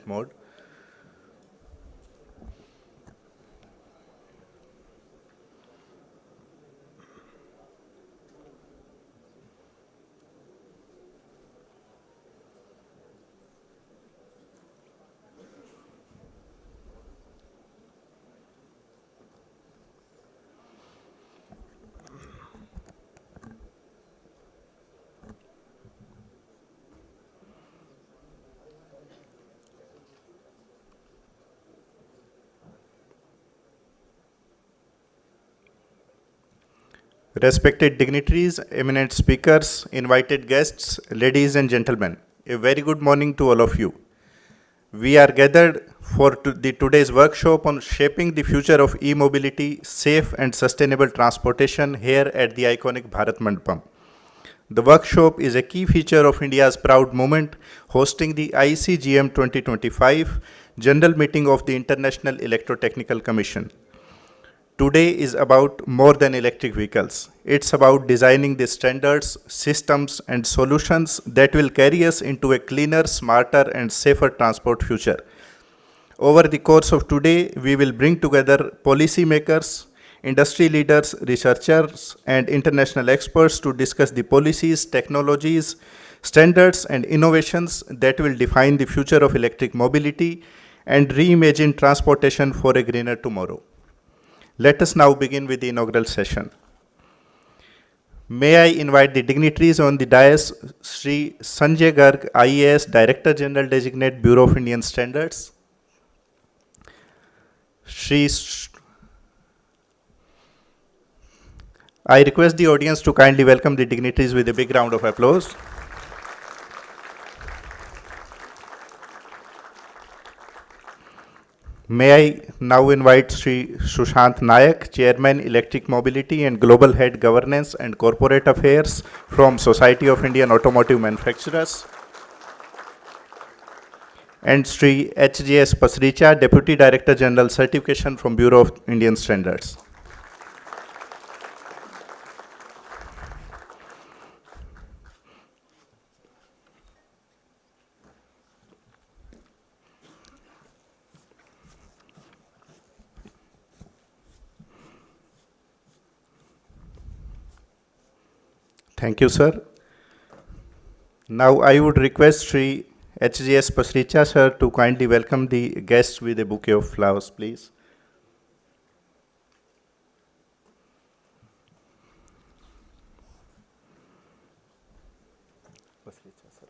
mode. Respected dignitaries, eminent speakers, invited guests, ladies and gentlemen, a very good morning to all of you. We are gathered for today's workshop on shaping the future of e-mobility, safe and sustainable transportation here at the iconic Bharat Mandapam. The workshop is a key feature of India's proud moment, hosting the ICGM 2025 General Meeting of the International Electrotechnical Commission. Today is about more than electric vehicles. It's about designing the standards, systems, and solutions that will carry us into a cleaner, smarter, and safer transport future. Over the course of today, we will bring together policymakers, industry leaders, researchers, and international experts to discuss the policies, technologies, standards, and innovations that will define the future of electric mobility and reimagine transportation for a greener tomorrow. Let us now begin with the inaugural session. May I invite the dignitaries on the dais, Sri Sanjay Garg, IAS Director General Designate, Bureau of Indian Standards. I request the audience to kindly welcome the dignitaries with a big round of applause. May I now invite Sri Sushant Nayak, Chairman, Electric Mobility and Global Head Governance and Corporate Affairs from Society of Indian Automotive Manufacturers. And Sri H.J.S. Pasricha, Deputy Director General Certification from Bureau of Indian Standards. Thank you, sir. Now I would request Sri H.J.S. Pasricha, sir, to kindly welcome the guests with a bouquet of flowers, please. Pasricha, sir.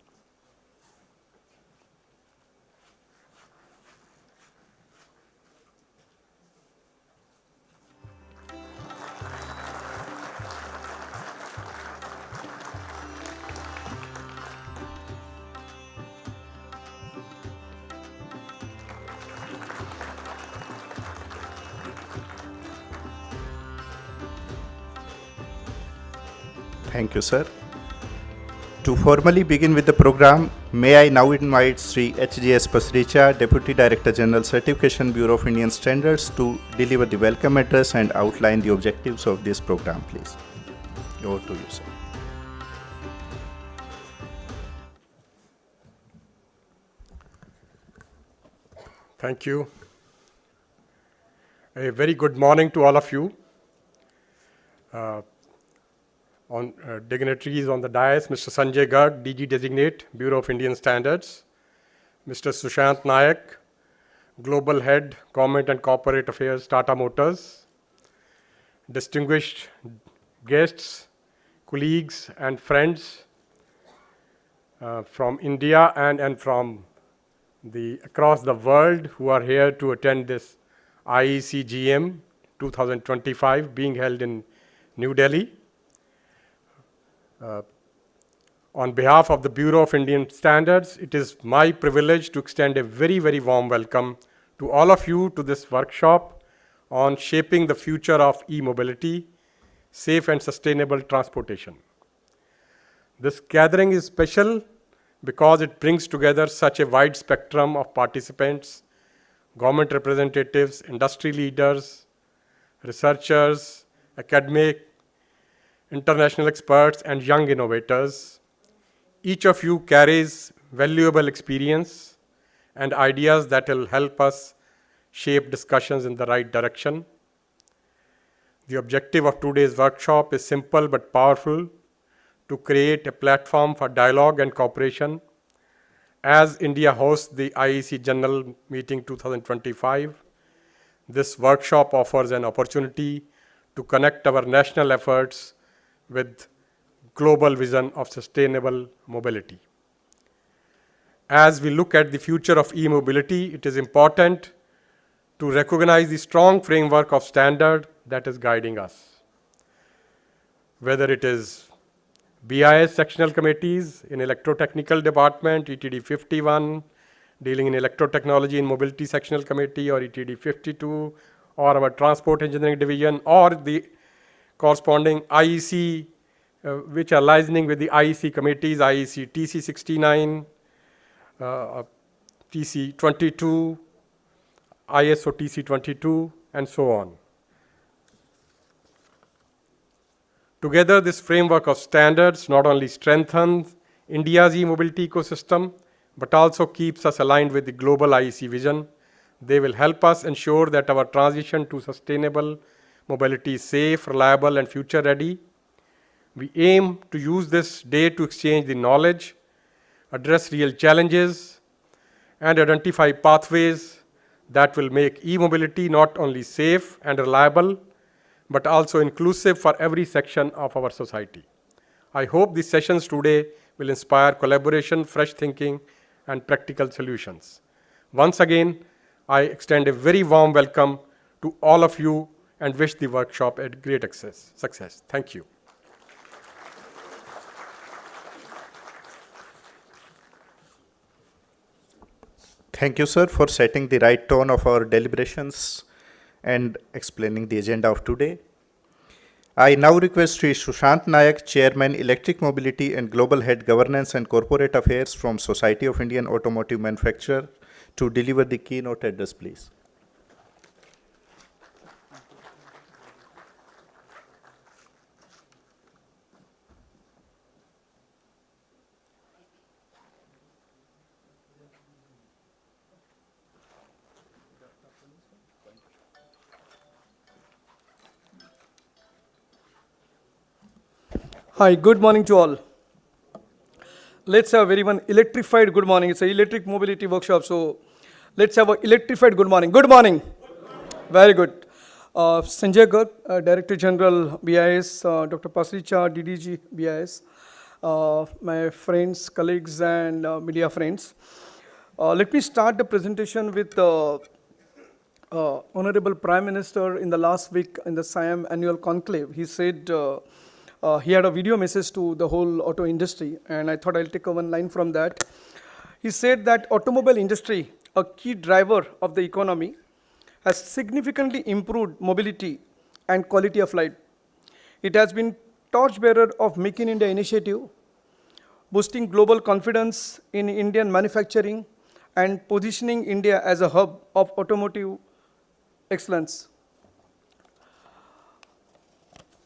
Thank you, sir. To formally begin with the program, may I now invite Sri H.J.S. Pasricha, Deputy Director General Certification, Bureau of Indian Standards, to deliver the welcome address and outline the objectives of this program, please. Over to you, sir. Thank you. A very good morning to all of you. Dignitaries on the dais, Mr. Sanjay Garg, DG Designate, Bureau of Indian Standards, Mr. Sushant Nayak, Global Head, Government and Corporate Affairs, Tata Motors, distinguished guests, colleagues, and friends from India and from across the world who are here to attend this IECGM 2025 being held in New Delhi. On behalf of the Bureau of Indian Standards, it is my privilege to extend a very, very warm welcome to all of you to this workshop on shaping the future of e-mobility, safe and sustainable transportation. This gathering is special because it brings together such a wide spectrum of participants, government representatives, industry leaders, researchers, academic, international experts, and young innovators. Each of you carries valuable experience and ideas that will help us shape discussions in the right direction. The objective of today's workshop is simple but powerful: to create a platform for dialogue and cooperation. As India hosts the IEC General Meeting 2025, this workshop offers an opportunity to connect our national efforts with global vision of sustainable mobility. As we look at the future of e-mobility, it is important to recognize the strong framework of standard that is guiding us. Whether it is BIS sectional committees in electrotechnical department, ETD 51, dealing in electrotechnology and mobility sectional committee, or ETD 52, or our transport engineering division, or the corresponding IEC, which are liaising with the IEC committees, IEC TC 69, TC 22, ISO TC 22, and so on. Together, this framework of standards not only strengthens India's e-mobility ecosystem, but also keeps us aligned with the global IEC vision. They will help us ensure that our transition to sustainable mobility is safe, reliable, and future-ready. We aim to use this day to exchange the knowledge, address real challenges, and identify pathways that will make e-mobility not only safe and reliable, but also inclusive for every section of our society. I hope these sessions today will inspire collaboration, fresh thinking, and practical solutions. Once again, I extend a very warm welcome to all of you and wish the workshop a great success. Thank you. Thank you, sir, for setting the right tone of our deliberations and explaining the agenda of today. I now request Sri Sushant Nayak, Chairman, Electric Mobility and Global Head Governance and Corporate Affairs from Society of Indian Automotive Manufacturers, to deliver the keynote address, please. Hi, good morning to all. Let's have very one electrified good morning. It's an electric mobility workshop, so let's have an electrified good morning. Good morning. Very good. Sanjay Garg, Director General BIS, Dr. Pasricha, DDG BIS, my friends, colleagues, and media friends. Let me start the presentation with Honorable Prime Minister in the last week in the SIAM annual conclave. He said he had a video message to the whole auto industry, and I thought I'll take one line from that. He said that automobile industry, a key driver of the economy, has significantly improved mobility and quality of life. It has been torchbearer of Make in India initiative, boosting global confidence in Indian manufacturing and positioning India as a hub of automotive excellence.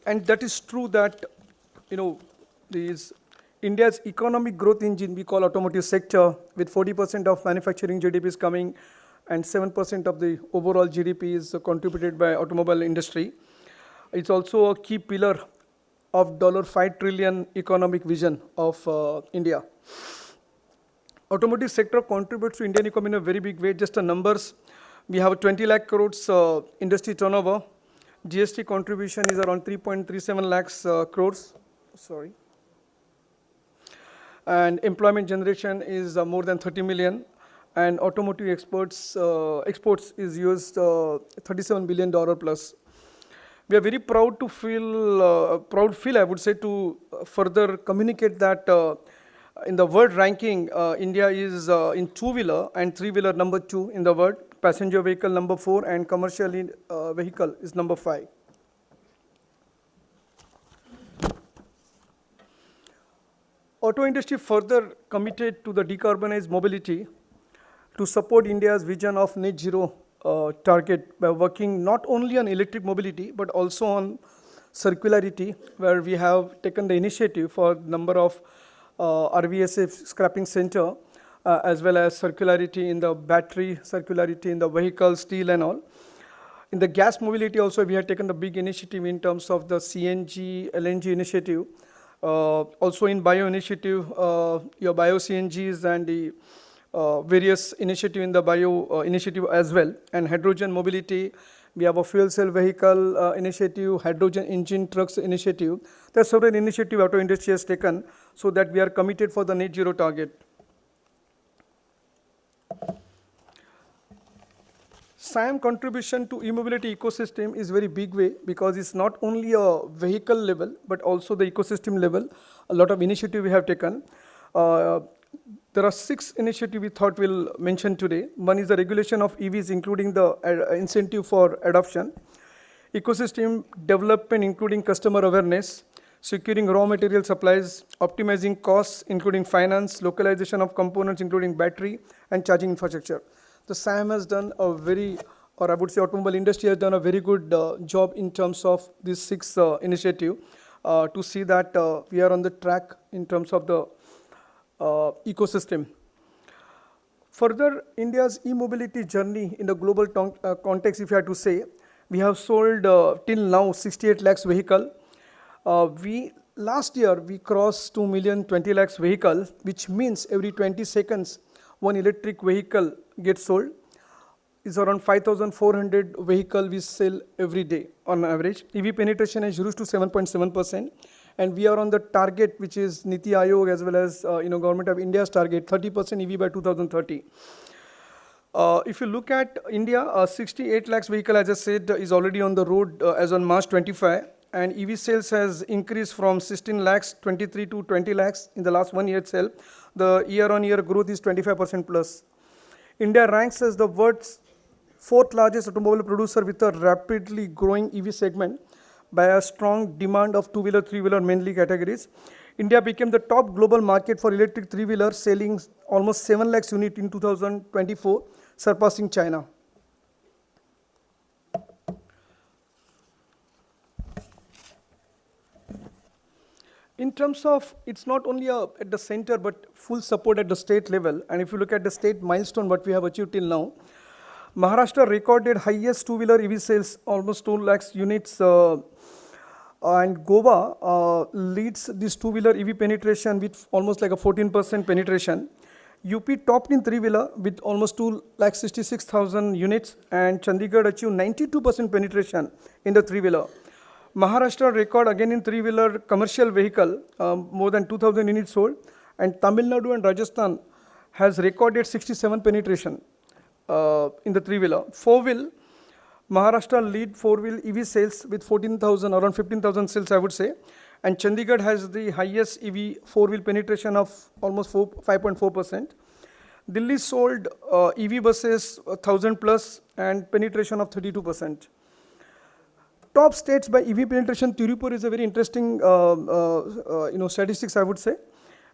And that is true that, India's economic growth engine we call automotive sector, with 40% of manufacturing GDP is coming and 7% of the overall GDP is contributed by automobile industry. It's also a key pillar of $5 trillion economic vision of India. Automotive sector contributes to Indian economy in a very big way. Just the numbers, we have 20 lakh crores industry turnover. GST contribution is around 3.37 lakhs crores. And employment generation is more than 30 million. And automotive exports is used $37 billion plus. We are very proud to feel, I would say, to further communicate that in the world ranking, India is in two-wheeler and three-wheeler number 2 in the world, passenger vehicle number 4, and commercial vehicle is number 5. Auto industry further committed to the decarbonized mobility to support India's vision of net zero target by working not only on electric mobility but also on circularity, where we have taken the initiative for number of RVSF scrapping center. as well as circularity in the battery, circularity in the vehicle, steel and all. In the gas mobility also, we have taken the big initiative in terms of the CNG, LNG initiative. Also in bio initiative, your bio CNGs and the various initiative in the bio initiative as well. And hydrogen mobility, we have a fuel cell vehicle initiative, hydrogen engine trucks initiative. There are several initiatives auto industry has taken so that we are committed for the net zero target. SIAM contribution to e-mobility ecosystem is very big way because it's not only a vehicle level but also the ecosystem level. A lot of initiative we have taken. There are 6 initiatives we thought we'll mention today. One is the regulation of EVs, including the incentive for adoption, ecosystem development, including customer awareness, securing raw material supplies, optimizing costs, including finance, localization of components, including battery and charging infrastructure. The SIAM has done a very, or I would say automobile industry has done a very good job in terms of these 6 initiatives to see that we are on the track in terms of the ecosystem. Further, India's e-mobility journey in the global context, if you have to say, we have sold till now 68 lakhs vehicle. Last year we crossed 2 million 20 lakhs vehicle, which means every 20 seconds one electric vehicle gets sold. It's around 5,400 vehicle we sell every day on average. EV penetration has reached to 7.7%, and we are on the target which is Niti Aayog as well as Government of India's target, 30% EV by 2030. If you look at India, 68 lakhs vehicle, as I said, is already on the road as on March 25, and EV sales has increased from 16 lakhs 23 to 20 lakhs in the last 1 year itself. The year-on-year growth is 25% plus. India ranks as the world's 4th largest automobile producer with a rapidly growing EV segment by a strong demand of 2-wheeler, 3-wheeler mainly categories. India became the top global market for electric 3-wheeler, selling almost 7 lakhs units in 2024, surpassing China. In terms of, it's not only at the center, but full support at the state level. And if you look at the state milestone, what we have achieved till now, Maharashtra recorded highest 2-wheeler EV sales, almost 2 lakhs units. And Goa leads this 2-wheeler EV penetration with almost like a 14% penetration. UP topped in 3-wheeler with almost 2,66,000 units, and Chandigarh achieved 92% penetration in the 3-wheeler. Maharashtra record again in 3-wheeler commercial vehicle, more than 2,000 units sold, and Tamil Nadu and Rajasthan has recorded 67 penetration in the 3-wheeler. 4-wheel, Maharashtra lead 4-wheel EV sales with 14,000, around 15,000 sales I would say, and Chandigarh has the highest EV 4-wheel penetration of almost 5.4%. Delhi sold EV buses 1,000 plus and penetration of 32%. Top states by EV penetration, Tirupur is a very interesting statistics I would say,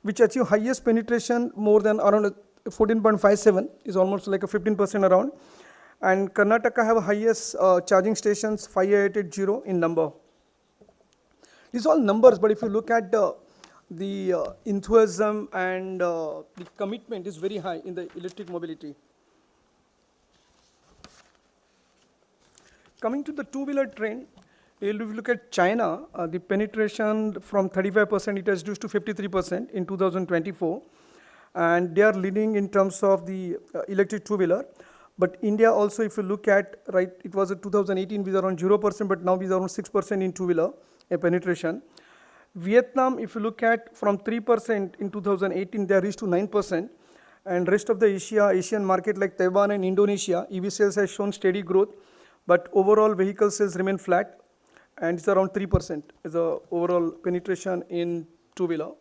which achieve highest penetration more than around 14.57, is almost like a 15% around. And Karnataka have highest charging stations, 5880 in number. These are all numbers, but if you look at the enthusiasm and the commitment is very high in the electric mobility. Coming to the 2-wheeler trend, if you look at China, the penetration from 35% it has reduced to 53% in 2024, and they are leading in terms of the electric 2-wheeler. But India also, if you look at, right, it was in 2018 with around 0%, but now with around 6% in 2-wheeler penetration. Vietnam, if you look at from 3% in 2018, they are reached to 9%. And rest of the Asian market like Taiwan and Indonesia, EV sales has shown steady growth, but overall vehicle sales remain flat, and it's around 3% as a overall penetration in 2-wheeler.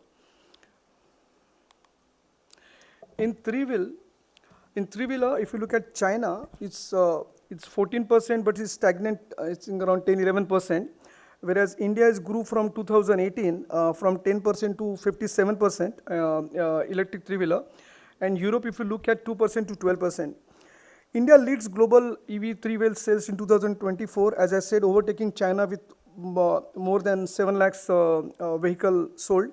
In 3-wheeler, if you look at China, it's 14%, but it's stagnant. It's in around 10-11%. Whereas India has grew from 2018 from 10% to 57% electric 3-wheeler, and Europe, if you look at 2% to 12%. India leads global EV 3-wheel sales in 2024, as I said, overtaking China with more than 7 lakhs vehicle sold,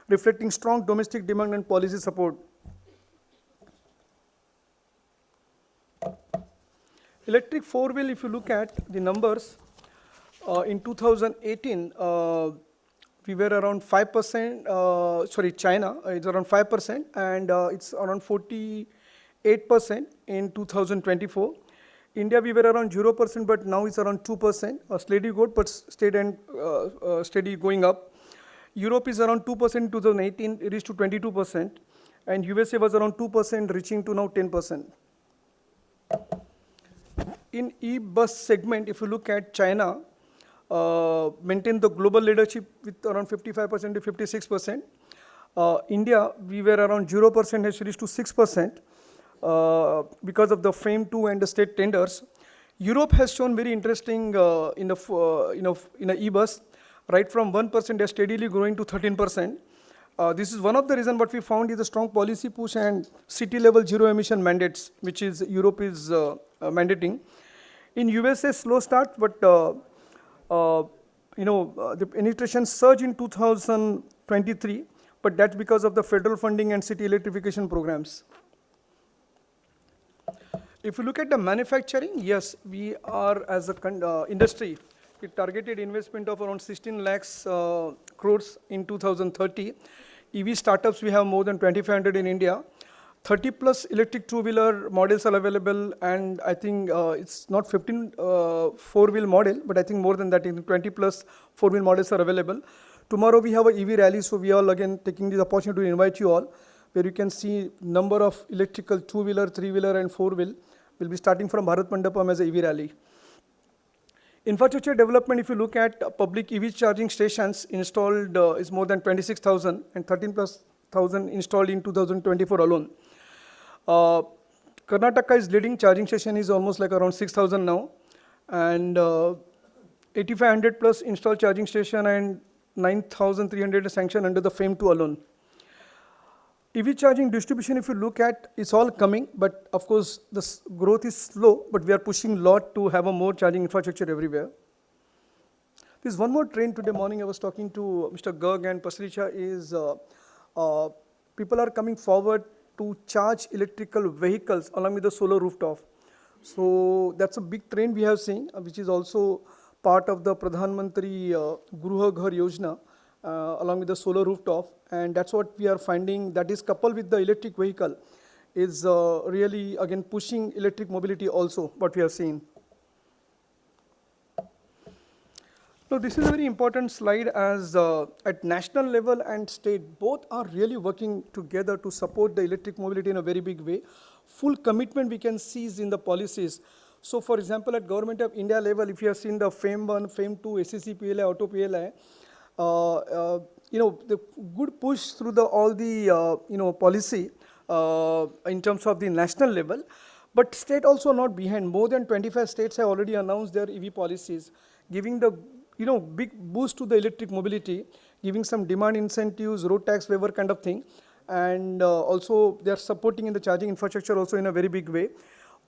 reflecting strong domestic demand and policy support. Electric four-wheel, if you look at the numbers, in 2018, we were around 5%, China, it's around 5%, and it's around 48% in 2024. India, we were around 0%, but now it's around 2%, steady growth, but steady going up. Europe is around 2% in 2018, it reached to 22%, and USA was around 2%, reaching to now 10%. In e-bus segment, if you look at China, maintained the global leadership with around 55% to 56%. India, we were around 0%, has reached to 6% because of the FAME 2 and the state tenders. Europe has shown very interesting in a e-bus, right from 1%, they're steadily growing to 13%. This is one of the reasons what we found is a strong policy push and city level zero emission mandates, which is Europe is mandating. In USA, slow start, but the penetration surge in 2023, but that's because of the federal funding and city electrification programs. If you look at the manufacturing, yes, we are as a industry, we targeted investment of around 16 lakhs crores in 2030. EV startups, we have more than 2,500 in India. 30 plus electric two-wheeler models are available, and I think it's not 15 four-wheel model, but I think more than that, 20 plus four-wheel models are available. Tomorrow we have a EV rally, so we are again taking this opportunity to invite you all, where you can see number of electrical two-wheeler, three-wheeler and four-wheel. We'll be starting from Bharat Mandapam as a EV rally. Infrastructure development, if you look at public EV charging stations installed is more than 26,000 and 13 plus thousand installed in 2024 alone. Karnataka is leading, charging station is almost like around 6,000 now, and 8,500 plus installed charging station and 9,300 sanctioned under the FAME 2 alone. EV charging distribution, if you look at, it's all coming, but of course the growth is slow, but we are pushing a lot to have a more charging infrastructure everywhere. There's one more trend today morning. I was talking to Mr. Garg and Pasricha is people are coming forward to charge electrical vehicles along with the solar rooftop. So that's a big trend we have seen, which is also part of the Pradhan Mantri Gruha Ghar Yojana, along with the solar rooftop, and that's what we are finding, that is coupled with the electric vehicle is really again pushing electric mobility also, what we have seen. So this is a very important slide, as at national level and state, both are really working together to support the electric mobility in a very big way. Full commitment we can see is in the policies. So for example, at Government of India level, if you have seen the FAME 1, FAME 2, SEC PLI, Auto PLI, the good push through all the policy in terms of the national level, but state also not behind. More than 25 states have already announced their EV policies, giving the big boost to the electric mobility, giving some demand incentives, road tax waiver kind of thing, and also they are supporting in the charging infrastructure also in a very big way.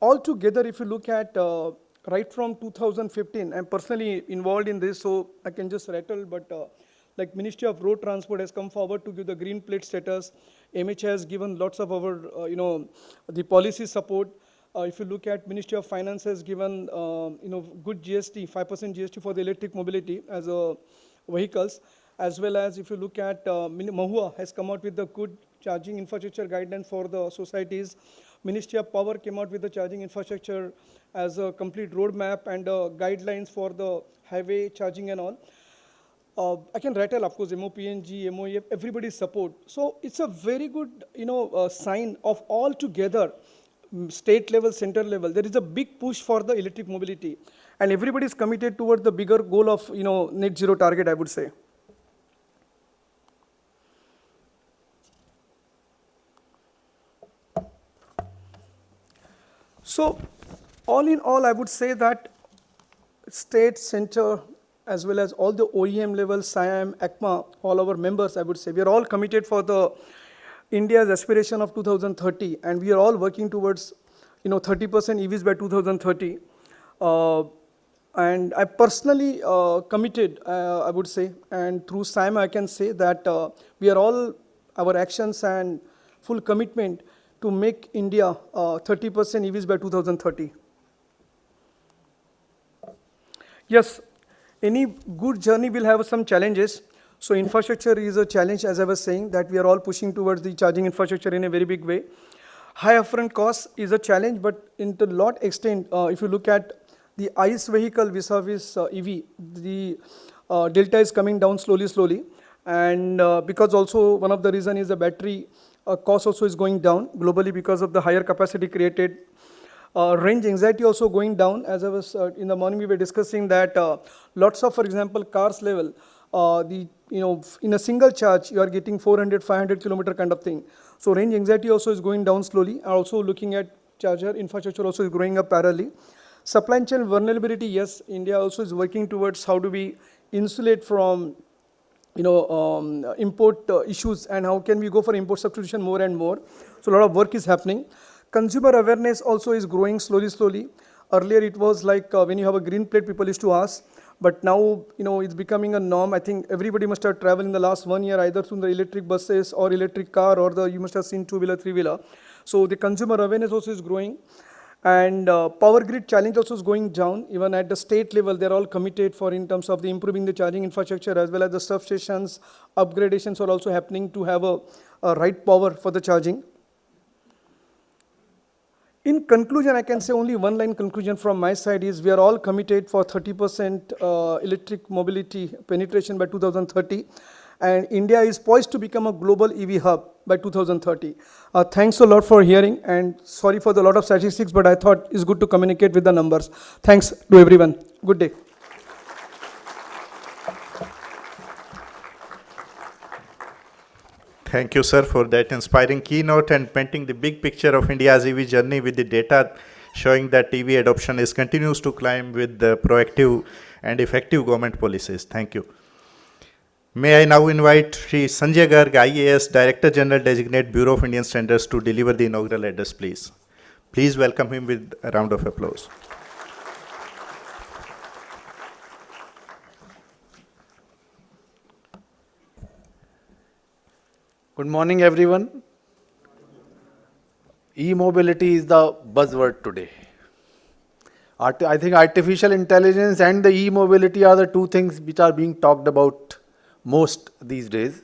Altogether, if you look at right from 2015, I'm personally involved in this, so I can just rattle, but like Ministry of Road Transport has come forward to give the green plate status. MH has given lots of our, the policy support. If you look at Ministry of Finance has given, good GST, 5% GST for the electric mobility as vehicles, as well as if you look at Mahua has come out with the good charging infrastructure guidelines for the societies. Ministry of Power came out with the charging infrastructure as a complete roadmap and guidelines for the highway charging and all. I can rattle, of course, MOPNG, MOEF, everybody's support. So it's a very good, sign of all together, state level, center level. There is a big push for the electric mobility, and everybody is committed toward the bigger goal of, net zero target, I would say. So, all in all, I would say that state, center, as well as all the OEM level, SIAM, ACMA, all our members, I would say, we are all committed for the India's aspiration of 2030, and we are all working towards, 30% EVs by 2030. And I personally committed, I would say, and through SIAM, I can say that we are all, our actions and full commitment to make India 30% EVs by 2030. Yes, any good journey will have some challenges. So infrastructure is a challenge, as I was saying, that we are all pushing towards the charging infrastructure in a very big way. High upfront cost is a challenge, but in the lot extent, if you look at the ICE vehicle vis-a-vis EV, the delta is coming down slowly, and because also one of the reason is the battery cost also is going down globally because of the higher capacity created. Range anxiety also going down. As I was in the morning, we were discussing that lots of, for example, cars level, in a single charge, you are getting 400, 500 kilometer kind of thing. So range anxiety also is going down slowly. Also looking at charger infrastructure also is growing up parallelly. Supply chain vulnerability, yes, India also is working towards how do we insulate from import issues, and how can we go for import substitution more and more. So a lot of work is happening. Consumer awareness also is growing slowly. Earlier it was like when you have a green plate, people used to ask, but now it's becoming a norm. I think everybody must have traveled in the last 1 year either through the electric buses or electric car, or you must have seen two-wheeler, three-wheeler. So the consumer awareness also is growing. And power grid challenge also is going down. Even at the state level, they're all committed for in terms of the improving the charging infrastructure, as well as the substations, upgradations are also happening to have a right power for the charging. In conclusion, I can say only one line conclusion from my side is we are all committed for 30% electric mobility penetration by 2030. And India is poised to become a global EV hub by 2030. Thanks a lot for hearing, and sorry for the lot of statistics, but I thought it's good to communicate with the numbers. Thanks to everyone. Good day. Thank you, sir, for that inspiring keynote and painting the big picture of India's EV journey with the data showing that EV adoption continues to climb with the proactive and effective government policies. Thank you. May I now invite Shri Sanjay Garg, IAS, Director General Designate, Bureau of Indian Standards, to deliver the inaugural address, please. Please welcome him with a round of applause. Good morning, everyone. E-mobility is the buzzword today. I think artificial intelligence and the e-mobility are the two things which are being talked about most these days.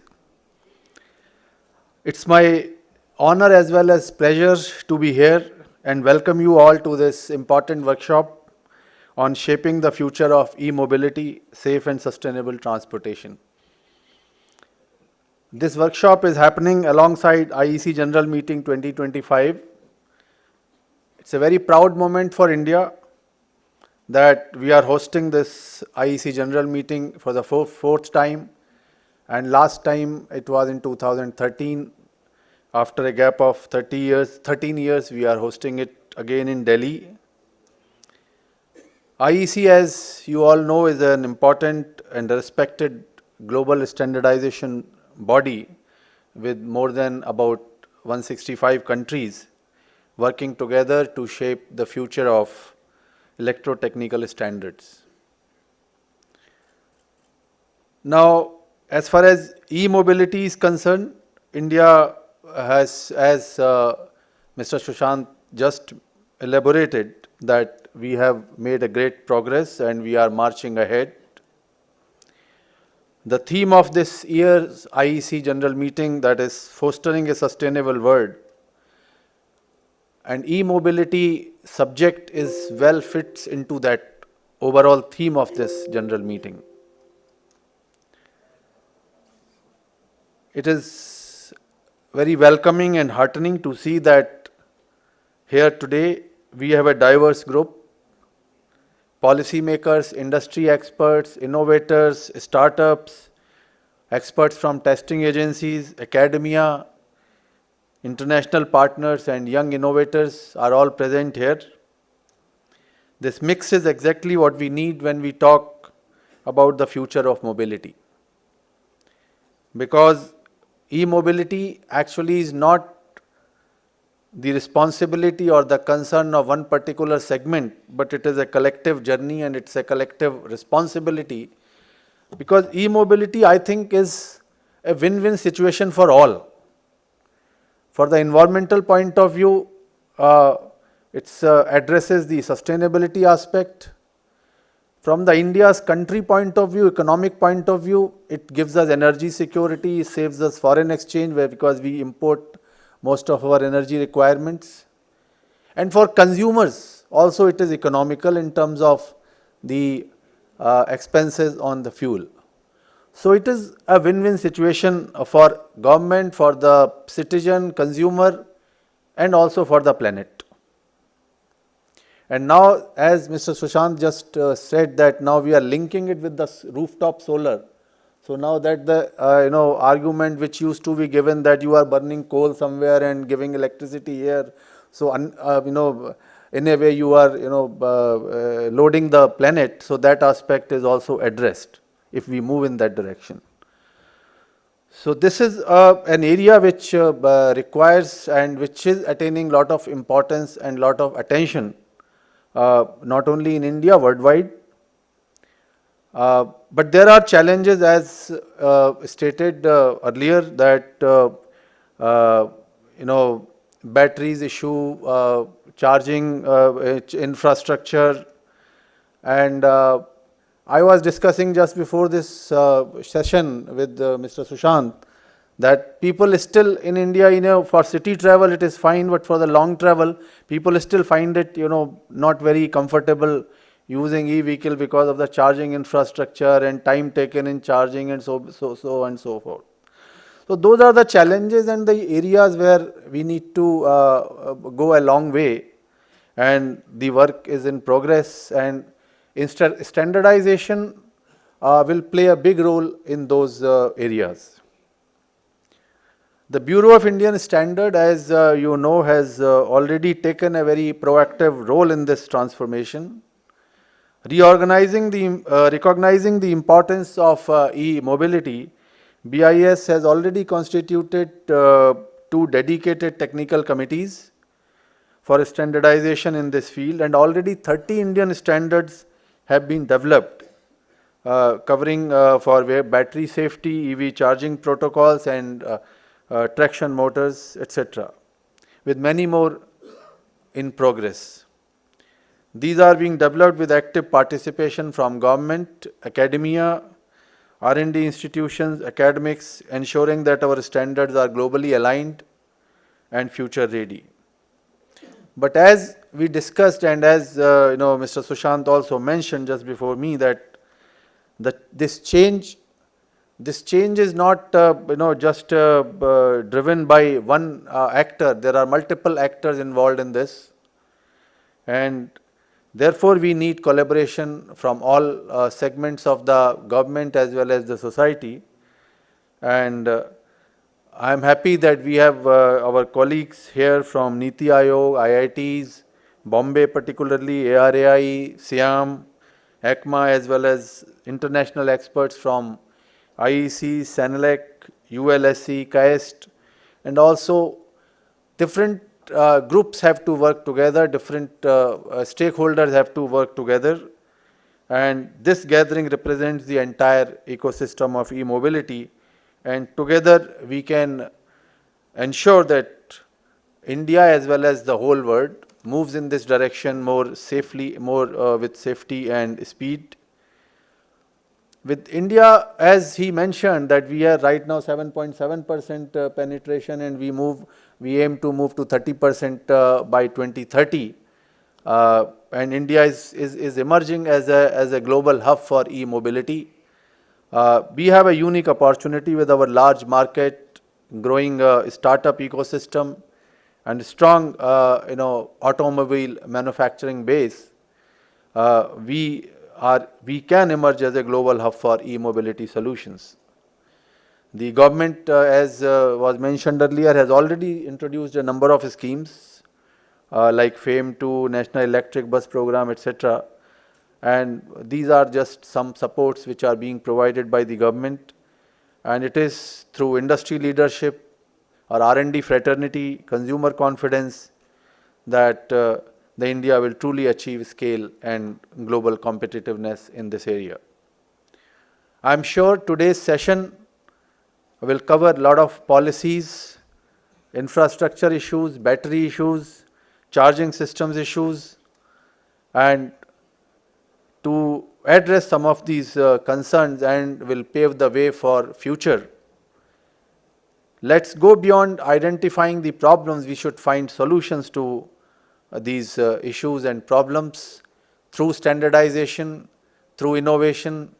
It's my honor as well as pleasure to be here and welcome you all to this important workshop on shaping the future of e-mobility, safe and sustainable transportation. This workshop is happening alongside IEC General Meeting 2025. It's a very proud moment for India that we are hosting this IEC General Meeting for the fourth time. And last time it was in 2013. After a gap of 13 years, we are hosting it again in Delhi. IEC, as you all know, is an important and respected global standardization body with more than about 165 countries working together to shape the future of electrotechnical standards. Now, as far as e-mobility is concerned, India has, as Mr. Sushant just elaborated, that we have made a great progress and we are marching ahead. The theme of this year's IEC General Meeting, that is fostering a sustainable world, and e-mobility subject is well fits into that overall theme of this general meeting. It is very welcoming and heartening to see that here today we have a diverse group: policymakers, industry experts, innovators, startups, experts from testing agencies, academia, international partners and young innovators are all present here. This mix is exactly what we need when we talk about the future of mobility. Because e-mobility actually is not the responsibility or the concern of one particular segment, but it is a collective journey and it's a collective responsibility. Because e-mobility, I think, is a win-win situation for all. For the environmental point of view, it addresses the sustainability aspect. From the India's country point of view, economic point of view, it gives us energy security, saves us foreign exchange because we import most of our energy requirements. And for consumers, also it is economical in terms of the expenses on the fuel. So it is a win-win situation for government, for the citizen, consumer, and also for the planet. And now, as Mr. Sushant just said, that now we are linking it with the rooftop solar. So now that the argument which used to be given that you are burning coal somewhere and giving electricity here, so in a way you are loading the planet. So that aspect is also addressed if we move in that direction. So this is an area which requires and which is attaining lot of importance and lot of attention. Not only in India, worldwide. But there are challenges, as stated earlier, that batteries issue, charging infrastructure, and I was discussing just before this session with Mr. Sushant that people still in India, for city travel it is fine, but for the long travel, people still find it, not very comfortable using e-vehicle because of the charging infrastructure and time taken in charging and so and so forth. So those are the challenges and the areas where we need to go a long way, and the work is in progress, and standardization will play a big role in those areas. The Bureau of Indian Standard, as you know, has already taken a very proactive role in this transformation. Recognizing the importance of e-mobility, BIS has already constituted 2 dedicated technical committees for standardization in this field, and already 30 Indian standards have been developed covering for battery safety, EV charging protocols, and traction motors, etc., with many more in progress. These are being developed with active participation from government, academia, R&D institutions, academics, ensuring that our standards are globally aligned and future ready. But as we discussed, and as Mr. Sushant also mentioned just before me, that this change is not just driven by one actor. There are multiple actors involved in this, and therefore we need collaboration from all segments of the government as well as the society. And I am happy that we have our colleagues here from NITI Aayog, IITs, Bombay particularly, ARAI, SIAM, ECMA, as well as international experts from IEC, SENELEC, ULSC, KAIST, and also different groups have to work together, different stakeholders have to work together, and this gathering represents the entire ecosystem of e-mobility, and together we can ensure that India as well as the whole world moves in this direction more safely, more with safety and speed. With India, as he mentioned, that we are right now 7.7% penetration, and we aim to move to 30% by 2030. And India is emerging as a global hub for e-mobility. We have a unique opportunity with our large market, growing startup ecosystem, and strong automobile manufacturing base. We can emerge as a global hub for e-mobility solutions. The government, as was mentioned earlier, has already introduced a number of schemes like FAME2, National Electric Bus Program, etc. And these are just some supports which are being provided by the government. And it is through industry leadership, or R&D fraternity, consumer confidence, that the India will truly achieve scale and global competitiveness in this area. I am sure today's session will cover a lot of policies, infrastructure issues, battery issues, charging systems issues, and to address some of these concerns and will pave the way for future. Let's go beyond identifying the problems. We should find solutions to these issues and problems through standardization, through innovation.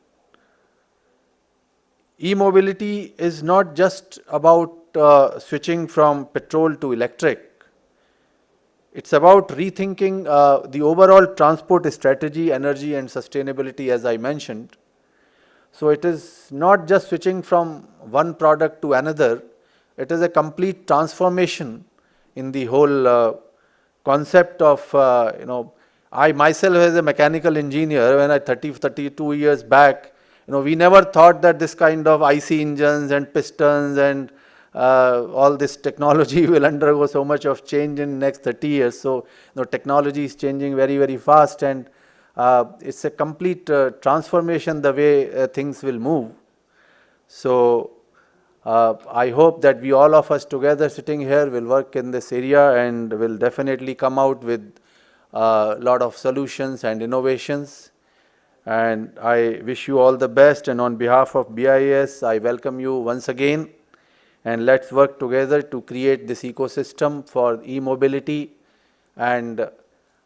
E-mobility is not just about switching from petrol to electric. It's about rethinking the overall transport strategy, energy and sustainability, as I mentioned. So it is not just switching from one product to another, it is a complete transformation in the whole concept of, I myself as a mechanical engineer, when I 32 years back, we never thought that this kind of IC engines and pistons and all this technology will undergo so much of change in next 30 years. So, technology is changing very, very fast, and it's a complete transformation the way things will move. So, I hope that we all of us together sitting here will work in this area and will definitely come out with a lot of solutions and innovations. And I wish you all the best, and on behalf of BIS, I welcome you once again. And let's work together to create this ecosystem for e-mobility, and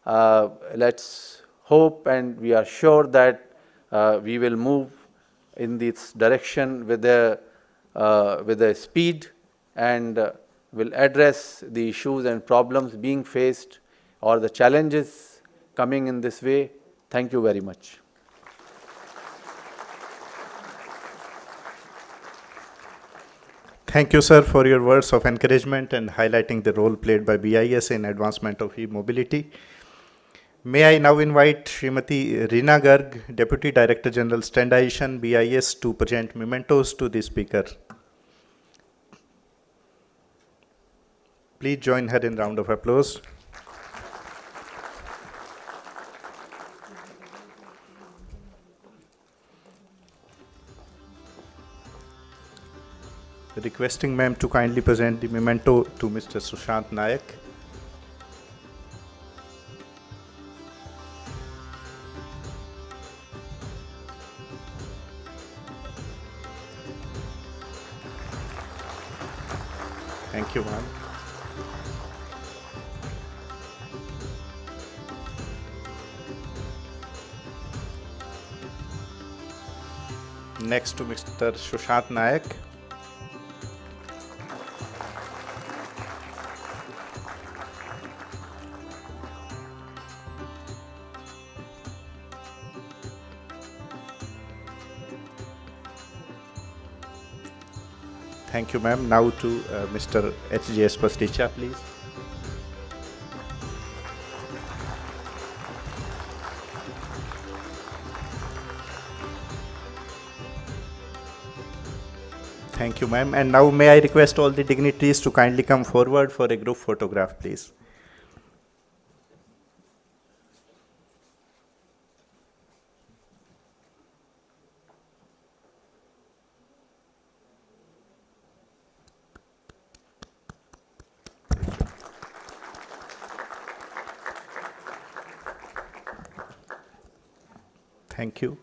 let's hope and we are sure that we will move in this direction with a speed, and will address the issues and problems being faced or the challenges coming in this way. Thank you very much. Thank you, sir, for your words of encouragement and highlighting the role played by BIS in advancement of e-mobility. May I now invite Srimati Reena Garg, Deputy Director General Standardization, BIS, to present mementos to the speaker. Please join her in round of applause. Requesting ma'am to kindly present the memento to Mr. Sushant Nayak. Thank you, ma'am. Next to Mr. Sushant Nayak. Thank you, ma'am. Now to Mr. H.J.S. Pasticha, please. Thank you, ma'am. And now may I request all the dignitaries to kindly come forward for a group photograph, please. Thank you.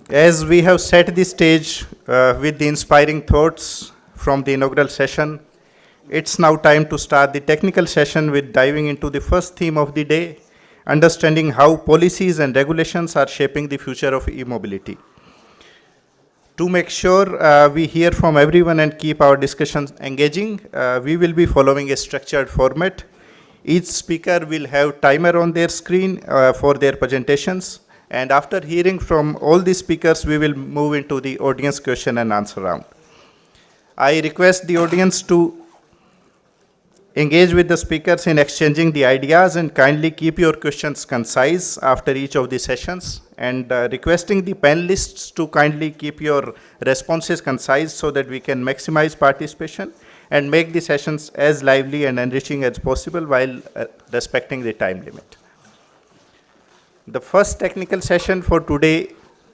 As we have set the stage with the inspiring thoughts from the inaugural session, it's now time to start the technical session with diving into the first theme of the day, understanding how policies and regulations are shaping the future of e-mobility. To make sure we hear from everyone and keep our discussions engaging, we will be following a structured format. Each speaker will have timer on their screen for their presentations. And after hearing from all the speakers, we will move into the audience question and answer round. I request the audience to Engage with the speakers in exchanging the ideas and kindly keep your questions concise after each of the sessions, and requesting the panelists to kindly keep your responses concise so that we can maximize participation and make the sessions as lively and enriching as possible while respecting the time limit. The first technical session for today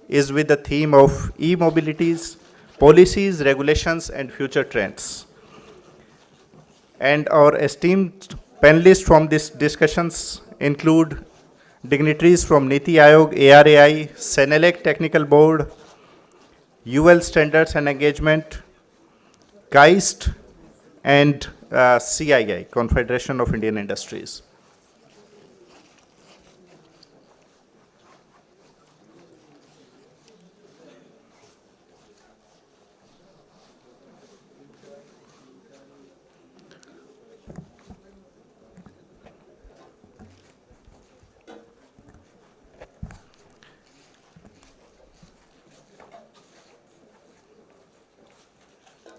is with the theme of e-mobilities, policies, regulations, and future trends. And our esteemed panelists from these discussions include dignitaries from NITI Aayog, ARAI, Senelec Technical Board, UL Standards and Engagement, KAIST, and CII, Confederation of Indian Industries.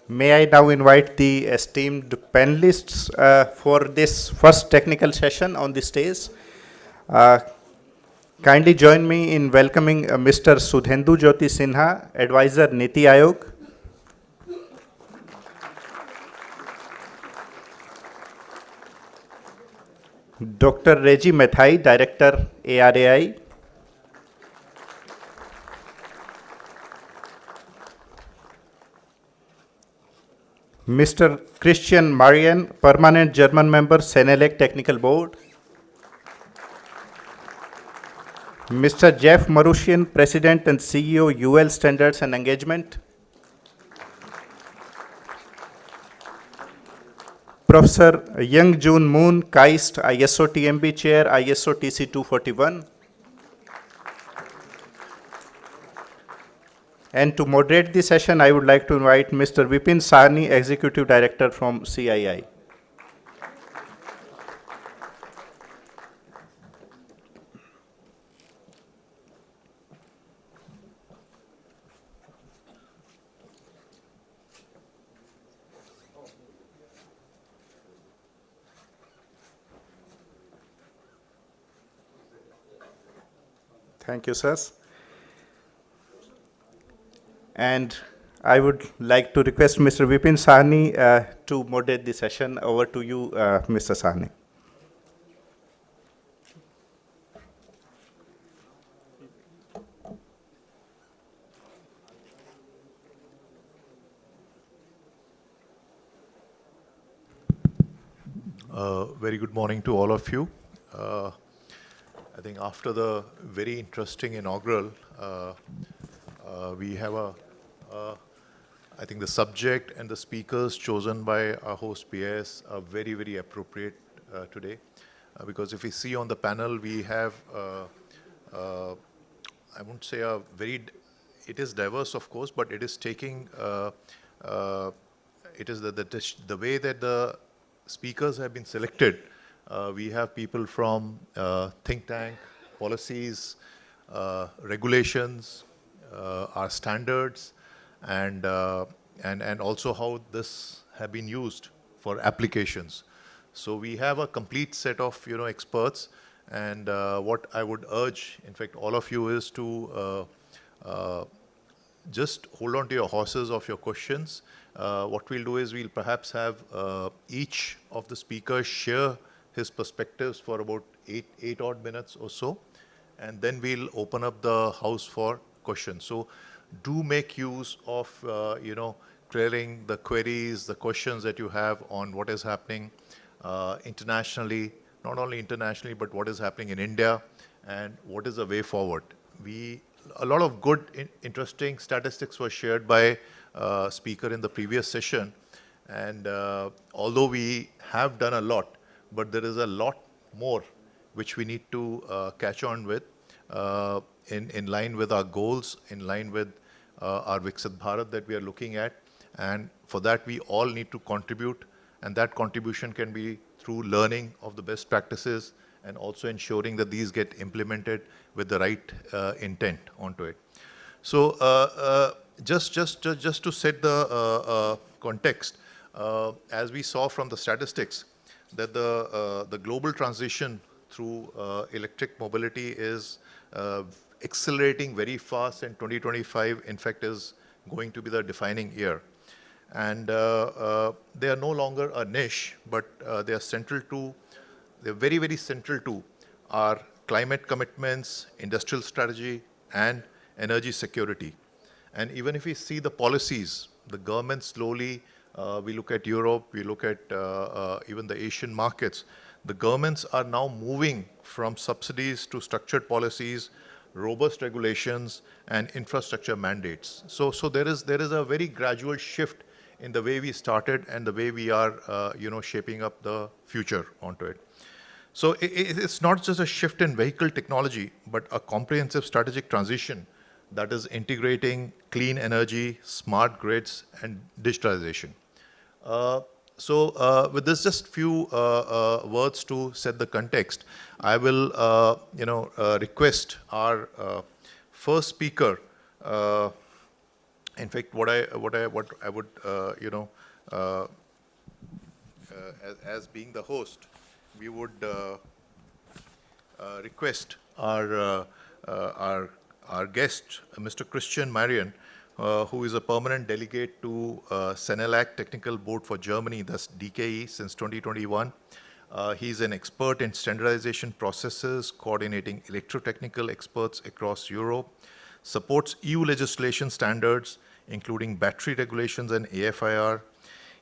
May I now invite the esteemed panelists for this first technical session on the stage. Kindly join me in welcoming Mr. Sudhendu Jyoti Sinha, Advisor NITI Aayog. Dr. Reggie Mathai, Director ARAI. Mr. Christian Marian, Permanent German Member, Senelec Technical Board. Mr. Jeff Marushian, President and CEO, UL Standards and Engagement. Professor Young Jun Moon, KAIST, ISO TMB Chair, ISO TC 241. And to moderate the session, I would like to invite Mr. Vipin Sahni, Executive Director from CII. Thank you, sirs. And I would like to request Mr. Vipin Sahni to moderate the session. Over to you, Mr. Sahni. Very good morning to all of you. I think after the very interesting inaugural, we have I think the subject and the speakers chosen by our host PIS are very, very appropriate today. Because if we see on the panel, we have, I won't say it is diverse, of course, but it is taking, it is the way that the speakers have been selected. We have people from think tank, policies, regulations, our standards, and also how this have been used for applications. So we have a complete set of experts, and what I would urge, in fact, all of you is to just hold on to your horses of your questions. What we'll do is we'll perhaps have each of the speakers share his perspectives for about eight odd minutes or so, and then we'll open up the house for questions. So do make use of, clearing the queries, the questions that you have on what is happening internationally, not only internationally, but what is happening in India and what is the way forward. A lot of good, interesting statistics were shared by speaker in the previous session. And although we have done a lot, but there is a lot more which we need to catch on with in line with our goals, in line with our Viksit Bharat that we are looking at. And for that, we all need to contribute. And that contribution can be through learning of the best practices and also ensuring that these get implemented with the right intent onto it. So just to set the context, as we saw from the statistics, that the global transition through electric mobility is accelerating very fast, and 2025, in fact, is going to be the defining year. And they are no longer a niche, but they are central to, they're very, very central to our climate commitments, industrial strategy, and energy security. And even if we see the policies, the government slowly, we look at Europe, we look at even the Asian markets, the governments are now moving from subsidies to structured policies, robust regulations, and infrastructure mandates. So there is a very gradual shift in the way we started and the way we are, shaping up the future onto it. So it's not just a shift in vehicle technology, but a comprehensive strategic transition that is integrating clean energy, smart grids, and digitalization. So with this just few words to set the context, I will request our first speaker. In fact, what I would as being the host, we would request our guest, Mr. Christian Marian, who is a permanent delegate to CENELAC Technical Board for Germany, thus DKE, since 2021. He's an expert in standardization processes, coordinating electrotechnical experts across Europe, supports EU legislation standards, including battery regulations and AFIR.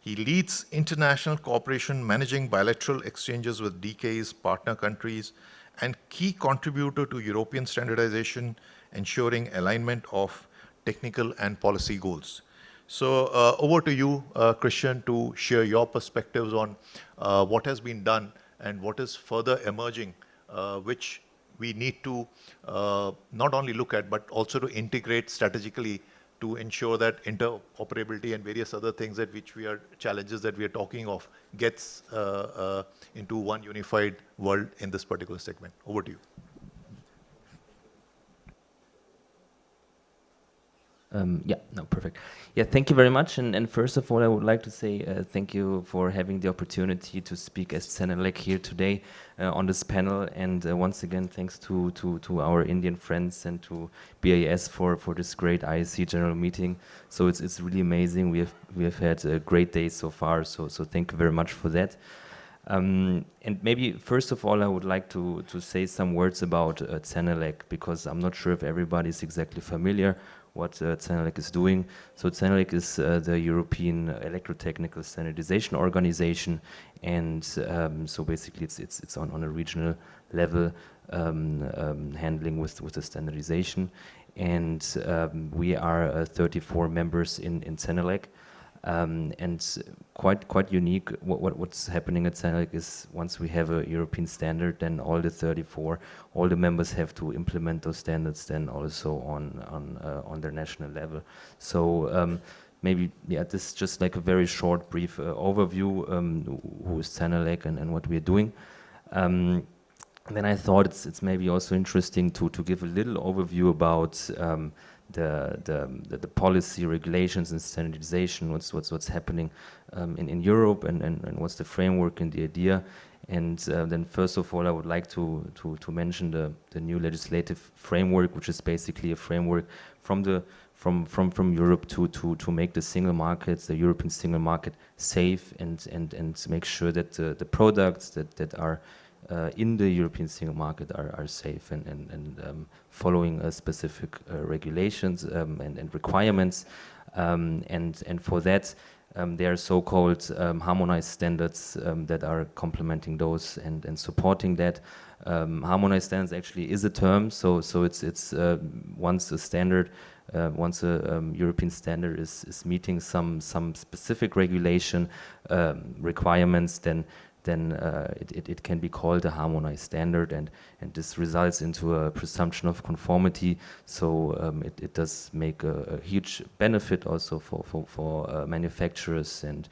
He leads international cooperation, managing bilateral exchanges with DKE's partner countries, and key contributor to European standardization, ensuring alignment of technical and policy goals. So over to you, Christian, to share your perspectives on what has been done and what is further emerging, which we need to not only look at, but also to integrate strategically to ensure that interoperability and various other things that which we are challenges that we are talking of gets into one unified world in this particular segment. Over to you. Perfect. Yeah, thank you very much. And first of all, I would like to say thank you for having the opportunity to speak as CENELAC here today on this panel. And once again, thanks to our Indian friends and to BAS for this great IEC general meeting. So it's really amazing. We have had a great day so far. So thank you very much for that. And maybe first of all, I would like to say some words about CENELAC, because I'm not sure if everybody is exactly familiar what CENELAC is doing. So CENELAC is the European Electrotechnical Standardization Organization, and so basically it's on a regional level handling with the standardization. And we are 34 members in CENELAC. And quite unique. What's happening at CENELAC is once we have a European standard, then all the 34, all the members have to implement those standards then also on their national level. So maybe this is just like a very short, brief overview who is CENELAC and what we are doing. Then I thought it's maybe also interesting to give a little overview about the policy, regulations, and standardization. What's happening in Europe, and what's the framework and the idea. And then first of all, I would like to mention the new legislative framework, which is basically a framework from Europe to make the single market, the European single market, safe and make sure that the products that are in the European single market are safe and following specific regulations and requirements. And for that, there are so-called harmonized standards that are complementing those and supporting that. Harmonized standards actually is a term, so it's once a standard, once a European standard is meeting some specific regulation requirements, then it can be called a harmonized standard, and this results into a presumption of conformity. So it does make a huge benefit also for manufacturers and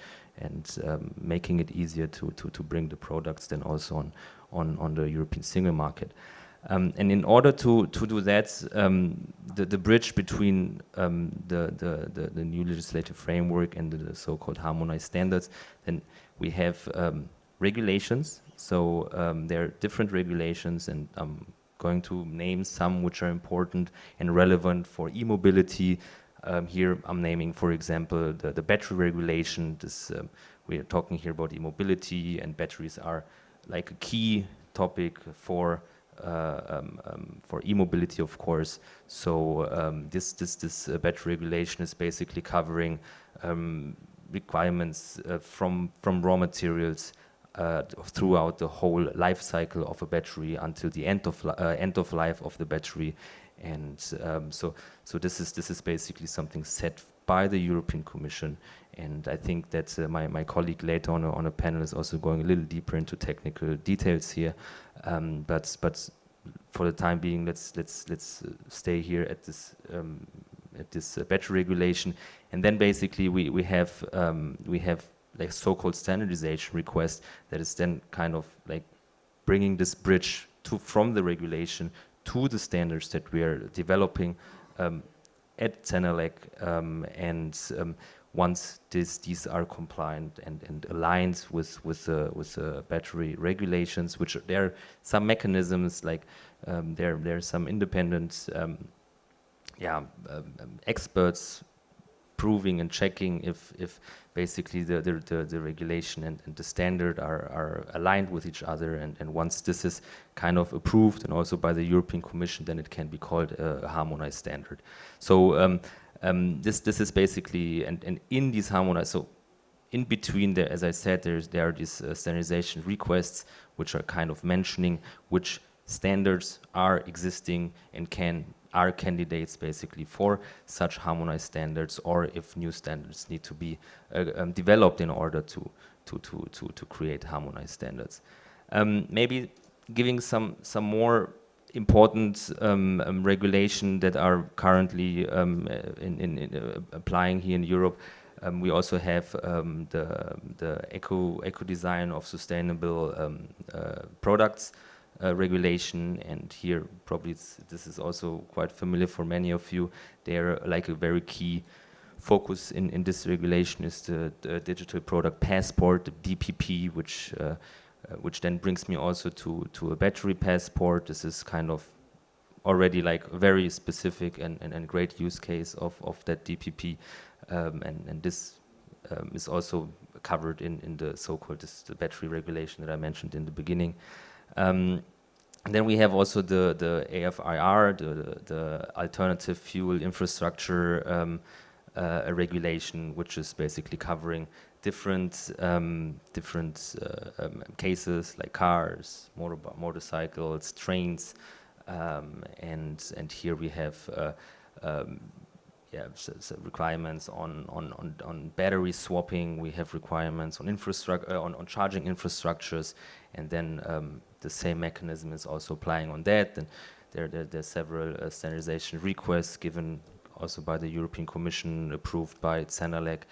making it easier to bring the products then also on the European single market. And in order to do that, the bridge between the new legislative framework and the so-called harmonized standards, then we have regulations. So there are different regulations, and I'm going to name some which are important and relevant for e-mobility. Here I'm naming, for example, the battery regulation. We are talking here about e-mobility, and batteries are like a key topic for e-mobility, of course. So this battery regulation is basically covering requirements from raw materials throughout the whole life cycle of a battery until the end of life of the battery, and so this is basically something set by the European Commission. And I think that my colleague later on a panel is also going a little deeper into technical details here, but for the time being, let's stay here at this battery regulation. And then basically we have like so-called standardization request that is then kind of like bringing this bridge from the regulation to the standards that we are developing at CENELEC, and once these are compliant and aligned with the battery regulations, which there are some mechanisms like there are some independent experts proving and checking if basically the regulation and the standard are aligned with each other, and once this is kind of approved and also by the European Commission, then it can be called a harmonized standard. So this is basically, and in these harmonized, so in between there, as I said, there are these standardization requests which are kind of mentioning which standards are existing and are candidates basically for such harmonized standards, or if new standards need to be developed in order to create harmonized standards. Maybe giving some more important regulation that are currently applying here in Europe. We also have the eco design of sustainable products regulation, and here probably this is also quite familiar for many of you. They're like a very key focus in this regulation is the digital product passport, the DPP, which then brings me also to a battery passport. This is kind of already like a very specific and great use case of that DPP, and this is also covered in the so-called the battery regulation that I mentioned in the beginning. Then we have also the AFIR, the alternative fuel infrastructure regulation, which is basically covering different cases like cars, motorcycles, trains, and here we have so requirements on battery swapping. We have requirements on infrastructure, on charging infrastructures, and then the same mechanism is also applying on that. And there are several standardization requests given also by the European Commission, approved by CENELEC,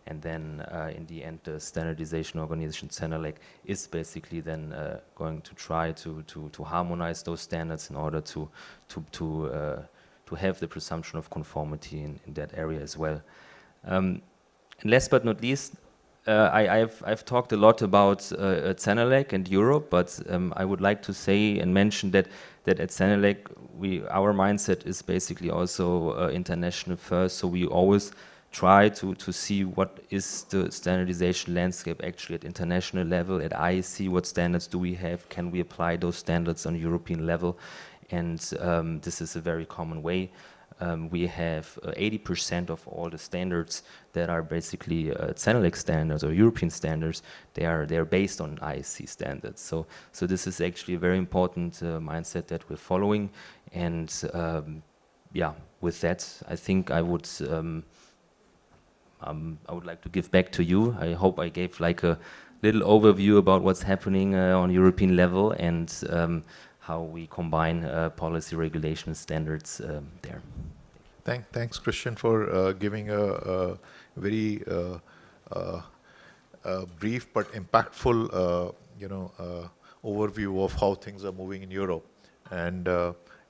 and then in the end, the standardization organization CENELEC is basically then going to try to harmonize those standards in order to have the presumption of conformity in that area as well. And last but not least, I've talked a lot about CENELEC and Europe, but I would like to say and mention that at CENELEC, our mindset is basically also international first. So we always try to see what is the standardization landscape actually at international level. At IEC, what standards do we have? Can we apply those standards on European level? And this is a very common way. We have 80% of all the standards that are basically CENELEC standards or European standards. They are based on IEC standards. So this is actually a very important mindset that we're following. And with that, I think I would like to give back to you. I hope I gave like a little overview about what's happening on European level and how we combine policy, regulation, standards there. Thanks, Christian, for giving a very brief but impactful, overview of how things are moving in Europe. And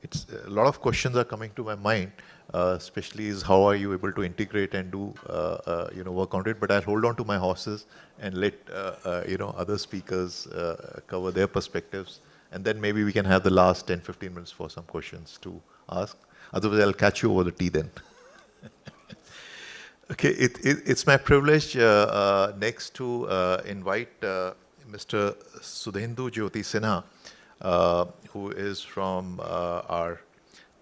it's a lot of questions are coming to my mind, especially is how are you able to integrate and do, work on it. But I'll hold on to my horses and let, other speakers cover their perspectives. And then maybe we can have the last 10, 15 minutes for some questions to ask. Otherwise, I'll catch you over the tea then. Okay, it's my privilege next to invite Mr. Sudhendu Jyoti Sinha, who is from our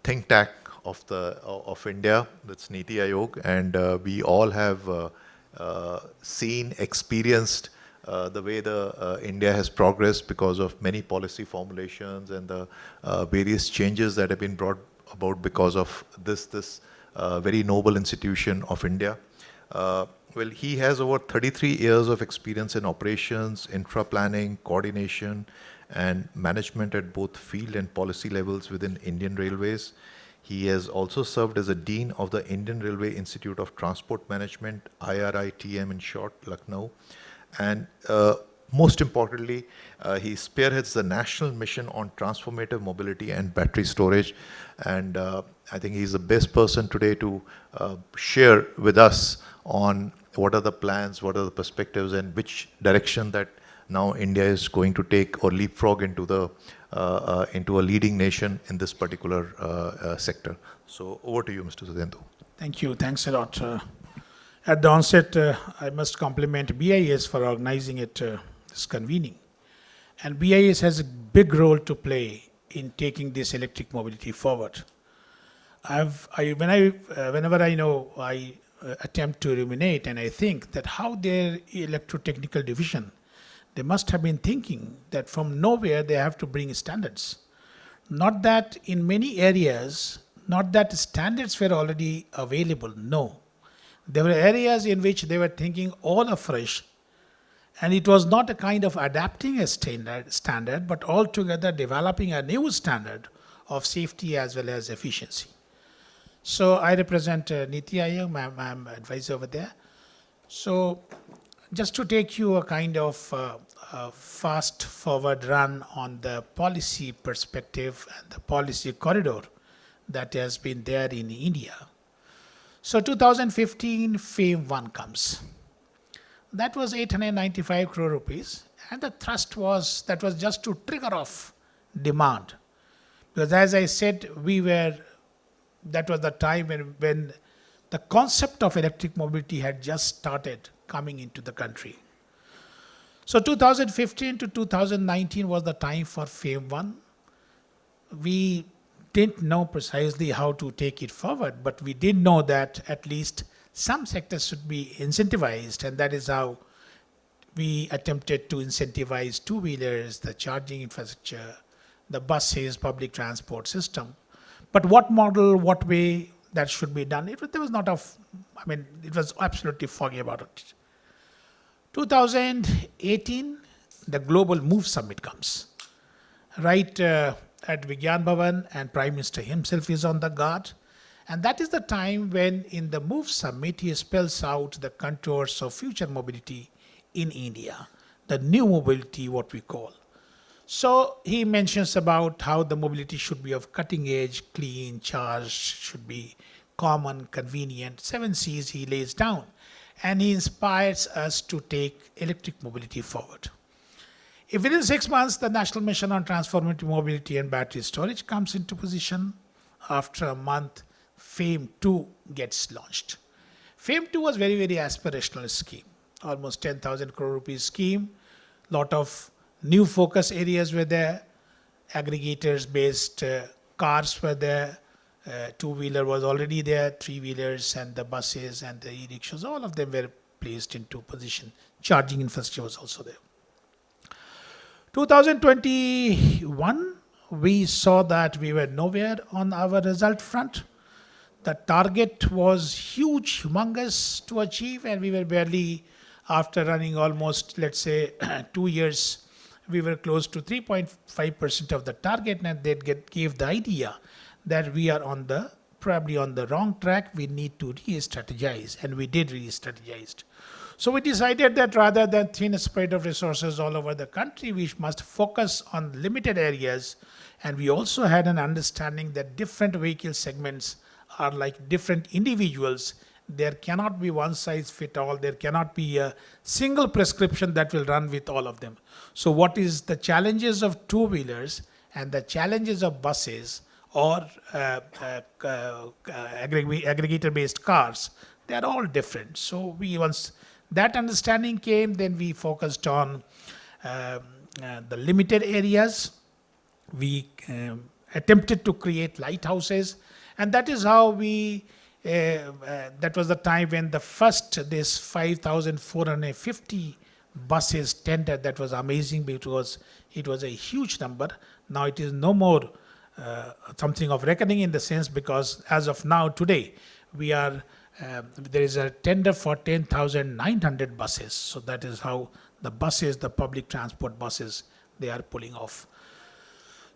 think tank of India, that's Niti Aayog, and we all have seen, experienced the way the India has progressed because of many policy formulations and the various changes that have been brought about because of this very noble institution of India. Well, he has over 33 years of experience in operations, infra planning, coordination, and management at both field and policy levels within Indian Railways. He has also served as a Dean of the Indian Railway Institute of Transport Management, IRITM in short, Lucknow. And most importantly, he spearheads the National Mission on Transformative Mobility and Battery Storage. And I think he's the best person today to share with us on what are the plans, what are the perspectives, and which direction that now India is going to take or leapfrog into a leading nation in this particular sector. So over to you, Mr. Sudhendu. Thank you. Thanks a lot. At the onset, I must compliment BIS for organizing it, this convening. And BIS has a big role to play in taking this electric mobility forward. Whenever I attempt to ruminate, and I think that how their electrotechnical division, they must have been thinking that from nowhere they have to bring standards. Not that in many areas, not that standards were already available, no. There were areas in which they were thinking all afresh, and it was not a kind of adapting a standard, but altogether developing a new standard of safety as well as efficiency. So I represent Niti Aayog, I'm advisor over there. So just to take you a kind of fast forward run on the policy perspective and the policy corridor that has been there in India. So 2015, FAME 1 comes. That was 895 crore rupees, and the thrust was, that was just to trigger off demand. Because as I said, that was the time when the concept of electric mobility had just started coming into the country. So 2015 to 2019 was the time for FAME 1. We didn't know precisely how to take it forward, but we did know that at least some sectors should be incentivized, and that is how we attempted to incentivize two-wheelers, the charging infrastructure, the buses, public transport system. But what model, what way that should be done, it was absolutely foggy about it. 2018, the Global Move Summit comes. Right at Vigyan Bhavan, and Prime Minister himself is on the guard. And that is the time when in the Move Summit, he spells out the contours of future mobility in India, the new mobility, what we call. So he mentions about how the mobility should be of cutting edge, clean, charged, should be common, convenient. 7 C's he lays down, and he inspires us to take electric mobility forward. If within 6 months, the National Mission on Transformative Mobility and Battery Storage comes into position, after a month, FAME 2 gets launched. FAME 2 was very, very aspirational scheme, almost 10,000 crore rupees scheme. Lot of new focus areas were there, aggregators-based cars were there, two-wheeler was already there, three-wheelers and the buses and the e-rickshaws, all of them were placed into position. Charging infrastructure was also there. 2021, we saw that we were nowhere on our result front. The target was huge, humongous to achieve, and we were barely, after running almost, let's say, 2 years, we were close to 3.5% of the target, and that gave the idea that we are probably on the wrong track. We need to re-strategize, and we did re-strategize. So we decided that rather than thin spread of resources all over the country, we must focus on limited areas. And we also had an understanding that different vehicle segments are like different individuals. There cannot be one size fit all. There cannot be a single prescription that will run with all of them. So what is the challenges of two-wheelers and the challenges of buses or aggregator-based cars, they are all different. So we once that understanding came, then we focused on the limited areas. We attempted to create lighthouses, and that is how we, that was the time when the first, this 5,450 buses tender, that was amazing because it was a huge number. Now it is no more something of reckoning in the sense, because as of now, today, we are, there is a tender for 10,900 buses. So that is how the buses, the public transport buses, they are pulling off.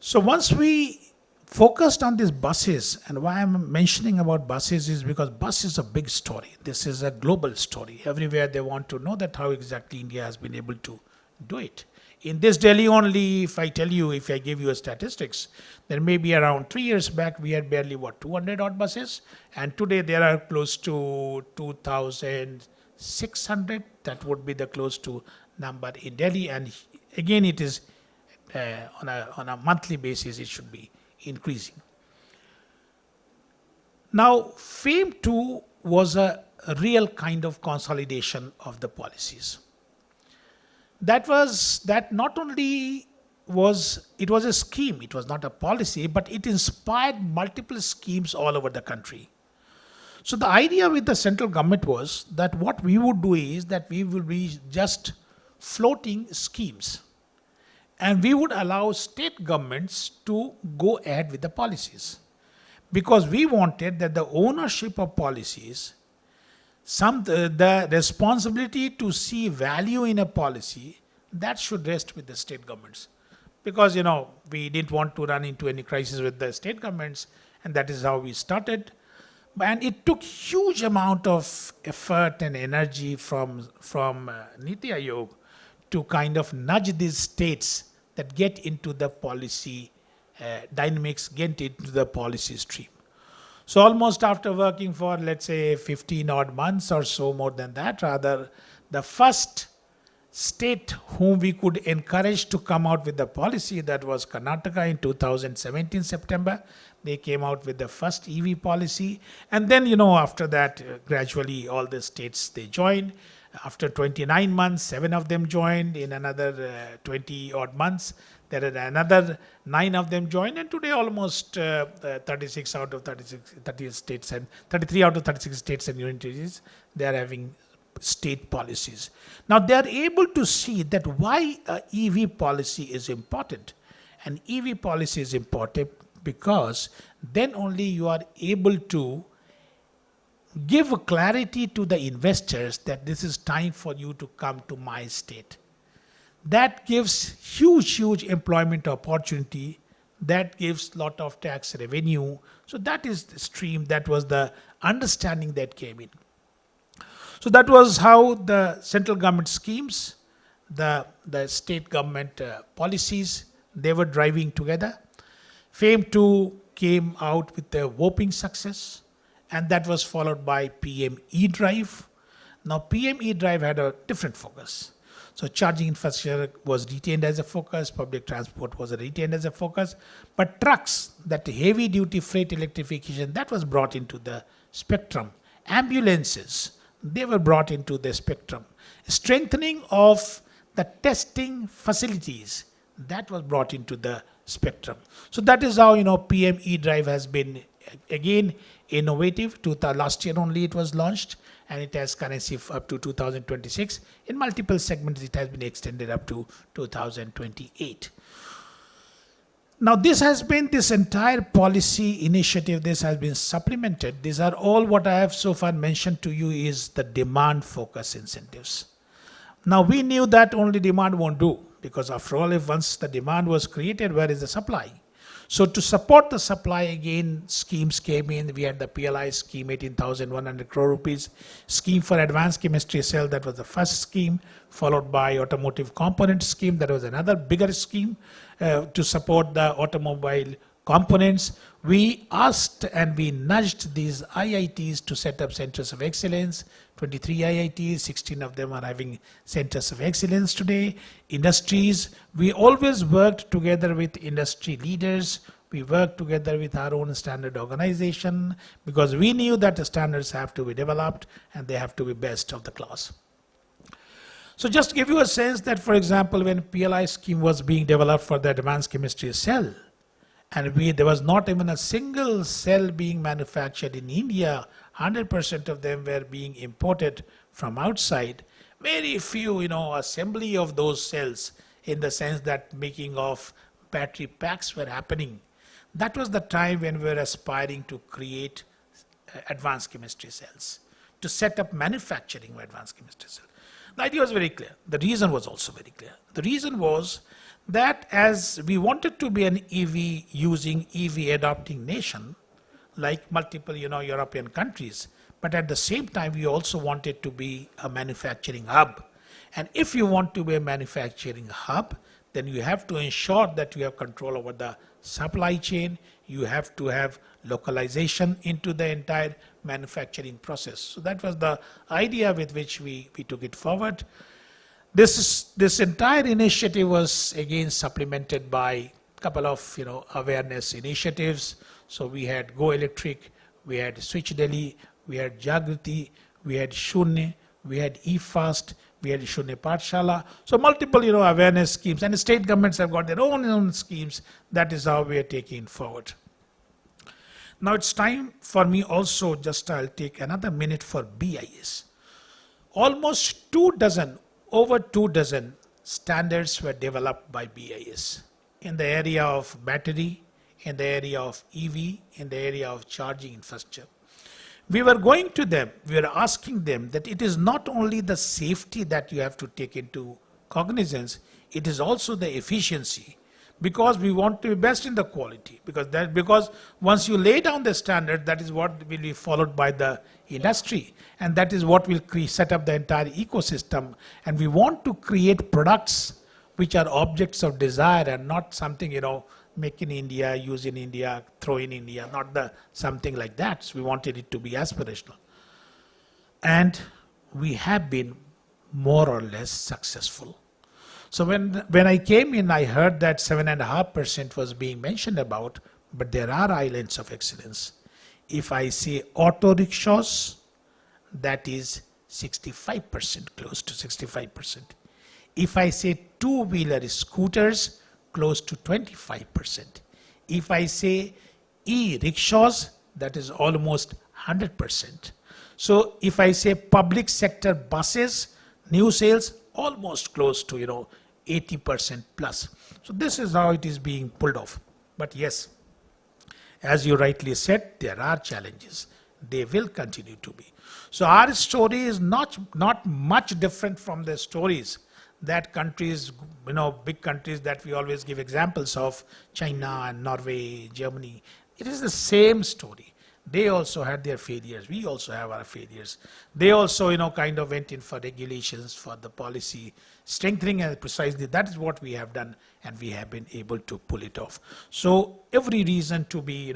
So once we focused on these buses, and why I'm mentioning about buses is because bus is a big story. This is a global story. Everywhere they want to know that how exactly India has been able to do it. In this Delhi only, if I tell you, if I give you a statistics, there may be around 3 years back, we had barely, 200 odd buses, and today there are close to 2,600. That would be the close to number in Delhi, and again it is on a monthly basis, it should be increasing. Now, FAME 2 was a real kind of consolidation of the policies. That not only was, it was a scheme, it was not a policy, but it inspired multiple schemes all over the country. So the idea with the central government was that what we would do is that we will be just floating schemes, and we would allow state governments to go ahead with the policies. Because we wanted that the ownership of policies, the responsibility to see value in a policy, that should rest with the state governments. Because, we didn't want to run into any crisis with the state governments, and that is how we started. And it took huge amount of effort and energy from Niti Aayog to kind of nudge these states that get into the policy dynamics, get into the policy stream. So almost after working for, let's say, 15 odd months or so, more than that, rather, the first state whom we could encourage to come out with the policy, that was Karnataka in 2017 September. They came out with the first EV policy. And then, after that, gradually all the states, they joined. After 29 months, 7 of them joined. In another 20 odd months, there are another 9 of them joined. And today almost 36 out of 36, 30 states and 33 out of 36 states and union territories, they are having state policies. Now they are able to see that why EV policy is important. And EV policy is important because then only you are able to give clarity to the investors that this is time for you to come to my state. That gives huge employment opportunity. That gives lot of tax revenue. So that is the stream, that was the understanding that came in. So that was how the central government schemes, the state government policies, they were driving together. FAME 2 came out with a whopping success, and that was followed by PM E-Drive. Now PM E-Drive had a different focus. So charging infrastructure was retained as a focus, public transport was retained as a focus, but trucks, that heavy duty freight electrification, that was brought into the spectrum. Ambulances, they were brought into the spectrum. Strengthening of the testing facilities, that was brought into the spectrum. So that is how, PM E-Drive has been, again, innovative. Last year only it was launched, and it has currency up to 2026. In multiple segments, it has been extended up to 2028. Now this entire policy initiative, this has been supplemented. These are all what I have so far mentioned to you is the demand focus incentives. Now we knew that only demand won't do, because after all, if once the demand was created, where is the supply? So to support the supply again, schemes came in. We had the PLI scheme, 18,100 crore rupees. Scheme for advanced chemistry cell, that was the first scheme, followed by automotive component scheme. That was another bigger scheme to support the automobile components. We asked and we nudged these IITs to set up centers of excellence. 23 IITs, 16 of them are having centers of excellence today. Industries, we always worked together with industry leaders. We worked together with our own standard organization because we knew that the standards have to be developed and they have to be best of the class. So just to give you a sense that, for example, when PLI scheme was being developed for the advanced chemistry cell, and there was not even a single cell being manufactured in India, 100% of them were being imported from outside. Very few, assembly of those cells in the sense that making of battery packs were happening. That was the time when we were aspiring to create advanced chemistry cells, to set up manufacturing of advanced chemistry cells. The idea was very clear. The reason was also very clear. The reason was that as we wanted to be an EV using EV adopting nation, like multiple European countries, but at the same time we also wanted to be a manufacturing hub. And if you want to be a manufacturing hub, then you have to ensure that you have control over the supply chain. You have to have localization into the entire manufacturing process. So that was the idea with which we took it forward. This entire initiative was again supplemented by a couple of awareness initiatives. So we had Go Electric, we had Switch Delhi, we had Jagriti, we had Shunya, we had eFast, we had Shunya Pathshala. So multiple awareness schemes, and the state governments have got their own schemes. That is how we are taking it forward. Now it's time for me also, I'll take another minute for BIS. Almost over 24 standards were developed by BIS in the area of battery, in the area of EV, in the area of charging infrastructure. We were going to them, we were asking them that it is not only the safety that you have to take into cognizance, it is also the efficiency, because we want to be best in the quality, because once you lay down the standard, that is what will be followed by the industry, and that is what will set up the entire ecosystem. And we want to create products which are objects of desire and not something make in India, use in India, throw in India, not something like that. So we wanted it to be aspirational. And we have been more or less successful. So when I came in, I heard that 7.5% was being mentioned about, but there are islands of excellence. If I say auto rickshaws, that is 65%, close to 65%. If I say two-wheeler scooters, close to 25%. If I say e-rickshaws, that is almost 100%. So if I say public sector buses, new sales, almost close to 80% plus. So this is how it is being pulled off. But yes, as you rightly said, there are challenges. They will continue to be. So our story is not much different from the stories that countries, big countries that we always give examples of, China and Norway, Germany. It is the same story. They also had their failures. We also have our failures. They also, kind of went in for regulations, for the policy strengthening, and precisely that is what we have done, and we have been able to pull it off. So every reason to be,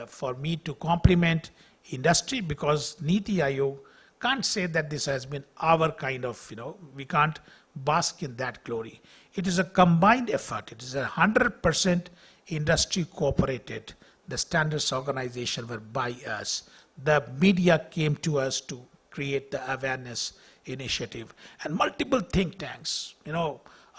for me to compliment industry, because Niti Aayog can't say that this has been our kind of, we can't bask in that glory. It is a combined effort. It is 100% industry cooperated. The standards organization were by us. The media came to us to create the awareness initiative, and multiple think tanks.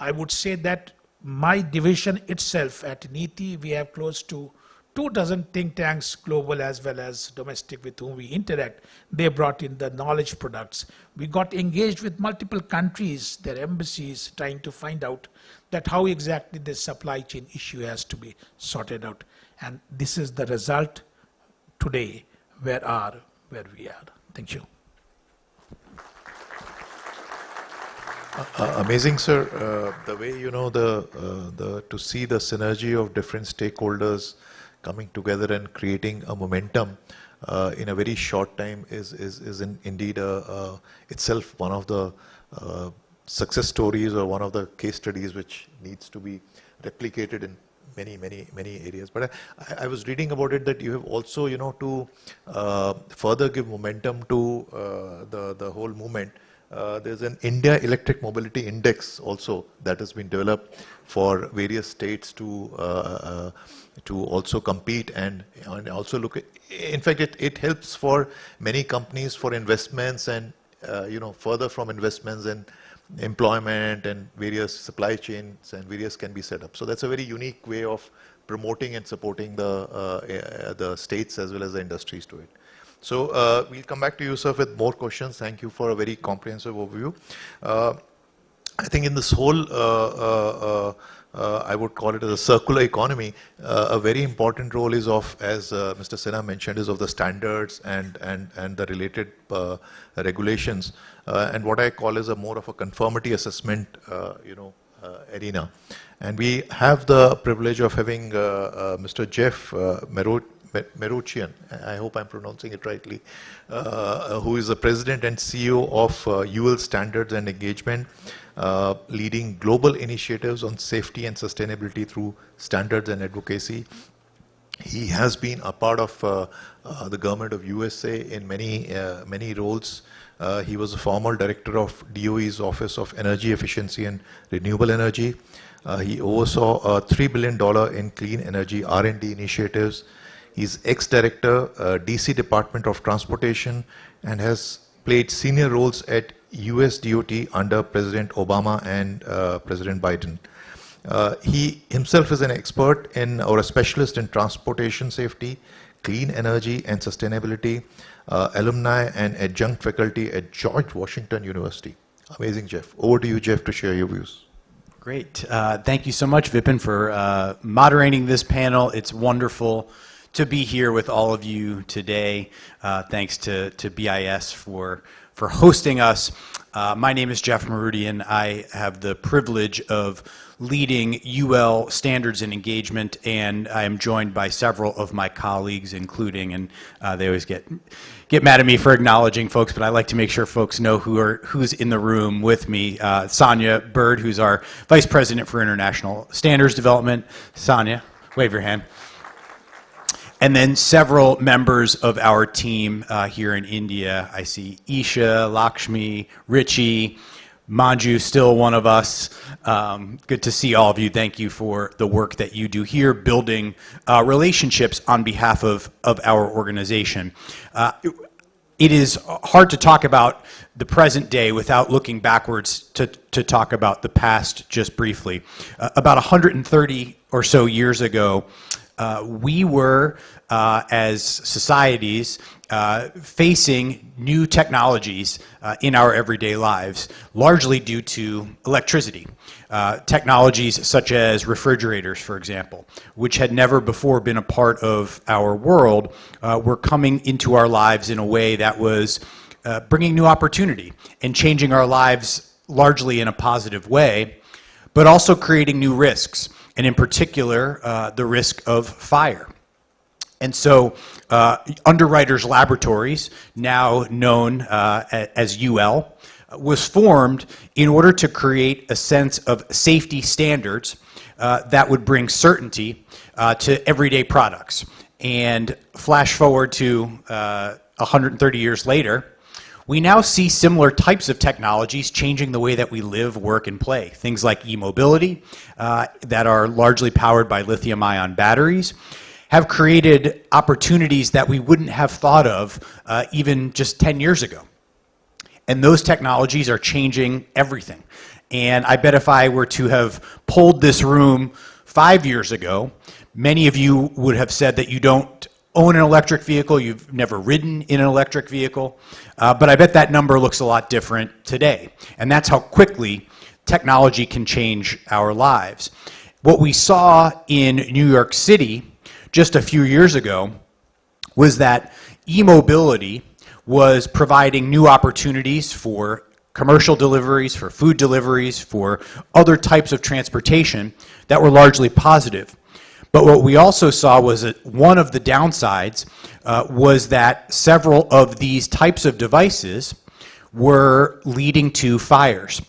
I would say that my division itself at NITI, we have close to 24 think tanks, global as well as domestic, with whom we interact. They brought in the knowledge products. We got engaged with multiple countries, their embassies, trying to find out that how exactly this supply chain issue has to be sorted out. And this is the result today where we are. Thank you. Amazing, sir. The way, to see the synergy of different stakeholders coming together and creating a momentum in a very short time is indeed itself one of the success stories or one of the case studies which needs to be replicated in many areas. But I was reading about it that you have also, to further give momentum to the whole movement. There's an India Electric Mobility Index also that has been developed for various states to also compete and also look at. In fact, it helps for many companies for investments and further from investments and employment and various supply chains and various can be set up. So that's a very unique way of promoting and supporting the states as well as the industries to it. So we'll come back to you, sir, with more questions. Thank you for a very comprehensive overview. I think in this whole, I would call it as a circular economy, a very important role is of, as Mr. Sinha mentioned, is of the standards and the related regulations, and what I call is a more of a conformity assessment, arena. And we have the privilege of having Mr. Jeff Merochian, I hope I'm pronouncing it rightly, who is the President and CEO of UL Standards and Engagement, leading global initiatives on safety and sustainability through standards and advocacy. He has been a part of the government of USA in many roles. He was a former director of DOE's Office of Energy Efficiency and Renewable Energy. He oversaw $3 billion in clean energy R&D initiatives. He's ex-director, DC Department of Transportation, and has played senior roles at US DOT under President Obama and President Biden. He himself is an expert in, or a specialist in transportation safety, clean energy and sustainability, alumni and adjunct faculty at George Washington University. Amazing, Jeff. Over to you, Jeff, to share your views. Great. Thank you so much, Vipin, for moderating this panel. It's wonderful to be here with all of you today. Thanks to BIS for hosting us. My name is Jeff Merochian. I have the privilege of leading UL Standards and Engagement, and I am joined by several of my colleagues, including, and they always get mad at me for acknowledging folks, but I like to make sure folks know who's in the room with me. Sonia Bird, who's our Vice President for International Standards Development. Sonia, wave your hand. And then several members of our team here in India. I see Isha, Lakshmi, Richie, Manju, still one of us. Good to see all of you. Thank you for the work that you do here, building relationships on behalf of our organization. It is hard to talk about the present day without looking backwards to talk about the past just briefly. About 130 or so years ago, we were, as societies, facing new technologies in our everyday lives, largely due to electricity. Technologies such as refrigerators, for example, which had never before been a part of our world, were coming into our lives in a way that was bringing new opportunity and changing our lives largely in a positive way, but also creating new risks, and in particular, the risk of fire. And so Underwriters Laboratories, now known as UL, was formed in order to create a sense of safety standards that would bring certainty to everyday products. And flash forward to 130 years later, we now see similar types of technologies changing the way that we live, work, and play. Things like e-mobility that are largely powered by lithium-ion batteries have created opportunities that we wouldn't have thought of even just 10 years ago. And those technologies are changing everything. And I bet if I were to have polled this room 5 years ago, many of you would have said that you don't own an electric vehicle, you've never ridden in an electric vehicle, but I bet that number looks a lot different today. And that's how quickly technology can change our lives. What we saw in New York City just a few years ago was that e-mobility was providing new opportunities for commercial deliveries, for food deliveries, for other types of transportation that were largely positive. But what we also saw was that one of the downsides was that several of these types of devices were leading to fires,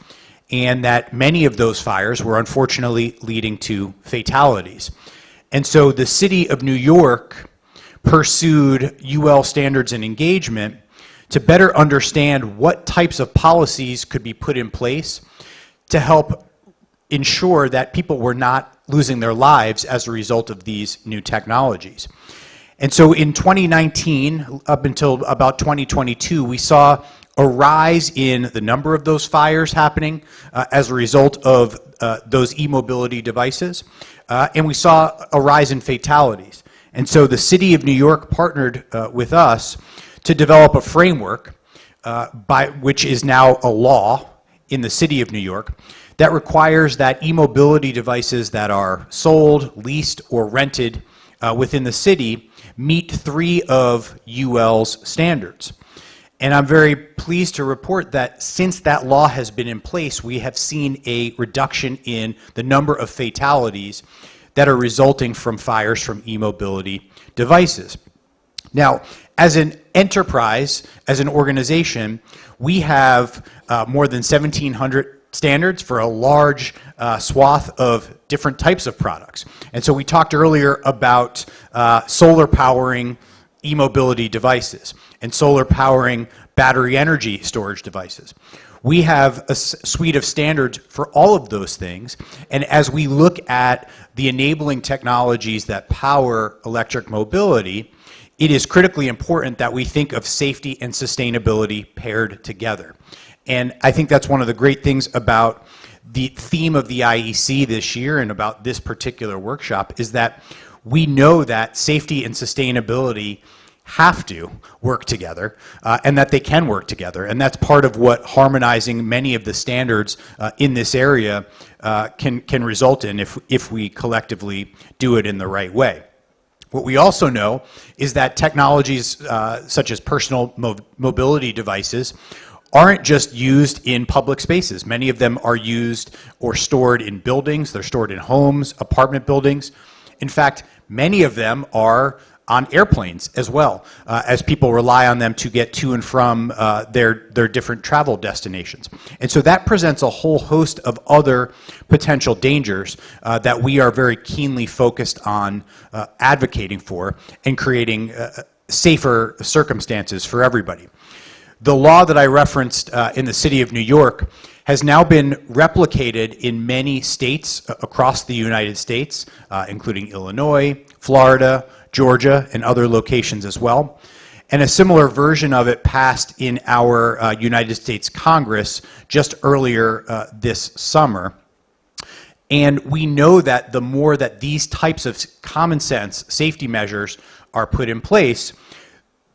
and that many of those fires were unfortunately leading to fatalities. And so the city of New York pursued UL standards and engagement to better understand what types of policies could be put in place to help ensure that people were not losing their lives as a result of these new technologies. And so in 2019, up until about 2022, we saw a rise in the number of those fires happening as a result of those e-mobility devices, and we saw a rise in fatalities. And so the City of New York partnered with us to develop a framework which is now a law in the City of New York that requires that e-mobility devices that are sold, leased, or rented within the city meet 3 of UL's standards. And I'm very pleased to report that since that law has been in place, we have seen a reduction in the number of fatalities that are resulting from fires from e-mobility devices. Now, as an enterprise, as an organization, we have more than 1,700 standards for a large swath of different types of products. And so we talked earlier about solar powering e-mobility devices and solar powering battery energy storage devices. We have a suite of standards for all of those things, and as we look at the enabling technologies that power electric mobility, it is critically important that we think of safety and sustainability paired together. And I think that's one of the great things about the theme of the IEC this year and about this particular workshop is that we know that safety and sustainability have to work together and that they can work together. And that's part of what harmonizing many of the standards in this area can result in if we collectively do it in the right way. What we also know is that technologies such as personal mobility devices aren't just used in public spaces. Many of them are used or stored in buildings. They're stored in homes, apartment buildings. In fact, many of them are on airplanes as well, as people rely on them to get to and from their different travel destinations. And so that presents a whole host of other potential dangers that we are very keenly focused on advocating for and creating safer circumstances for everybody. The law that I referenced in the City of New York has now been replicated in many states across the United States, including Illinois, Florida, Georgia, and other locations as well. And a similar version of it passed in our United States Congress just earlier this summer. And we know that the more that these types of common sense safety measures are put in place,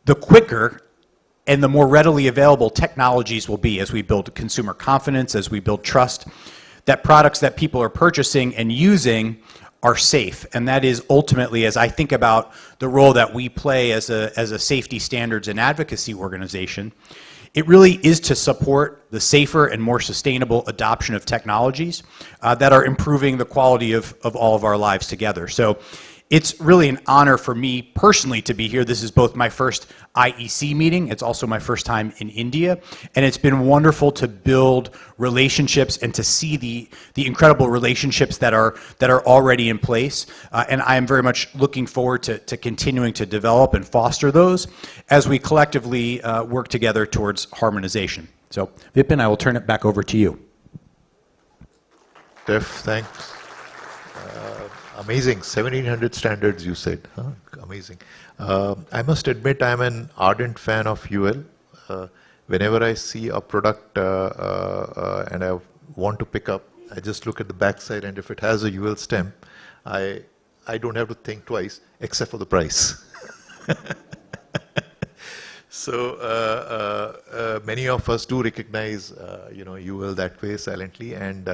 the quicker and the more readily available technologies will be as we build consumer confidence, as we build trust, that products that people are purchasing and using are safe. And that is ultimately, as I think about the role that we play as a safety standards and advocacy organization, it really is to support the safer and more sustainable adoption of technologies that are improving the quality of all of our lives together. So it's really an honor for me personally to be here. This is both my first IEC meeting, it's also my first time in India, and it's been wonderful to build relationships and to see the incredible relationships that are already in place. And I am very much looking forward to continuing to develop and foster those as we collectively work together towards harmonization. So, Vipin, I will turn it back over to you. Jeff, thanks. Amazing, 1700 standards you said, huh? Amazing. I must admit I'm an ardent fan of UL. Whenever I see a product and I want to pick up, I just look at the backside, and if it has a UL stamp, I don't have to think twice, except for the price. So many of us do recognize UL that way silently, and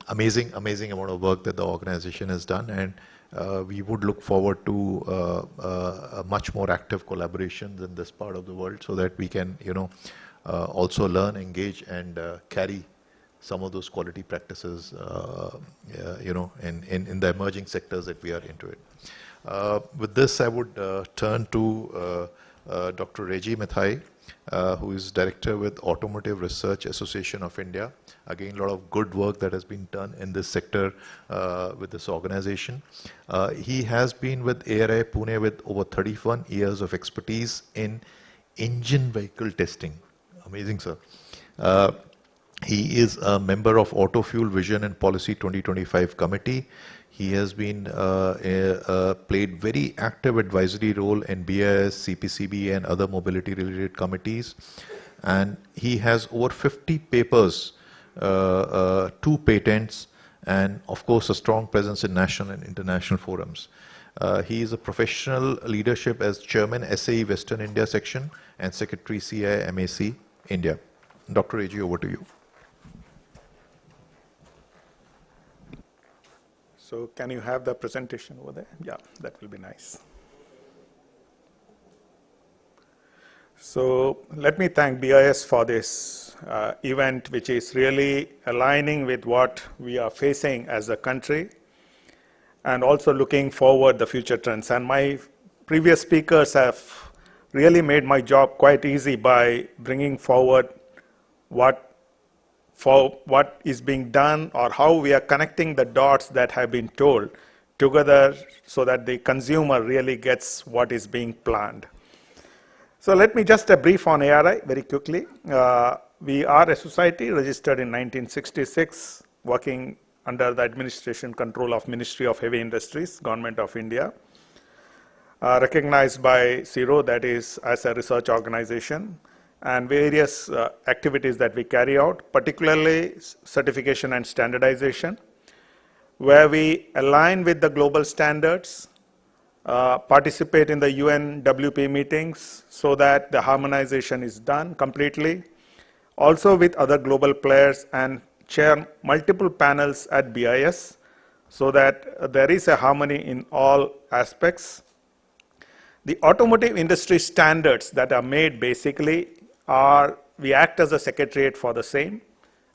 amazing amount of work that the organization has done, and we would look forward to a much more active collaboration in this part of the world so that we can also learn, engage, and carry some of those quality practices, in the emerging sectors that we are into it. With this, I would turn to Dr. Reggie Mathai, who is Director with Automotive Research Association of India. Again, a lot of good work that has been done in this sector with this organization. He has been with ARI Pune with over 31 years of expertise in engine vehicle testing. Amazing, sir. He is a member of Auto Fuel Vision and Policy 2025 Committee. He has been played very active advisory role in BIS, CPCB, and other mobility-related committees. And he has over 50 papers, 2 patents, and of course a strong presence in national and international forums. He is a professional leadership as Chairman SAE Western India Section and Secretary CI MAC India. Dr. Reggie, over to you. So can you have the presentation over there? Yeah, that will be nice. So let me thank BIS for this event, which is really aligning with what we are facing as a country and also looking forward the future trends. And my previous speakers have really made my job quite easy by bringing forward what is being done or how we are connecting the dots that have been told together so that the consumer really gets what is being planned. So let me just a brief on ARI very quickly. We are a society registered in 1966, working under the administration control of Ministry of Heavy Industries, Government of India, recognized by CIRO, that is as a research organization, and various activities that we carry out, particularly certification and standardization, where we align with the global standards, participate in the UN WP meetings so that the harmonization is done completely, also with other global players, and chair multiple panels at BIS so that there is a harmony in all aspects. The automotive industry standards that are made basically we act as a secretariat for the same.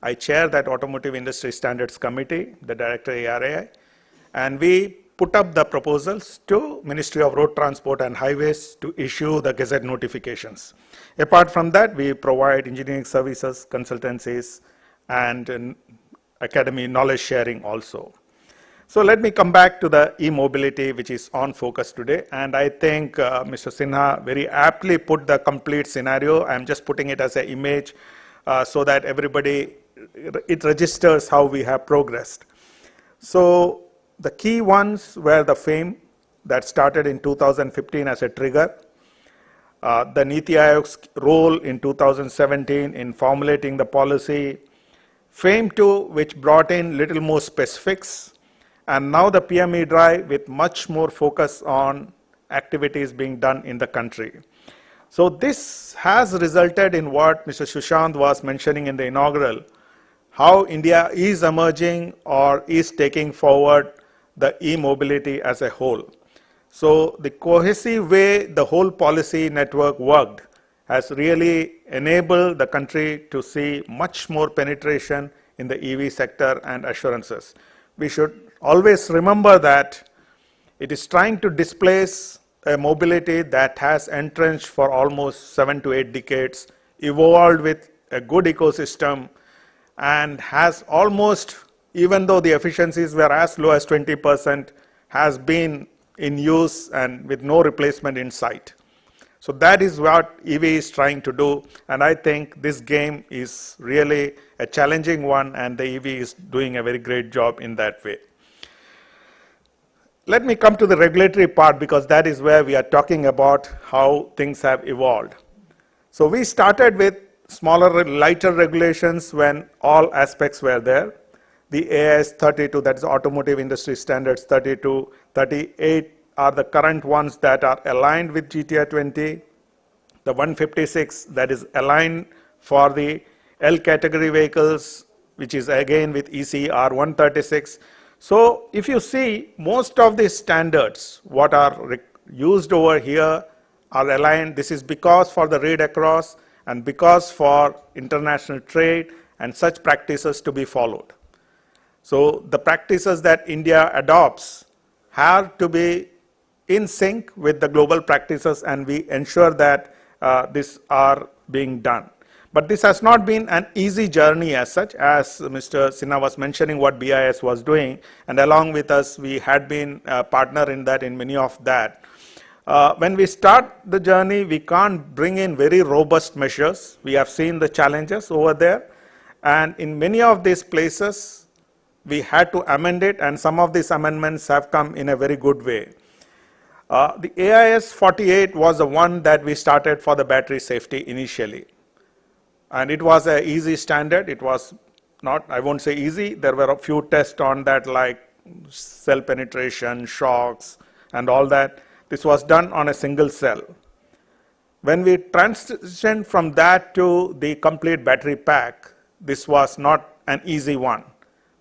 I chair that Automotive Industry Standards Committee, the Director ARAI, and we put up the proposals to Ministry of Road Transport and Highways to issue the Gazette notifications. Apart from that, we provide engineering services, consultancies, and academy knowledge sharing also. So let me come back to the e-mobility, which is on focus today. And I think Mr. Sinha very aptly put the complete scenario. I'm just putting it as an image so that everybody, it registers how we have progressed. So the key ones were the FAME that started in 2015 as a trigger. The NITI Aayog's role in 2017 in formulating the policy. FAME 2, which brought in little more specifics. And now the PME drive with much more focus on activities being done in the country. So this has resulted in what Mr. Sushant was mentioning in the inaugural, how India is emerging or is taking forward the e-mobility as a whole. So the cohesive way the whole policy network worked has really enabled the country to see much more penetration in the EV sector and assurances. We should always remember that it is trying to displace a mobility that has entrenched for almost 7 to 8 decades, evolved with a good ecosystem, and has almost, even though the efficiencies were as low as 20%, has been in use and with no replacement in sight. So that is what EV is trying to do, and I think this game is really a challenging one, and the EV is doing a very great job in that way. Let me come to the regulatory part, because that is where we are talking about how things have evolved. So we started with smaller, lighter regulations when all aspects were there. The AIS 32, that is Automotive Industry Standards 32, 38 are the current ones that are aligned with GTI 20. The 156 that is aligned for the L category vehicles, which is again with ECR 136. So if you see, most of these standards, what are used over here are aligned. This is because for the read across and because for international trade and such practices to be followed. So the practices that India adopts have to be in sync with the global practices, and we ensure that these are being done. But this has not been an easy journey as such, as Mr. Sinha was mentioning what BIS was doing, and along with us, we had been a partner in that, in many of that. When we start the journey, we can't bring in very robust measures. We have seen the challenges over there, and in many of these places, we had to amend it, and some of these amendments have come in a very good way. The AIS 48 was the one that we started for the battery safety initially. And it was an easy standard. It was not, I won't say easy, there were a few tests on that like cell penetration, shocks, and all that. This was done on a single cell. When we transitioned from that to the complete battery pack, this was not an easy one.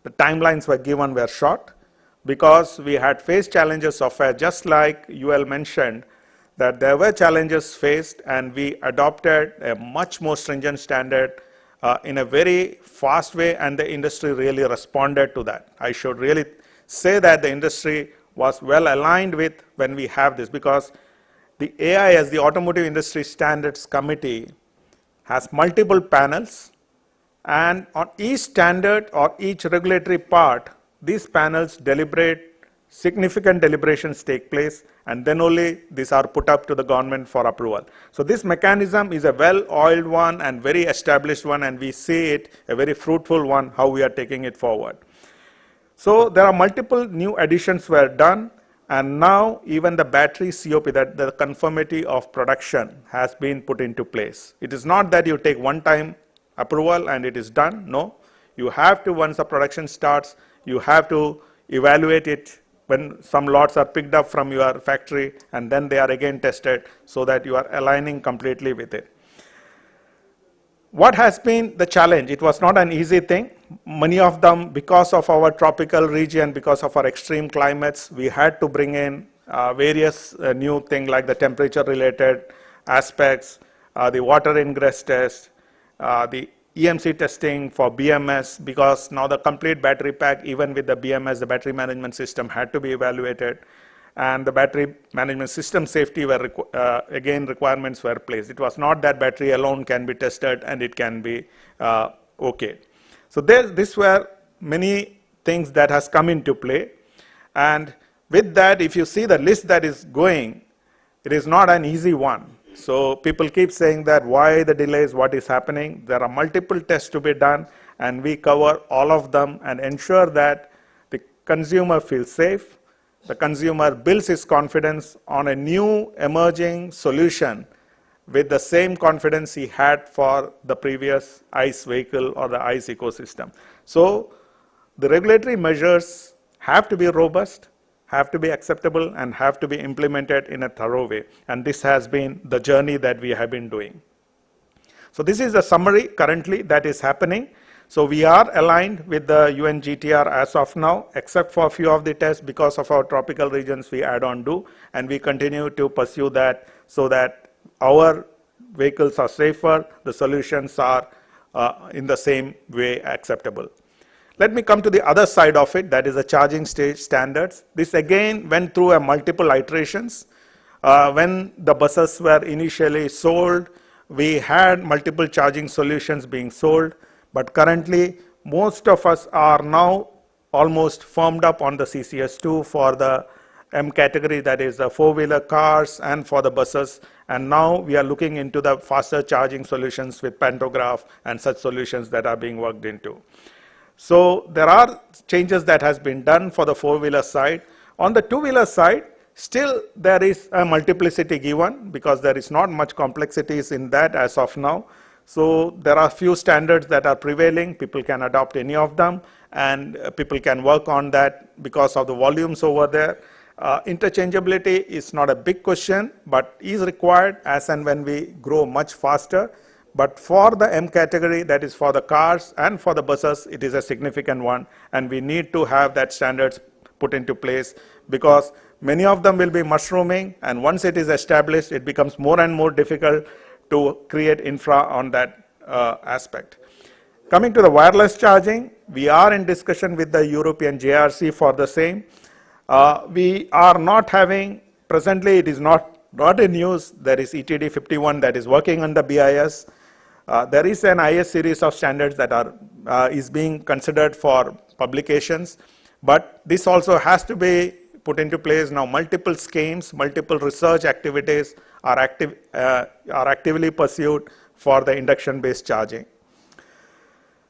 The timelines were given were short because we had faced challenges of just like UL mentioned, that there were challenges faced, and we adopted a much more stringent standard in a very fast way, and the industry really responded to that. I should really say that the industry was well aligned with when we have this, because the AIS, the Automotive Industry Standards Committee, has multiple panels, and on each standard or each regulatory part, these panels deliberate, significant deliberations take place, and then only these are put up to the government for approval. So this mechanism is a well-oiled one and very established one, and we see it a very fruitful one, how we are taking it forward. So there are multiple new additions were done, and now even the battery COP, that the conformity of production, has been put into place. It is not that you take one-time approval and it is done. No, you have to, once the production starts, you have to evaluate it when some lots are picked up from your factory, and then they are again tested so that you are aligning completely with it. What has been the challenge? It was not an easy thing. Many of them, because of our tropical region, because of our extreme climates, we had to bring in various new things like the temperature related aspects, the water ingress test, the EMC testing for BMS, because now the complete battery pack, even with the BMS, the battery management system, had to be evaluated, and the battery management system safety were again requirements were placed. It was not that battery alone can be tested and it can be okay. So these were many things that has come into play, and with that, if you see the list that is going, it is not an easy one. So people keep saying that why the delays, what is happening. There are multiple tests to be done, and we cover all of them and ensure that the consumer feels safe, the consumer builds his confidence on a new emerging solution with the same confidence he had for the previous ICE vehicle or the ICE ecosystem. So the regulatory measures have to be robust, have to be acceptable, and have to be implemented in a thorough way. And this has been the journey that we have been doing. So this is the summary currently that is happening. So we are aligned with the UN GTR as of now, except for a few of the tests because of our tropical regions we add on do, and we continue to pursue that so that our vehicles are safer, the solutions are in the same way acceptable. Let me come to the other side of it, that is the charging stage standards. This again went through a multiple iterations. When the buses were initially sold, we had multiple charging solutions being sold, but currently most of us are now almost firmed up on the CCS2 for the M category, that is the four-wheeler cars and for the buses, and now we are looking into the faster charging solutions with pantograph and such solutions that are being worked into. So there are changes that has been done for the four-wheeler side. On the two-wheeler side, still there is a multiplicity given because there is not much complexities in that as of now. So there are few standards that are prevailing. People can adopt any of them, and people can work on that because of the volumes over there. Interchangeability is not a big question, but is required as and when we grow much faster. But for the M category, that is for the cars and for the buses, it is a significant one, and we need to have that standards put into place because many of them will be mushrooming, and once it is established, it becomes more and more difficult to create infra on that aspect. Coming to the wireless charging, we are in discussion with the European JRC for the same. We are not having, presently it is not in use, there is ETD 51 that is working on the BIS. There is an IS series of standards that is being considered for publications, but this also has to be put into place. Now multiple schemes, multiple research activities are actively pursued for the induction-based charging.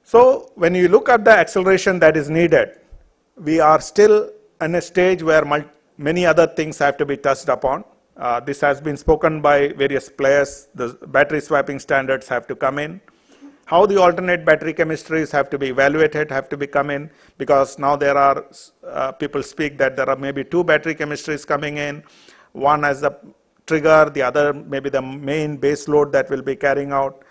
So when you look at the acceleration that is needed, we are still in a stage where many other things have to be touched upon. This has been spoken by various players. The battery swapping standards have to come in. How the alternate battery chemistries have to be evaluated, have to be come in, because now there are, people speak that there are maybe 2 battery chemistries coming in, one as the trigger, the other maybe the main base load that will be carrying out.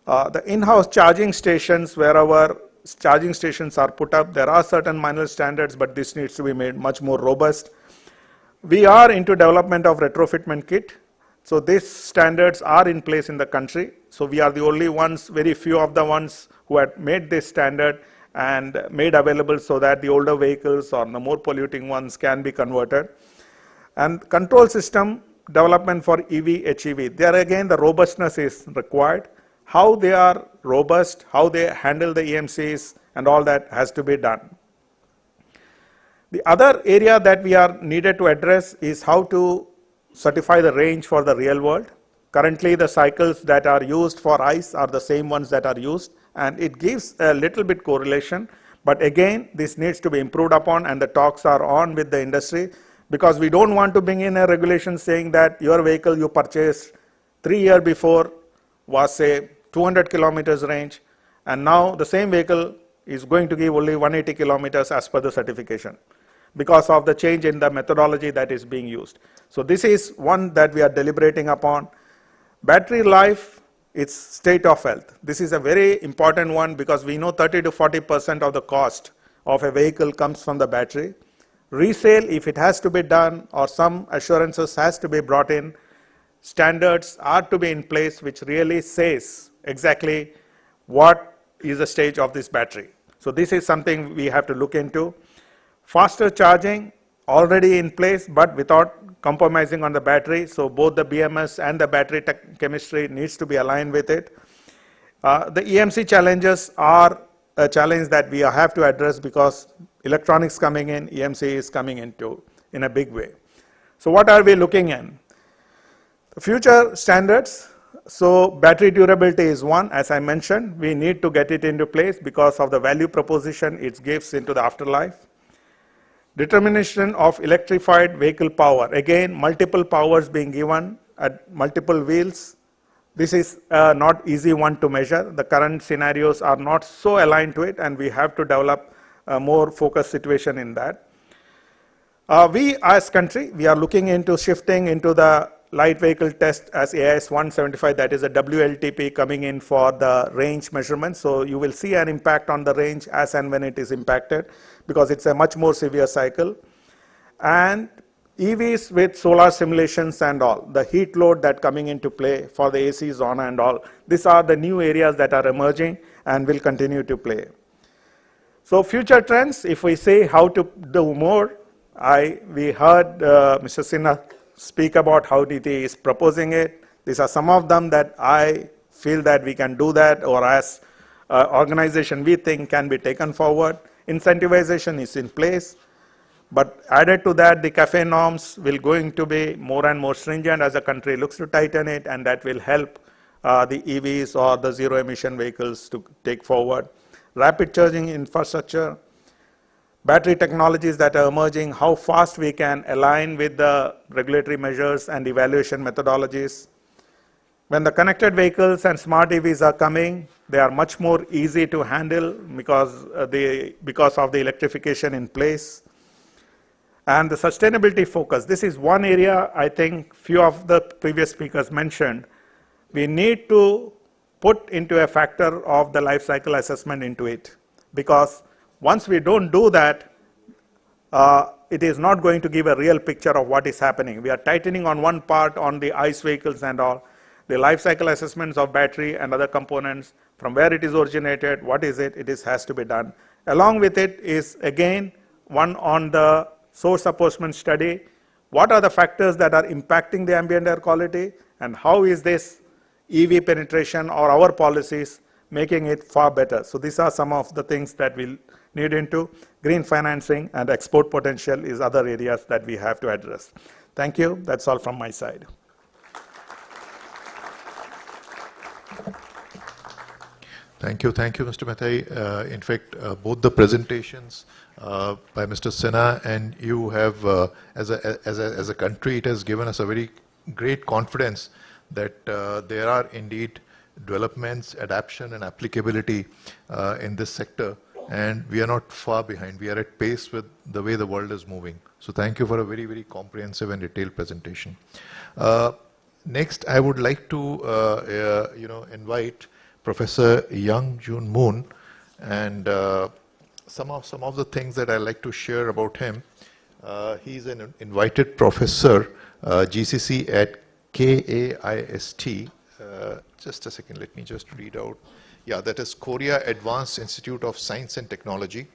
The in-house charging stations, wherever charging stations are put up, there are certain minor standards, but this needs to be made much more robust. We are into development of retrofitment kit. So these standards are in place in the country. So we are the only ones, very few of the ones who had made this standard and made available so that the older vehicles or the more polluting ones can be converted. And control system development for EV, HEV. There again the robustness is required. How they are robust, how they handle the EMCs and all that has to be done. The other area that we are needed to address is how to certify the range for the real world. Currently the cycles that are used for ICE are the same ones that are used, and it gives a little bit correlation, but again this needs to be improved upon, and the talks are on with the industry, because we don't want to bring in a regulation saying that your vehicle you purchased 3 years before was say 200 kilometers range, and now the same vehicle is going to give only 180 kilometers as per the certification, because of the change in the methodology that is being used. So this is one that we are deliberating upon. Battery life, it's state of health. This is a very important one, because we know 30 to 40% of the cost of a vehicle comes from the battery. Resale, if it has to be done or some assurances has to be brought in, standards are to be in place which really says exactly what is the stage of this battery. So this is something we have to look into. Faster charging already in place, but without compromising on the battery. So both the BMS and the battery chemistry needs to be aligned with it. The EMC challenges are a challenge that we have to address, because electronics coming in, EMC is coming into in a big way. So what are we looking at? The future standards. So battery durability is one, as I mentioned. We need to get it into place because of the value proposition it gives into the afterlife. Determination of electrified vehicle power. Again, multiple powers being given at multiple wheels. This is not easy one to measure. The current scenarios are not so aligned to it, and we have to develop a more focused situation in that. We as country, we are looking into shifting into the light vehicle test as AIS 175, that is a WLTP coming in for the range measurement. So you will see an impact on the range as and when it is impacted, because it's a much more severe cycle. And EVs with solar simulations and all, the heat load that coming into play for the AC zone and all, these are the new areas that are emerging and will continue to play. So future trends, if we say how to do more, we heard Mr. Sinha speak about how DT is proposing it. These are some of them that I feel that we can do that, or as organization we think can be taken forward. Incentivization is in place, but added to that, the CAFE norms will going to be more and more stringent as the country looks to tighten it, and that will help the EVs or the zero emission vehicles to take forward. Rapid charging infrastructure, battery technologies that are emerging, how fast we can align with the regulatory measures and evaluation methodologies. When the connected vehicles and smart EVs are coming, they are much more easy to handle because of the electrification in place. And the sustainability focus, this is one area I think few of the previous speakers mentioned. We need to put into a factor of the life cycle assessment into it, because once we don't do that, it is not going to give a real picture of what is happening. We are tightening on one part on the ICE vehicles and all. the life cycle assessments of battery and other components, from where it is originated, what is it, has to be done. Along with it is again one on the source apportionment study. What are the factors that are impacting the ambient air quality, and how is this EV penetration or our policies making it far better? So these are some of the things that we'll need into. Green financing and export potential is other areas that we have to address. Thank you. That's all from my side. Thank you, Mr. Mehtai. In fact, both the presentations by Mr. Sinha and you have, as a country, it has given us a very great confidence that there are indeed developments, adaptation, and applicability in this sector, and we are not far behind. We are at pace with the way the world is moving. So, thank you for a very, very comprehensive and detailed presentation. Next, I would like to, invite Professor Young Jun Moon, and some of the things that I like to share about him. He's an invited professor, GCC at KAIST. Just a second, let me just read out. Yeah, that is Korea Advanced Institute of Science and Technology.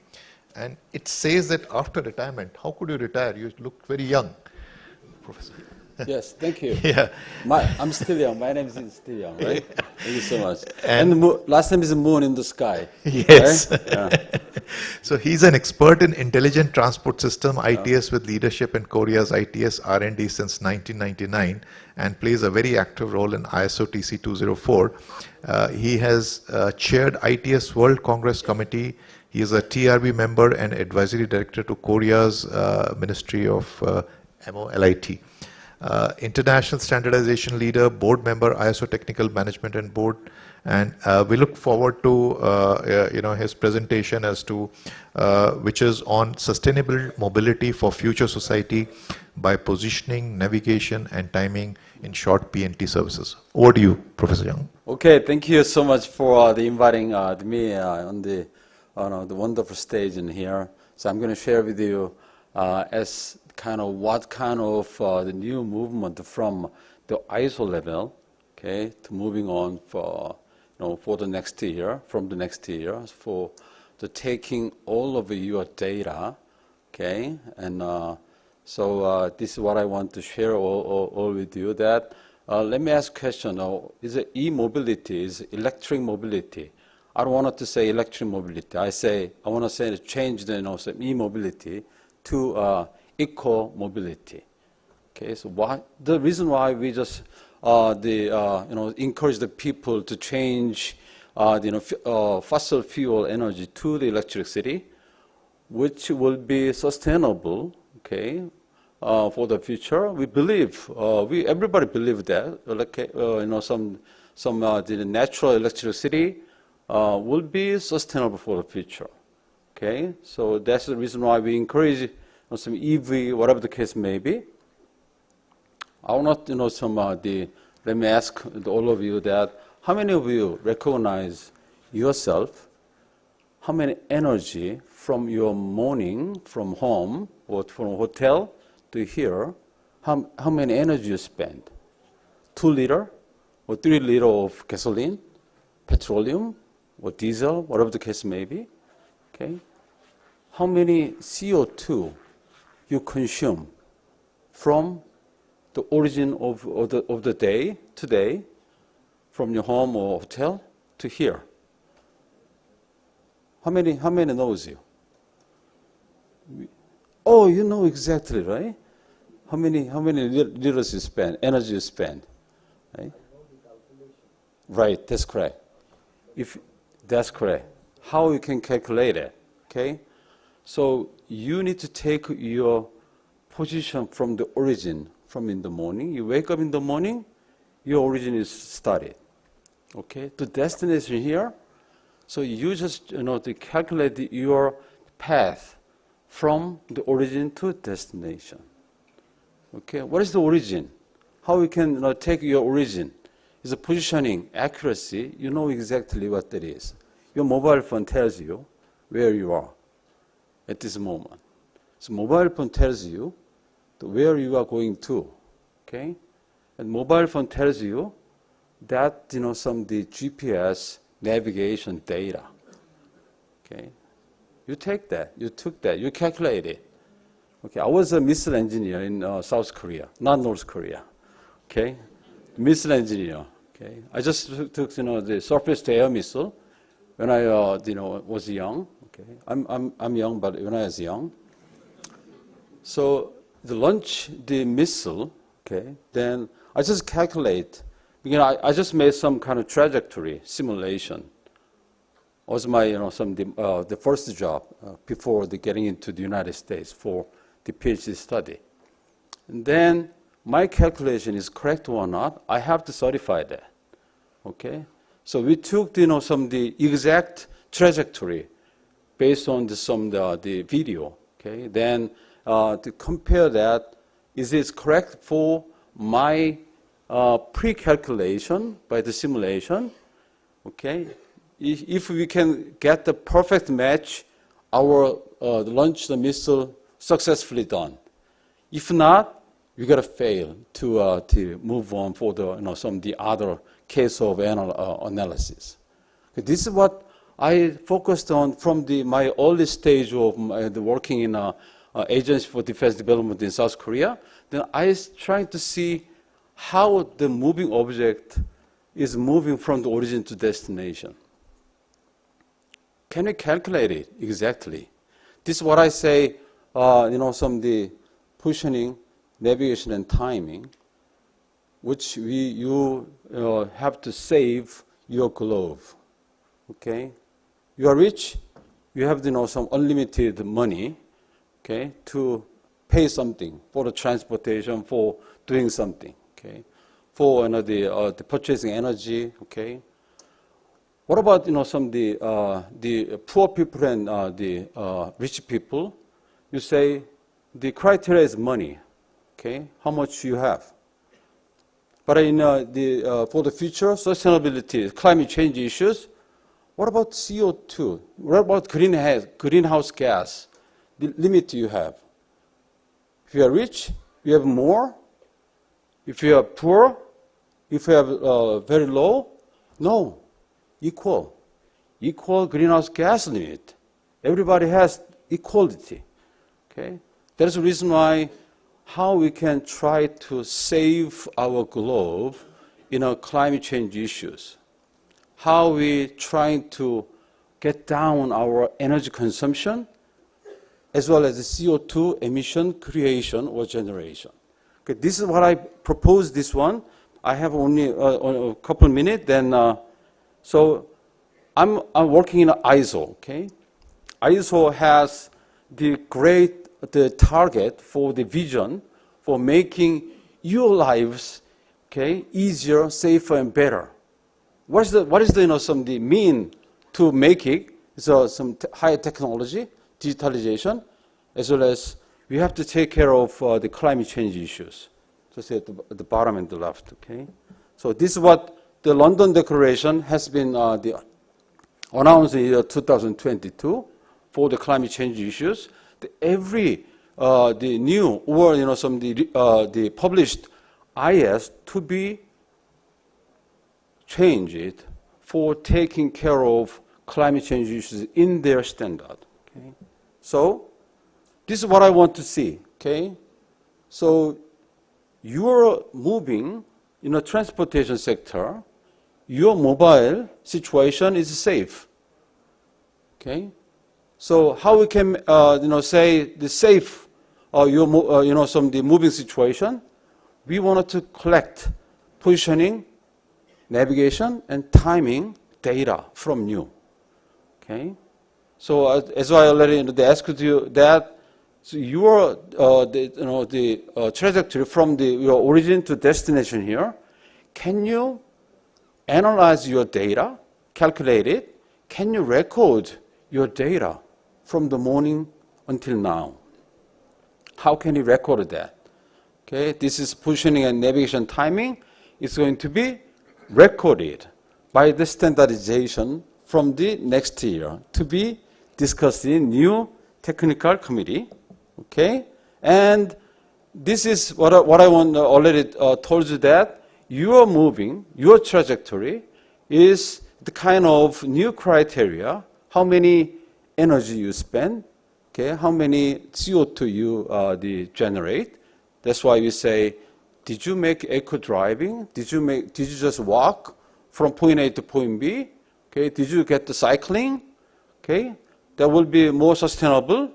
And it says that after retirement, how could you retire? You look very young, Professor. Yes, thank you. Yeah. I'm still young. My name is still young, right? Thank you so much. And the last name is Moon in the Sky. Yes. Right? Yeah. So he's an expert in intelligent transport system, ITS, with leadership in Korea's ITS R&D since 1999, and plays a very active role in ISO TC 204. He has chaired ITS World Congress Committee. He is a TRB member and advisory director to Korea's Ministry of MOLIT. International standardization leader, board member, ISO Technical Management and Board, and we look forward to his presentation as to which is on sustainable mobility for future society by positioning, navigation, and timing in short PNT services. Over to you, Professor Young. Okay, thank you so much for the inviting me on the wonderful stage in here. So I'm going to share with you as kind of what kind of the new movement from the ISO level, okay, to moving on for for the next year, from the next year, for the taking all of your data, okay, and so this is what I want to share all with you. That let me ask a question: is it e-mobility, is electric mobility? I don't want to say electric mobility. I want to say change the e-mobility to eco mobility. Okay, so the reason why we just encourage the people to change fossil fuel energy to the electricity, which will be sustainable, okay, for the future. We believe, everybody believe that, the natural electricity will be sustainable for the future. Okay, so that's the reason why we encourage some EV, whatever the case may be. I want to let me ask all of you that, how many of you recognize yourself, how many energy from your morning, from home, or from hotel to here, how many energy you spend? 2 liter or 3 liter of gasoline, petroleum, or diesel, whatever the case may be, okay? How many CO2 you consume from the origin of the day, today, from your home or hotel to here? How many knows you? Oh, you know exactly, right? How many liters you spend, energy you spend, right? Right, that's correct. That's correct. How you can calculate it, okay? So you need to take your position from the origin, from in the morning. You wake up in the morning, your origin is started, okay? The destination here, so you just, to calculate your path from the origin to destination, okay? What is the origin? How you can take your origin? Is the positioning, accuracy, you know exactly what that is. Your mobile phone tells you where you are at this moment. So mobile phone tells you where you are going to, okay? And mobile phone tells you that, some the GPS navigation data. Okay, you take that, you took that, you calculate it. Okay, I was a missile engineer in South Korea, not North Korea. Okay, missile engineer. Okay, I just took the surface-to-air missile when I was young. Okay, I'm young, but when I was young. So the launch the missile. Okay, then I just calculate. I just made some kind of trajectory simulation. Was my the first job before getting into the United States for the PhD study. And then my calculation is correct or not, I have to certify that. Okay? So we took the exact trajectory based on the video. Okay? Then to compare that, is it correct for my pre-calculation by the simulation? Okay? If we can get the perfect match, our launch the missile successfully done. If not, we gotta fail to move on for some of the other case of analysis. Okay, this is what I focused on from my early stage of the working in Agency for Defense Development in South Korea. Then I was trying to see how the moving object is moving from the origin to destination. Can we calculate it exactly? This is what I say, some of the positioning, navigation, and timing, which you have to save your glove. Okay, you are rich, you have some unlimited money, okay, to pay something for the transportation, for doing something, okay, for the purchasing energy, okay. What about some of the poor people and the rich people? You say the criteria is money, okay? How much you have? But in for the future sustainability, climate change issues, what about CO2? What about greenhouse gas? The limit you have. If you are rich, you have more. If you are poor, if you have very low, no. Equal greenhouse gas limit. Everybody has equality. Okay, that is the reason why how we can try to save our globe in climate change issues. How we trying to get down our energy consumption, as well as the CO2 emission creation or generation. Okay, this is what I propose. This one I have only a couple of minutes. Then. So I'm working in ISO, okay? ISO has the target for the vision for making your lives, okay, easier, safer, and better. What is the mean to make it? So some higher technology, digitalization, as well as we have to take care of the climate change issues. Just at the bottom and the left, okay? So this is what the London Declaration has been announced in 2022 for the climate change issues. The new or some of the published IS to be changed for taking care of climate change issues in their standard. Okay? So this is what I want to see. Okay, so you're moving in the transportation sector. Your mobile situation is safe. Okay, so how we can say the safe some of the moving situation? We wanted to collect positioning, navigation, and timing data from you. Okay, so as I already asked you that, so your the trajectory from your origin to destination here, can you analyze your data, calculate it? Can you record your data from the morning until now? How can you record that? Okay, this is positioning and navigation timing. It's going to be recorded by the standardization from the next year to be discussed in new technical committee. Okay, and this is what I want already told you that you are moving, your trajectory is the kind of new criteria, how many energy you spend, okay, how many CO2 you generate. That's why we say, did you make eco-driving? Did you just walk from point A to point B? Okay, did you get the cycling? Okay, that will be more sustainable.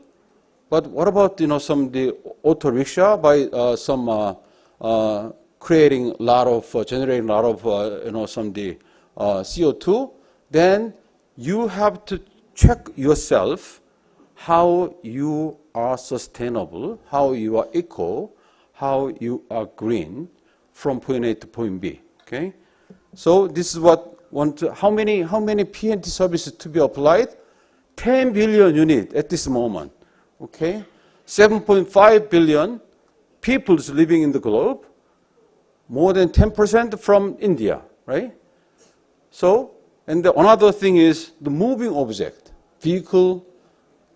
But what about some the auto rickshaw by creating a lot of generating a lot of some the CO2? Then you have to check yourself how you are sustainable, how you are eco, how you are green from point A to point B. Okay, so this is what how many PNT services to be applied? 10 billion units at this moment. Okay, 7.5 billion people living in the globe, more than 10% from India, right? So, and another thing is the moving object, vehicle,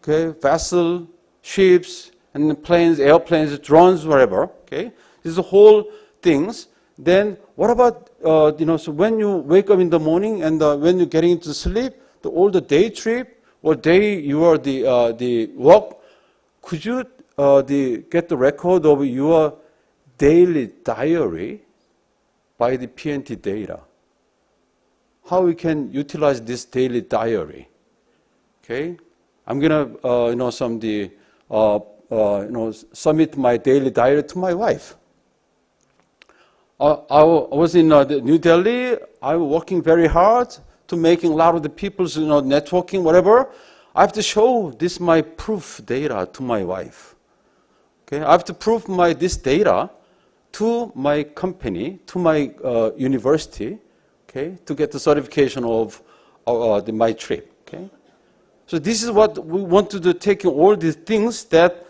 okay, vessel, ships, and planes, airplanes, drones, whatever. Okay, this is the whole things. Then what about so when you wake up in the morning and when you're getting into sleep, all the day trip or day you are the walk. Could you get the record of your daily diary by the PNT data? How we can utilize this daily diary? Okay, I'm gonna submit my daily diary to my wife. I was in New Delhi. I was working very hard to making a lot of the people's networking, whatever. I have to show this my proof data to my wife. Okay, I have to prove this data to my company, to my university, okay, to get the certification of my trip. Okay, so this is what we want to do, taking all these things that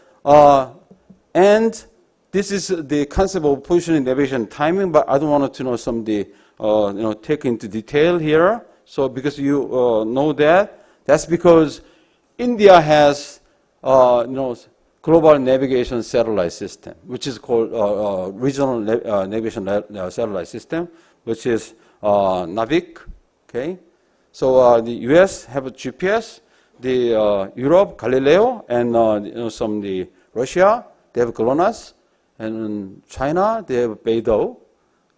and this is the concept of positioning, navigation, timing. But I don't want to know some of the take into detail here. So because you know that's because India has global navigation satellite system, which is called regional navigation satellite system, which is NAVIC. Okay, so the U.S. have a GPS, the Europe Galileo, and some the Russia they have GLONASS, and China they have Beidou.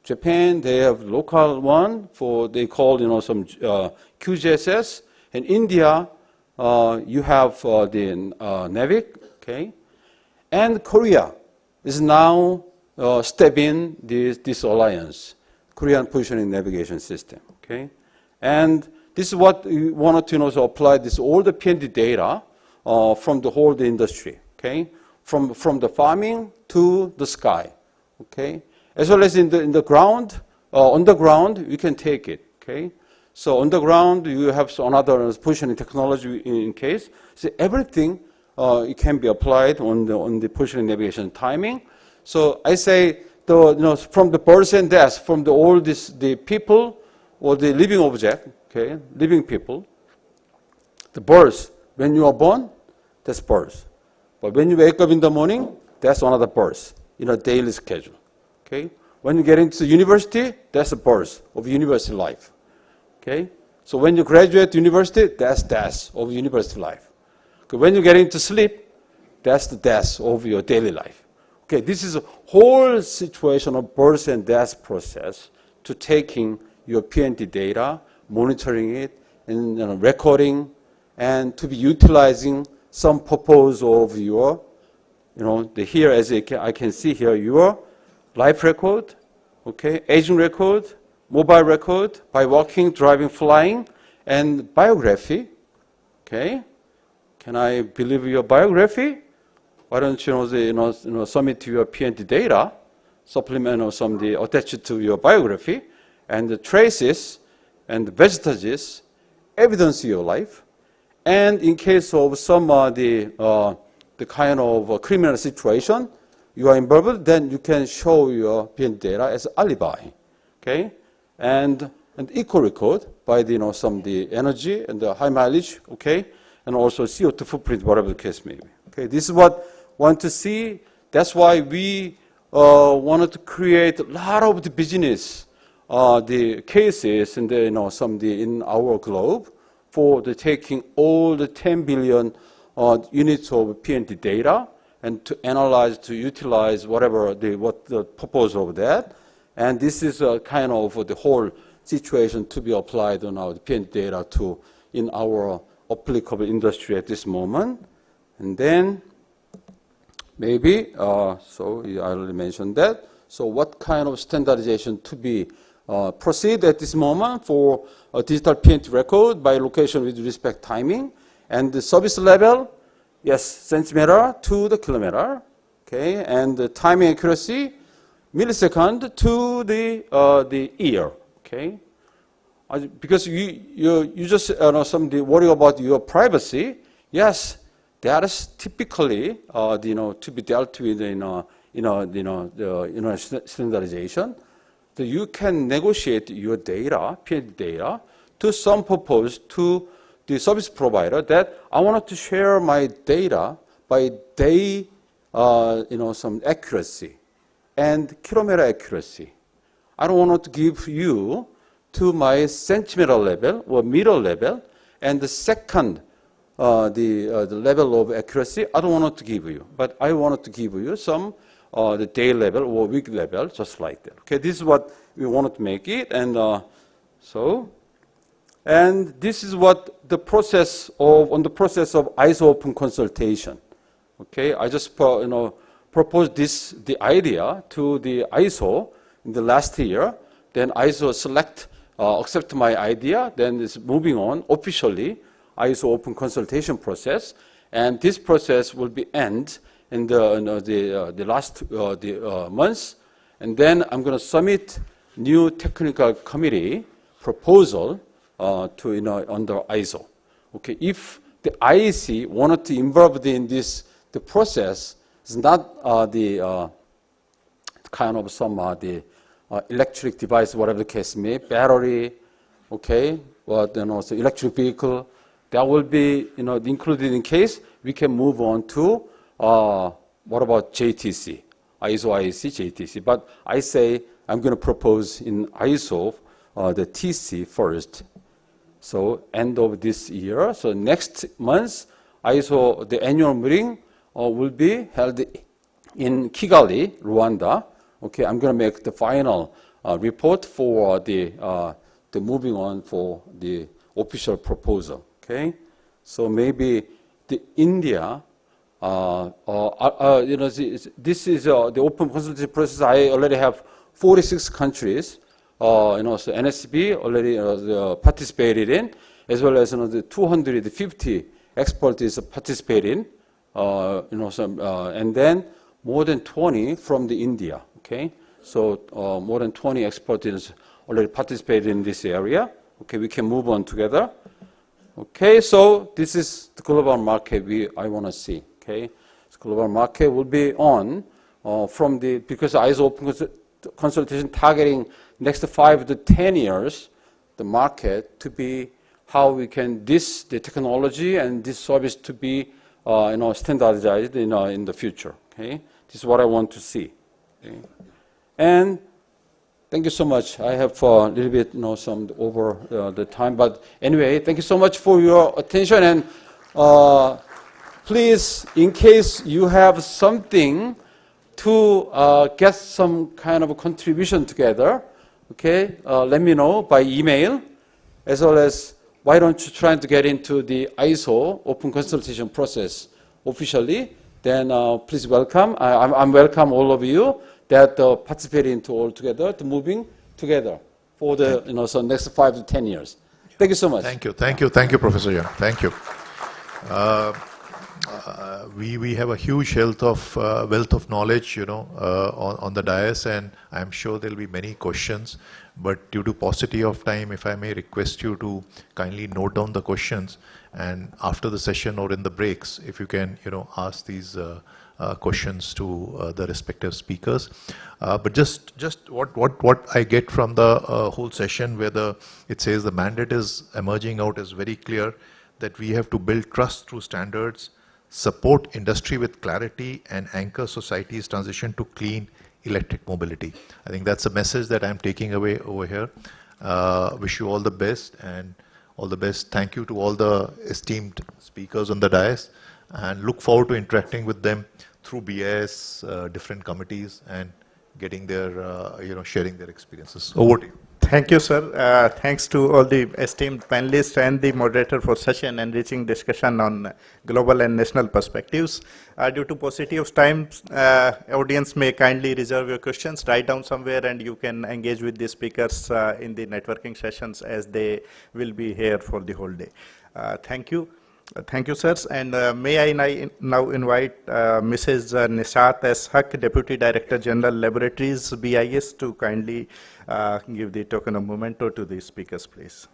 Japan they have local one for they call some QGIS, and India you have the NAVIC. Okay, and Korea is now stepping this alliance, Korean Positioning Navigation System. Okay, and this is what we wanted to apply this all the PNT data from the whole industry. Okay, from the farming to the sky. Okay, as well as in the ground, on the ground you can take it. Okay, so on the ground you have another positioning technology in case. So everything. It can be applied on the positioning, navigation, timing. So I say from the birds and deaths, from the people or the living object, okay, living people. The birds, when you are born, that's birds. But when you wake up in the morning, that's another birds in a daily schedule. Okay, when you get into university, that's the birds of university life. Okay, so when you graduate university, that's death of university life. When you get into sleep, that's the death of your daily life. Okay, this is a whole situation of birth and death process to taking your PNT data, monitoring it, and recording, and to be utilizing some purpose of your, here as I can see here, your life record, okay, aging record, mobile record, by walking, driving, flying, and biography, okay. Can I believe your biography? Why don't you submit your PNT data, supplement or something attached to your biography, and the traces and the vestiges, evidence of your life, and in case of some the kind of criminal situation you are involved, then you can show your PNT data as alibi, okay, and eco record by the energy and the high mileage, okay. And also CO2 footprint, whatever the case may be. Okay, this is what we want to see. That's why we wanted to create a lot of the business, the cases in the, in our globe for the taking all the 10 billion units of PNT data and to analyze, to utilize whatever what the purpose of that. And this is kind of the whole situation to be applied on our PNT data to in our applicable industry at this moment. And then maybe, so I already mentioned that. So what kind of standardization to be proceed at this moment for a digital PNT record by location with respect timing and the service level, yes, centimeter to the kilometer, okay, and the timing accuracy, millisecond to the year, okay. Because you just somebody worry about your privacy. Yes, that is typically to be dealt with in standardization. So you can negotiate your data, PNT data, to some purpose to the service provider that I wanted to share my data by day, some accuracy and kilometer accuracy. I don't want to give you to my centimeter level or meter level, and the second, the level of accuracy, I don't want to give you, but I wanted to give you some the day level or week level, just like that. Okay, this is what we wanted to make it, and and this is what the process of ISO open consultation. Okay, I just proposed the idea to the ISO in the last year. Then ISO accept my idea. Then it's moving on officially ISO open consultation process, and this process will be end in the last months, and then I'm going to submit new technical committee proposal to under ISO. Okay, if the IEC wanted to involve in this, the process is not the kind of some the electric device, whatever the case may, battery, okay, or then also electric vehicle, that will be included in case we can move on to what about JTC, ISO IEC JTC. But I say I'm going to propose in ISO the TC first. So end of this year. So next month, ISO the annual meeting will be held in Kigali, Rwanda. Okay, I'm going to make the final report for the moving on for the official proposal. Okay, so maybe the India, this is the open consultation process. I already have 46 countries, so NSB already participated in, as well as the 250 experts participating, and then more than 20 from the India. Okay, so more than 20 experts already participated in this area. Okay, we can move on together. Okay, so this is the global market I want to see. Okay, so global market will be on because ISO open consultation targeting next 5 to 10 years, the market to be how we can the technology and this service to be standardized in the future. Okay, this is what I want to see. Okay. And thank you so much. I have a little bit some over the time, but anyway, thank you so much for your attention. And please, in case you have something to get some kind of a contribution together, okay, let me know by email, as well as why don't you try to get into the ISO open consultation process officially, then please welcome. I'm welcome all of you that participate into all together, to moving together for the so next 5 to 10 years. Thank you so much. Thank you, Professor Young. Thank you. We have a huge wealth of knowledge, on the dais, and I'm sure there'll be many questions. But due to paucity of time, if I may request you to kindly note down the questions, and after the session or in the breaks, if you can, ask these questions to the respective speakers. But just what I get from the whole session, where it says the mandate is emerging out, is very clear that we have to build trust through standards, support industry with clarity, and anchor society's transition to clean, electric mobility. I think that's a message that I'm taking away over here. Wish you all the best and all the best. Thank you to all the esteemed speakers on the dais, and look forward to interacting with them through BIS, different committees, and getting their, sharing their experiences. Over to you. Thank you, sir. Thanks to all the esteemed panelists and the moderator for such an enriching discussion on global and national perspectives. Due to paucity of time, audience may kindly reserve your questions, write down somewhere, and you can engage with the speakers in the networking sessions, as they will be here for the whole day. Thank you. Thank you, sirs. And may I now invite Mrs. Nishat S. Haq, Deputy Director General Laboratories, BIS, to kindly give the token of memento to the speakers, please.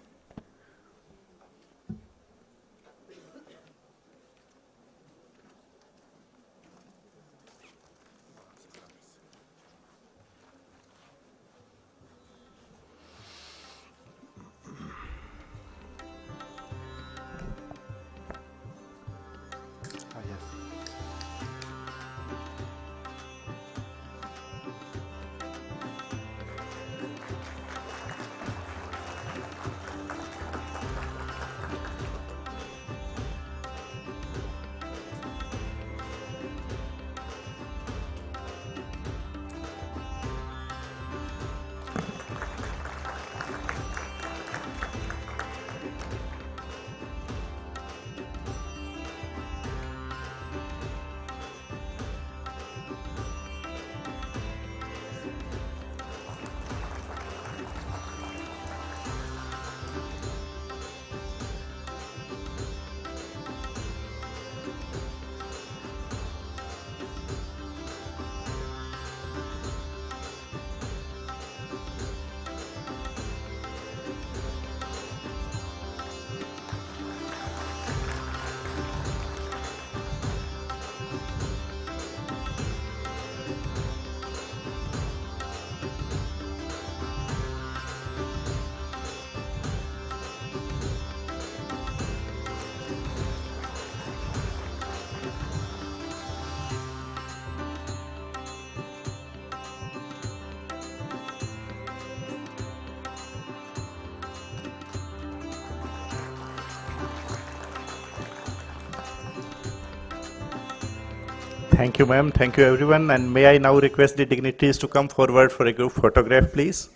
Thank you, ma'am. Thank you, everyone. And may I now request the dignitaries to come forward for a group photograph, please.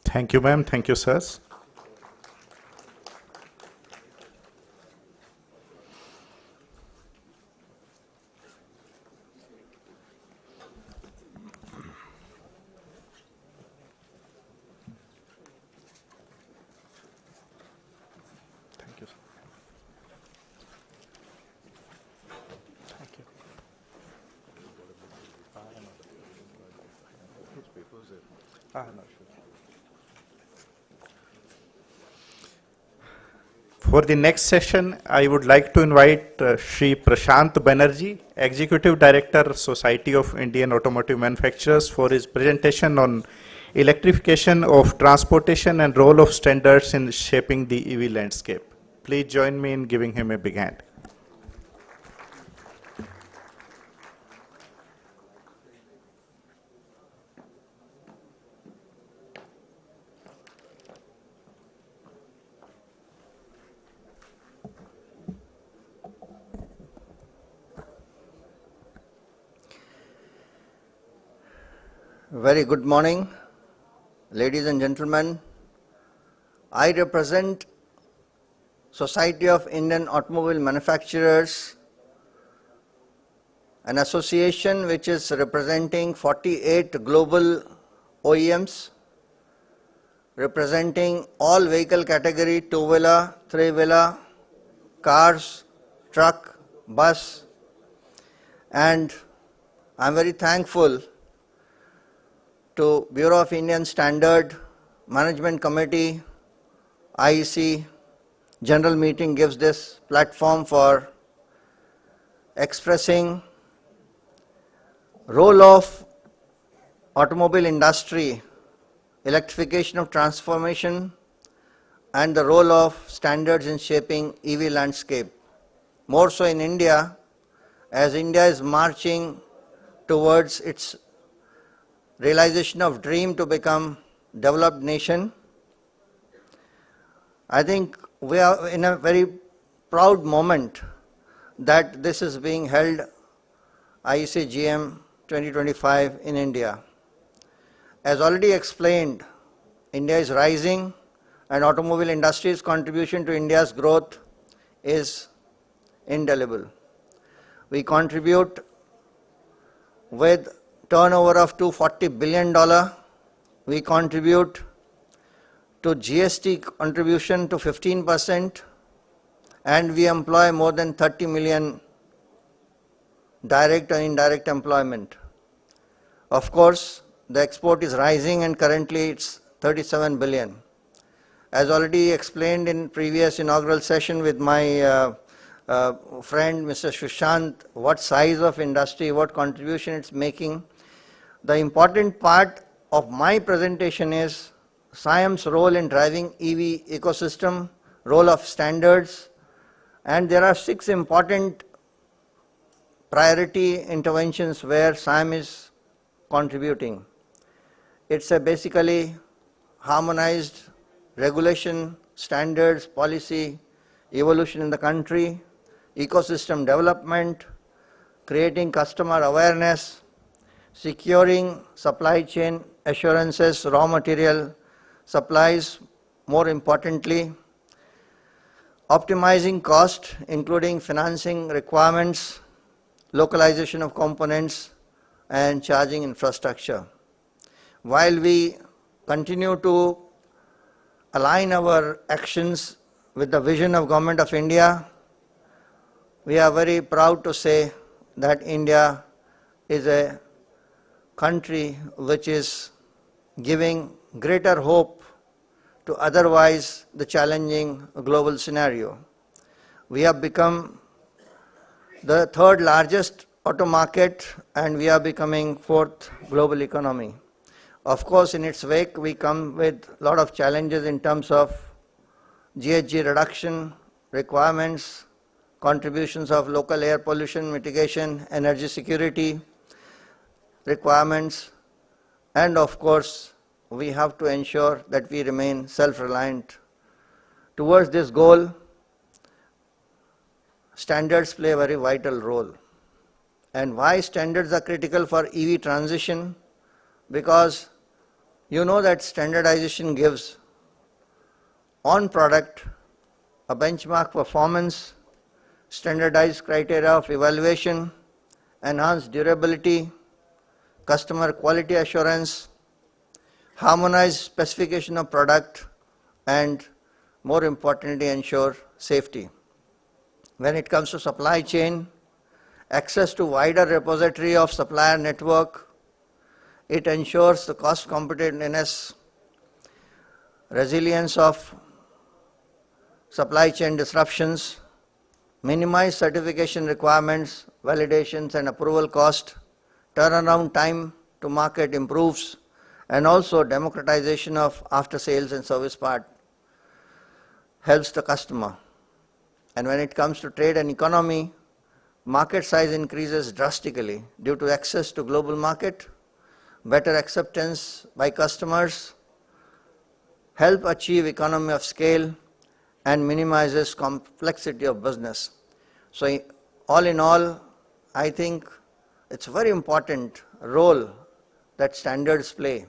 Thank you, ma'am. Thank you, sirs. Thank you. Thank you. No, sure. For the next session, I would like to invite Shri Prashant Banerjee, Executive Director, Society of Indian Automotive Manufacturers, for his presentation on electrification of transportation and role of standards in shaping the EV landscape. Please join me in giving him a big hand. Very good morning, ladies and gentlemen. I represent Society of Indian Automobile Manufacturers, an association which is representing 48 global OEMs, representing all vehicle category, two-wheeler, three-wheeler, cars, truck, bus, and I am very thankful to Bureau of Indian Standard Management Committee IEC general meeting gives this platform for expressing role of automobile industry, electrification of transformation, and the role of standards in shaping EV landscape. More so in India, as India is marching towards its realization of dream to become developed nation. I think we are in a very proud moment that this is being held IEC GM 2025 in India. As already explained, India is rising and automobile industry's contribution to India's growth is indelible. We contribute with turnover of $240 billion. We contribute to GST contribution to 15%, and we employ more than 30 million direct and indirect employment. Of course, the export is rising and currently it's 37 billion. As already explained in previous inaugural session with my friend Mr. Sushant, what size of industry, what contribution it's making. The important part of my presentation is SIAM's role in driving EV ecosystem, role of standards, and there are 6 important priority interventions where SIAM is contributing. It's a basically harmonized regulation, standards, policy, evolution in the country, ecosystem development, creating customer awareness, securing supply chain assurances, raw material supplies, more importantly, optimizing cost, including financing requirements, localization of components, and charging infrastructure. While we continue to align our actions with the vision of Government of India, we are very proud to say that India is a country which is giving greater hope to otherwise the challenging global scenario. We have become the 3rd largest auto market and we are becoming 4th global economy. Of course, in its wake, we come with a lot of challenges in terms of GHG reduction requirements, contributions of local air pollution mitigation, energy security requirements, and of course, we have to ensure that we remain self-reliant. Towards this goal, standards play a very vital role. And why standards are critical for EV transition? Because you know that standardization gives on product a benchmark performance, standardized criteria of evaluation, enhanced durability, customer quality assurance, harmonized specification of product, and more importantly ensure safety. When it comes to supply chain, access to wider repository of supplier network, it ensures the cost competitiveness, resilience of supply chain disruptions, minimize certification requirements, validations and approval cost, turnaround time to market improves, and also democratization of after sales and service part helps the customer. And when it comes to trade and economy, market size increases drastically due to access to global market, better acceptance by customers, help achieve economy of scale, and minimizes complexity of business. So all in all, I think it's a very important role that standards play.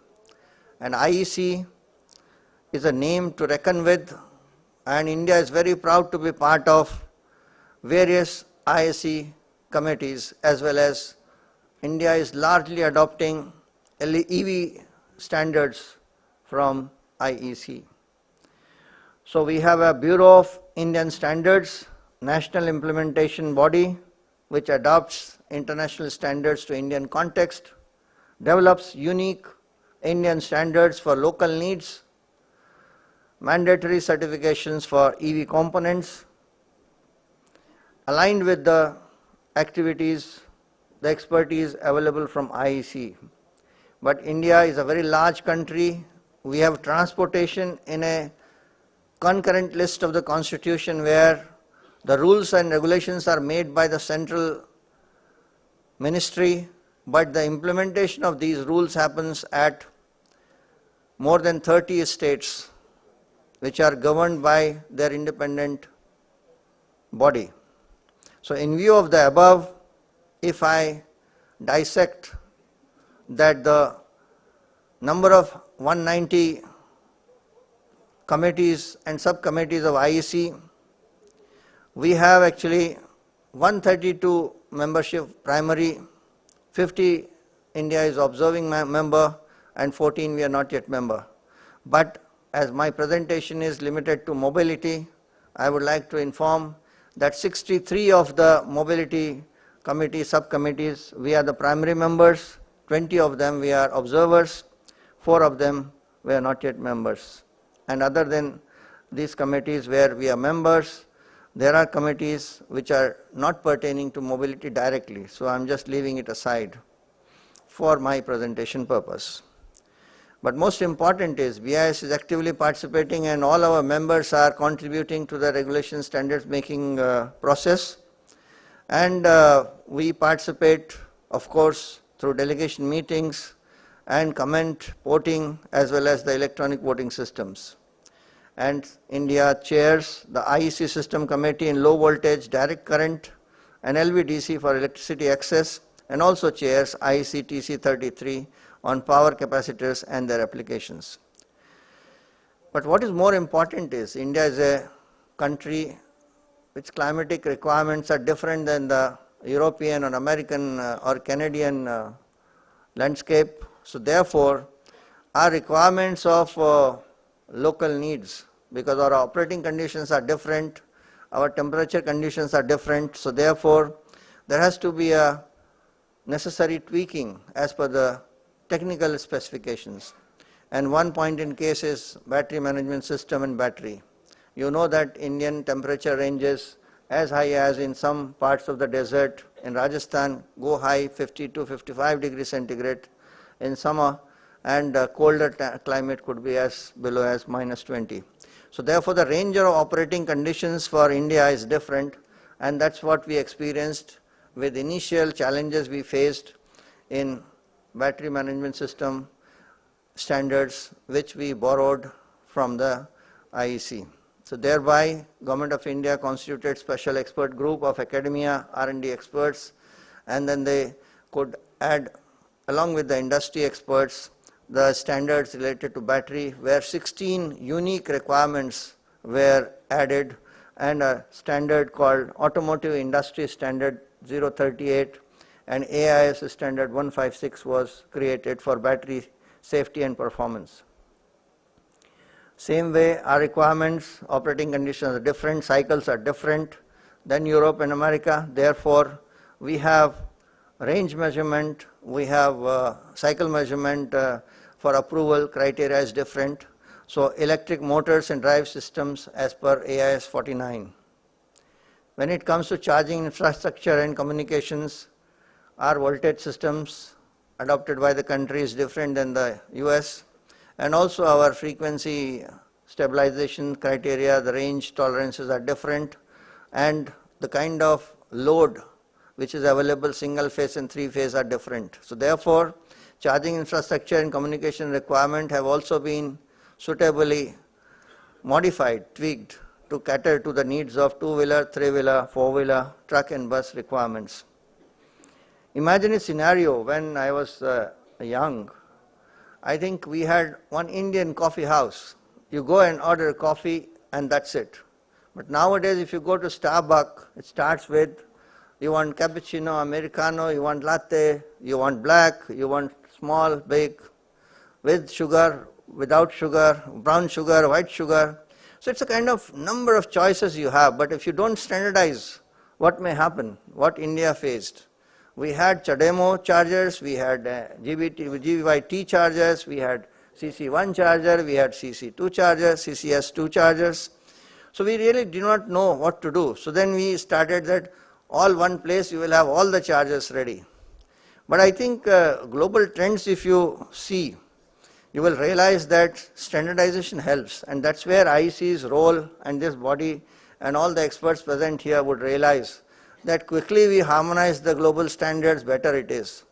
And IEC is a name to reckon with, and India is very proud to be part of various IEC committees, as well as India is largely adopting EV standards from IEC. So we have a Bureau of Indian Standards, national implementation body, which adopts international standards to Indian context, develops unique Indian standards for local needs, mandatory certifications for EV components, aligned with the activities, the expertise available from IEC. But India is a very large country. We have transportation in a concurrent list of the Constitution where the rules and regulations are made by the central ministry, but the implementation of these rules happens at more than 30 states which are governed by their independent body. So in view of the above, if I dissect that the number of 190 committees and subcommittees of IEC, we have actually 132 membership primary, 50 India is observing member, and 14 we are not yet member. But as my presentation is limited to mobility, I would like to inform that 63 of the mobility committee, subcommittees, we are the primary members, 20 of them we are observers, 4 of them we are not yet members. And other than these committees where we are members, there are committees which are not pertaining to mobility directly, so I am just leaving it aside for my presentation purpose. But most important is BIS is actively participating and all our members are contributing to the regulation standards making process. And we participate, of course, through delegation meetings and comment voting as well as the electronic voting systems. And India chairs the IEC System Committee in Low Voltage Direct Current and LVDC for electricity access, and also chairs IEC TC 33 on power capacitors and their applications. But what is more important is India is a country which climatic requirements are different than the European or American or Canadian landscape. So therefore, our requirements of local needs, because our operating conditions are different, our temperature conditions are different, so therefore there has to be a necessary tweaking as per the technical specifications. And one point in case is battery management system and battery. You know that Indian temperature ranges as high as in some parts of the desert in Rajasthan go high 50 to 55 degrees centigrade in summer, and colder climate could be as below as -20. So therefore the range of operating conditions for India is different, and that's what we experienced with initial challenges we faced in battery management system standards which we borrowed from the IEC. So thereby Government of India constituted special expert group of academia, R&D experts, and then they could add along with the industry experts the standards related to battery, where 16 unique requirements were added and a standard called Automotive Industry Standard 038 and AIS Standard 156 was created for battery safety and performance. Same way, our requirements, operating conditions are different, cycles are different than Europe and America. Therefore, we have range measurement, we have cycle measurement for approval criteria is different. So electric motors and drive systems as per AIS 49. When it comes to charging infrastructure and communications, our voltage systems adopted by the country is different than the US, and also our frequency stabilization criteria, the range tolerances are different, and the kind of load which is available single phase and three phase are different. So therefore, charging infrastructure and communication requirement have also been suitably modified, tweaked to cater to the needs of two-wheeler, three-wheeler, four-wheeler, truck and bus requirements. Imagine a scenario when I was young. I think we had one Indian coffee house. You go and order coffee and that's it. But nowadays if you go to Starbucks, it starts with you want cappuccino, Americano, you want latte, you want black, you want small, big, with sugar, without sugar, brown sugar, white sugar. So it's a kind of number of choices you have, but if you don't standardize, what may happen? What India faced? We had CHAdeMO chargers, we had GVT chargers, we had CC1 charger, we had CC2 chargers, CCS2 chargers. So we really did not know what to do. So then we started that all one place you will have all the chargers ready. But I think global trends, if you see, you will realize that standardization helps, and that's where IEC's role and this body and all the experts present here would realize that quickly we harmonize the global standards, better it is.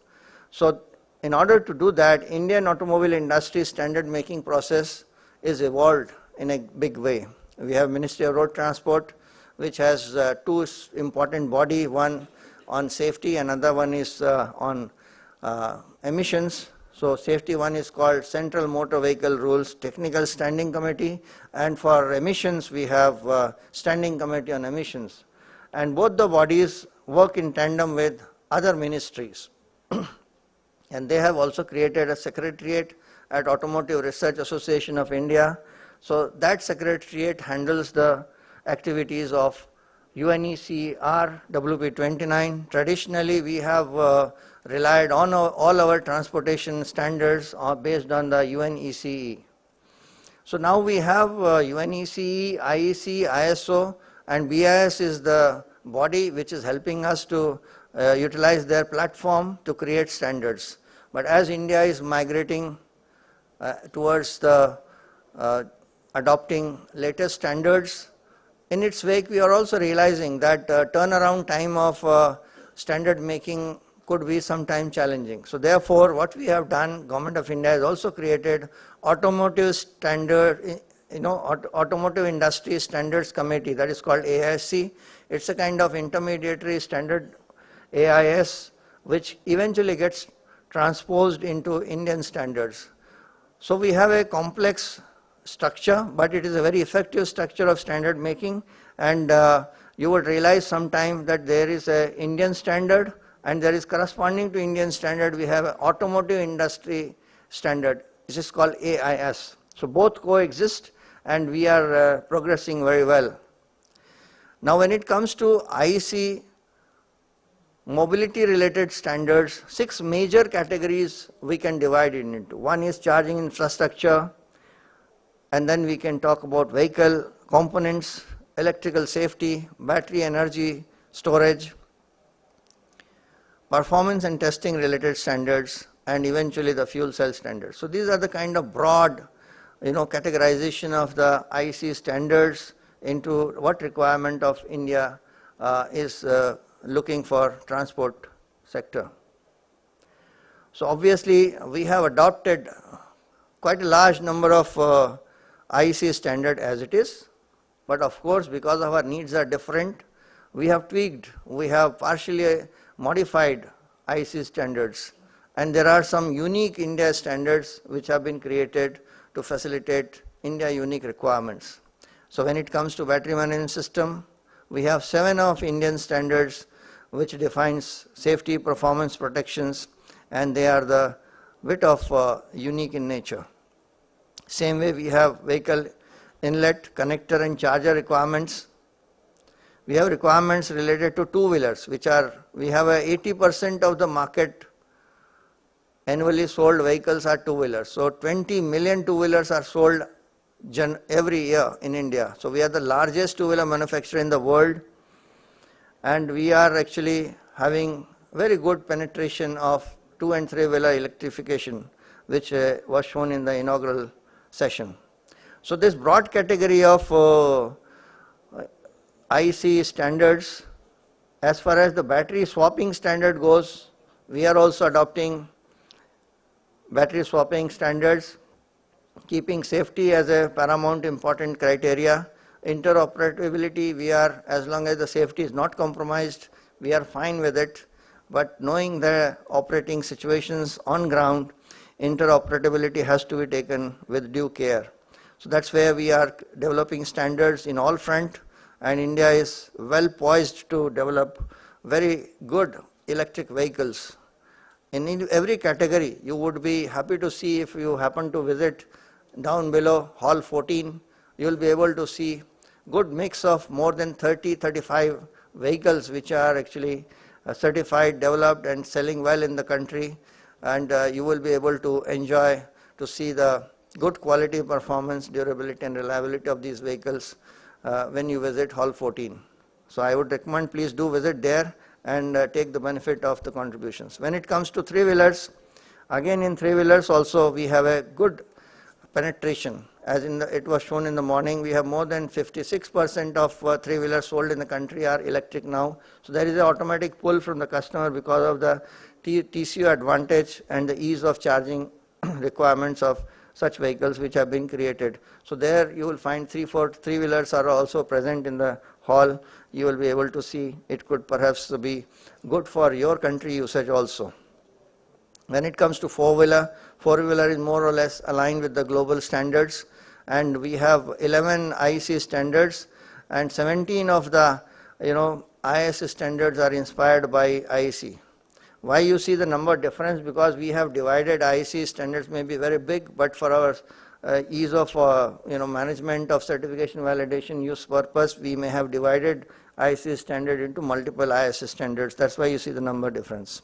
So in order to do that, Indian automobile industry standard making process is evolved in a big way. We have Ministry of Road Transport, which has two important body, one on safety, another one is on emissions. So safety one is called Central Motor Vehicle Rules Technical Standing Committee, and for emissions we have Standing Committee on Emissions. And both the bodies work in tandem with other ministries. And they have also created a secretariat at Automotive Research Association of India. So that secretariat handles the activities of UNECE WP29. Traditionally, we have relied on all our transportation standards based on the UNECE. So now we have UNECE, IEC, ISO, and BIS is the body which is helping us to utilize their platform to create standards. But as India is migrating towards the adopting latest standards, in its wake we are also realizing that turnaround time of standard making could be sometimes challenging. So therefore, what we have done, Government of India has also created automotive standard, automotive industry standards committee, that is called AISC. It's a kind of intermediary standard AIS, which eventually gets transposed into Indian standards. So we have a complex structure, but it is a very effective structure of standard making, and you would realize sometime that there is an Indian standard and there is corresponding to Indian standard we have an automotive industry standard, which is called AIS. So both coexist and we are progressing very well. Now when it comes to IEC mobility related standards, 6 major categories we can divide it into. One is charging infrastructure, and then we can talk about vehicle components, electrical safety, battery energy storage, performance and testing related standards, and eventually the fuel cell standards. So these are the kind of broad categorization of the IEC standards into what requirement of India is looking for transport sector. So obviously we have adopted quite a large number of IEC standard as it is, but of course because our needs are different, we have tweaked, we have partially modified IEC standards, and there are some unique India standards which have been created to facilitate India unique requirements. So when it comes to battery management system, we have 7 of Indian standards which defines safety, performance, protections, and they are the bit of unique in nature. Same way we have vehicle inlet, connector and charger requirements. We have requirements related to two-wheelers, which are, we have 80% of the market annually sold vehicles are two-wheelers. So 20 million two-wheelers are sold every year in India. So we are the largest two-wheeler manufacturer in the world, and we are actually having very good penetration of 2- and 3-wheeler electrification, which was shown in the inaugural session. So this broad category of IEC standards, as far as the battery swapping standard goes, we are also adopting battery swapping standards, keeping safety as a paramount important criteria. Interoperability, we are, as long as the safety is not compromised, we are fine with it, but knowing the operating situations on ground, interoperability has to be taken with due care. So that's where we are developing standards in all front, and India is well poised to develop very good electric vehicles. In every category, you would be happy to see, if you happen to visit down below hall 14, you will be able to see good mix of more than 30-35 vehicles which are actually certified, developed and selling well in the country, and you will be able to enjoy to see the good quality, performance, durability and reliability of these vehicles when you visit Hall 14. So I would recommend please do visit there and take the benefit of the contributions. When it comes to three-wheelers, again in three-wheelers also we have a good penetration. As it was shown in the morning, we have more than 56% of three-wheelers sold in the country are electric now. So there is an automatic pull from the customer because of the TCO advantage and the ease of charging requirements of such vehicles which have been created. So there you will find three-wheelers are also present in the hall. You will be able to see it could perhaps be good for your country usage also. When it comes to four-wheeler is more or less aligned with the global standards, and we have 11 IEC standards and 17 of the IS standards are inspired by IEC. Why you see the number difference? Because we have divided IEC standards may be very big, but for our ease of management of certification validation use purpose, we may have divided IEC standard into multiple IS standards. That's why you see the number difference.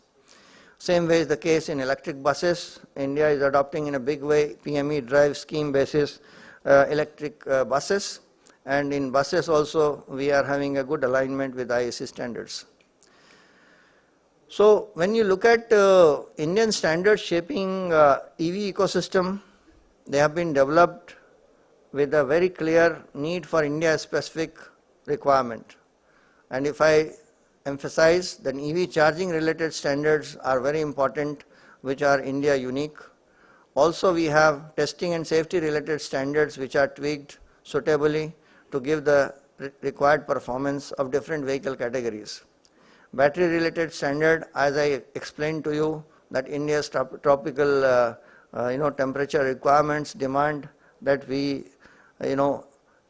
Same way is the case in electric buses. India is adopting in a big way PME drive scheme basis electric buses, and in buses also we are having a good alignment with IEC standards. So when you look at Indian standards shaping EV ecosystem, they have been developed with a very clear need for India specific requirement. And if I emphasize that EV charging related standards are very important, which are India unique. Also we have testing and safety related standards which are tweaked suitably to give the required performance of different vehicle categories. Battery related standard, as I explained to you, that India's tropical temperature requirements demand that we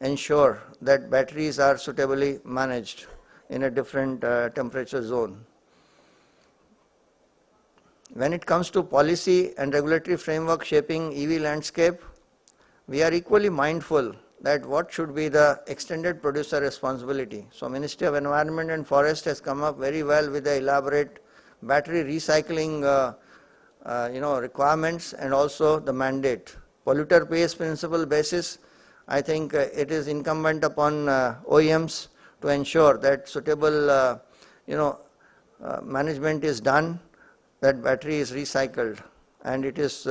ensure that batteries are suitably managed in a different temperature zone. When it comes to policy and regulatory framework shaping EV landscape, we are equally mindful that what should be the extended producer responsibility. So Ministry of Environment and Forest has come up very well with the elaborate battery recycling requirements and also the mandate. Polluter pays principle basis, I think it is incumbent upon OEMs to ensure that suitable management is done, that battery is recycled, and it is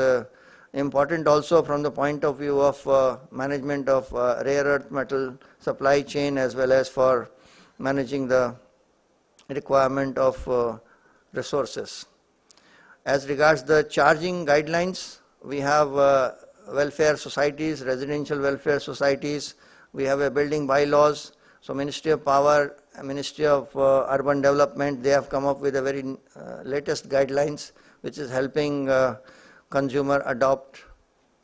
important also from the point of view of management of rare earth metal supply chain as well as for managing the requirement of resources. As regards the charging guidelines, we have welfare societies, residential welfare societies, we have a building bylaws. So Ministry of Power, Ministry of Urban Development, they have come up with a very latest guidelines which is helping consumer adopt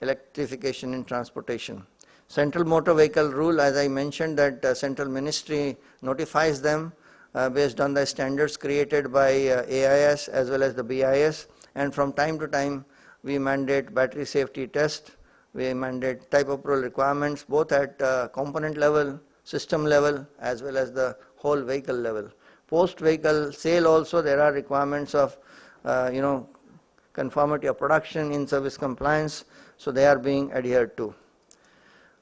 electrification in transportation. Central Motor Vehicle Rule, as I mentioned, that Central Ministry notifies them based on the standards created by AIS as well as the BIS, and from time to time we mandate battery safety test, we mandate type approval requirements both at component level, system level as well as the whole vehicle level. Post vehicle sale also there are requirements of conformity of production, in service compliance, so they are being adhered to.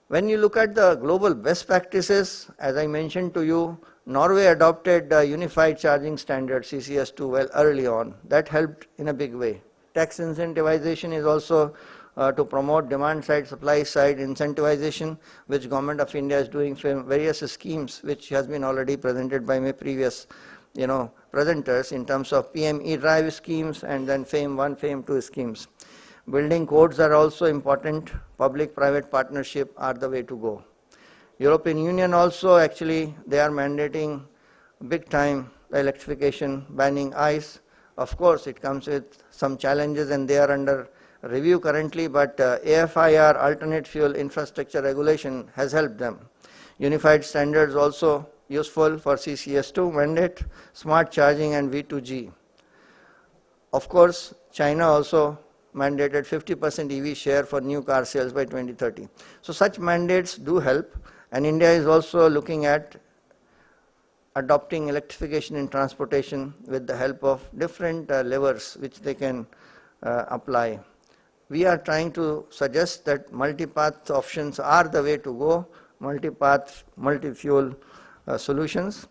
When you look at the global best practices, as I mentioned to you, Norway adopted unified charging standard CCS2 well early on. That helped in a big way. Tax incentivization is also to promote demand side, supply side incentivization, which Government of India is doing for various schemes, which has been already presented by my previous presenters in terms of PM e-drive schemes and then FAME 1, FAME 2 schemes. Building codes are also important. Public-private partnership are the way to go. European Union also actually they are mandating big time the electrification, banning ICE. Of course, it comes with some challenges and they are under review currently, but AFIR, alternate fuel infrastructure regulation, has helped them. Unified standards also useful for CCS2 mandate, smart charging and V2G. Of course, China also mandated 50% EV share for new car sales by 2030. So such mandates do help, and India is also looking at adopting electrification in transportation with the help of different levers which they can apply. we are trying to suggest that multipath options are the way to go, multipath, multi-fuel solutions.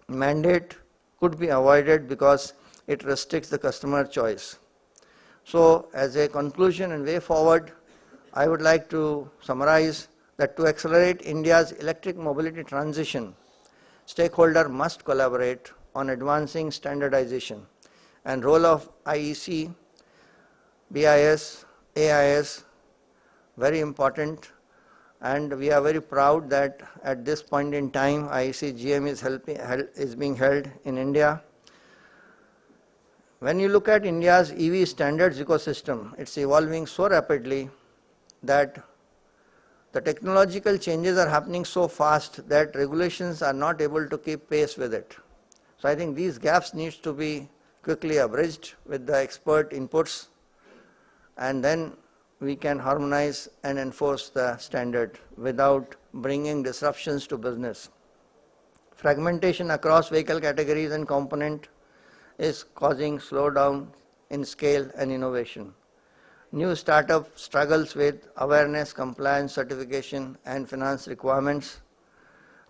Mandate could be avoided because it restricts the customer choice. So as a conclusion and way forward, I would like to summarize that to accelerate India's electric mobility transition, stakeholders must collaborate on advancing standardization, and role of IEC, BIS, AIS, very important, and we are very proud that at this point in time IEC GM is being held in India. When you look at India's EV standards ecosystem, it's evolving so rapidly that the technological changes are happening so fast that regulations are not able to keep pace with it. So I think these gaps needs to be quickly abridged with the expert inputs, and then we can harmonize and enforce the standard without bringing disruptions to business. Fragmentation across vehicle categories and component is causing slowdown in scale and innovation. New startup struggles with awareness, compliance, certification, and finance requirements.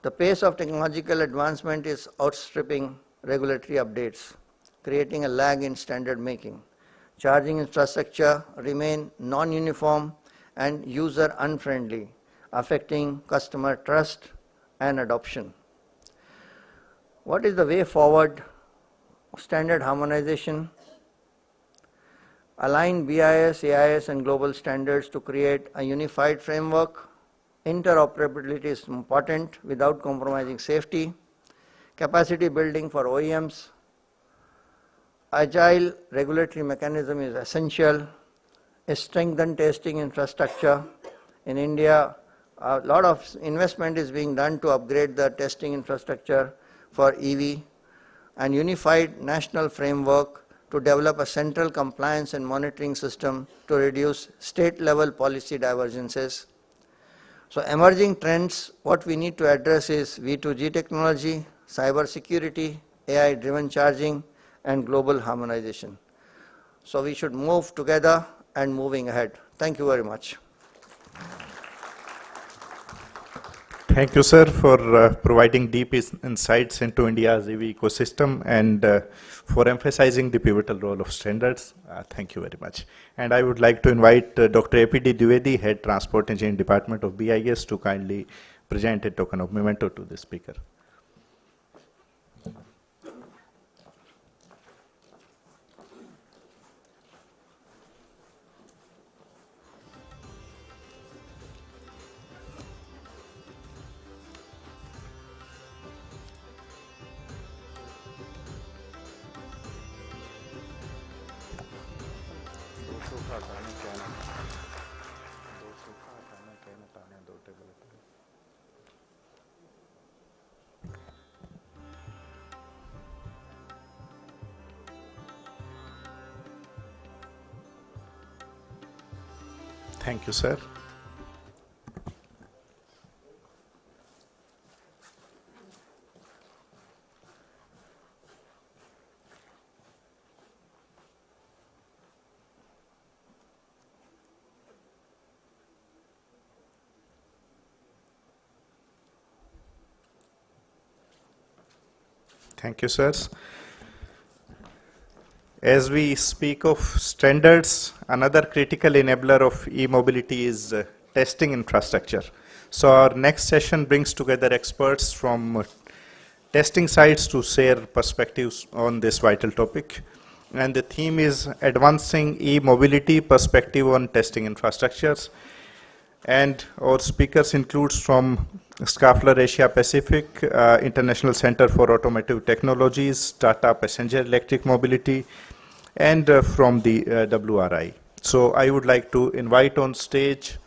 The pace of technological advancement is outstripping regulatory updates, creating a lag in standard making. Charging infrastructure remain non-uniform and user unfriendly, affecting customer trust and adoption. What is the way forward? Standard harmonization. Align BIS, AIS and global standards to create a unified framework. Interoperability is important without compromising safety. Capacity building for OEMs. Agile regulatory mechanism is essential. Strengthen testing infrastructure. In India, a lot of investment is being done to upgrade the testing infrastructure for EV, and unified national framework to develop a central compliance and monitoring system to reduce state-level policy divergences. So emerging trends, what we need to address is V2G technology, cyber security, AI-driven charging, and global harmonization. So we should move together and moving ahead. Thank you very much. Thank you, sir, for providing deep insights into India's EV ecosystem and for emphasizing the pivotal role of standards. Thank you very much. And I would like to invite Dr. APD Dwivedi, Head Transport Engineering Department of BIS, to kindly present a token of memento to the speaker. Thank you, sir. Thank you, sirs. As we speak of standards, another critical enabler of e-mobility is testing infrastructure. So our next session brings together experts from testing sites to share perspectives on this vital topic. And the theme is Advancing E-Mobility Perspective on Testing Infrastructures. And our speakers includes from Schaeffler Asia Pacific, International Center for Automotive Technologies, Tata Passenger Electric Mobility, and from the WRI. So I would like to invite on stage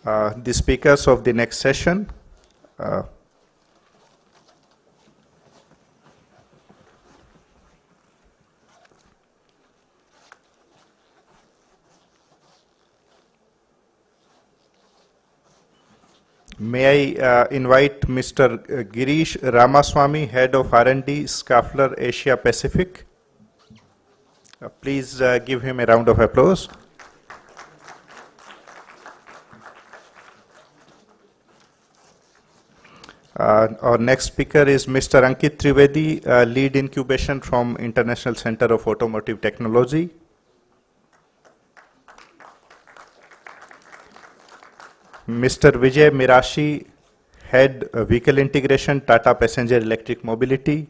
the speakers of the next session. May I invite Mr. Girish Ramaswamy, Head of R&D, Schaeffler Asia Pacific. Please give him a round of applause. Our next speaker is Mr. Ankit Trivedi, Lead Incubation from International Center of Automotive Technology. Mr. Vijay Mirashi, Head Vehicle Integration, Tata Passenger Electric Mobility,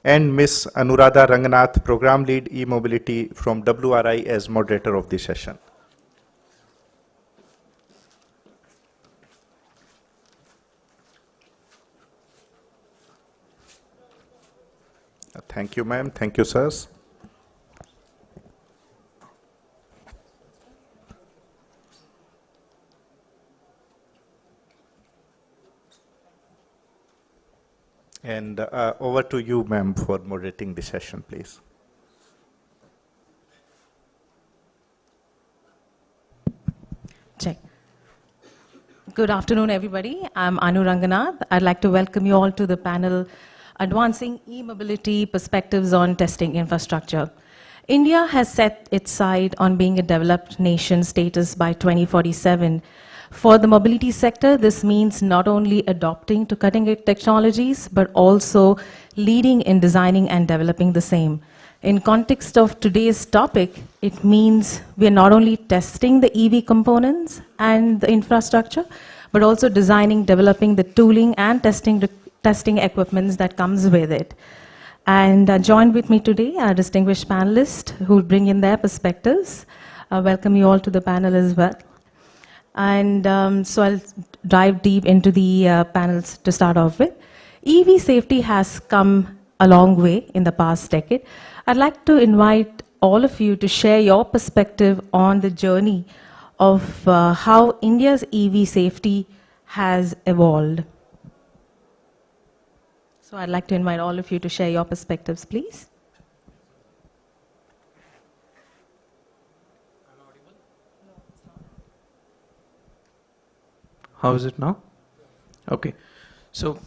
and Ms. Anuradha Ranganath, Program Lead E-Mobility from WRI as moderator of the session. Thank you, ma'am. Thank you, sirs. And over to you, ma'am, for moderating the session, please. Check. Good afternoon, everybody. I'm Anu Ranganath. I'd like to welcome you all to the panel Advancing E-Mobility Perspectives on Testing Infrastructure. India has set its sight on being a developed nation status by 2047. For the mobility sector, this means not only adopting to cutting-edge technologies, but also leading in designing and developing the same. In context of today's topic, it means we are not only testing the EV components and the infrastructure, but also designing, developing the tooling and testing equipments that comes with it. And joined with me today are distinguished panelists who will bring in their perspectives. I welcome you all to the panel as well. And so I'll dive deep into the panels to start off with. EV safety has come a long way in the past decade. I'd like to invite all of you to share your perspective on the journey of how India's EV safety has evolved. So I'd like to invite all of you to share your perspectives, please. How is it now? Okay. So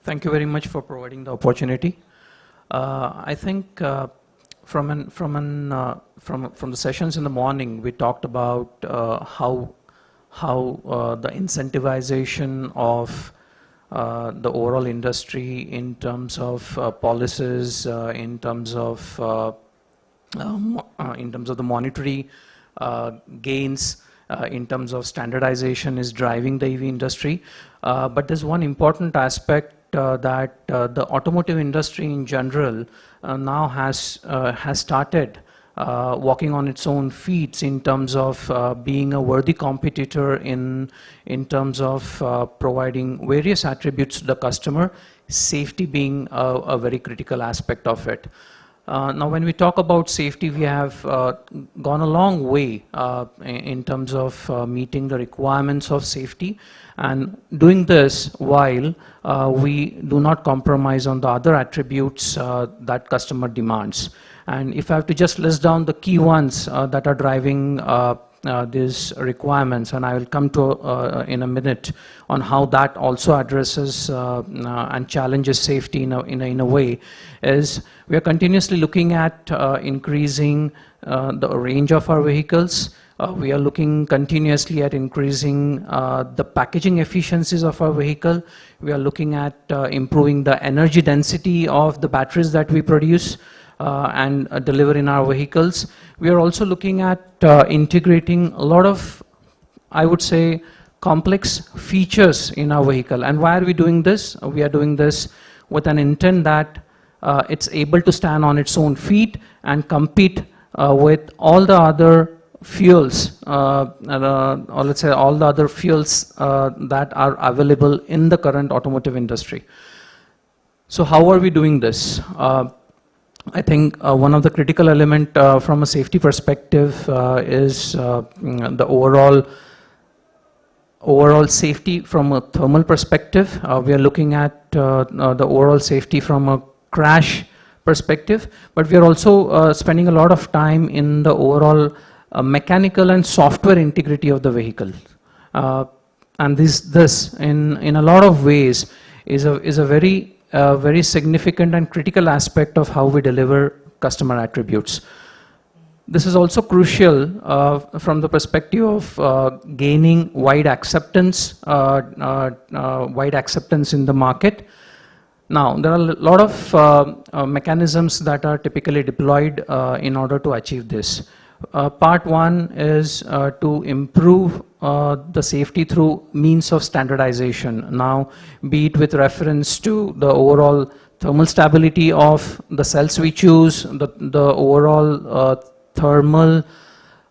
thank you very much for providing the opportunity. I think from the sessions in the morning, we talked about how the incentivization of the overall industry in terms of policies, in terms of the monetary gains, in terms of standardization is driving the EV industry. But there's one important aspect that the automotive industry in general now has started walking on its own feet in terms of being a worthy competitor in terms of providing various attributes to the customer, safety being a very critical aspect of it. Now, when we talk about safety, we have gone a long way in terms of meeting the requirements of safety, and doing this while we do not compromise on the other attributes that customer demands. And if I have to just list down the key ones that are driving these requirements, and I will come to in a minute on how that also addresses and challenges safety in a way, is we are continuously looking at increasing the range of our vehicles. We are looking continuously at increasing the packaging efficiencies of our vehicle. We are looking at improving the energy density of the batteries that we produce and deliver in our vehicles. We are also looking at integrating a lot of, I would say, complex features in our vehicle. And why are we doing this? We are doing this with an intent that it's able to stand on its own feet and compete with all the other fuels, or let's say all the other fuels that are available in the current automotive industry. So how are we doing this? I think one of the critical element from a safety perspective is the overall safety from a thermal perspective. We are looking at the overall safety from a crash perspective, but we are also spending a lot of time in the overall mechanical and software integrity of the vehicle. And this in a lot of ways is a very significant and critical aspect of how we deliver customer attributes. This is also crucial from the perspective of gaining wide acceptance in the market. Now, there are a lot of mechanisms that are typically deployed in order to achieve this. Part one is to improve the safety through means of standardization. Now, be it with reference to the overall thermal stability of the cells we choose, the overall thermal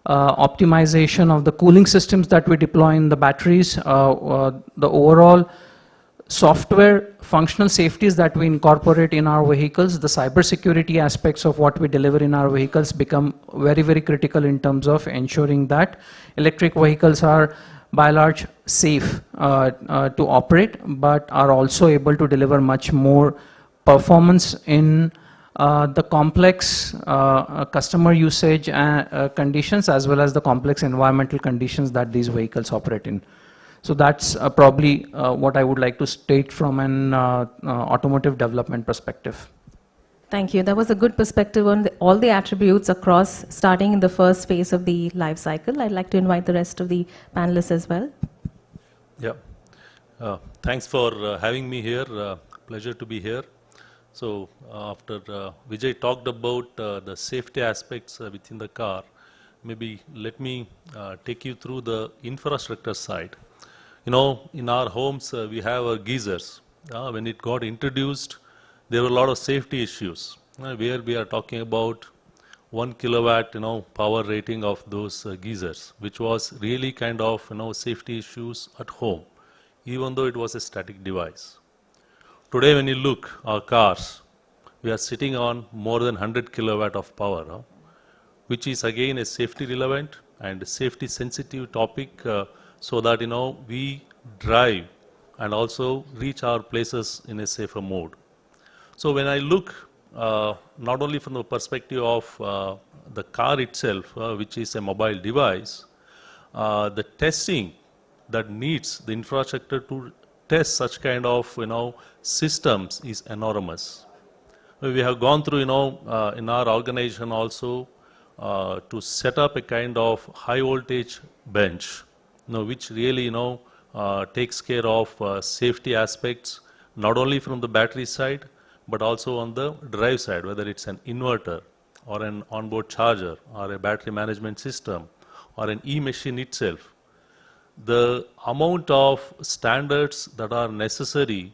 optimization of the cooling systems that we deploy in the batteries, the overall software functional safeties that we incorporate in our vehicles, the cybersecurity aspects of what we deliver in our vehicles become very, very critical in terms of ensuring that electric vehicles are by and large safe to operate, but are also able to deliver much more performance in the complex customer usage conditions as well as the complex environmental conditions that these vehicles operate in. So that's probably what I would like to state from an automotive development perspective. Thank you. That was a good perspective on all the attributes across, starting in the first phase of the life cycle. I'd like to invite the rest of the panelists as well. Yeah. Thanks for having me here. Pleasure to be here. So after Vijay talked about the safety aspects within the car, maybe let me take you through the infrastructure side. You know, in our homes, we have geysers. When it got introduced, there were a lot of safety issues, where we are talking about 1 kilowatt, power rating of those geysers, which was really kind of, safety issues at home, even though it was a static device. Today, when you look our cars, we are sitting on more than 100 kilowatt of power, which is again a safety relevant and safety sensitive topic, so that we drive and also reach our places in a safer mode. So when I look not only from the perspective of the car itself, which is a mobile device, the testing that needs the infrastructure to test such kind of systems is enormous. We have gone through in our organization also to set up a kind of high voltage bench, which really takes care of safety aspects, not only from the battery side but also on the drive side, whether it's an inverter or an onboard charger or a battery management system or an e-machine itself. The amount of standards that are necessary,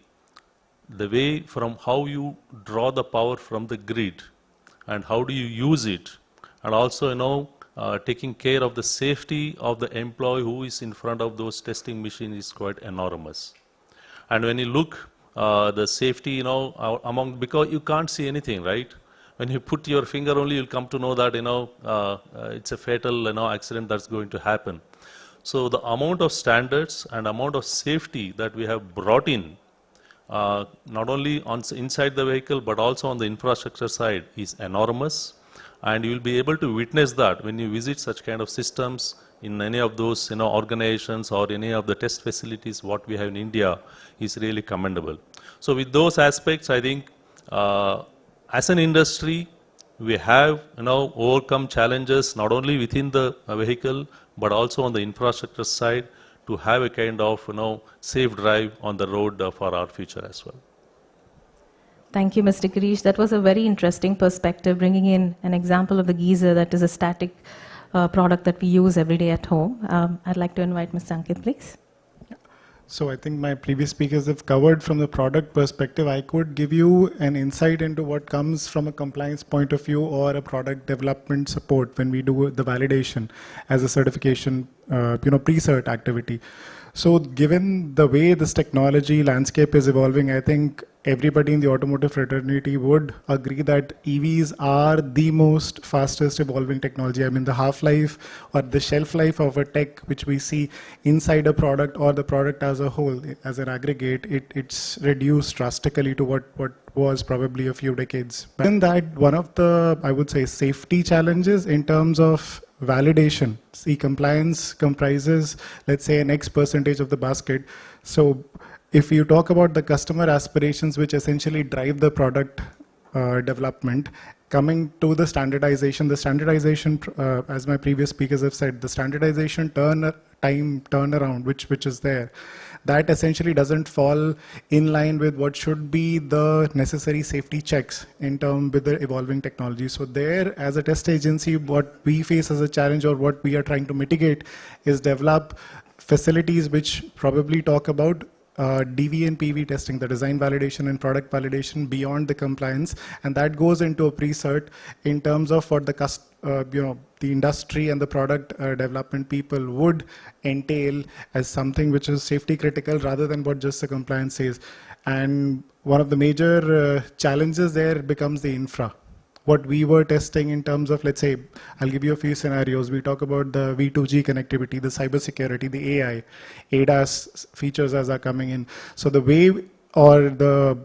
the way from how you draw the power from the grid and how do you use it, and also taking care of the safety of the employee who is in front of those testing machines is quite enormous. And when you look the safety, because you can't see anything, right? When you put your finger only, you'll come to know that it's a fatal accident that's going to happen. So the amount of standards and amount of safety that we have brought in, not only inside the vehicle but also on the infrastructure side, is enormous. And you will be able to witness that when you visit such kind of systems in any of those organizations or any of the test facilities what we have in India is really commendable. So with those aspects, I think as an industry, we have overcome challenges not only within the vehicle but also on the infrastructure side to have a kind of safe drive on the road for our future as well. Thank you, Mr. Girish. That was a very interesting perspective, bringing in an example of the geyser that is a static product that we use every day at home. I'd like to invite Mr. Ankit, please. So I think my previous speakers have covered from the product perspective. I could give you an insight into what comes from a compliance point of view or a product development support when we do the validation as a certification, pre-cert activity. So given the way this technology landscape is evolving, I think everybody in the automotive fraternity would agree that EVs are the most fastest evolving technology. I mean, the half-life or the shelf life of a tech which we see inside a product or the product as a whole, as an aggregate, it's reduced drastically to what was probably a few decades. But in that, one of the, I would say, safety challenges in terms of validation. See, compliance comprises, let's say, an X percentage of the basket. So if you talk about the customer aspirations, which essentially drive the product development, Coming to the standardization, as my previous speakers have said, the standardization turnaround, which is there, that essentially doesn't fall in line with what should be the necessary safety checks in terms with the evolving technology. So there, as a test agency, what we face as a challenge or what we are trying to mitigate is develop facilities which probably talk about DV and PV testing, the design validation and product validation beyond the compliance, and that goes into a pre-cert in terms of what the industry and the product development people would entail as something which is safety critical rather than what just the compliance says. And one of the major challenges there becomes the infra. What we were testing in terms of, let's say, I'll give you a few scenarios. We talk about the V2G connectivity, the cybersecurity, the AI, ADAS features as are coming in. So the way or the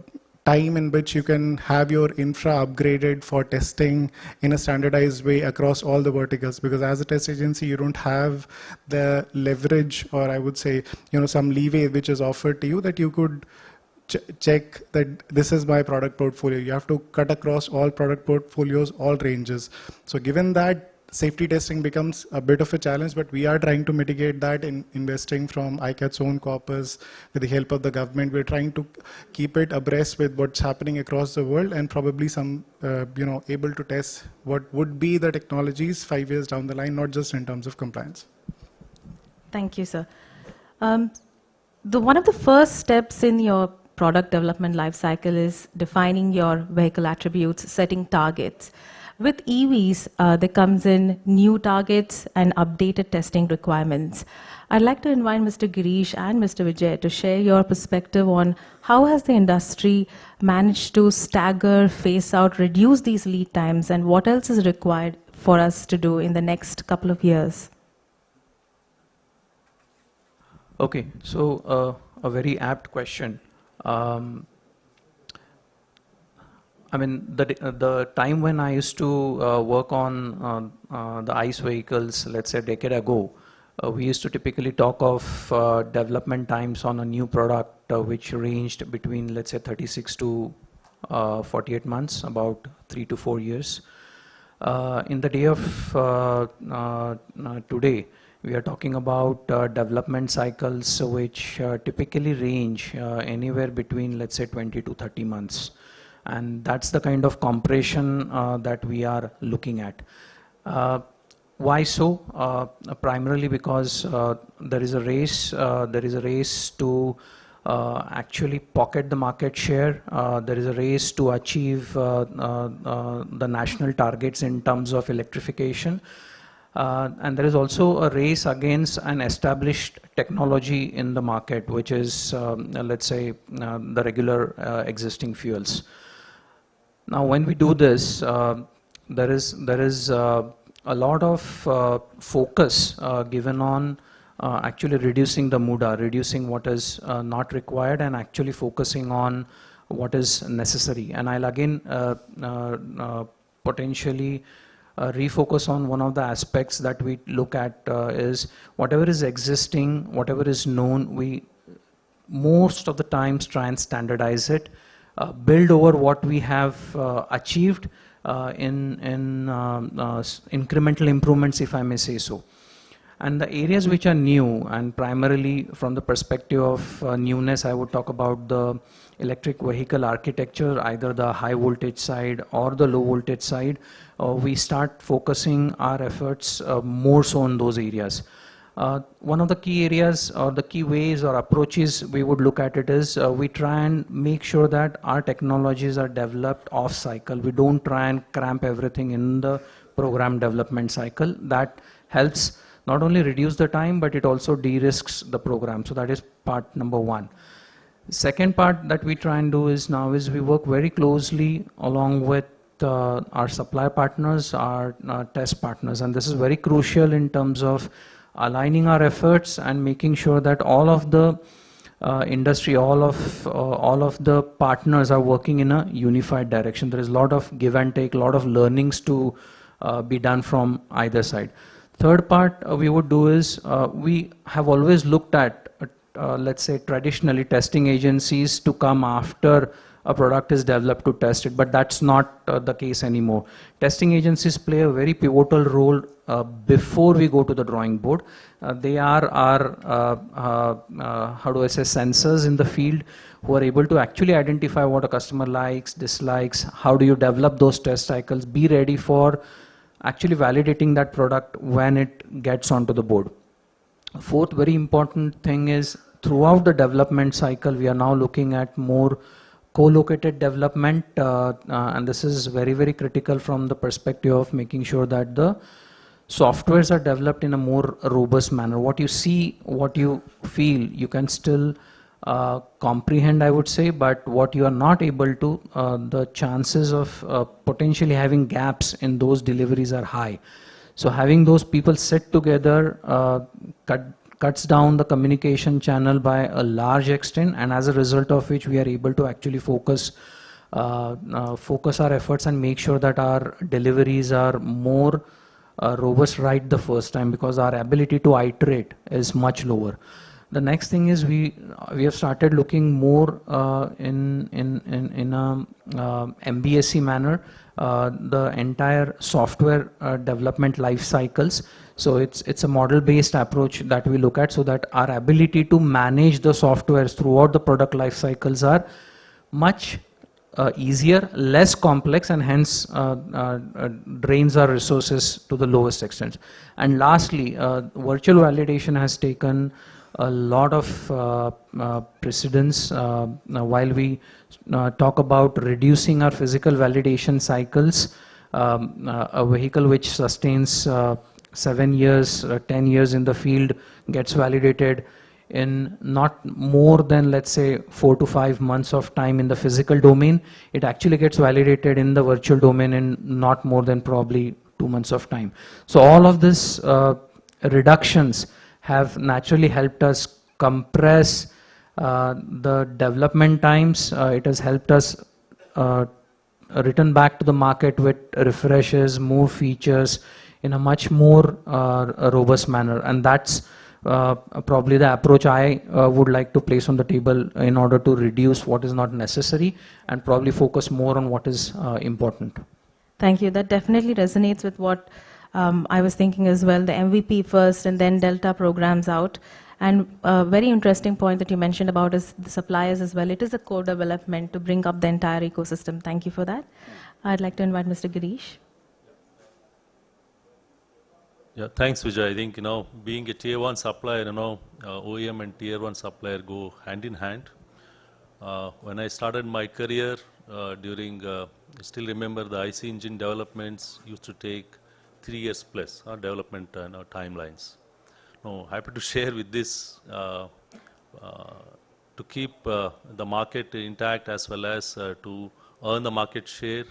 time in which you can have your infra upgraded for testing in a standardized way across all the verticals, because as a test agency, you don't have the leverage, or I would say, some leeway which is offered to you that you could check that this is my product portfolio. You have to cut across all product portfolios, all ranges. So given that, safety testing becomes a bit of a challenge, but we are trying to mitigate that in investing from ICAT's own corpus with the help of the government. We're trying to keep it abreast with what's happening across the world and probably some, able to test what would be the technologies 5 years down the line, not just in terms of compliance. Thank you, sir. One of the first steps in your product development life cycle is defining your vehicle attributes, setting targets. With EVs, there comes in new targets and updated testing requirements. I'd like to invite Mr. Girish and Mr. Vijay to share your perspective on how has the industry managed to stagger, phase out, reduce these lead times, and what else is required for us to do in the next couple of years? Okay, so a very apt question. The time when I used to work on the ICE vehicles, let's say a decade ago, we used to typically talk of development times on a new product which ranged between, let's say, 36 to 48 months, about 3 to 4 years. In the day of today, we are talking about development cycles which typically range anywhere between, let's say, 20 to 30 months. And that's the kind of compression that we are looking at. Why so? Primarily because there is a race to actually pocket the market share. There is a race to achieve the national targets in terms of electrification. And there is also a race against an established technology in the market, which is, let's say, the regular existing fuels. Now, when we do this, there is a lot of focus given on actually reducing the muda, reducing what is not required, and actually focusing on what is necessary. And I'll again potentially refocus on one of the aspects that we look at is whatever is existing, whatever is known, we most of the times try and standardize it, build over what we have achieved in incremental improvements, if I may say so. And the areas which are new, and primarily from the perspective of newness, I would talk about the electric vehicle architecture, either the high voltage side or the low voltage side. We start focusing our efforts more so on those areas. One of the key areas or the key ways or approaches we would look at it is we try and make sure that our technologies are developed off cycle. We don't try and cramp everything in the program development cycle. That helps not only reduce the time, but it also de-risks the program. So that is part number one. Second part that we try and do is we work very closely along with our supply partners, our test partners, and this is very crucial in terms of aligning our efforts and making sure that all of the industry, all of the partners are working in a unified direction. There is a lot of give and take, a lot of learnings to be done from either side. Third part we would do is we have always looked at, let's say, traditionally testing agencies to come after a product is developed to test it, but that's not the case anymore. Testing agencies play a very pivotal role before we go to the drawing board. They are our, how do I say, sensors in the field who are able to actually identify what a customer likes, dislikes, how do you develop those test cycles, be ready for actually validating that product when it gets onto the board. Fourth very important thing is throughout the development cycle, we are now looking at more co-located development, and this is very, very critical from the perspective of making sure that the softwares are developed in a more robust manner. What you see, what you feel, you can still comprehend, I would say, but what you are not able to, the chances of potentially having gaps in those deliveries are high. So having those people sit together cuts down the communication channel by a large extent, and as a result of which we are able to actually focus our efforts and make sure that our deliveries are more robust right the first time, because our ability to iterate is much lower. The next thing is we have started looking more in a MBSE manner, the entire software development life cycles. So it's a model-based approach that we look at, so that our ability to manage the softwares throughout the product life cycles are much easier, less complex, and hence drains our resources to the lowest extent. And lastly, virtual validation has taken a lot of precedence while we talk about reducing our physical validation cycles. A vehicle which sustains 7 years, 10 years in the field gets validated in not more than, let's say, 4 to 5 months of time in the physical domain. It actually gets validated in the virtual domain in not more than probably 2 months of time. So all of this reductions have naturally helped us compress the development times. It has helped us return back to the market with refreshes, more features in a much more robust manner. And that's probably the approach I would like to place on the table in order to reduce what is not necessary and probably focus more on what is important. Thank you. That definitely resonates with what I was thinking as well, the MVP first and then Delta programs out. And a very interesting point that you mentioned about is the suppliers as well. It is a co-development to bring up the entire ecosystem. Thank you for that. I'd like to invite Mr. Girish. Yeah, thanks, Vijay. I think, being a tier 1 supplier, OEM and tier 1 supplier go hand in hand. When I started my career during, I still remember the IC engine developments used to take 3 years plus development timelines. Now, happy to share with this to keep the market intact as well as to earn the market share.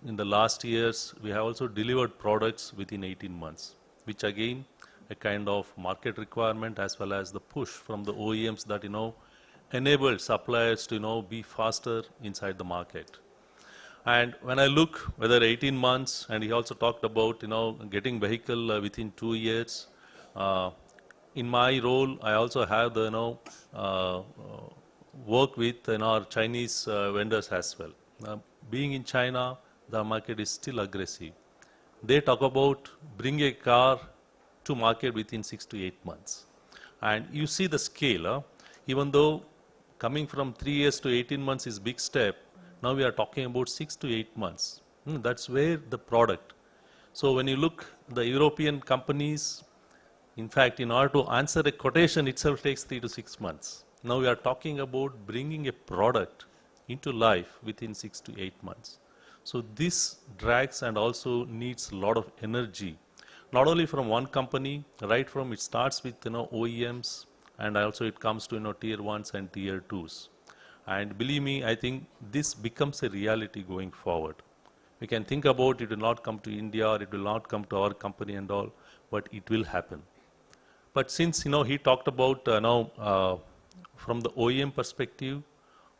In the last years, we have also delivered products within 18 months, which again, a kind of market requirement as well as the push from the OEMs that, enable suppliers to, be faster inside the market. And when I look whether 18 months, and he also talked about, getting vehicle within 2 years. In my role, I also have the, work with our Chinese vendors as well. Being in China, the market is still aggressive. They talk about bring a car to market within 6 to 8 months. And you see the scale, even though coming from 3 years to 18 months is big step, now we are talking about 6 to 8 months. That's where the product. So when you look the European companies, in fact, in order to answer a quotation itself takes 3 to 6 months. Now we are talking about bringing a product into life within 6 to 8 months. So this drags and also needs a lot of energy, not only from one company, right from it starts with OEMs, and also it comes to tier 1s and tier 2s. And believe me, I think this becomes a reality going forward. We can think about it will not come to India or it will not come to our company and all, but it will happen. But since he talked about from the OEM perspective,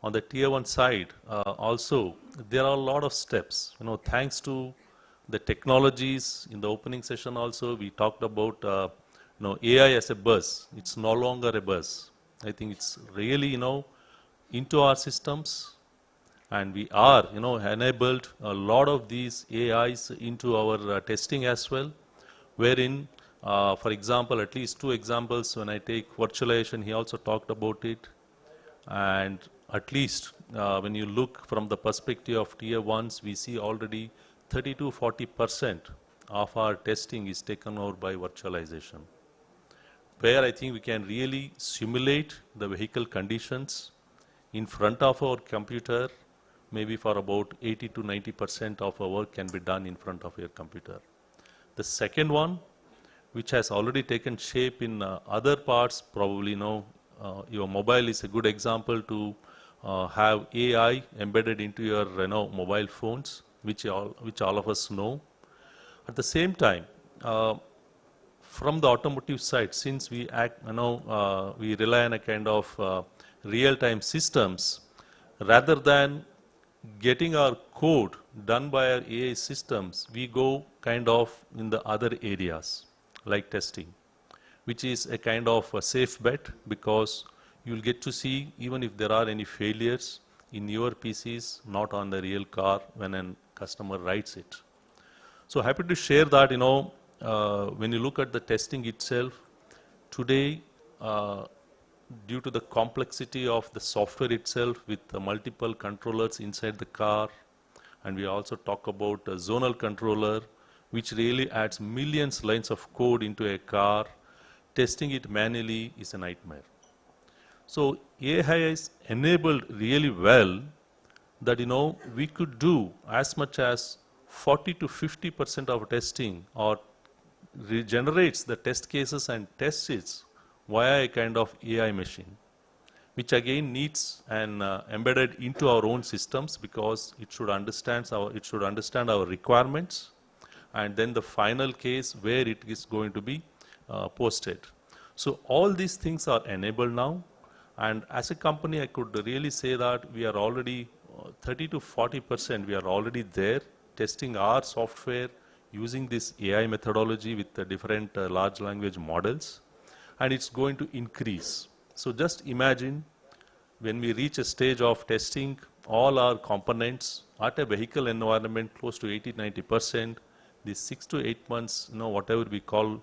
on the tier 1 side, also there are a lot of steps. Thanks to the technologies in the opening session also, we talked about AI as a bus. It's no longer a bus. I think it's really into our systems, And we are, enabled a lot of these AIs into our testing as well, wherein, for example, at least 2 examples, when I take virtualization, he also talked about it. And at least when you look from the perspective of tier 1s, we see already 30 to 40% of our testing is taken over by virtualization, where I think we can really simulate the vehicle conditions in front of our computer. Maybe for about 80 to 90% of our work can be done in front of your computer. The second one, which has already taken shape in other parts, probably your mobile is a good example to have AI embedded into your mobile phones, which all of us know. At the same time, from the automotive side, since we we rely on a kind of real-time systems, rather than getting our code done by our AI systems, we go kind of in the other areas like testing, which is a kind of a safe bet, because you'll get to see even if there are any failures in your PCs, not on the real car when a customer writes it. So happy to share that, when you look at the testing itself, today, due to the complexity of the software itself with the multiple controllers inside the car, and we also talk about a zonal controller, which really adds millions lines of code into a car, testing it manually is a nightmare. So AI is enabled really well that, we could do as much as 40 to 50% of testing, or regenerates the test cases and tests it via a kind of AI machine, which again needs an embedded into our own systems, because it should understand our requirements, and then the final case where it is going to be posted. So all these things are enabled now, and as a company, I could really say that we are already 30 to 40%. We are already there testing our software using this AI methodology with the different large language models. And it's going to increase. So just imagine when we reach a stage of testing all our components at a vehicle environment close to 80-90%, these 6 to 8 months, whatever we call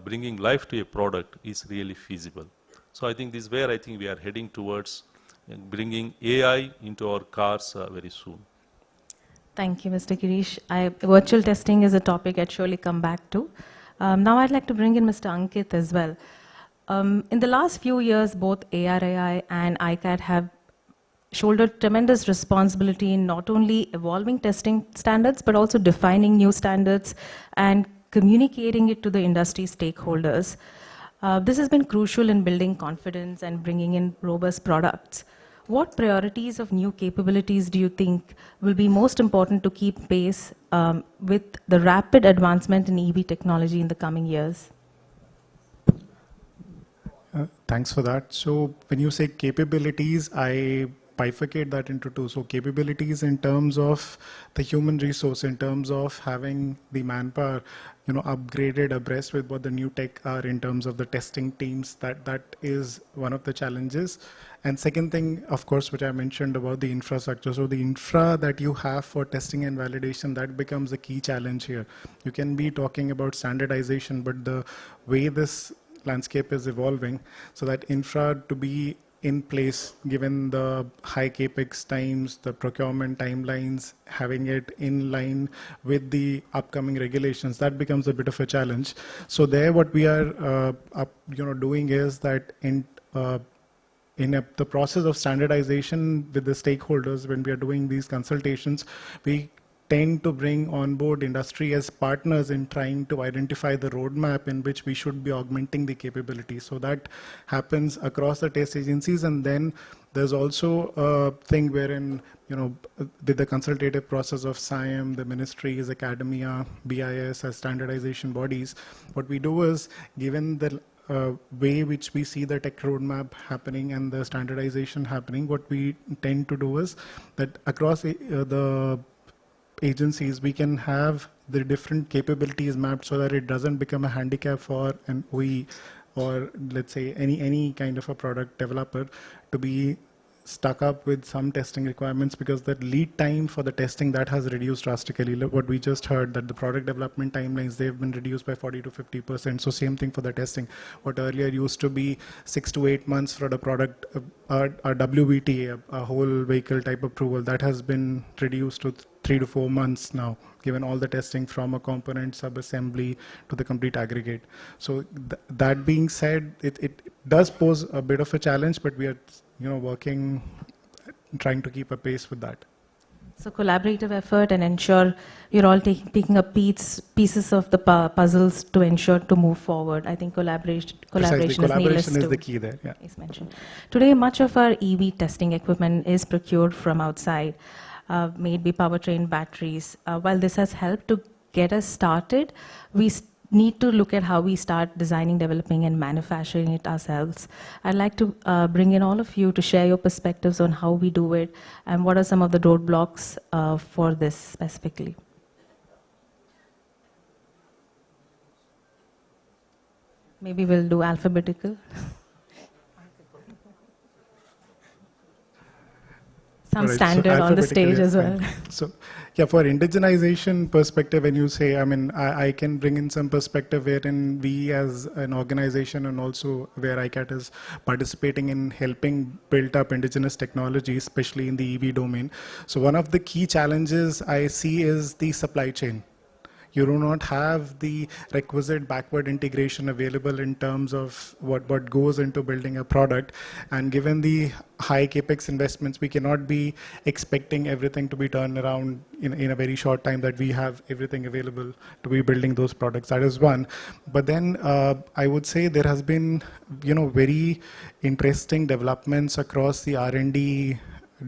bringing life to a product is really feasible. So I think this is where I think we are heading towards bringing AI into our cars very soon. Thank you, Mr. Girish. Virtual testing is a topic I'd surely come back to. Now I'd like to bring in Mr. Ankit as well. In the last few years, both ARAI and ICAT have shouldered tremendous responsibility in not only evolving testing standards, but also defining new standards and communicating it to the industry stakeholders. This has been crucial in building confidence and bringing in robust products. What priorities of new capabilities do you think will be most important to keep pace with the rapid advancement in EV technology in the coming years? Thanks for that. So when you say capabilities, I bifurcate that into two. So capabilities in terms of the human resource, in terms of having the manpower, upgraded abreast with what the new tech are in terms of the testing teams, that is one of the challenges. And second thing, of course, which I mentioned about the infrastructure. So the infra that you have for testing and validation, that becomes a key challenge here. You can be talking about standardization, but the way this landscape is evolving, so that infra to be in place, given the high capex times, the procurement timelines, having it in line with the upcoming regulations, that becomes a bit of a challenge. So there, what we are doing is that the process of standardization with the stakeholders, when we are doing these consultations, we tend to bring on board industry as partners in trying to identify the roadmap in which we should be augmenting the capability. So that happens across the test agencies. And then there's also a thing wherein, with the consultative process of SIAM, the ministries, academia, BIS as standardization bodies, what we do is, given the way which we see the tech roadmap happening and the standardization happening, what we tend to do is that across the agencies, we can have the different capabilities mapped so that it doesn't become a handicap for an OE or let's say any kind of a product developer to be stuck up with some testing requirements because the lead time for the testing that has reduced drastically. Look, what we just heard, that the product development timelines, they've been reduced by 40 to 50%. So same thing for the testing. What earlier used to be 6 to 8 months for the product, a WVT, a whole vehicle type approval, that has been reduced to 3 to 4 months now, given all the testing from a component sub-assembly to the complete aggregate. So that being said, it does pose a bit of a challenge, but we are working, trying to keep a pace with that. So collaborative effort and ensure you're all picking up pieces of the puzzles to ensure to move forward. I think collaboration is the key there. Yeah. Is mentioned. Today, much of our EV testing equipment is procured from outside, maybe powertrain batteries. While this has helped to get us started, we need to look at how we start designing, developing, and manufacturing it ourselves. I'd like to bring in all of you to share your perspectives on how we do it and what are some of the roadblocks for this specifically. Maybe we'll do alphabetical. Some standard on the stage as well. So, yeah, for indigenization perspective, when you say, I can bring in some perspective wherein we as an organization and also where ICAT is participating in helping build up indigenous technology, especially in the EV domain. So one of the key challenges I see is the supply chain. You do not have the requisite backward integration available in terms of what goes into building a product. And given the high capex investments, we cannot be expecting everything to be turned around in a very short time, that we have everything available to be building those products. That is one. But then I would say there has been very interesting developments across the R&D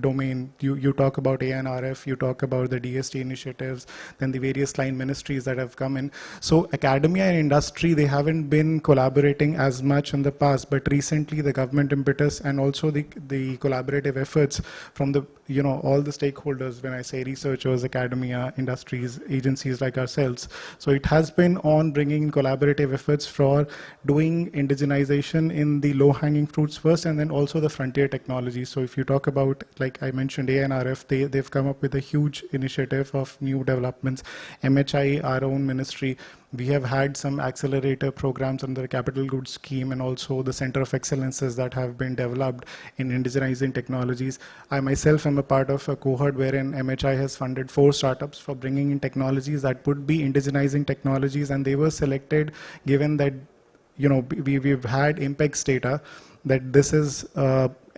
domain. You talk about ANRF, you talk about the DST initiatives, then the various line ministries that have come in. So academia and industry, they haven't been collaborating as much in the past, but recently the government impetus and also the collaborative efforts from the all the stakeholders, when I say researchers, academia, industries, agencies like ourselves. So it has been on bringing collaborative efforts for doing indigenization in the low-hanging fruits first, and then also the frontier technologies. So if you talk about, like I mentioned, ANRF, they've come up with a huge initiative of new developments. MHI, our own ministry, we have had some accelerator programs under the Capital Goods Scheme and also the Center of Excellences that have been developed in indigenizing technologies. I myself am a part of a cohort wherein MHI has funded 4 startups for bringing in technologies that would be indigenizing technologies, and they were selected given that we've had IMPEX data that this is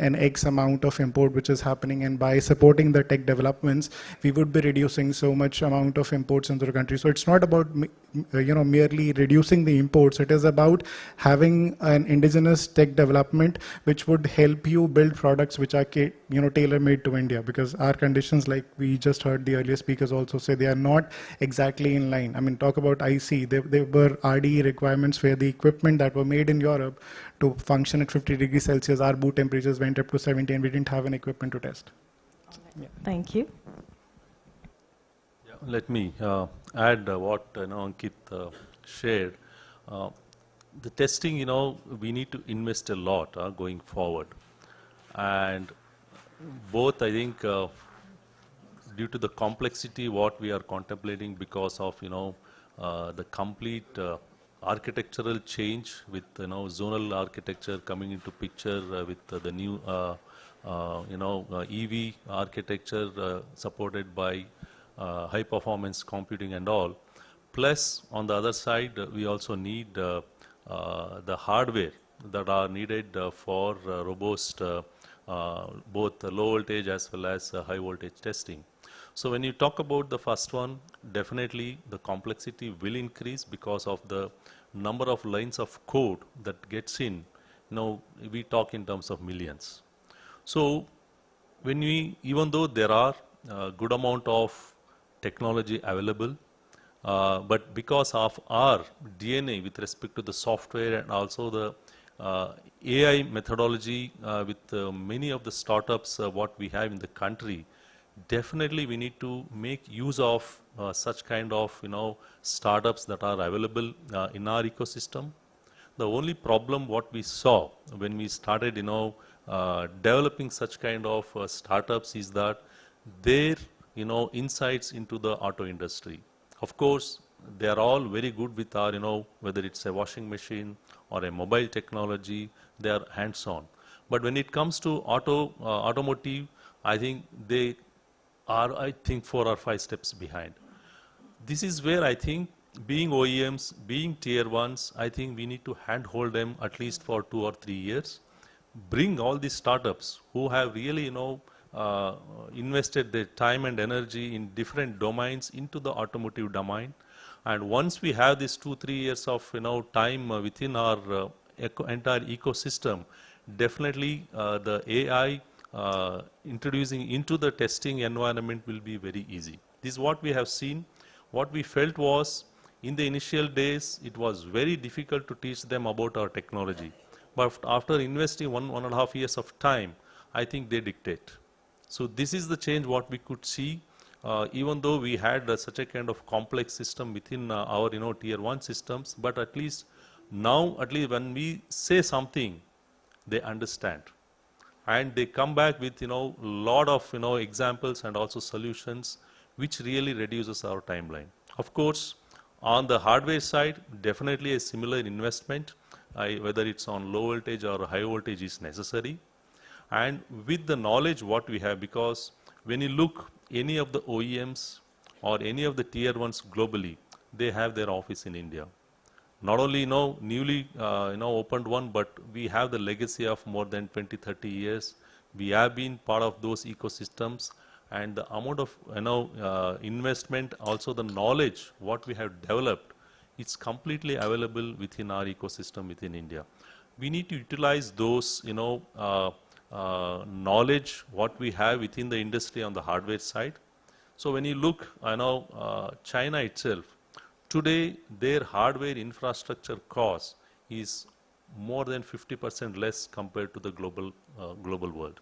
an X amount of import which is happening, and by supporting the tech developments, we would be reducing so much amount of imports into the country. So it's not about merely reducing the imports. It is about having an indigenous tech development which would help you build products which are tailor-made to India, because our conditions, like we just heard the earlier speakers also say, they are not exactly in line. Talk about IC. There were RDE requirements where the equipment that were made in Europe to function at 50 degrees Celsius, our boot temperatures went up to 70, and we didn't have an equipment to test. Yeah. Thank you. Yeah, let me add what Ankit shared. The testing, we need to invest a lot going forward. And both, I think, due to the complexity what we are contemplating because of, the complete architectural change with zonal architecture coming into picture with the new EV architecture supported by high performance computing and all. Plus on the other side we also need the hardware that are needed for robust both low voltage as well as high voltage testing. So when you talk about the first one, definitely the complexity will increase because of the number of lines of code that gets in. We talk in terms of millions. So when even though there are a good amount of technology available, but because of our DNA with respect to the software and also the AI methodology with many of the startups what we have in the country, definitely we need to make use of such kind of startups that are available in our ecosystem. The only problem what we saw when we started developing such kind of startups is that their insights into the auto industry. Of course, they are all very good with our whether it's a washing machine or a mobile technology, they are hands-on. But when it comes to automotive, I think they are 4 or 5 steps behind. This is where I think being OEMs, being tier 1s, I think we need to handhold them at least for 2 or 3 years. Bring all these startups who have really invested their time and energy in different domains into the automotive domain. And once we have this 2-3 years of time within our entire ecosystem, definitely the AI introducing into the testing environment will be very easy. This is what we have seen. What we felt was, in the initial days, it was very difficult to teach them about our technology. But after investing 1.5 years of time, I think they dictate. So this is the change what we could see. Even though we had such a kind of complex system within our tier 1 systems, but at least now, when we say something, they understand. And they come back with lot of examples and also solutions which really reduces our timeline. Of course, on the hardware side, definitely a similar investment, whether it's on low voltage or high voltage is necessary. And with the knowledge what we have, because when you look any of the OEMs or any of the tier 1s globally, they have their office in India. Not only newly opened one, but we have the legacy of more than 20-30 years. We have been part of those ecosystems, and the amount of investment, also the knowledge what we have developed, it's completely available within our ecosystem within India. We need to utilize those knowledge what we have within the industry on the hardware side. So when you look, China itself, today their hardware infrastructure cost is more than 50% less compared to the global world.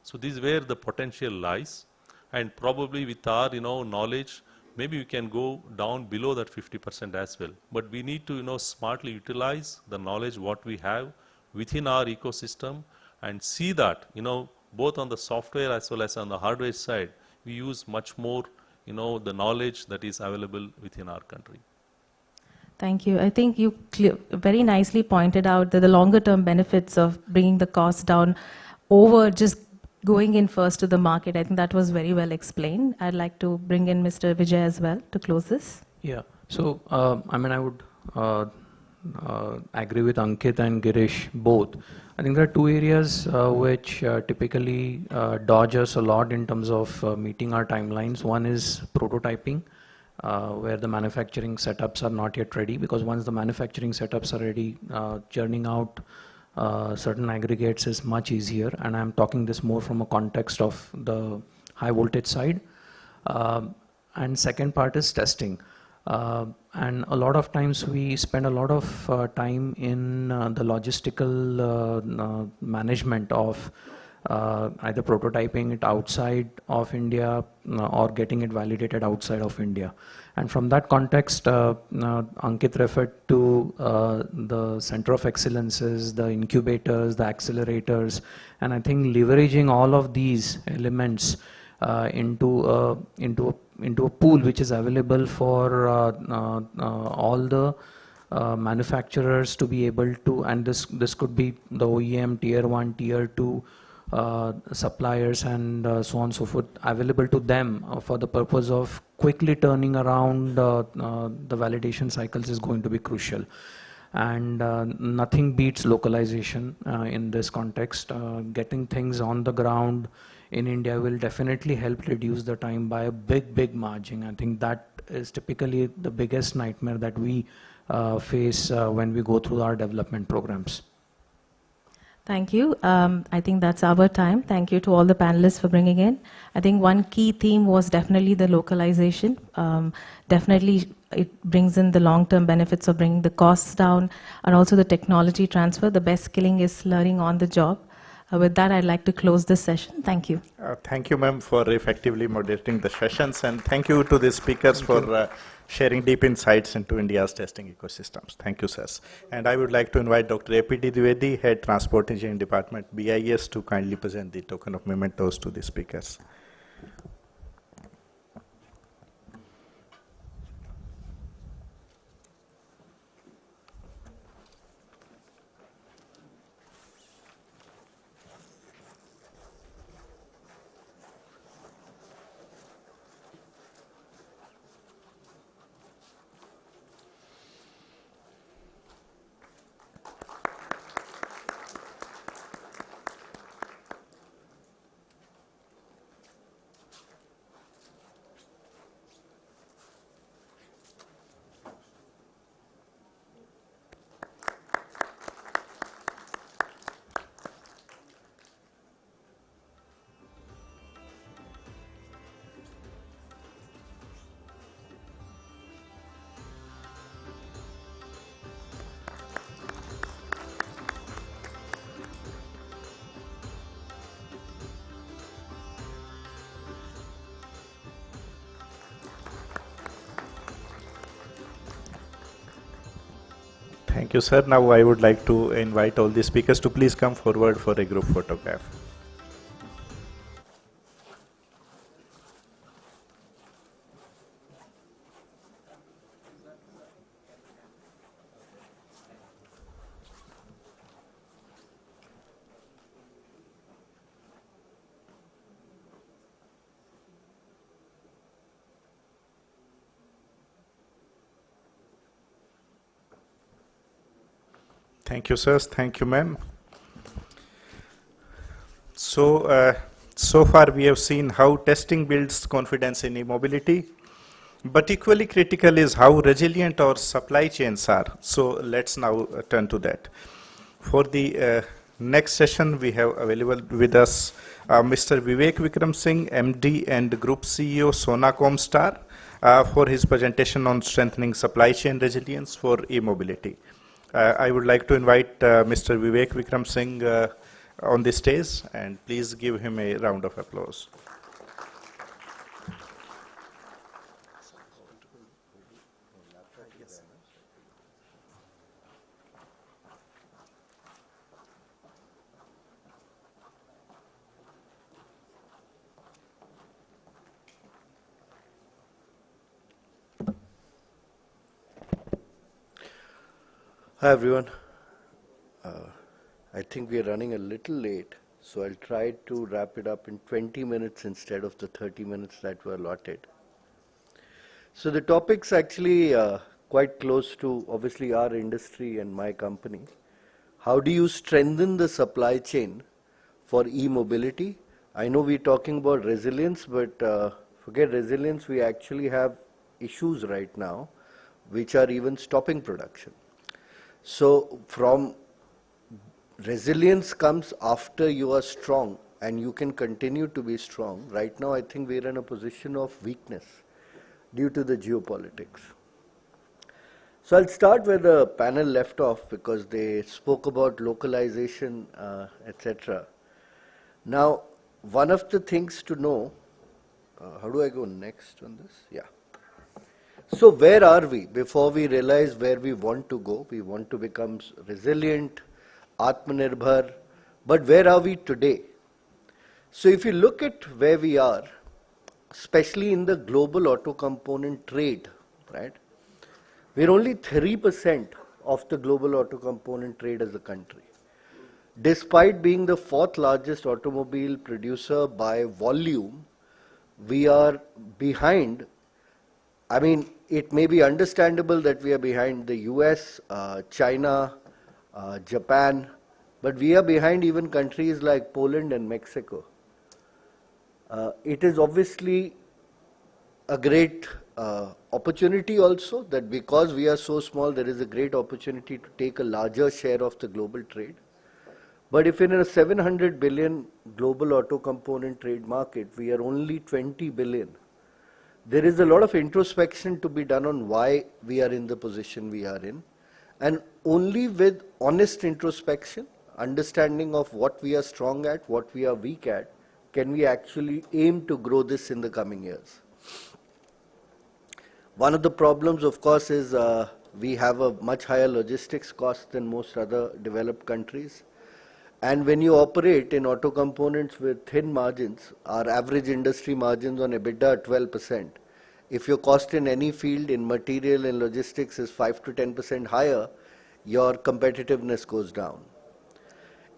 So this is where the potential lies, and probably with our knowledge, maybe we can go down below that 50% as well. But we need to smartly utilize the knowledge what we have within our ecosystem, and see that both on the software as well as on the hardware side, we use much more the knowledge that is available within our country. Thank you. I think you very nicely pointed out that the longer term benefits of bringing the cost down over just going in first to the market. I think that was very well explained. I'd like to bring in Mr. Vijay as well to close this. Yeah. So, I would agree with Ankit and Girish both. I think there are 2 areas which typically dodge us a lot in terms of meeting our timelines. One is prototyping, where the manufacturing setups are not yet ready, because once the manufacturing setups are ready, churning out certain aggregates is much easier, and I'm talking this more from a context of the high voltage side. And second part is testing. And a lot of times we spend a lot of time in the logistical management of either prototyping it outside of India or getting it validated outside of India. And from that context, Ankit referred to the center of excellences, the incubators, the accelerators, and I think leveraging all of these elements into a pool which is available for all the manufacturers to be able to, and this could be the OEM, tier 1, tier 2 suppliers, and so on and so forth, available to them for the purpose of quickly turning around the validation cycles is going to be crucial. And nothing beats localization in this context. Getting things on the ground in India will definitely help reduce the time by a big margin. I think that is typically the biggest nightmare that we face when we go through our development programs. Thank you. I think that's our time. Thank you to all the panelists for bringing in. I think one key theme was definitely the localization. Definitely it brings in the long-term benefits of bringing the costs down, and also the technology transfer. The best skilling is learning on the job. With that, I'd like to close this session. Thank you. Thank you, ma'am, for effectively moderating the sessions, and thank you to the speakers for sharing deep insights into India's testing ecosystems. Thank you, sirs. And I would like to invite Dr. A.P.D. Dwivedi, Head Transport Engineering Department, BIS, to kindly present the token of mementos to the speakers. Thank you, sir. Now I would like to invite all the speakers to please come forward for a group photograph. Thank you, sirs. Thank you, ma'am. So far we have seen how testing builds confidence in e-mobility, but equally critical is how resilient our supply chains are. So let's now turn to that. For the next session, we have available with us Mr. Vivek Vikram Singh, MD and Group CEO, Sona Comstar, for his presentation on strengthening supply chain resilience for e-mobility. I would like to invite Mr. Vivek Vikram Singh on the stage, and please give him a round of applause. Hi everyone. I think we are running a little late, so I'll try to wrap it up in 20 minutes instead of the 30 minutes that were allotted. So the topic's actually quite close to obviously our industry and my company. How do you strengthen the supply chain for e-mobility? I know we're talking about resilience, but forget resilience, we actually have issues right now which are even stopping production. So from resilience comes after you are strong and you can continue to be strong. Right now I think we're in a position of weakness due to the geopolitics. So I'll start where the panel left off because they spoke about localization, etc. Now one of the things to know, how do I go next on this? Yeah. So where are we before we realize where we want to go? We want to become resilient, Atmanirbhar, but where are we today? So if you look at where we are, especially in the global auto component trade, right? We're only 3% of the global auto component trade as a country. Despite being the 4th largest automobile producer by volume, we are behind. I mean, it may be understandable that we are behind the US, China, Japan, but we are behind even countries like Poland and Mexico. It is obviously a great opportunity also that because we are so small, there is a great opportunity to take a larger share of the global trade. But if in a 700 billion global auto component trade market, we are only 20 billion. There is a lot of introspection to be done on why we are in the position we are in. And only with honest introspection, understanding of what we are strong at, what we are weak at, can we actually aim to grow this in the coming years? One of the problems, of course, is we have a much higher logistics cost than most other developed countries. And when you operate in auto components with thin margins, our average industry margins on EBITDA are 12%. If your cost in any field in material and logistics is 5 to 10% higher, your competitiveness goes down.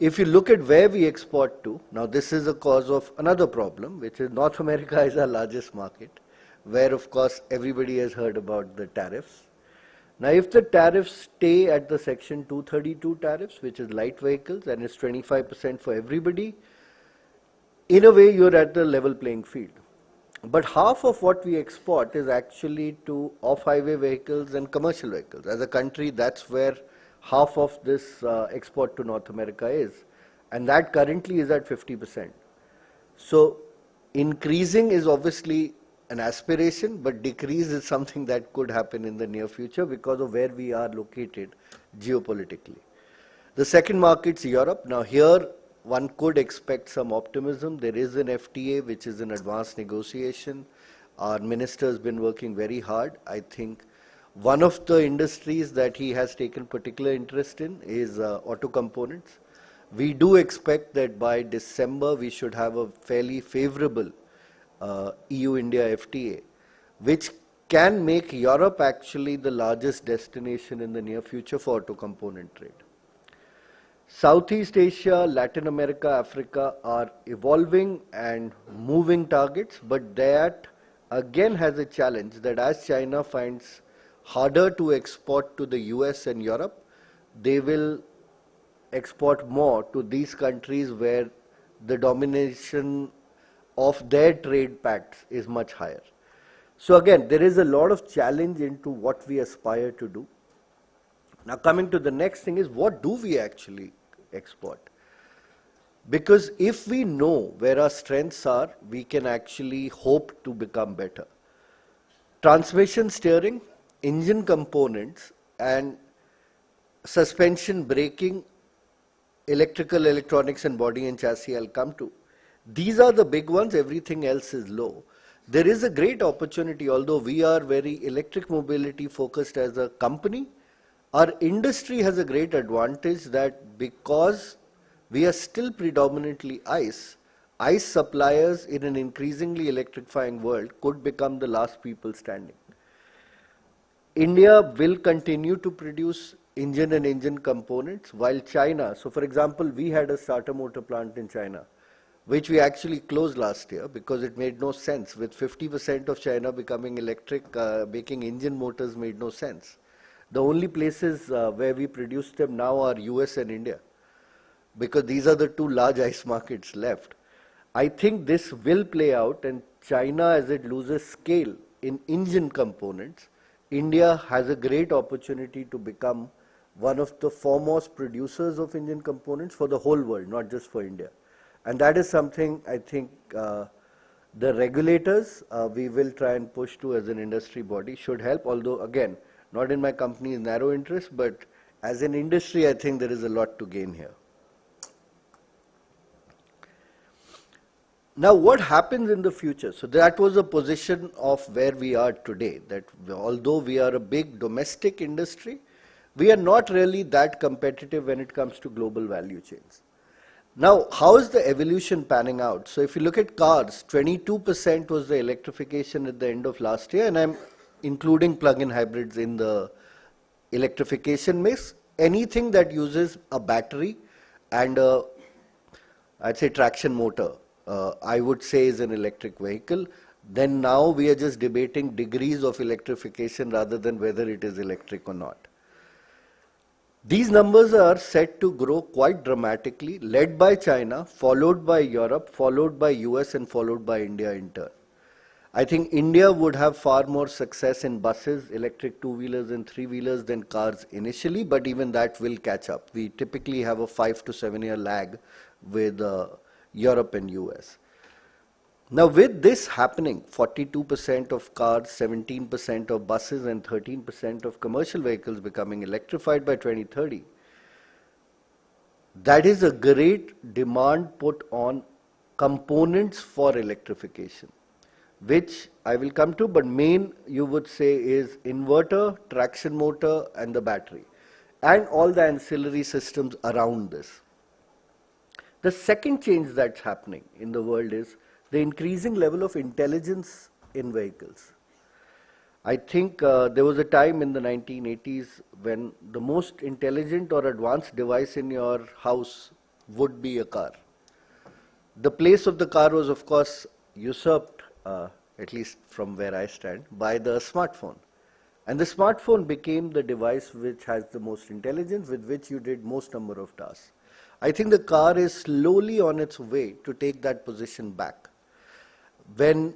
If you look at where we export to, now this is a cause of another problem, which is North America is our largest market, where of course everybody has heard about the tariffs. Now if the tariffs stay at the Section 232 tariffs, which is light vehicles and is 25% for everybody, in a way you're at the level playing field. But half of what we export is actually to off-highway vehicles and commercial vehicles. As a country, that's where half of this export to North America is. And that currently is at 50%. So increasing is obviously an aspiration, but decrease is something that could happen in the near future because of where we are located geopolitically. The second market is Europe. Now here, one could expect some optimism. There is an FTA which is in advanced negotiation. Our minister has been working very hard. I think one of the industries that he has taken particular interest in is auto components. We do expect that by December we should have a fairly favorable EU-India FTA, which can make Europe actually the largest destination in the near future for auto component trade. Southeast Asia, Latin America, Africa are evolving and moving targets, but that again has a challenge that as China finds harder to export to the US and Europe, they will export more to these countries where the domination of their trade pacts is much higher. So again, there is a lot of challenge into what we aspire to do. Now coming to the next thing is, what do we actually export? Because if we know where our strengths are, we can actually hope to become better. Transmission, steering, engine components and suspension, braking, electrical, electronics and body and chassis I'll come to. These are the big ones, everything else is low. There is a great opportunity, although we are very electric mobility focused as a company. Our industry has a great advantage that because we are still predominantly ICE suppliers in an increasingly electrifying world could become the last people standing. India will continue to produce engine and engine components while China, so for example, we had a starter motor plant in China, which we actually closed last year because it made no sense. With 50% of China becoming electric, making engine motors made no sense. The only places where we produce them now are US and India, because these are the two large ICE markets left. I think this will play out, and China, as it loses scale in engine components, India has a great opportunity to become one of the foremost producers of engine components for the whole world, not just for India. And that is something I think the regulators we will try and push to as an industry body should help, although again, not in my company's narrow interest, but as an industry, I think there is a lot to gain here. Now, what happens in the future? So that was a position of where we are today, that although we are a big domestic industry, we are not really that competitive when it comes to global value chains. Now, how is the evolution panning out? So if you look at cars, 22% was the electrification at the end of last year, and I'm including plug-in hybrids in the electrification mix. Anything that uses a battery and I'd say traction motor, I would say is an electric vehicle. Then now we are just debating degrees of electrification rather than whether it is electric or not. These numbers are set to grow quite dramatically, led by China, followed by Europe, followed by US and followed by India in turn. I think India would have far more success in buses, electric two-wheelers and three-wheelers than cars initially, but even that will catch up. We typically have a 5 to 7 year lag with Europe and US. Now with this happening, 42% of cars, 17% of buses and 13% of commercial vehicles becoming electrified by 2030, that is a great demand put on components for electrification, which I will come to, but main you would say is inverter, traction motor and the battery and all the ancillary systems around this. The second change that's happening in the world is the increasing level of intelligence in vehicles. I think there was a time in the 1980s when the most intelligent or advanced device in your house would be a car. The place of the car was of course usurped, at least from where I stand, by the smartphone. And the smartphone became the device which has the most intelligence, with which you did most number of tasks. I think the car is slowly on its way to take that position back. When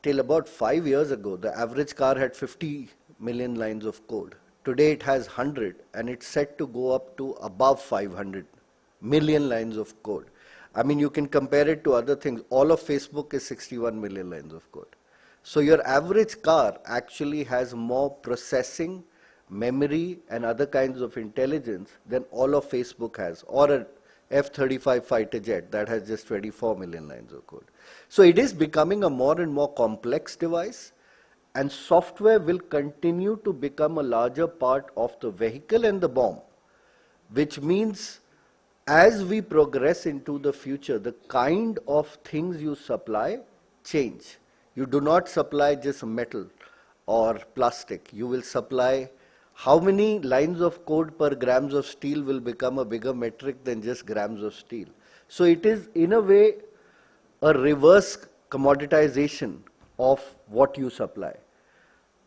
till about 5 years ago, the average car had 50 million lines of code. Today it has 100 and it's set to go up to above 500 million lines of code. I mean, you can compare it to other things. All of Facebook is 61 million lines of code. So your average car actually has more processing, memory and other kinds of intelligence than all of Facebook has, or a F-35 fighter jet that has just 24 million lines of code. So it is becoming a more and more complex device, and software will continue to become a larger part of the vehicle and the BOM, which means as we progress into the future, the kind of things you supply change. You do not supply just metal or plastic. You will supply how many lines of code per grams of steel will become a bigger metric than just grams of steel. So it is in a way a reverse commoditization of what you supply.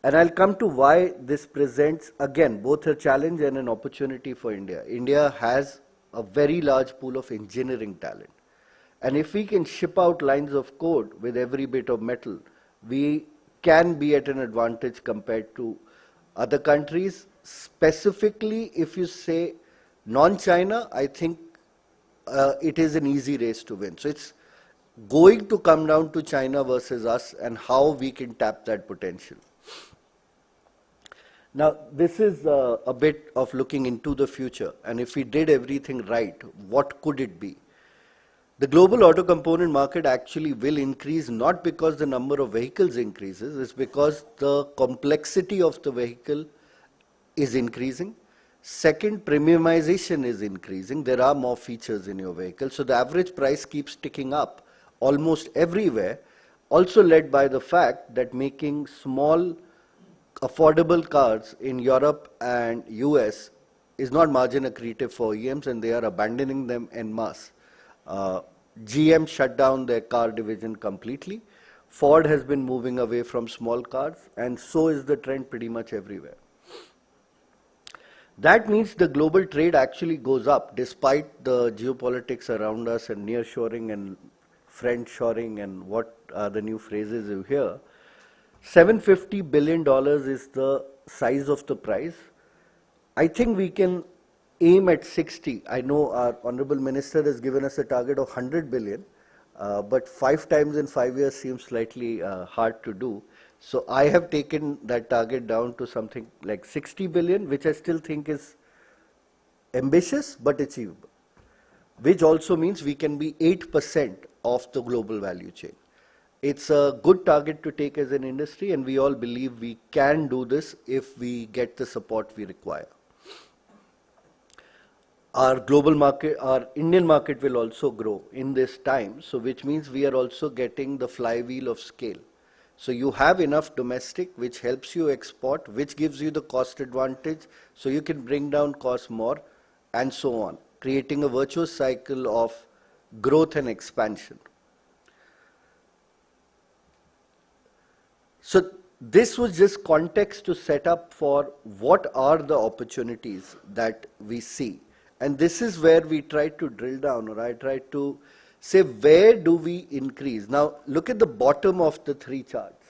And I'll come to why this presents again both a challenge and an opportunity for India. India has a very large pool of engineering talent. And if we can ship out lines of code with every bit of metal, we can be at an advantage compared to other countries. Specifically, if you say non-China, I think it is an easy race to win. So it's going to come down to China versus us and how we can tap that potential. Now, this is a bit of looking into the future, and if we did everything right, what could it be? The global auto component market actually will increase not because the number of vehicles increases, it's because the complexity of the vehicle is increasing. Second, premiumization is increasing. There are more features in your vehicle, so the average price keeps ticking up almost everywhere, also led by the fact that making small affordable cars in Europe and US is not margin accretive for OEMs, and they are abandoning them en masse. GM shut down their car division completely. Ford has been moving away from small cars, and so is the trend pretty much everywhere. That means the global trade actually goes up despite the geopolitics around us and nearshoring and friendshoring and what are the new phrases you hear. $750 billion is the size of the prize. I think we can aim at 60. I know our Honorable Minister has given us a target of 100 billion, but 5 times in 5 years seems slightly hard to do. So I have taken that target down to something like 60 billion, which I still think is ambitious but achievable, which also means we can be 8% of the global value chain. It's a good target to take as an industry, and we all believe we can do this if we get the support we require. Our global market, our Indian market will also grow in this time, so which means we are also getting the flywheel of scale. So you have enough domestic which helps you export, which gives you the cost advantage, so you can bring down costs more and so on, creating a virtuous cycle of growth and expansion. So this was just context to set up for what are the opportunities that we see. And this is where we try to drill down, or I try to say, where do we increase? Now, look at the bottom of the 3 charts.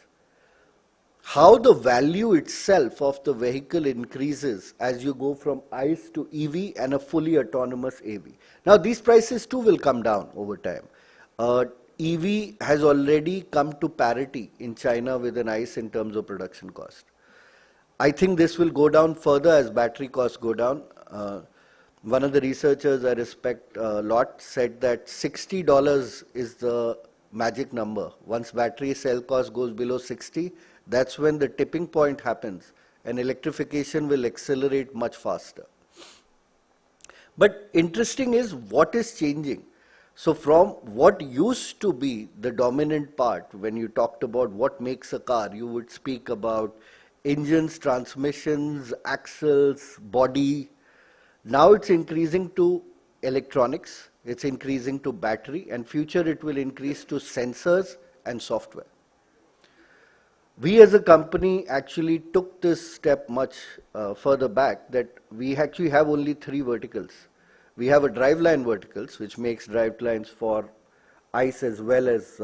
How the value itself of the vehicle increases as you go from ICE to EV and a fully autonomous AV. Now, these prices too will come down over time. EV has already come to parity in China with an ICE in terms of production cost. I think this will go down further as battery costs go down. one of the researchers I respect a lot said that $60 is the magic number. Once battery cell cost goes below 60, that's when the tipping point happens and electrification will accelerate much faster. But interesting is what is changing. So from what used to be the dominant part, when you talked about what makes a car, you would speak about engines, transmissions, axles, body. Now it's increasing to electronics, it's increasing to battery, and future it will increase to sensors and software. We as a company actually took this step much further back, that we actually have only 3 verticals. We have a driveline verticals, which makes drivelines for ICE as well as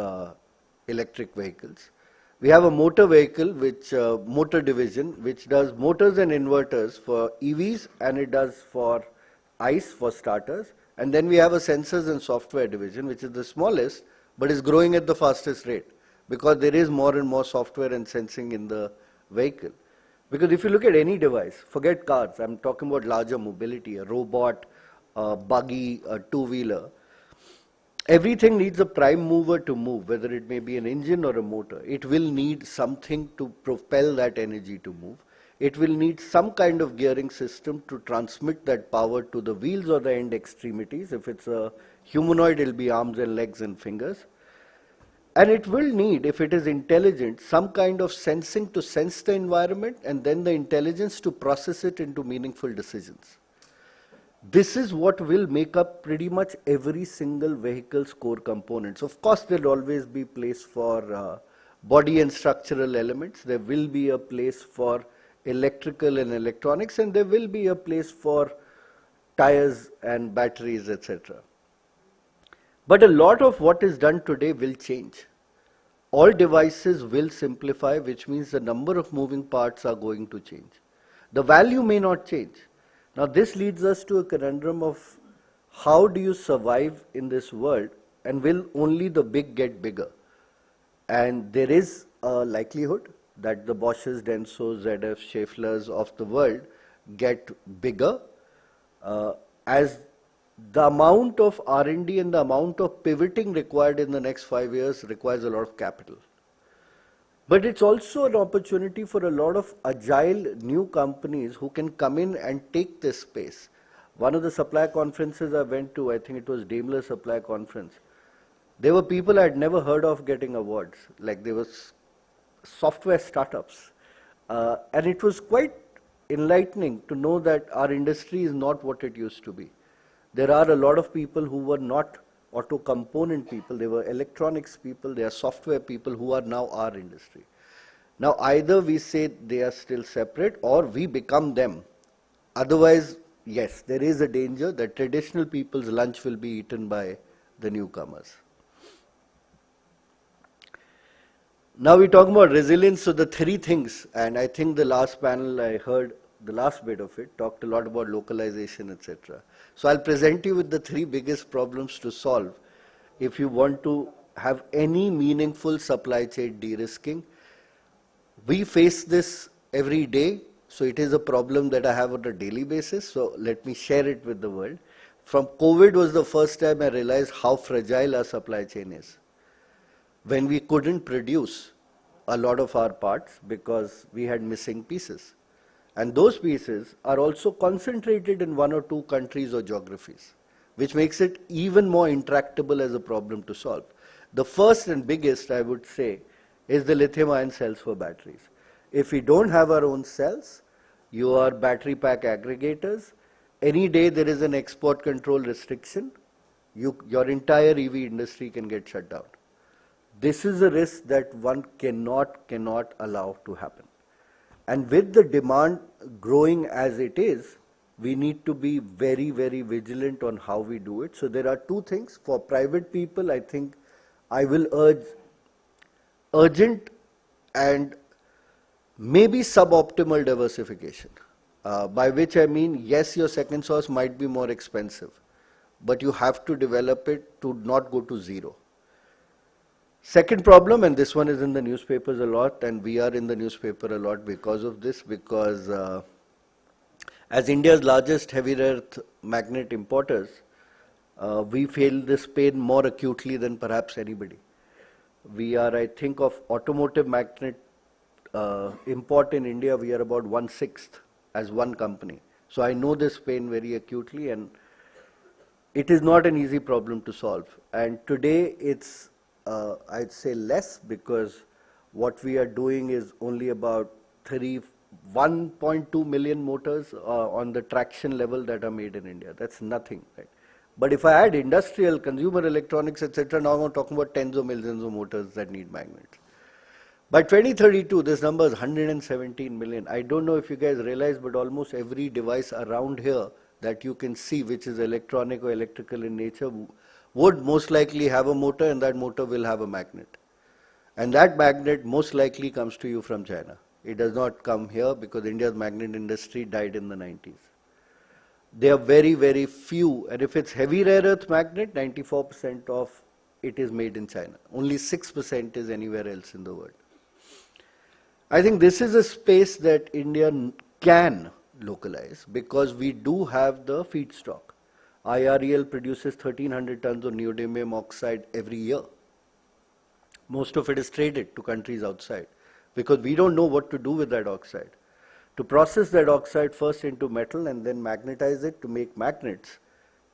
electric vehicles. We have a motor vehicle, motor division, which does motors and inverters for EVs, and it does for ICE for starters. And then we have a sensors and software division, which is the smallest, but is growing at the fastest rate, because there is more and more software and sensing in the vehicle. Because if you look at any device, forget cars, I'm talking about larger mobility, a robot, a buggy, a two-wheeler, everything needs a prime mover to move, whether it may be an engine or a motor. It will need something to propel that energy to move. It will need some kind of gearing system to transmit that power to the wheels or the end extremities. If it's a humanoid, it will be arms and legs and fingers. And it will need, if it is intelligent, some kind of sensing to sense the environment, and then the intelligence to process it into meaningful decisions. This is what will make up pretty much every single vehicle's core components. Of course, there will always be place for body and structural elements. There will be a place for electrical and electronics, and there will be a place for tires and batteries, etc. But a lot of what is done today will change. All devices will simplify, which means the number of moving parts are going to change. The value may not change. Now this leads us to a conundrum of how do you survive in this world, and will only the big get bigger? And there is a likelihood that the Bosches, Densos, ZF, Schaefflers of the world get bigger as the amount of R&D and the amount of pivoting required in the next 5 years requires a lot of capital. But it's also an opportunity for a lot of agile new companies who can come in and take this space. One of the supplier conferences I went to, I think it was Daimler Supplier Conference, there were people I had never heard of getting awards, like there was software startups. And it was quite enlightening to know that our industry is not what it used to be. There are a lot of people who were not auto component people, they were electronics people, they are software people who are now our industry. Now either we say they are still separate or we become them. Otherwise, yes, there is a danger that traditional people's lunch will be eaten by the newcomers. Now we talk about resilience, so the 3 things, and I think the last panel I heard, the last bit of it, talked a lot about localization, etc. So I'll present you with the 3 biggest problems to solve if you want to have any meaningful supply chain de-risking. We face this every day, so it is a problem that I have on a daily basis, so let me share it with the world. From COVID was the first time I realized how fragile our supply chain is. When we couldn't produce a lot of our parts because we had missing pieces. And those pieces are also concentrated in 1 or 2 countries or geographies, which makes it even more intractable as a problem to solve. The first and biggest, I would say, is the lithium-ion cells for batteries. If we don't have our own cells, your battery pack aggregators, any day there is an export control restriction, your entire EV industry can get shut down. This is a risk that one cannot allow to happen. And with the demand growing as it is, we need to be very, very vigilant on how we do it. So there are 2 things. For private people, I think I will urge urgent and maybe suboptimal diversification. By which I mean, yes, your second source might be more expensive, but you have to develop it to not go to zero. Second problem, and this one is in the newspapers a lot, and we are in the newspaper a lot because of this, because As India's largest heavy rare earth magnet importers, we feel this pain more acutely than perhaps anybody. We are, I think, of automotive magnet import in India, we are about 1/6 as one company. So I know this pain very acutely, and it is not an easy problem to solve. And today it's, I'd say less, because what we are doing is only about 1.2 million motors on the traction level that are made in India. That's nothing, right? But if I add industrial, consumer electronics, etc., now I'm talking about tens of millions of motors that need magnets. By 2032, this number is 117 million. I don't know if you guys realize, but almost every device around here that you can see, which is electronic or electrical in nature, would most likely have a motor, and that motor will have a magnet. And that magnet most likely comes to you from China. It does not come here because India's magnet industry died in the 90s. There are very, very few, and if it's heavy rare earth magnet, 94% of it is made in China. Only 6% is anywhere else in the world. I think this is a space that India can localize because we do have the feedstock. IREL produces 1,300 tons of neodymium oxide every year. Most of it is traded to countries outside because we don't know what to do with that oxide. To process that oxide first into metal and then magnetize it to make magnets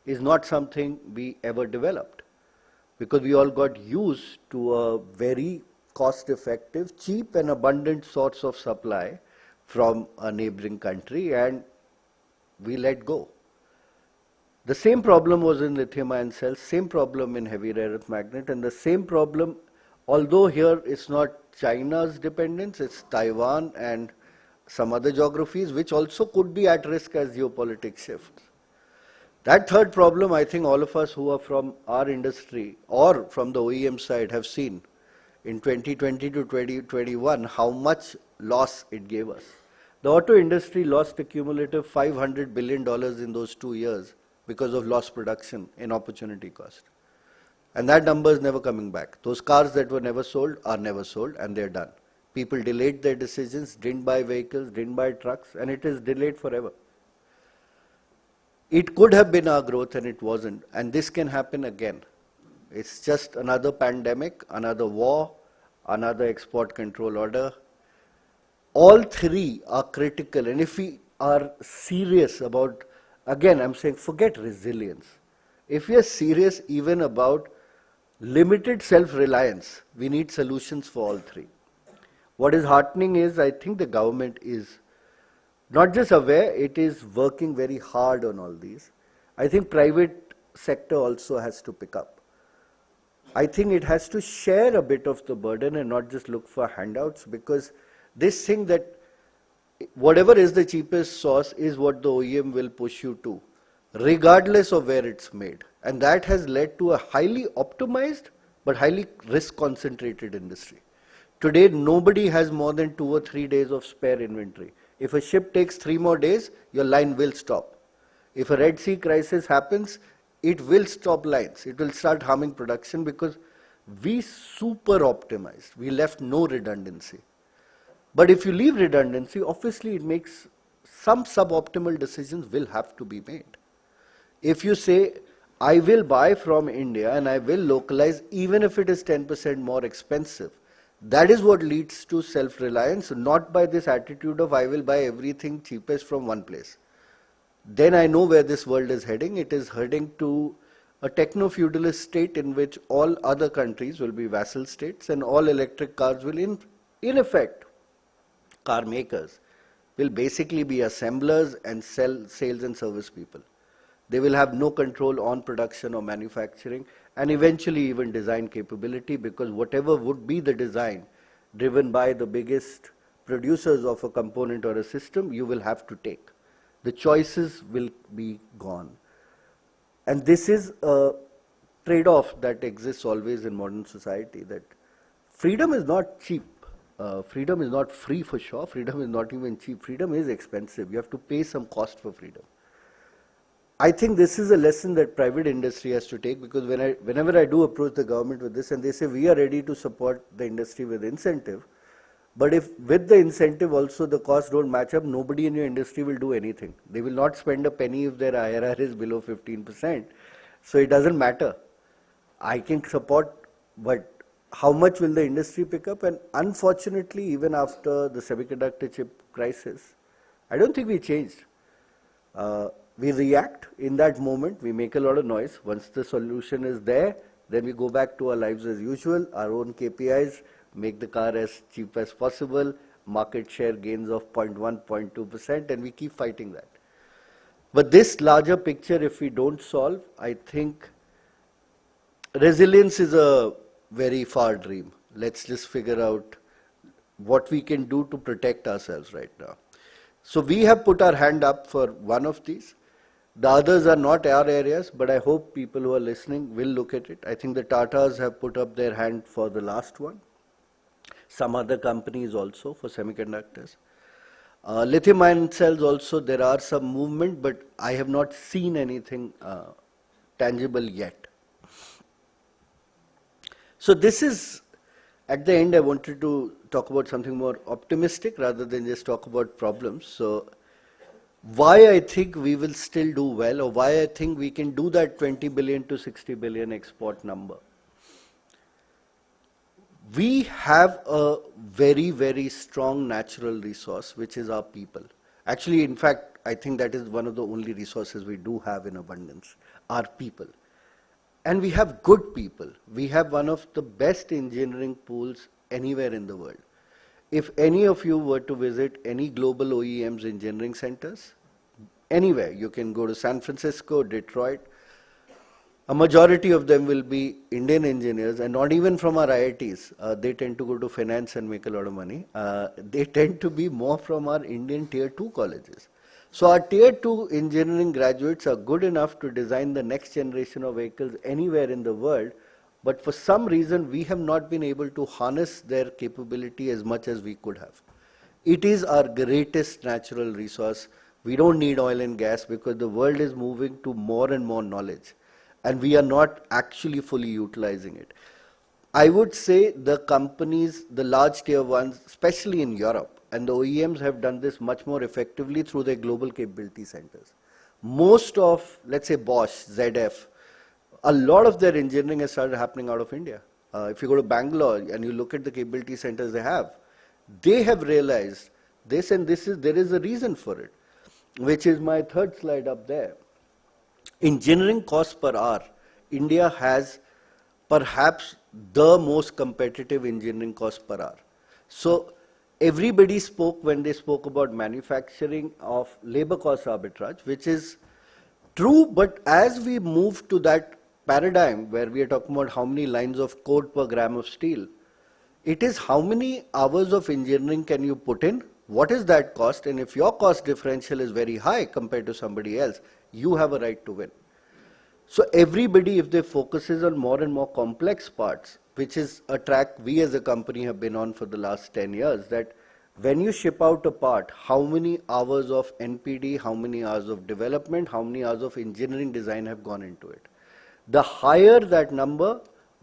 is not something we ever developed because we all got used to a very cost-effective, cheap and abundant source of supply from a neighboring country, and we let go. The same problem was in lithium-ion cells, same problem in heavy rare earth magnet, and the same problem, although here it's not China's dependence, it's Taiwan and some other geographies which also could be at risk as geopolitics shifts. That third problem, I think all of us who are from our industry or from the OEM side have seen in 2020 to 2021 how much loss it gave us. The auto industry lost a cumulative $500 billion in those 2 years because of lost production in opportunity cost. And that number is never coming back. Those cars that were never sold are never sold, and they're done. People delayed their decisions, didn't buy vehicles, didn't buy trucks, and it is delayed forever. It could have been our growth and it wasn't, and this can happen again. It's just another pandemic, another war, another export control order. All three are critical, and if we are serious about, again I'm saying forget resilience. If we are serious even about limited self-reliance, we need solutions for all three. What is heartening is I think the government is not just aware, it is working very hard on all these. I think private sector also has to pick up. I think it has to share a bit of the burden and not just look for handouts, because this thing that whatever is the cheapest source is what the OEM will push you to, regardless of where it's made. And that has led to a highly optimized but highly risk concentrated industry. Today, nobody has more than 2 or 3 days of spare inventory. If a ship takes 3 more days, your line will stop. If a Red Sea crisis happens, it will stop lines. It will start harming production because we super optimized. We left no redundancy. But if you leave redundancy, obviously it makes some suboptimal decisions will have to be made. If you say, I will buy from India and I will localize even if it is 10% more expensive, that is what leads to self-reliance, not by this attitude of I will buy everything cheapest from one place. Then I know where this world is heading. It is heading to a techno-feudalist state in which all other countries will be vassal states and all electric cars will in effect, car makers will basically be assemblers and sales and service people. They will have no control on production or manufacturing and eventually even design capability, because whatever would be the design driven by the biggest producers of a component or a system, you will have to take. The choices will be gone. And this is a trade-off that exists always in modern society, that freedom is not cheap. Freedom is not free for sure. Freedom is not even cheap. Freedom is expensive. You have to pay some cost for freedom. I think this is a lesson that private industry has to take, because whenever I do approach the government with this and they say we are ready to support the industry with incentive, But if with the incentive also the costs don't match up, nobody in your industry will do anything. They will not spend a penny if their IRR is below 15%. So it doesn't matter. I can support, but how much will the industry pick up? And unfortunately, even after the semiconductor chip crisis, I don't think we changed. We react in that moment, we make a lot of noise. Once the solution is there, then we go back to our lives as usual, our own KPIs, make the car as cheap as possible, market share gains of 0.1, 0.2%, and we keep fighting that. But this larger picture, if we don't solve, I think resilience is a very far dream. Let's just figure out what we can do to protect ourselves right now. So we have put our hand up for one of these. The others are not our areas, but I hope people who are listening will look at it. I think the Tatas have put up their hand for the last one. Some other companies also for semiconductors. Lithium-ion cells also, there are some movement, but I have not seen anything tangible yet. So this is, at the end, I wanted to talk about something more optimistic rather than just talk about problems. So why I think we will still do well, or why I think we can do that 20 billion to 60 billion export number. We have a very, very strong natural resource, which is our people. Actually, in fact, I think that is one of the only resources we do have in abundance, our people. And we have good people. We have one of the best engineering pools anywhere in the world. If any of you were to visit any global OEM's engineering centers, anywhere, you can go to San Francisco, Detroit, a majority of them will be Indian engineers, and not even from our IITs. They tend to go to finance and make a lot of money. They tend to be more from our Indian tier 2 colleges. So our tier 2 engineering graduates are good enough to design the next generation of vehicles anywhere in the world, but for some reason we have not been able to harness their capability as much as we could have. It is our greatest natural resource. We don't need oil and gas because the world is moving to more and more knowledge, and we are not actually fully utilizing it. I would say the companies, the large tier ones, especially in Europe, and the OEMs have done this much more effectively through their global capability centers. Most of, let's say Bosch, ZF, a lot of their engineering has started happening out of India. If you go to Bangalore and you look at the capability centers they have realized this, and there is a reason for it, which is my third slide up there. Engineering cost per hour, India has perhaps the most competitive engineering cost per hour. So everybody spoke when they spoke about manufacturing of labor cost arbitrage, which is true, but as we move to that paradigm where we are talking about how many lines of code per gram of steel, it is how many hours of engineering can you put in, what is that cost, and if your cost differential is very high compared to somebody else, you have a right to win. So everybody, if they focuses on more and more complex parts, which is a track we as a company have been on for the last 10 years, that when you ship out a part, how many hours of NPD, how many hours of development, how many hours of engineering design have gone into it. The higher that number,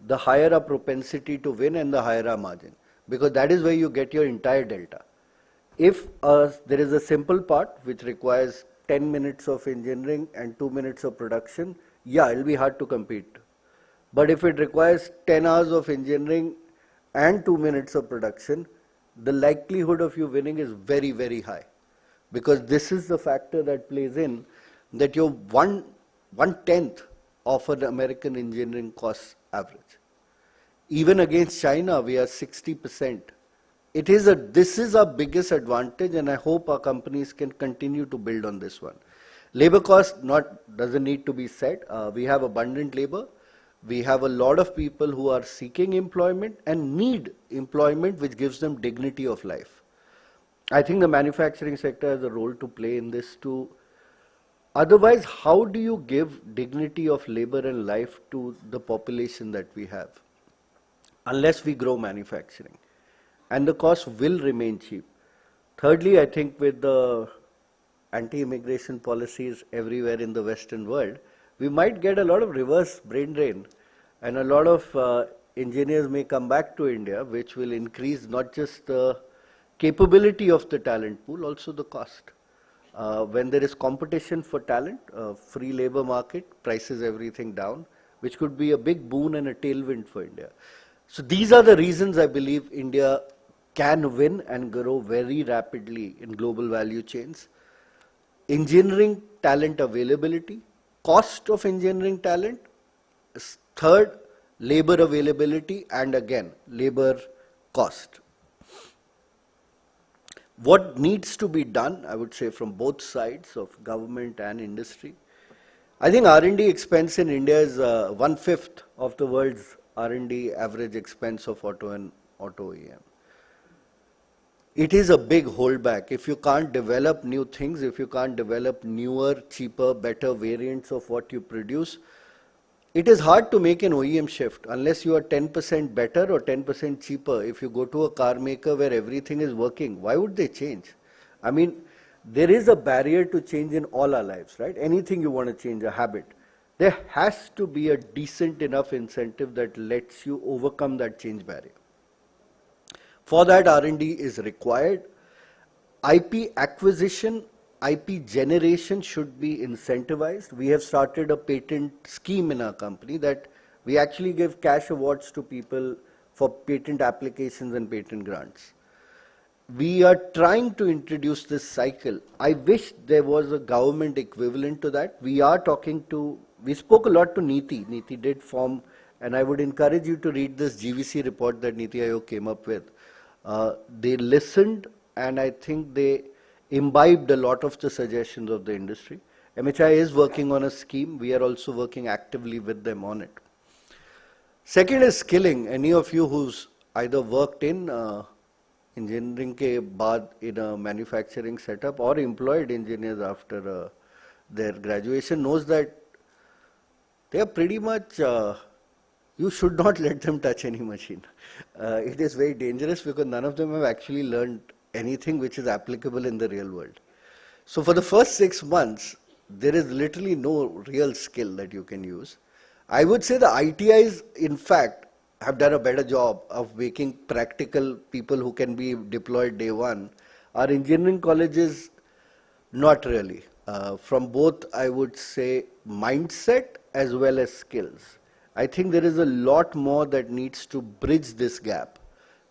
the higher a propensity to win and the higher our margin, because that is where you get your entire delta. If there is a simple part which requires 10 minutes of engineering and 2 minutes of production, yeah, it will be hard to compete. But if it requires 10 hours of engineering and 2 minutes of production, the likelihood of you winning is very, very high. Because this is the factor that plays in, that you're one-tenth of an American engineering cost average. Even against China, we are 60%. This is our biggest advantage, and I hope our companies can continue to build on this one. Labor cost doesn't need to be said. We have abundant labor. We have a lot of people who are seeking employment and need employment which gives them dignity of life. I think the manufacturing sector has a role to play in this too. Otherwise, how do you give dignity of labor and life to the population that we have? Unless we grow manufacturing. And the cost will remain cheap. Thirdly, I think with the anti-immigration policies everywhere in the Western world, we might get a lot of reverse brain drain, and a lot of engineers may come back to India, which will increase not just the capability of the talent pool, also the cost. When there is competition for talent, free labor market prices everything down, which could be a big boon and a tailwind for India. So these are the reasons I believe India can win and grow very rapidly in global value chains. Engineering talent availability, cost of engineering talent, third, labor availability, and again, labor cost. What needs to be done, I would say, from both sides of government and industry? I think R&D expense in India is 1/5 of the world's R&D average expense of auto and auto OEM. It is a big holdback. If you can't develop new things, if you can't develop newer, cheaper, better variants of what you produce, it is hard to make an OEM shift unless you are 10% better or 10% cheaper. If you go to a car maker where everything is working, why would they change? I mean, there is a barrier to change in all our lives, right? Anything you want to change, a habit. There has to be a decent enough incentive that lets you overcome that change barrier. For that, R&D is required. IP acquisition, IP generation should be incentivized. We have started a patent scheme in our company that we actually give cash awards to people for patent applications and patent grants. We are trying to introduce this cycle. I wish there was a government equivalent to that. We spoke a lot to NITI. NITI did form, and I would encourage you to read this GVC report that NITI Aayog came up with. They listened, and I think they imbibed a lot of the suggestions of the industry. MHI is working on a scheme. We are also working actively with them on it. Second is skilling. Any of you who's either worked in engineering ke baad in a manufacturing setup or employed engineers after their graduation knows that they are pretty much, you should not let them touch any machine. It is very dangerous because none of them have actually learned anything which is applicable in the real world. So for the first 6 months, there is literally no real skill that you can use. I would say the ITIs, in fact, have done a better job of making practical people who can be deployed day one. Our engineering colleges, not really. From both, I would say, mindset as well as skills. I think there is a lot more that needs to bridge this gap.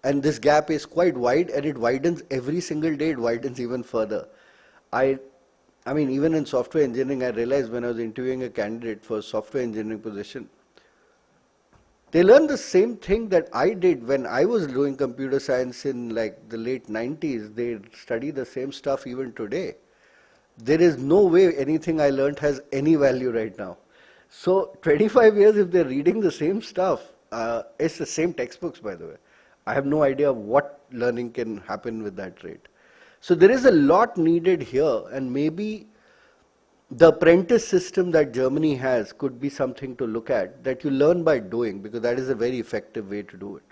And this gap is quite wide, and it widens every single day, it widens even further. I mean, even in software engineering, I realized when I was interviewing a candidate for a software engineering position, they learn the same thing that I did when I was doing computer science in like the late 90s. They study the same stuff even today. There is no way anything I learned has any value right now. So 25 years, if they're reading the same stuff, it's the same textbooks, by the way. I have no idea what learning can happen with that rate. So there is a lot needed here, and maybe the apprentice system that Germany has could be something to look at, that you learn by doing, because that is a very effective way to do it.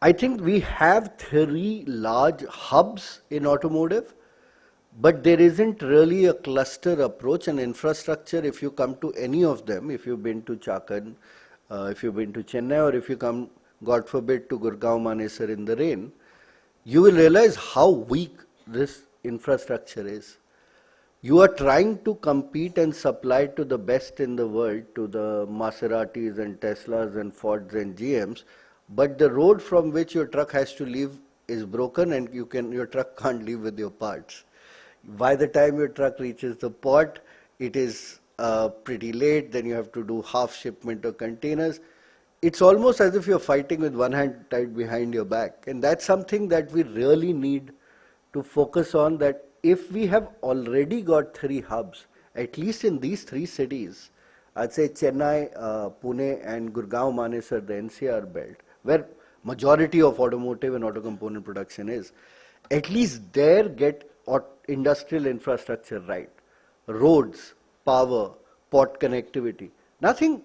I think we have 3 large hubs in automotive, but there isn't really a cluster approach and infrastructure. If you come to any of them, if you've been to Chakan, if you've been to Chennai, or if you come, God forbid, to Gurgaon, Manesar in the rain, you will realize how weak this infrastructure is. You are trying to compete and supply to the best in the world, to the Maseratis and Teslas and Fords and GMs, but the road from which your truck has to leave is broken, and your truck can't leave with your parts. By the time your truck reaches the port, it is pretty late, then you have to do half shipment of containers. It's almost as if you're fighting with one hand tied behind your back, and that's something that we really need to focus on, that if we have already got 3 hubs, at least in these 3 cities, I'd say Chennai, Pune and Gurgaon, Manesar, the NCR belt, where majority of automotive and auto component production is, at least there get industrial infrastructure right. Roads, power, port connectivity. Nothing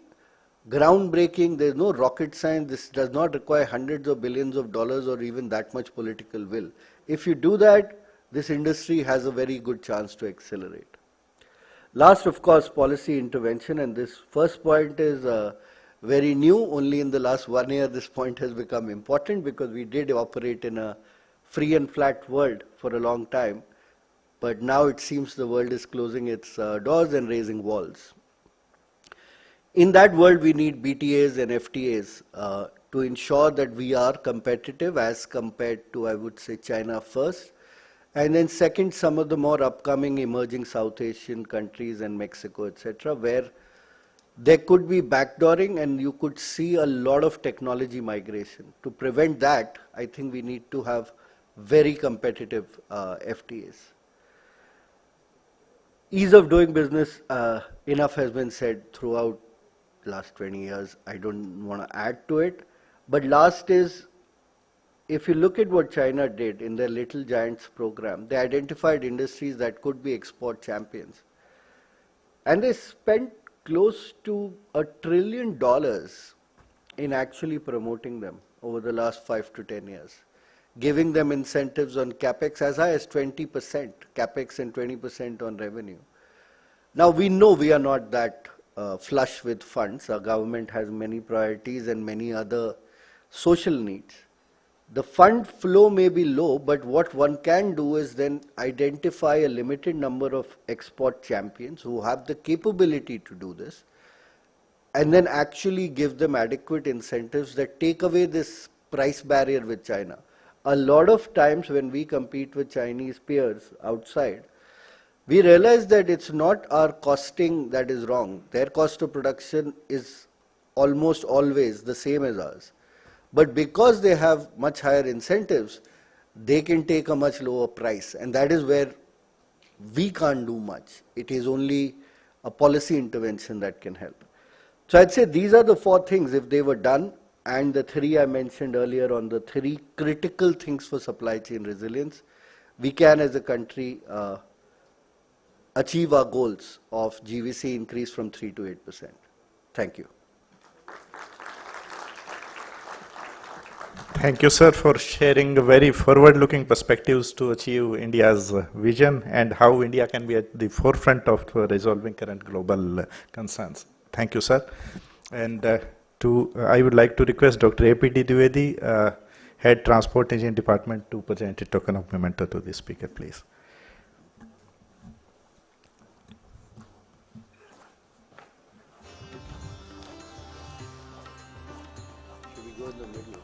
groundbreaking, there's no rocket science, this does not require hundreds of billions of dollars or even that much political will. If you do that, this industry has a very good chance to accelerate. Last, of course, policy intervention, and this first point is very new. Only in the last 1 year this point has become important, because we did operate in a free and flat world for a long time. But now it seems the world is closing its doors and raising walls. In that world, we need BTAs and FTAs to ensure that we are competitive as compared to, I would say, China first. And then second, some of the more upcoming emerging South Asian countries and Mexico, etc., where there could be backdooring and you could see a lot of technology migration. To prevent that, I think we need to have very competitive FTAs. Ease of doing business, enough has been said throughout last 20 years. I don't want to add to it. But last is, if you look at what China did in their Little Giants program, they identified industries that could be export champions. And they spent close to $1 trillion in actually promoting them over the last 5 to 10 years, giving them incentives on capex as high as 20%, capex and 20% on revenue. Now we know we are not that flush with funds. Our government has many priorities and many other social needs. The fund flow may be low, but what one can do is then identify a limited number of export champions who have the capability to do this, and then actually give them adequate incentives that take away this price barrier with China. A lot of times when we compete with Chinese peers outside, we realize that it's not our costing that is wrong. Their cost of production is almost always the same as ours. But because they have much higher incentives, they can take a much lower price. And that is where we can't do much. It is only a policy intervention that can help. So I'd say these are the 4 things, if they were done, and the 3 I mentioned earlier on the 3 critical things for supply chain resilience, we can as a country achieve our goals of GVC increase from 3 to 8%. Thank you. Thank you, sir, for sharing very forward-looking perspectives to achieve India's vision and how India can be at the forefront of resolving current global concerns. Thank you, sir. And I would like to request Dr. A.P.D. Dwivedi, Head Transport Engineering Department, to present a token of memento to the speaker, please. Should we go in the middle?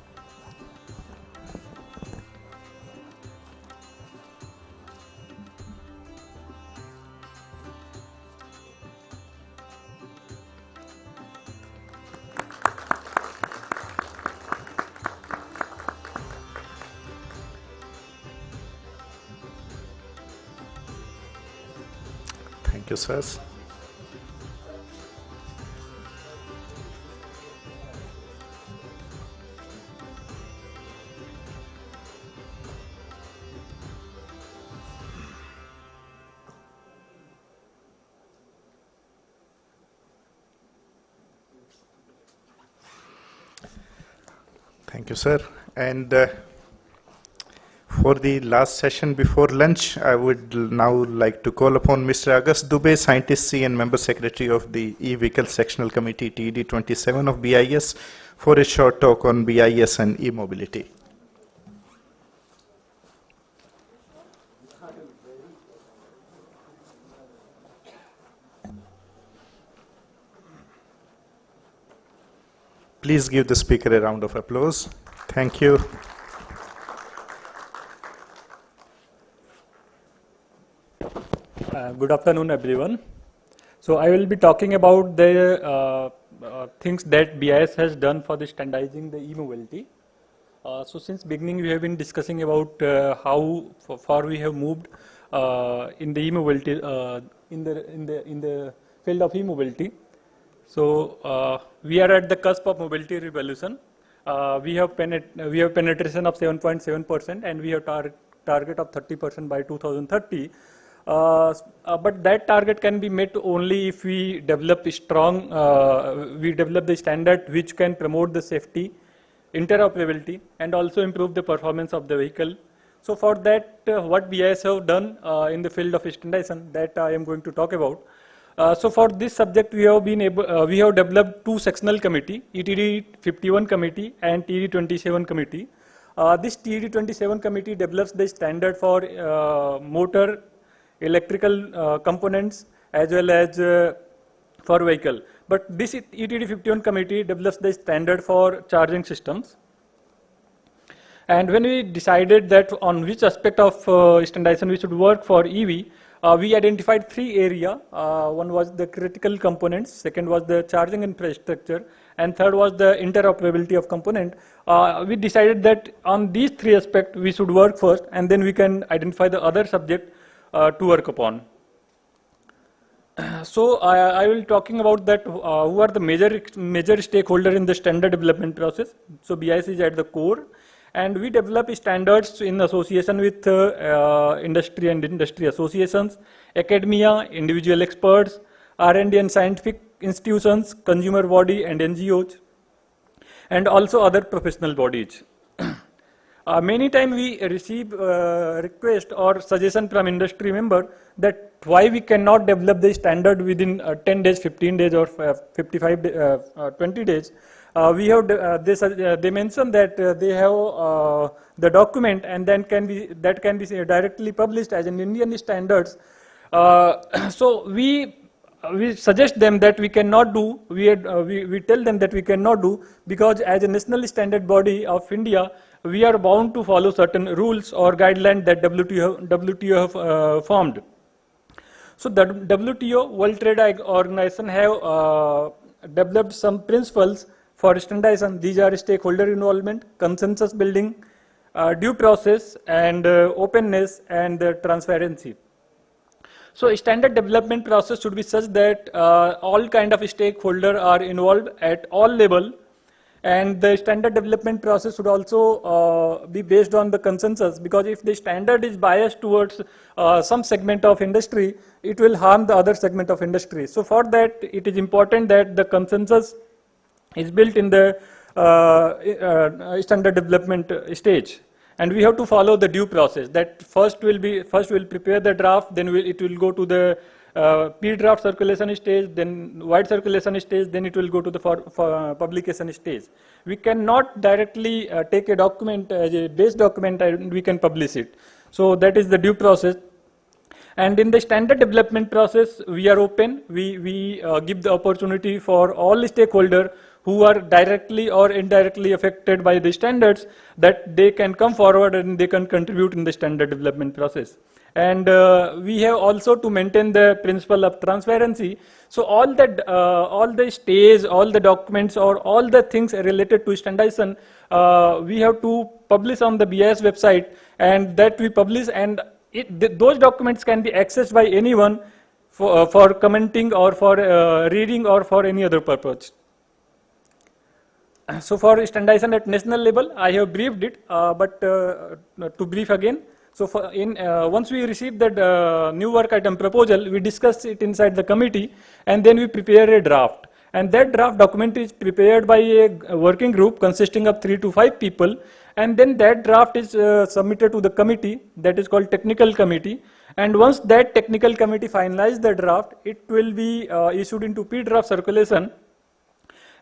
Thank you, sir. Thank you, sir. And for the last session before lunch, I would now like to call upon Mr. Agust Dubey, Scientist C and Member Secretary of the E-Vehicle Sectional Committee TED 27 of BIS, for a short talk on BIS and e-mobility. Please give the speaker a round of applause. Thank you. Good afternoon, everyone. So I will be talking about the things that BIS has done for the standardizing the e-mobility. So since beginning we have been discussing about how far we have moved in the e-mobility in the field of e-mobility. So we are at the cusp of mobility revolution. We have penetration of 7.7% and we have target of 30% by 2030. But that target can be met only if we develop the standard which can promote the safety, interoperability, and also improve the performance of the vehicle. So for that, what BIS have done in the field of standardization, that I am going to talk about. So for this subject, we have developed two sectional committee, ETD 51 committee and TD 27 committee. This TD 27 committee develops the standard for motor, electrical components as well as for vehicle. But this ETD 51 committee develops the standard for charging systems. And when we decided that on which aspect of standardization we should work for EV, we identified three areas. One was the critical components, second was the charging infrastructure, and third was the interoperability of component. We decided that on these three aspects we should work first, and then we can identify the other subject to work upon. So I will talking about that who are the major stakeholder in the standard development process. So BIS is at the core, and we develop standards in association with industry and industry associations, academia, individual experts, R&D and scientific institutions, consumer body and NGOs, and also other professional bodies. Many times we receive request or suggestion from industry member that why we cannot develop the standard within 10 days, 15 days or 20 days. They mention that they have the document and then can be directly published as an Indian standards. So we suggest them that we cannot do. We tell them that we cannot do because as a national standard body of India, we are bound to follow certain rules or guidelines that WTO have formed. So the WTO, World Trade Organization, have developed some principles for standardization. These are stakeholder involvement, consensus building, due process, and openness and transparency. So standard development process should be such that all kind of stakeholders are involved at all level, and the standard development process should also be based on the consensus, because if the standard is biased towards some segment of industry, it will harm the other segment of industry. So for that, it is important that the consensus is built in the standard development stage. And we have to follow the due process. That first we'll prepare the draft, then it will go to the pre-draft circulation stage, then wide circulation stage, then it will go to the publication stage. We cannot directly take a document as a base document and we can publish it. So that is the due process. And in the standard development process, we are open. We give the opportunity for all stakeholders who are directly or indirectly affected by the standards, that they can come forward and they can contribute in the standard development process. And we have also to maintain the principle of transparency. So all the stage, all the documents, or all the things related to standardization, we have to publish on the BIS website, and that we publish, and those documents can be accessed by anyone for commenting or for reading or for any other purpose. So for standardization at national level, I have briefed it, but to brief again. So once we receive that new work item proposal, we discuss it inside the committee, and then we prepare a draft. And that draft document is prepared by a working group consisting of 3 to 5 people, and then that draft is submitted to the committee, that is called technical committee. And once that technical committee finalizes the draft, it will be issued into pre-draft circulation.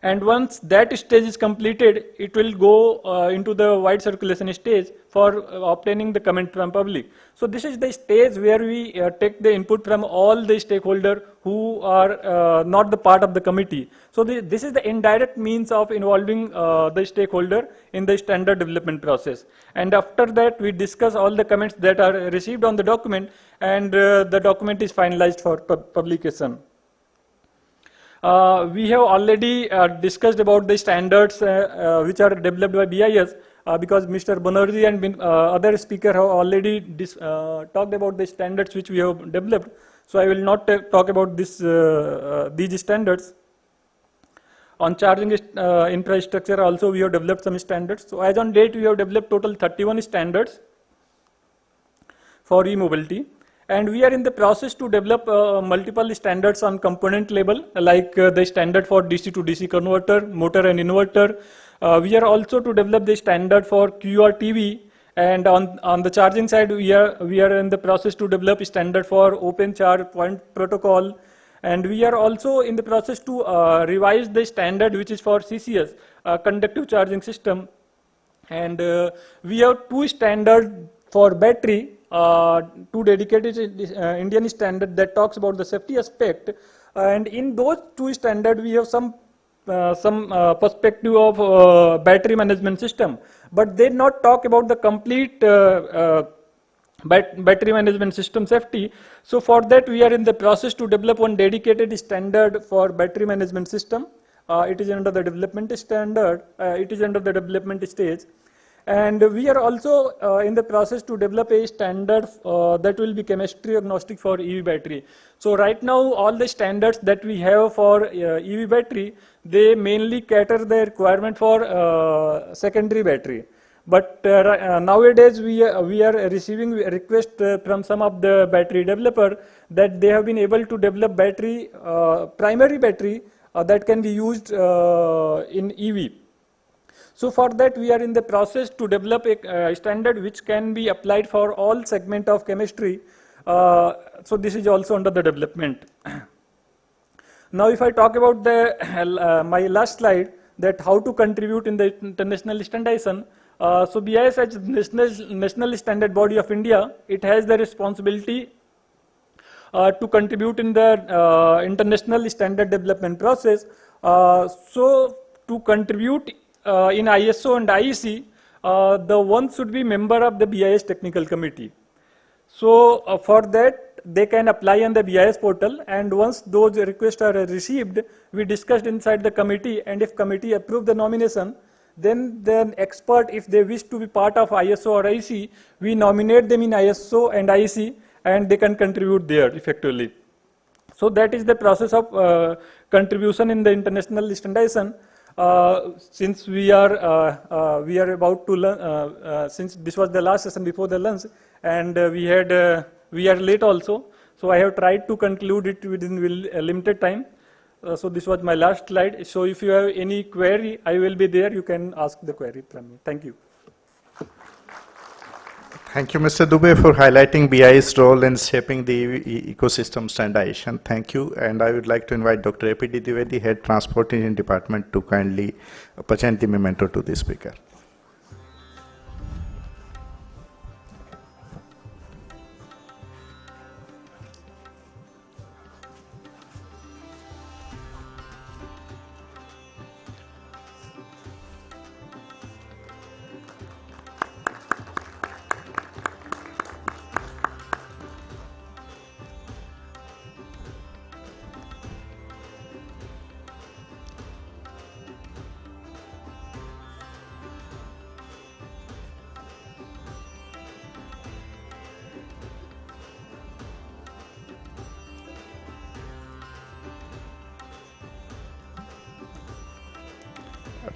And once that stage is completed, it will go into the wide circulation stage for obtaining the comment from public. So this is the stage where we take the input from all the stakeholders who are not the part of the committee. So this is the indirect means of involving the stakeholder in the standard development process. And after that, we discuss all the comments that are received on the document, and the document is finalized for publication. We have already discussed about the standards which are developed by BIS, because Mr. Banerjee and other speakers have already talked about the standards which we have developed. So I will not talk about these standards. On charging infrastructure also we have developed some standards. So as on date, we have developed total 31 standards for e-mobility. And we are in the process to develop multiple standards on component level, like the standard for DC to DC converter, motor and inverter. We are also to develop the standard for QRTV, and on the charging side, we are in the process to develop a standard for open charge point protocol, And we are also in the process to revise the standard which is for CCS, conductive charging system. And we have two standards for battery, two dedicated Indian standard that talks about the safety aspect. And in those two standards, we have some perspective of battery management system, but they not talk about the complete battery management system safety. So for that, we are in the process to develop one dedicated standard for battery management system. It is under the development standard. It is under the development stage. And we are also in the process to develop a standard that will be chemistry agnostic for EV battery. So right now, all the standards that we have for EV battery, they mainly cater the requirement for secondary battery. But nowadays, we are receiving requests from some of the battery developer that they have been able to develop battery, primary battery that can be used in EV. So for that, we are in the process to develop a standard which can be applied for all segment of chemistry. So this is also under the development. Now, if I talk about the my last slide, that how to contribute in the international standardization. So BIS as national standard body of India, it has the responsibility to contribute in the international standard development process. So to contribute in ISO and IEC, the one should be member of the BIS technical committee. So for that, they can apply on the BIS portal, and once those requests are received, we discussed inside the committee, and if committee approve the nomination, then the expert, if they wish to be part of ISO or IEC, we nominate them in ISO and IEC, and they can contribute there effectively. So that is the process of contribution in the international standardization. Since we are about to learn, since this was the last session before the lunch, and we are late also, so I have tried to conclude it within a limited time. So this was my last slide. So if you have any query, I will be there. You can ask the query from me. Thank you. Thank you, Mr. Dubey, for highlighting BI's role in shaping the ecosystem standardization. Thank you. And I would like to invite Dr. A.P.D. Dwivedi, Head Transport Engine Department, to kindly present the memento to the speaker.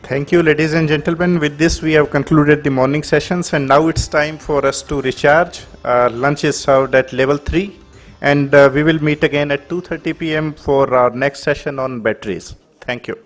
Thank you, ladies and gentlemen. With this, we have concluded the morning sessions, and now it's time for us to recharge. Lunch is served at level 3, and we will meet again at 2:30 p.m. for our next session on batteries. Thank you.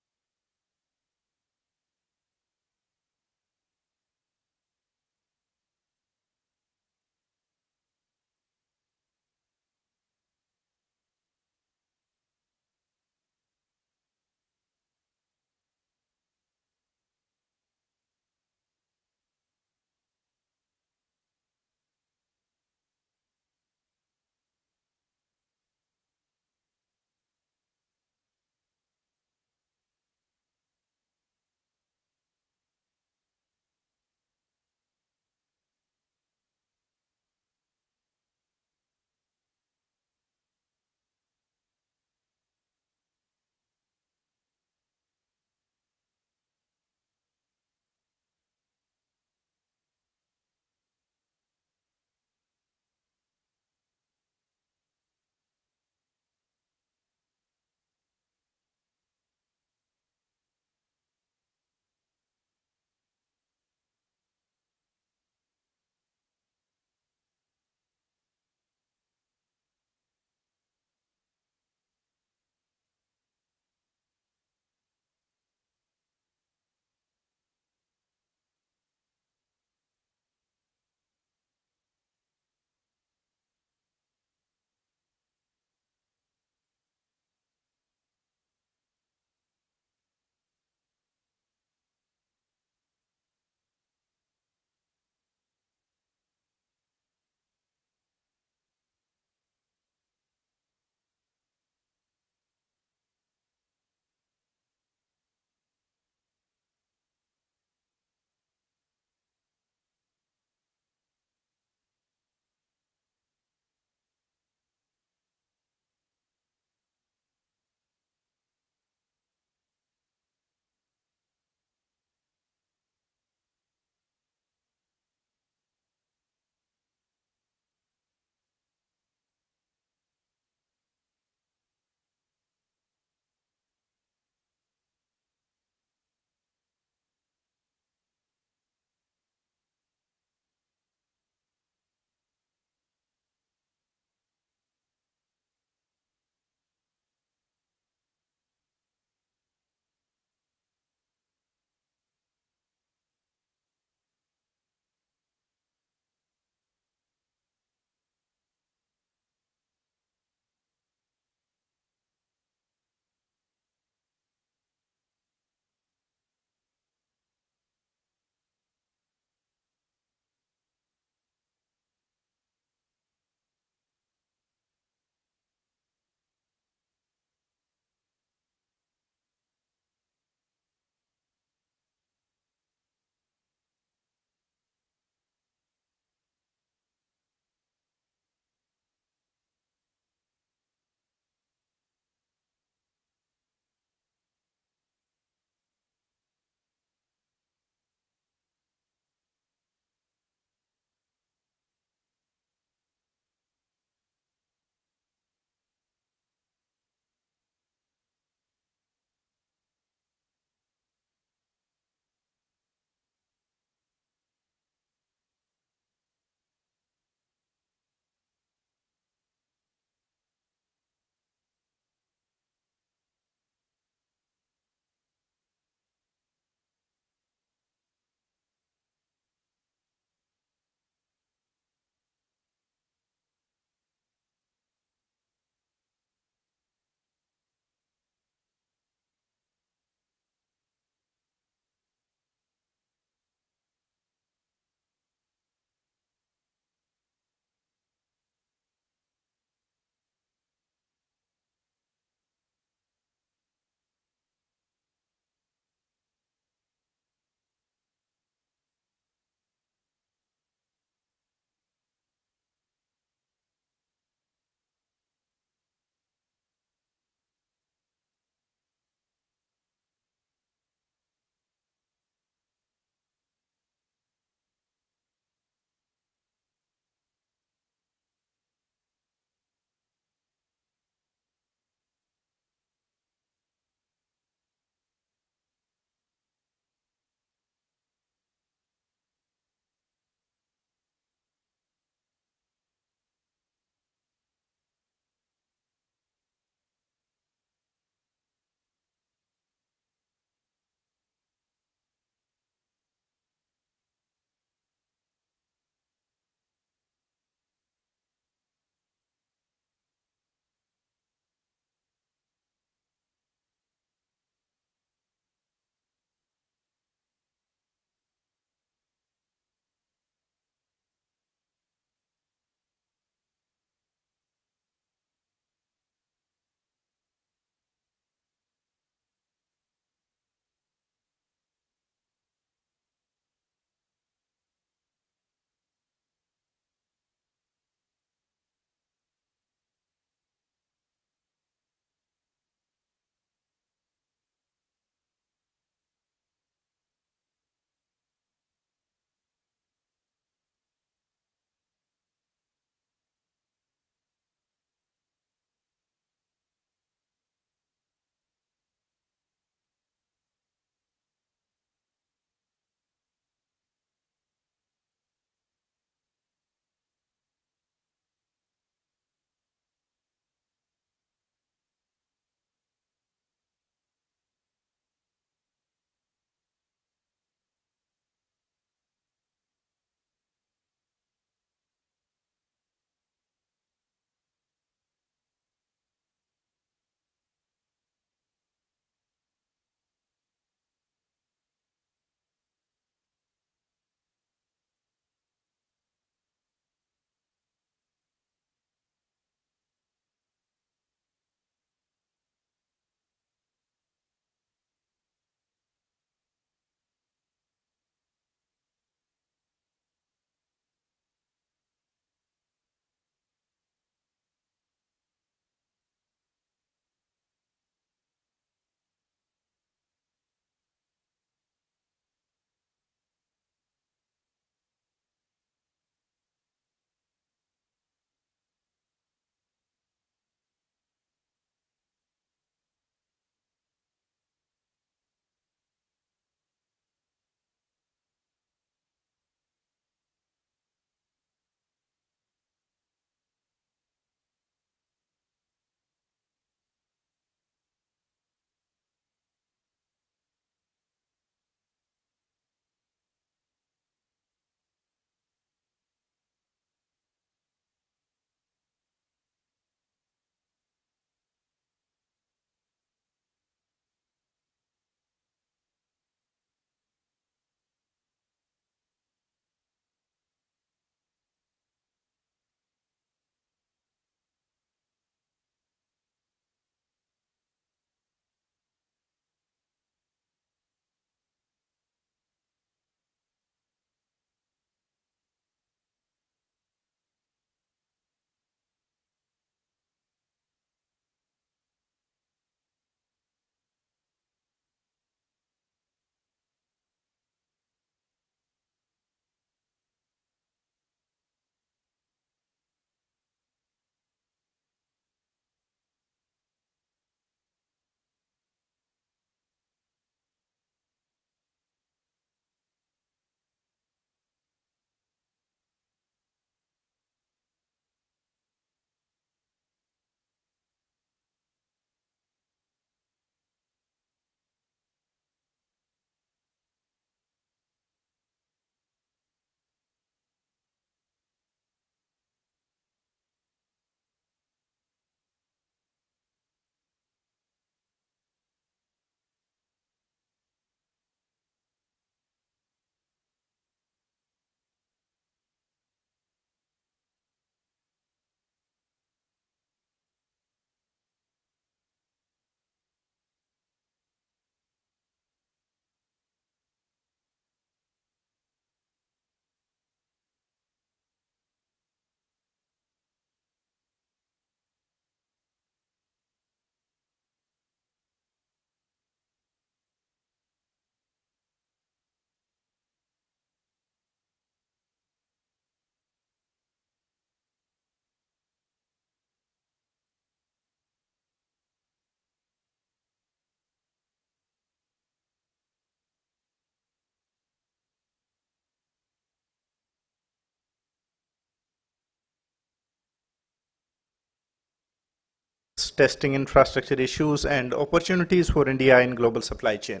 testing infrastructure issues, and opportunities for India in global supply chain.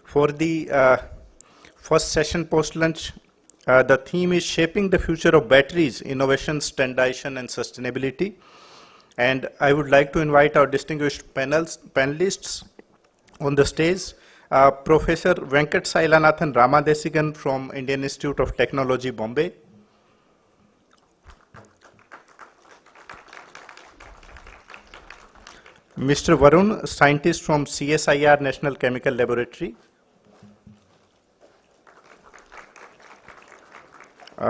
For the first session post-lunch, the theme is Shaping the Future of Batteries, Innovation, Standardization, and Sustainability. And I would like to invite our distinguished panelists on the stage. Professor Venkat Sailanathan Ramadesigan from Indian Institute of Technology, Bombay. Mr. Varun, scientist from CSIR National Chemical Laboratory.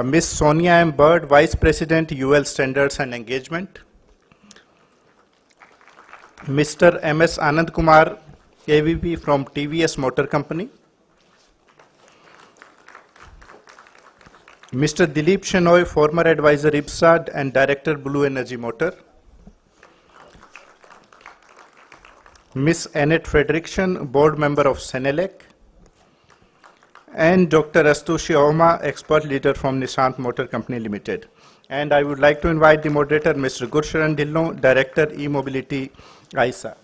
Ms. Sonia M. Bird, Vice President, UL Standards and Engagement. Mr. M.S. Anand Kumar, AVP from TVS Motor Company. Mr. Dilip Shenoy, former advisor IPSA and Director Blue Energy Motor. Ms. Annette Fredrickson, Board Member of Senelec. And Dr. Astushi Oma, Expert Leader from Nishant Motor Company Limited. And I would like to invite the moderator, Mr. Gursharan Dhillon, Director E-Mobility, ISA.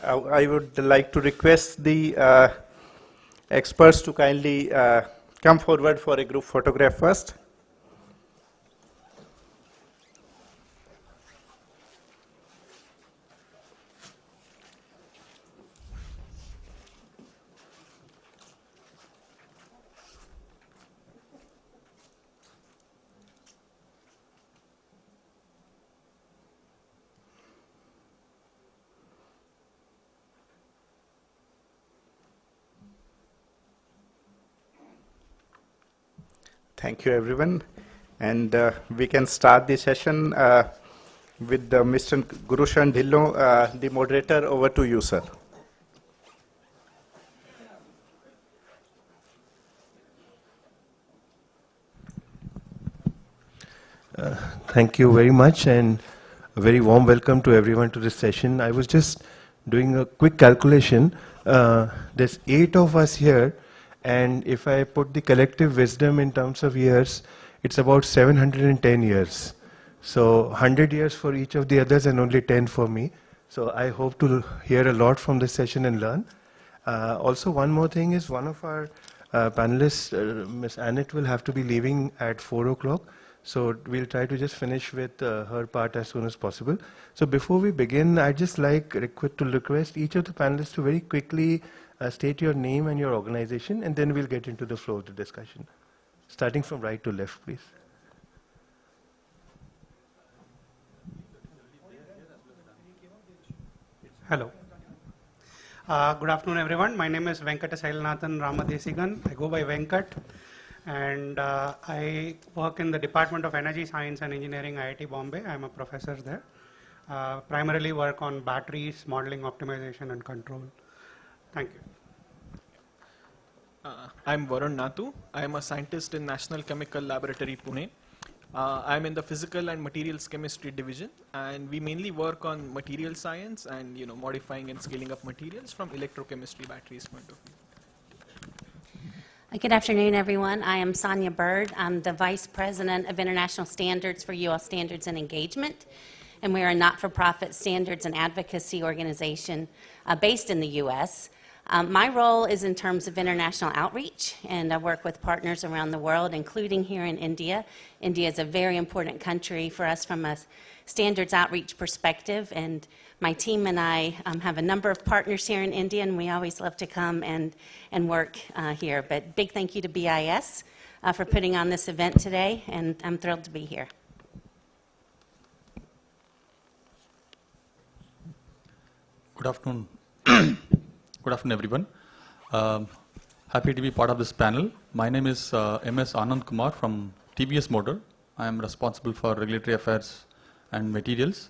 I would like to request the experts to kindly come forward for a group photograph first. Thank you, everyone. And we can start the session with Mr. Gursharan Dhillon, the moderator. Over to you, sir. Thank you very much, and a very warm welcome to everyone to this session. I was just doing a quick calculation. There's 8 of us here, and if I put the collective wisdom in terms of years, it's about 710 years. So 100 years for each of the others and only 10 for me. So I hope to hear a lot from this session and learn. Also, one more thing is one of our panelists, Ms. Annette, will have to be leaving at 4 o'clock. So we'll try to just finish with her part as soon as possible. So before we begin, I'd just like to request each of the panelists to very quickly state your name and your organization, and then we'll get into the flow of the discussion. Starting from right to left, please. Hello. Good afternoon, everyone. My name is Venkata Sailanathan Ramadesigan. I go by Venkat, and I work in the Department of Energy Science and Engineering, IIT Bombay. I'm a professor there. Primarily work on batteries, modeling, optimization, and control. Thank you. I'm Varun Nathu. I am a scientist in National Chemical Laboratory, Pune. I'm in the Physical and Materials Chemistry division, and we mainly work on material science and modifying and scaling up materials from electrochemistry batteries point of view. Good afternoon, everyone. I am Sonia Bird. I'm the Vice President of International Standards for UL Standards and Engagement, and we're a not-for-profit standards and advocacy organization based in the U.S. My role is in terms of international outreach, and I work with partners around the world, including here in India. India is a very important country for us from a standards outreach perspective, and my team and I have a number of partners here in India, and we always love to come and work here. But big thank you to BIS for putting on this event today, and I'm thrilled to be here. Good afternoon. Good afternoon, everyone. Happy to be part of this panel. My name is M.S. Anand Kumar from TVS Motor. I am responsible for regulatory affairs and materials.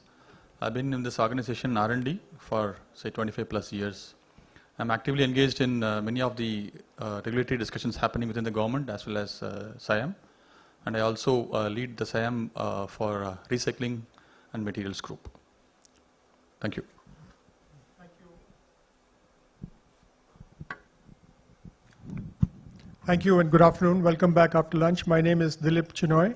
I've been in this organization R&D for, say, 25 plus years. I'm actively engaged in many of the regulatory discussions happening within the government as well as SIAM. And I also lead the SIAM for recycling and materials group. Thank you. Thank you and good afternoon. Welcome back after lunch. My name is Dilip Chinoy.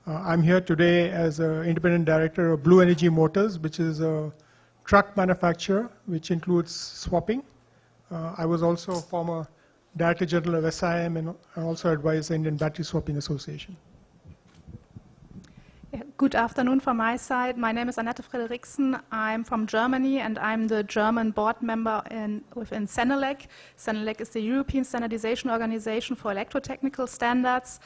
I'm here today as an independent director of Blue Energy Motors, which is a truck manufacturer, which includes swapping. I was also a former Director General of SIM and also advise the Indian Battery Swapping Association. Good afternoon from my side. My name is Annette Frederiksen. I'm from Germany and I'm the German board member within CENELEC. CENELEC is the European Standardization Organization for Electrotechnical Standards.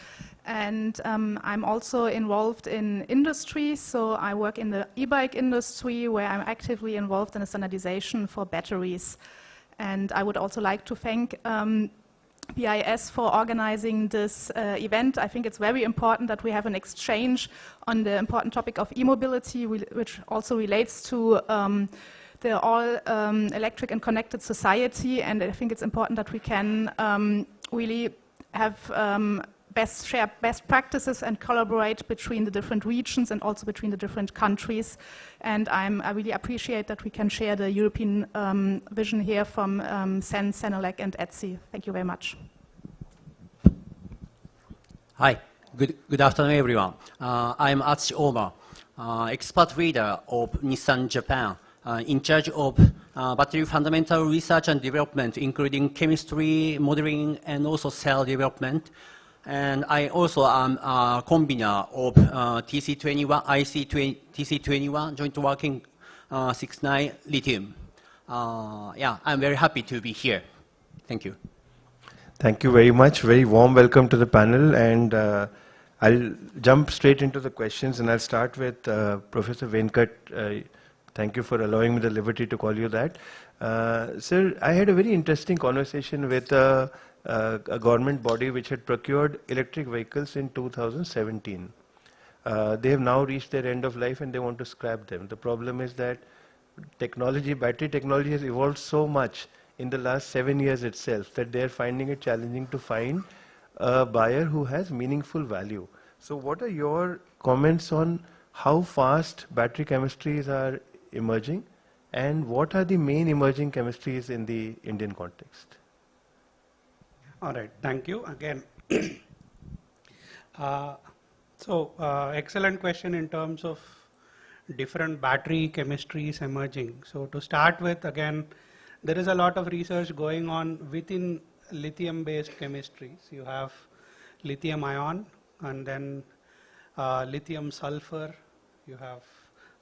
And I'm also involved in industry, so I work in the e-bike industry where I'm actively involved in the standardization for batteries. And I would also like to thank BIS for organizing this event. I think it's very important that we have an exchange on the important topic of e-mobility, which also relates to the all-electric and connected society. And I think it's important that we can really have share best practices and collaborate between the different regions and also between the different countries. And I really appreciate that we can share the European vision here from CEN, CENELEC and ETSI. Thank you very much. Hi, good afternoon everyone. I'm Atsushi Oma, expert leader of Nissan Japan, in charge of battery fundamental research and development, including chemistry, modeling, and also cell development. And I also am a convener of TC21, TC21, Joint Working 69 Lithium. Yeah, I'm very happy to be here. Thank you. Thank you very much. Very warm welcome to the panel. And I'll jump straight into the questions. And I'll start with Professor Venkat. Thank you for allowing me the liberty to call you that. Sir, I had a very interesting conversation with a government body which had procured electric vehicles in 2017. They have now reached their end of life and they want to scrap them. The problem is that battery technology has evolved so much in the last 7 years itself that they are finding it challenging to find a buyer who has meaningful value. So what are your comments on how fast battery chemistries are emerging and what are the main emerging chemistries in the Indian context? All right, thank you again. Excellent question in terms of different battery chemistries emerging. So to start with, again, there is a lot of research going on within lithium-based chemistries. You have lithium ion and then lithium sulfur. You have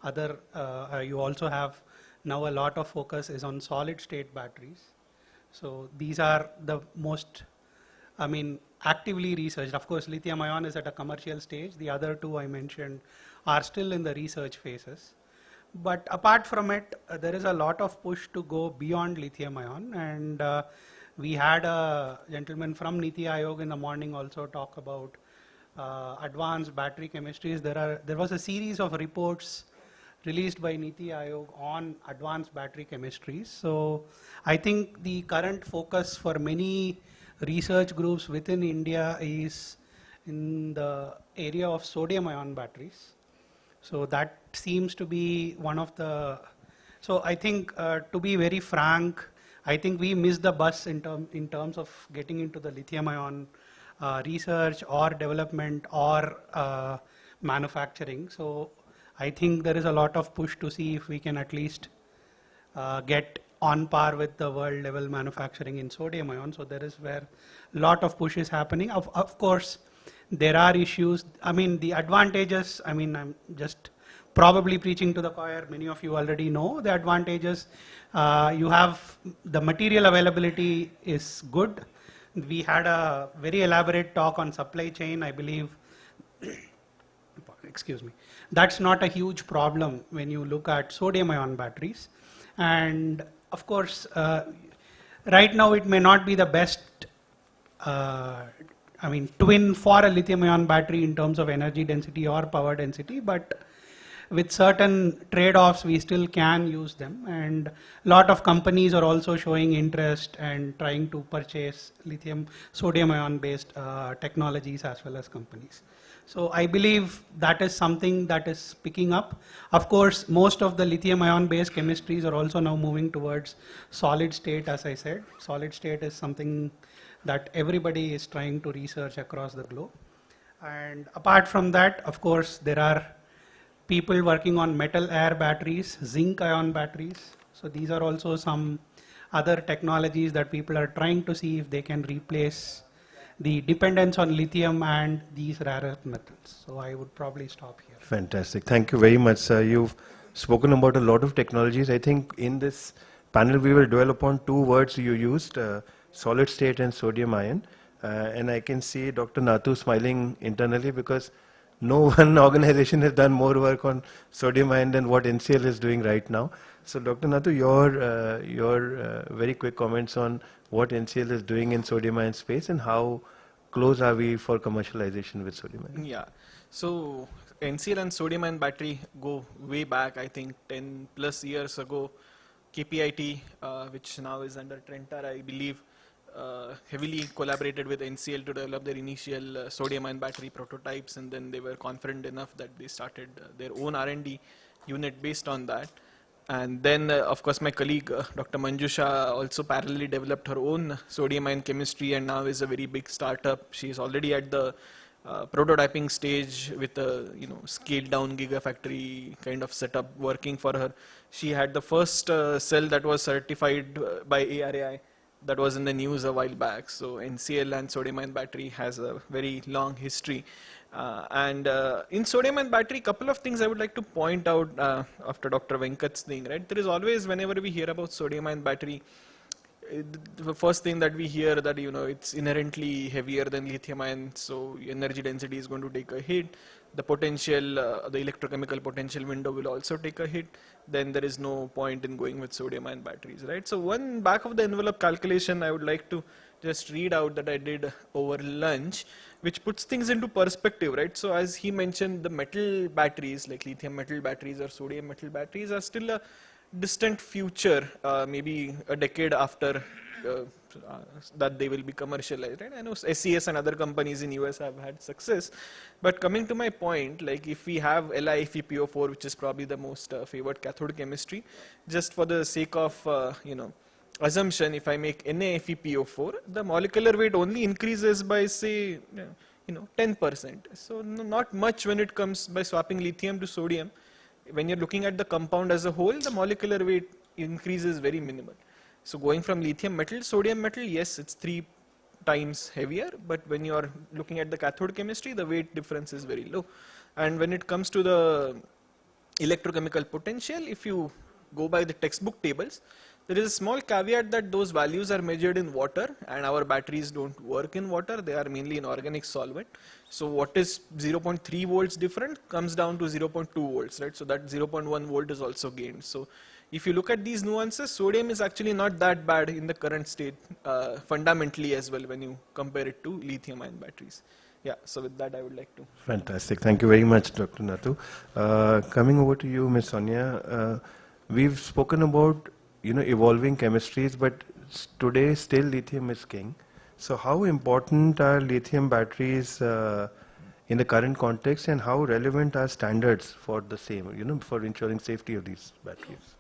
other, you also have now a lot of focus is on solid state batteries. So these are the most, actively researched. Of course, lithium ion is at a commercial stage. The other two I mentioned are still in the research phases. But apart from it, there is a lot of push to go beyond lithium ion. And we had a gentleman from Niti Aayog in the morning also talk about advanced battery chemistries. There was a series of reports released by Niti Aayog on advanced battery chemistries. So I think the current focus for many research groups within India is in the area of sodium ion batteries. So that seems to be one of the, so I think to be very frank, I think we missed the bus in terms of getting into the lithium ion research or development or manufacturing. So I think there is a lot of push to see if we can at least get on par with the world level manufacturing in sodium ion. So there is where a lot of push is happening. Of course, there are issues. The advantages, I'm just probably preaching to the choir. Many of you already know the advantages. You have the material availability is good. We had a very elaborate talk on supply chain, I believe. Excuse me. That's not a huge problem when you look at sodium ion batteries. And of course, right now it may not be the best twin for a lithium ion battery in terms of energy density or power density, but with certain trade-offs we still can use them, and a lot of companies are also showing interest and trying to purchase lithium sodium ion based technologies as well as companies. So I believe that is something that is picking up. Of course, most of the lithium ion based chemistries are also now moving towards solid state. As I said, solid state is something that everybody is trying to research across the globe. And apart from that, of course, there are people working on metal air batteries, zinc ion batteries. So these are also some other technologies that people are trying to see if they can replace the dependence on lithium and these rare earth metals. So I would probably stop here. Fantastic. Thank you very much, sir. You've spoken about a lot of technologies. I think in this panel we will dwell upon two words you used, solid state and sodium ion. And I can see Dr. Nathu smiling internally because no one organization has done more work on sodium ion than what NCL is doing right now. So Dr. Nathu, your very quick comments on what NCL is doing in sodium ion space and how close are we for commercialization with sodium ion? Yeah, so NCL and sodium ion battery go way back, I think 10 plus years ago. KPIT, which now is under Trentar, I believe, heavily collaborated with NCL to develop their initial sodium ion battery prototypes, and then they were confident enough that they started their own R&D unit based on that. And then, of course, my colleague, Dr. Manjusha, also parallelly developed her own sodium ion chemistry and now is a very big startup. She is already at the prototyping stage with a scaled down gigafactory kind of setup working for her. She had the first cell that was certified by ARAI that was in the news a while back. So NCL and sodium ion battery has a very long history. In sodium ion battery, couple of things I would like to point out after Dr. Venkat's thing, right? There is always, whenever we hear about sodium ion battery, the first thing that we hear that, it's inherently heavier than lithium ion, so energy density is going to take a hit. The potential, the electrochemical potential window will also take a hit. Then there is no point in going with sodium ion batteries, right? So one back of the envelope calculation I would like to just read out that I did over lunch, which puts things into perspective, right? So as he mentioned, the metal batteries like lithium metal batteries or sodium metal batteries are still a distant future, maybe a decade after that they will be commercialized, right? I know SES and other companies in US have had success, but coming to my point, like if we have LiFePO4, which is probably the most favored cathode chemistry, just for the sake of assumption, if I make NaFePO4, the molecular weight only increases by say 10%. So not much when it comes by swapping lithium to sodium. When you're looking at the compound as a whole, the molecular weight increase is very minimal. So going from lithium metal, sodium metal, yes, it's 3 times heavier, but when you're looking at the cathode chemistry, the weight difference is very low. And when it comes to the electrochemical potential, if you go by the textbook tables, there is a small caveat that those values are measured in water, and our batteries don't work in water. They are mainly in organic solvent. So what is 0.3 volts different comes down to 0.2 volts, right? So that 0.1 volt is also gained. So if you look at these nuances, sodium is actually not that bad in the current state fundamentally as well when you compare it to lithium ion batteries. Yeah, so with that I would like to. Fantastic. Thank you very much, Dr. Nathu. Coming over to you, Ms. Sonia, we've spoken about evolving chemistries, but today still lithium is king. So how important are lithium batteries in the current context, and how relevant are standards for the same, for ensuring safety of these batteries?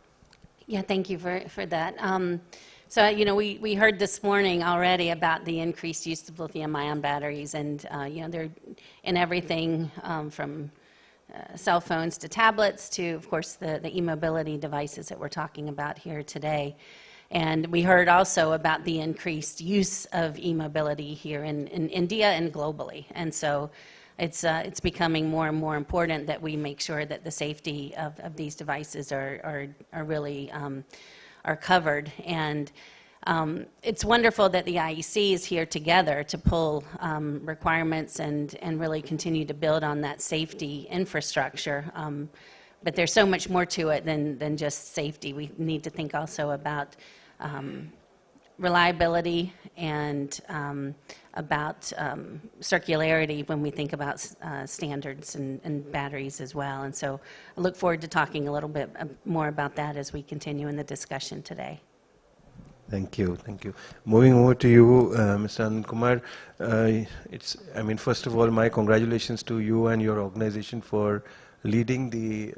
Yeah, thank you for that. So, we heard this morning already about the increased use of lithium-ion batteries, and, they're in everything from cell phones to tablets to, of course, the e-mobility devices that we're talking about here today. And we heard also about the increased use of e-mobility here in India and globally. And so it's becoming more and more important that we make sure that the safety of these devices are really are covered. And it's wonderful that the IEC is here together to pull requirements and really continue to build on that safety infrastructure. But there's so much more to it than just safety. We need to think also about reliability and about circularity when we think about standards and batteries as well. And so I look forward to talking a little bit more about that as we continue in the discussion today. Thank you, thank you. Moving over to you, Mr. Anand Kumar. First of all, my congratulations to you and your organization for leading the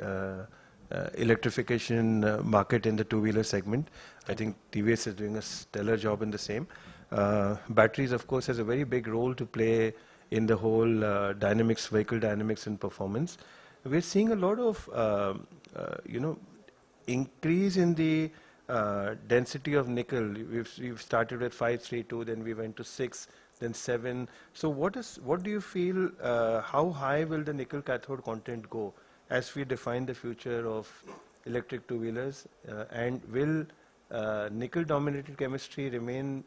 electrification market in the two-wheeler segment. I think TVS is doing a stellar job in the same. batteries, of course, has a very big role to play in the whole dynamics, vehicle dynamics and performance. We're seeing a lot of, increase in the density of nickel. We've started with 532, then we went to 6, then 7. So what do you feel, how high will the nickel cathode content go as we define the future of electric two-wheelers? And will nickel-dominated chemistry remain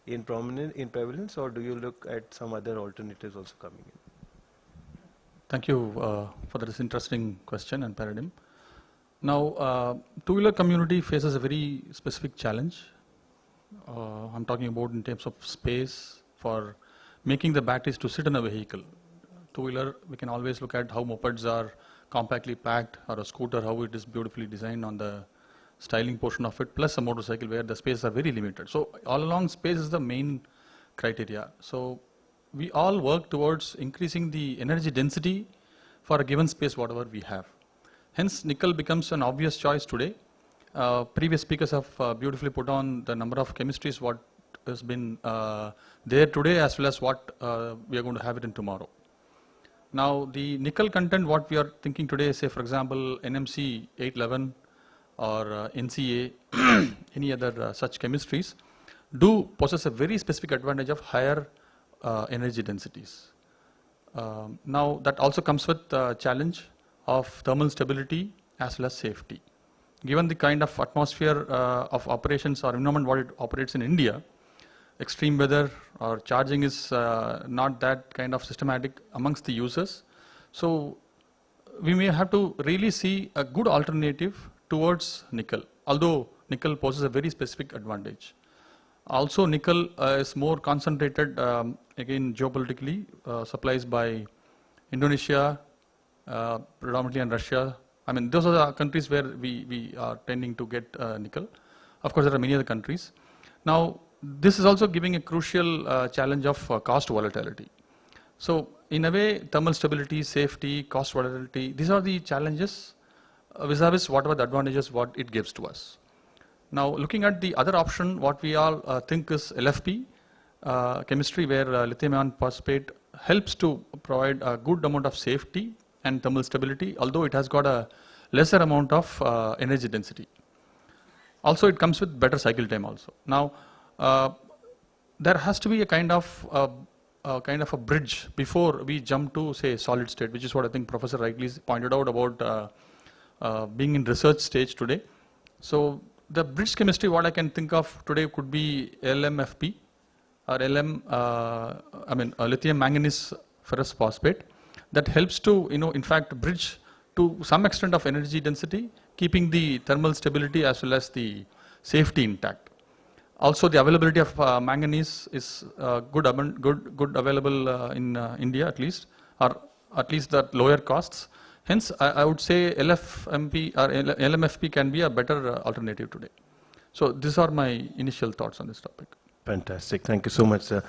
in prevalence, or do you look at some other alternatives also coming in? Thank you for this interesting question and paradigm. Now, two-wheeler community faces a very specific challenge. I'm talking about in terms of space for making the batteries to sit in a vehicle. Two-wheeler, we can always look at how mopeds are compactly packed, or a scooter, how it is beautifully designed on the styling portion of it, plus a motorcycle where the spaces are very limited. So all along, space is the main criteria. So we all work towards increasing the energy density for a given space, whatever we have. Hence, nickel becomes an obvious choice today. Previous speakers have beautifully put on the number of chemistries what has been there today, as well as what we are going to have it in tomorrow. Now, the nickel content, what we are thinking today, say for example, NMC 811 or NCA, any other such chemistries, do possess a very specific advantage of higher energy densities. Now, that also comes with the challenge of thermal stability as well as safety. Given the kind of atmosphere of operations or environment what it operates in India, extreme weather or charging is not that kind of systematic amongst the users. So we may have to really see a good alternative towards nickel, although nickel poses a very specific advantage. Also, nickel is more concentrated, again geopolitically, supplies by Indonesia, predominantly, and Russia. I mean, those are the countries where we are tending to get nickel. Of course, there are many other countries. Now, this is also giving a crucial challenge of cost volatility. So, in a way, thermal stability, safety, cost volatility, these are the challenges vis-a-vis whatever the advantages what it gives to us. Now, looking at the other option, what we all think is LFP chemistry, where lithium ion phosphate helps to provide a good amount of safety and thermal stability, although it has got a lesser amount of energy density. Also, it comes with better cycle time also. Now, there has to be a kind of a bridge before we jump to, say, solid state, which is what I think Professor rightly pointed out about being in research stage today. So the bridge chemistry, what I can think of today could be LMFP or lithium manganese ferrous phosphate, that helps to, in fact, bridge to some extent of energy density, keeping the thermal stability as well as the safety intact. Also, the availability of manganese is good available in India at least, or at least at lower costs. Hence, I would say LFMP or LMFP can be a better alternative today. So these are my initial thoughts on this topic. Fantastic. Thank you so much, sir.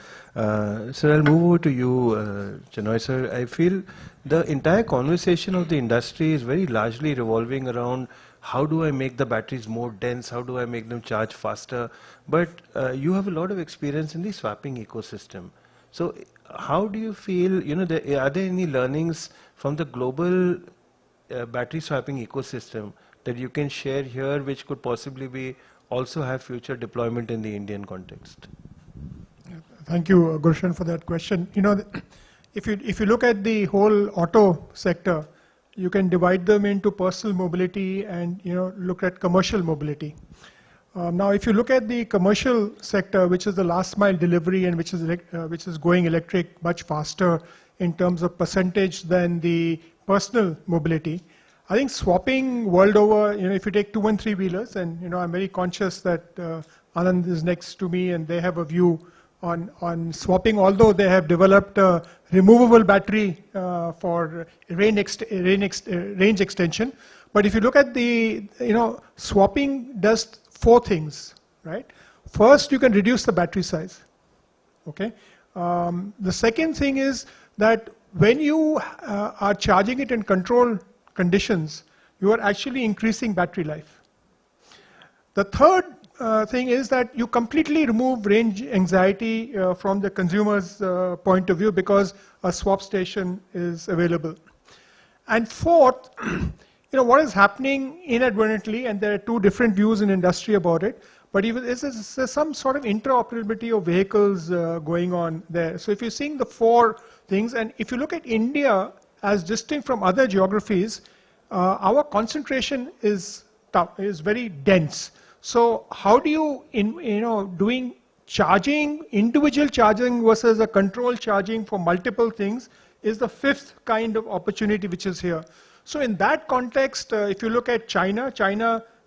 Sir, I'll move over to you, Chenoy, sir. I feel the entire conversation of the industry is very largely revolving around how do I make the batteries more dense, how do I make them charge faster, but you have a lot of experience in the swapping ecosystem. So how do you feel, are there any learnings from the global battery swapping ecosystem that you can share here, which could possibly also have future deployment in the Indian context? Thank you, Gulshan, for that question. If you look at the whole auto sector, you can divide them into personal mobility and look at commercial mobility. Now, if you look at the commercial sector, which is the last mile delivery and which is going electric much faster in terms of percentage than the personal mobility, I think swapping world over, if you take 2 and 3 wheelers, and I'm very conscious that Anand is next to me and they have a view on swapping, although they have developed a removable battery for range extension. But if you look at the, swapping does 4 things, right? First, you can reduce the battery size, okay? The second thing is that when you are charging it in controlled conditions, you are actually increasing battery life. The third thing is that you completely remove range anxiety from the consumer's point of view because a swap station is available. And fourth, what is happening inadvertently, and there are two different views in industry about it, but even there's some sort of interoperability of vehicles going on there. So if you're seeing the four things, and if you look at India as distinct from other geographies, our concentration is tough, is very dense. So how do you, doing charging, individual charging versus a controlled charging for multiple things is the fifth kind of opportunity which is here. So in that context, if you look at China,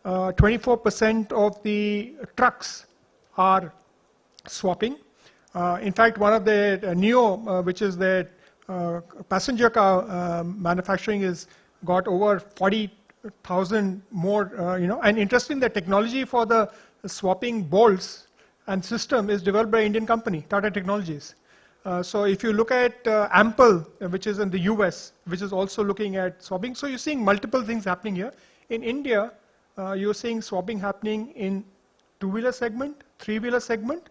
24% of the trucks are swapping. In fact, one of the NIO, which is the passenger car manufacturing, is got over 40,000 more, and interesting, the technology for the swapping bolts and system is developed by an Indian company, Tata Technologies. So if you look at Ample, which is in the US, which is also looking at swapping, so you're seeing multiple things happening here. In India, you're seeing swapping happening in two-wheeler segment, three-wheeler segment.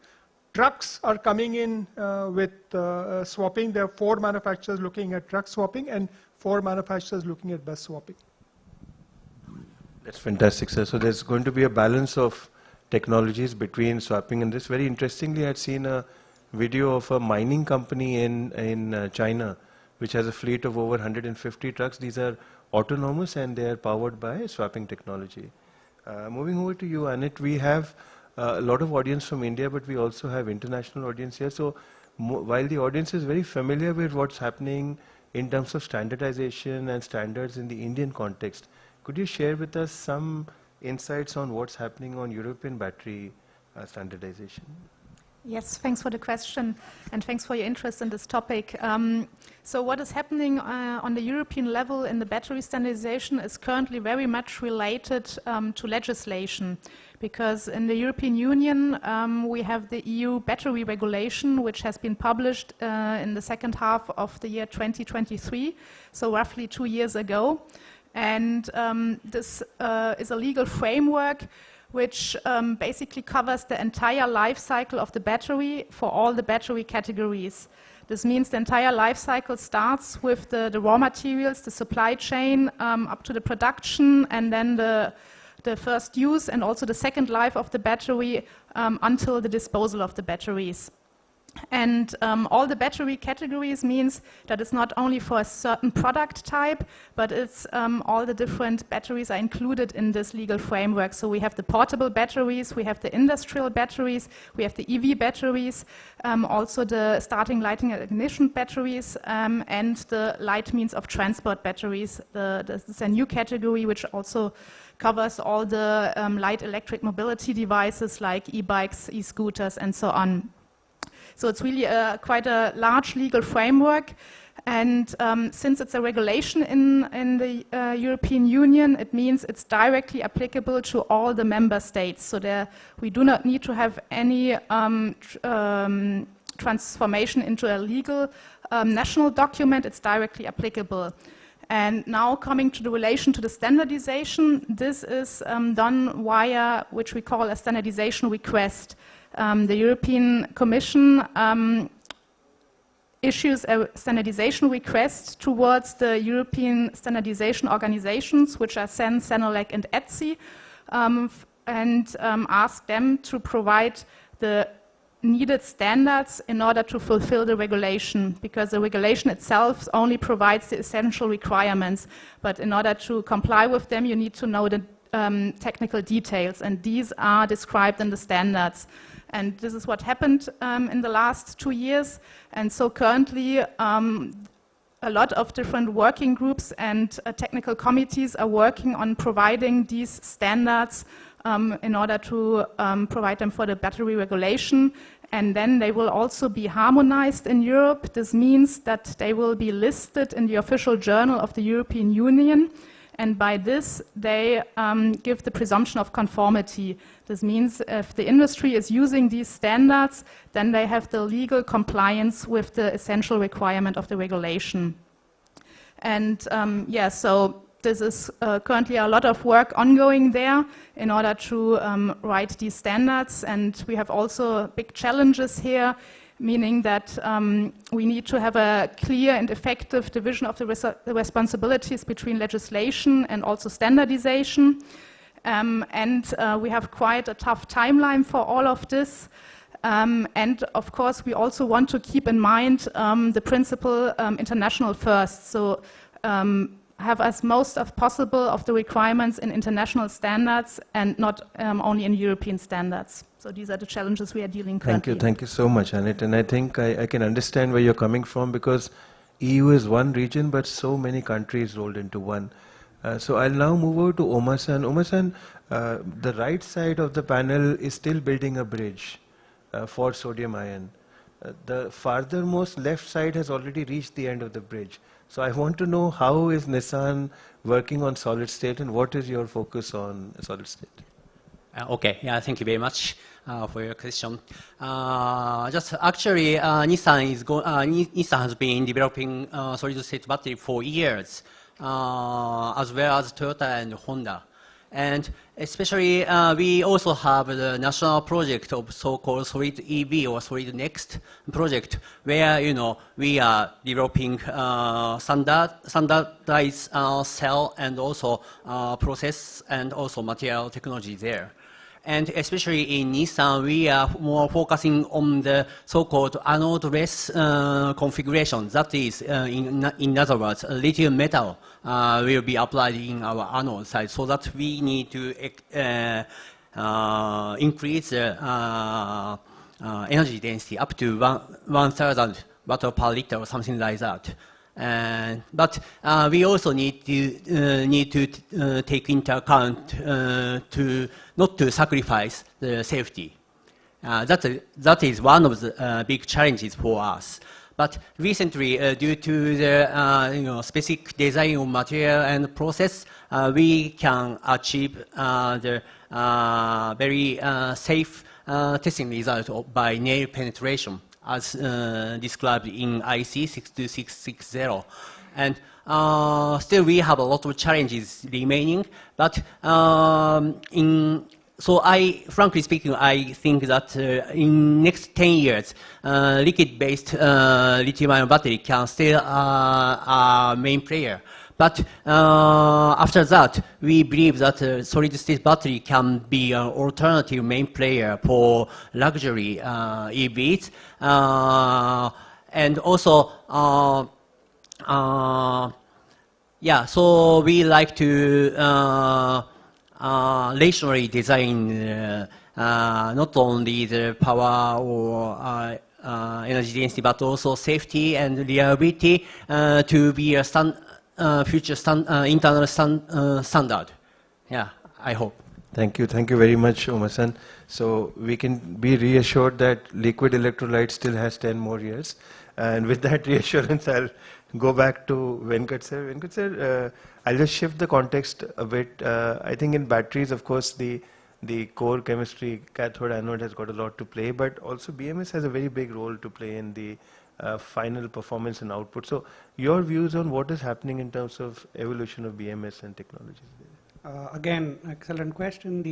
Trucks are coming in with swapping. There are 4 manufacturers looking at truck swapping and 4 manufacturers looking at bus swapping. That's fantastic, sir. So there's going to be a balance of technologies between swapping and this. Very interestingly, I'd seen a video of a mining company in China, which has a fleet of over 150 trucks. These are autonomous and they are powered by swapping technology. Moving over to you, Anit, we have a lot of audience from India, but we also have international audience here. So while the audience is very familiar with what's happening in terms of standardization and standards in the Indian context, could you share with us some insights on what's happening on European battery standardization? Yes, thanks for the question, and thanks for your interest in this topic. So what is happening on the European level in the battery standardization is currently very much related to legislation, because in the European Union we have the EU battery regulation, which has been published in the second half of the year 2023, so roughly 2 years ago. And this is a legal framework which basically covers the entire life cycle of the battery for all the battery categories. This means the entire life cycle starts with the raw materials, the supply chain, up to the production, and then the first use and also the second life of the battery until the disposal of the batteries. And all the battery categories means that it's not only for a certain product type, but it's all the different batteries are included in this legal framework. So we have the portable batteries, we have the industrial batteries, we have the EV batteries, also the starting, lighting, and ignition batteries, and the light means of transport batteries. This is a new category which also covers all the light electric mobility devices like e-bikes, e-scooters, and so on. So it's really quite a large legal framework, and since it's a regulation in the European Union, it means it's directly applicable to all the member states. So we do not need to have any transformation into a legal national document. It's directly applicable. And now coming to the relation to the standardization, this is done via which we call a standardization request. The European Commission issues a standardization request towards the European standardization organizations, which are CEN, CENELEC, and ETSI, and ask them to provide the needed standards in order to fulfill the regulation, because the regulation itself only provides the essential requirements, but in order to comply with them, you need to know the technical details, and these are described in the standards. And this is what happened in the last 2 years. And so currently, a lot of different working groups and technical committees are working on providing these standards in order to provide them for the battery regulation. And then they will also be harmonized in Europe. This means that they will be listed in the official journal of the European Union. And by this, they give the presumption of conformity. This means if the industry is using these standards, then they have the legal compliance with the essential requirement of the regulation. And so this is currently a lot of work ongoing there in order to write these standards, and we have also big challenges here, meaning that we need to have a clear and effective division of the responsibilities between legislation and also standardization. And we have quite a tough timeline for all of this. And of course, we also want to keep in mind the principle international first. So have as most as possible of the requirements in international standards and not only in European standards. So these are the challenges we are dealing currently. Thank you so much, Annette. And I think I can understand where you're coming from, because EU is one region, but so many countries rolled into one. So I'll now move over to Oma-san. Oma-san, the right side of the panel is still building a bridge for sodium ion. The farthermost left side has already reached the end of the bridge. So I want to know, how is Nissan working on solid state, and what is your focus on solid state? Okay, yeah, thank you very much for your question. Just actually, Nissan has been developing solid state battery for years, as well as Toyota and Honda. And especially, we also have the national project of so-called Solid EV or Solid Next project, where we are developing standardized cell and also process and also material technology there. And especially in Nissan, we are more focusing on the so-called anode-less configuration. That is, in other words, lithium metal will be applied in our anode side, so that we need to increase the energy density up to 1,000 watt per liter or something like that. But we also need to take into account not to sacrifice the safety. That is one of the big challenges for us. But recently, due to the specific design of material and process, we can achieve the very safe testing result by nail penetration, as described in IC 62660. And still we have a lot of challenges remaining, but so frankly speaking, I think that in next 10 years, liquid-based lithium-ion battery can still a main player. But after that, we believe that solid-state battery can be an alternative main player for luxury EVs. And also, yeah, so we like to rationally design not only the power or energy density, but also safety and reliability to be a future internal standard. Yeah, I hope. Thank you very much, Oma-san. So we can be reassured that liquid electrolyte still has 10 more years. And with that reassurance, I'll go back to Venkat sir. Venkat sir, I'll just shift the context a bit. I think in batteries, of course, the core chemistry, cathode, anode has got a lot to play, but also BMS has a very big role to play in the final performance and output. So your views on what is happening in terms of evolution of BMS and technologies? Again, excellent question.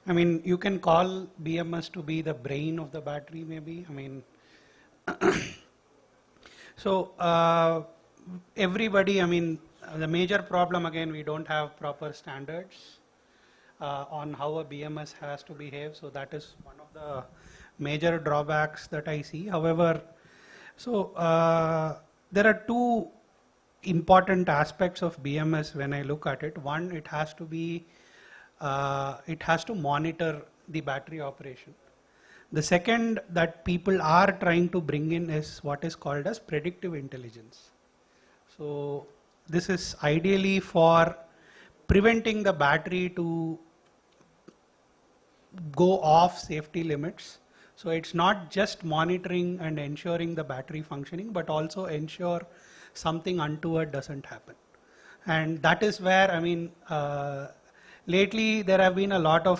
I mean, you can call BMS to be the brain of the battery, maybe. I mean, so everybody, I mean, the major problem, again, we don't have proper standards on how a BMS has to behave. So that is one of the major drawbacks that I see. However, so there are two important aspects of BMS when I look at it. One, it has to monitor the battery operation. The second that people are trying to bring in is what is called as predictive intelligence. So this is ideally for preventing the battery to go off safety limits. So it's not just monitoring and ensuring the battery functioning, but also ensure something untoward doesn't happen. And that is where, I mean, lately there have been a lot of,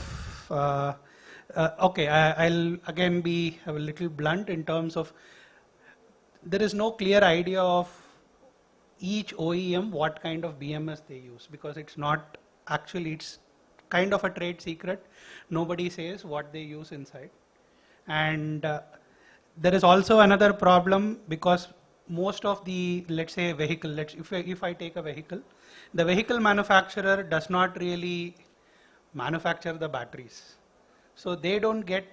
okay, I'll again be a little blunt in terms of there is no clear idea of each OEM what kind of BMS they use, because it's not actually, it's kind of a trade secret. Nobody says what they use inside. And there is also another problem, because most of the, let's say, vehicle, if I take a vehicle, the vehicle manufacturer does not really manufacture the batteries. So they don't get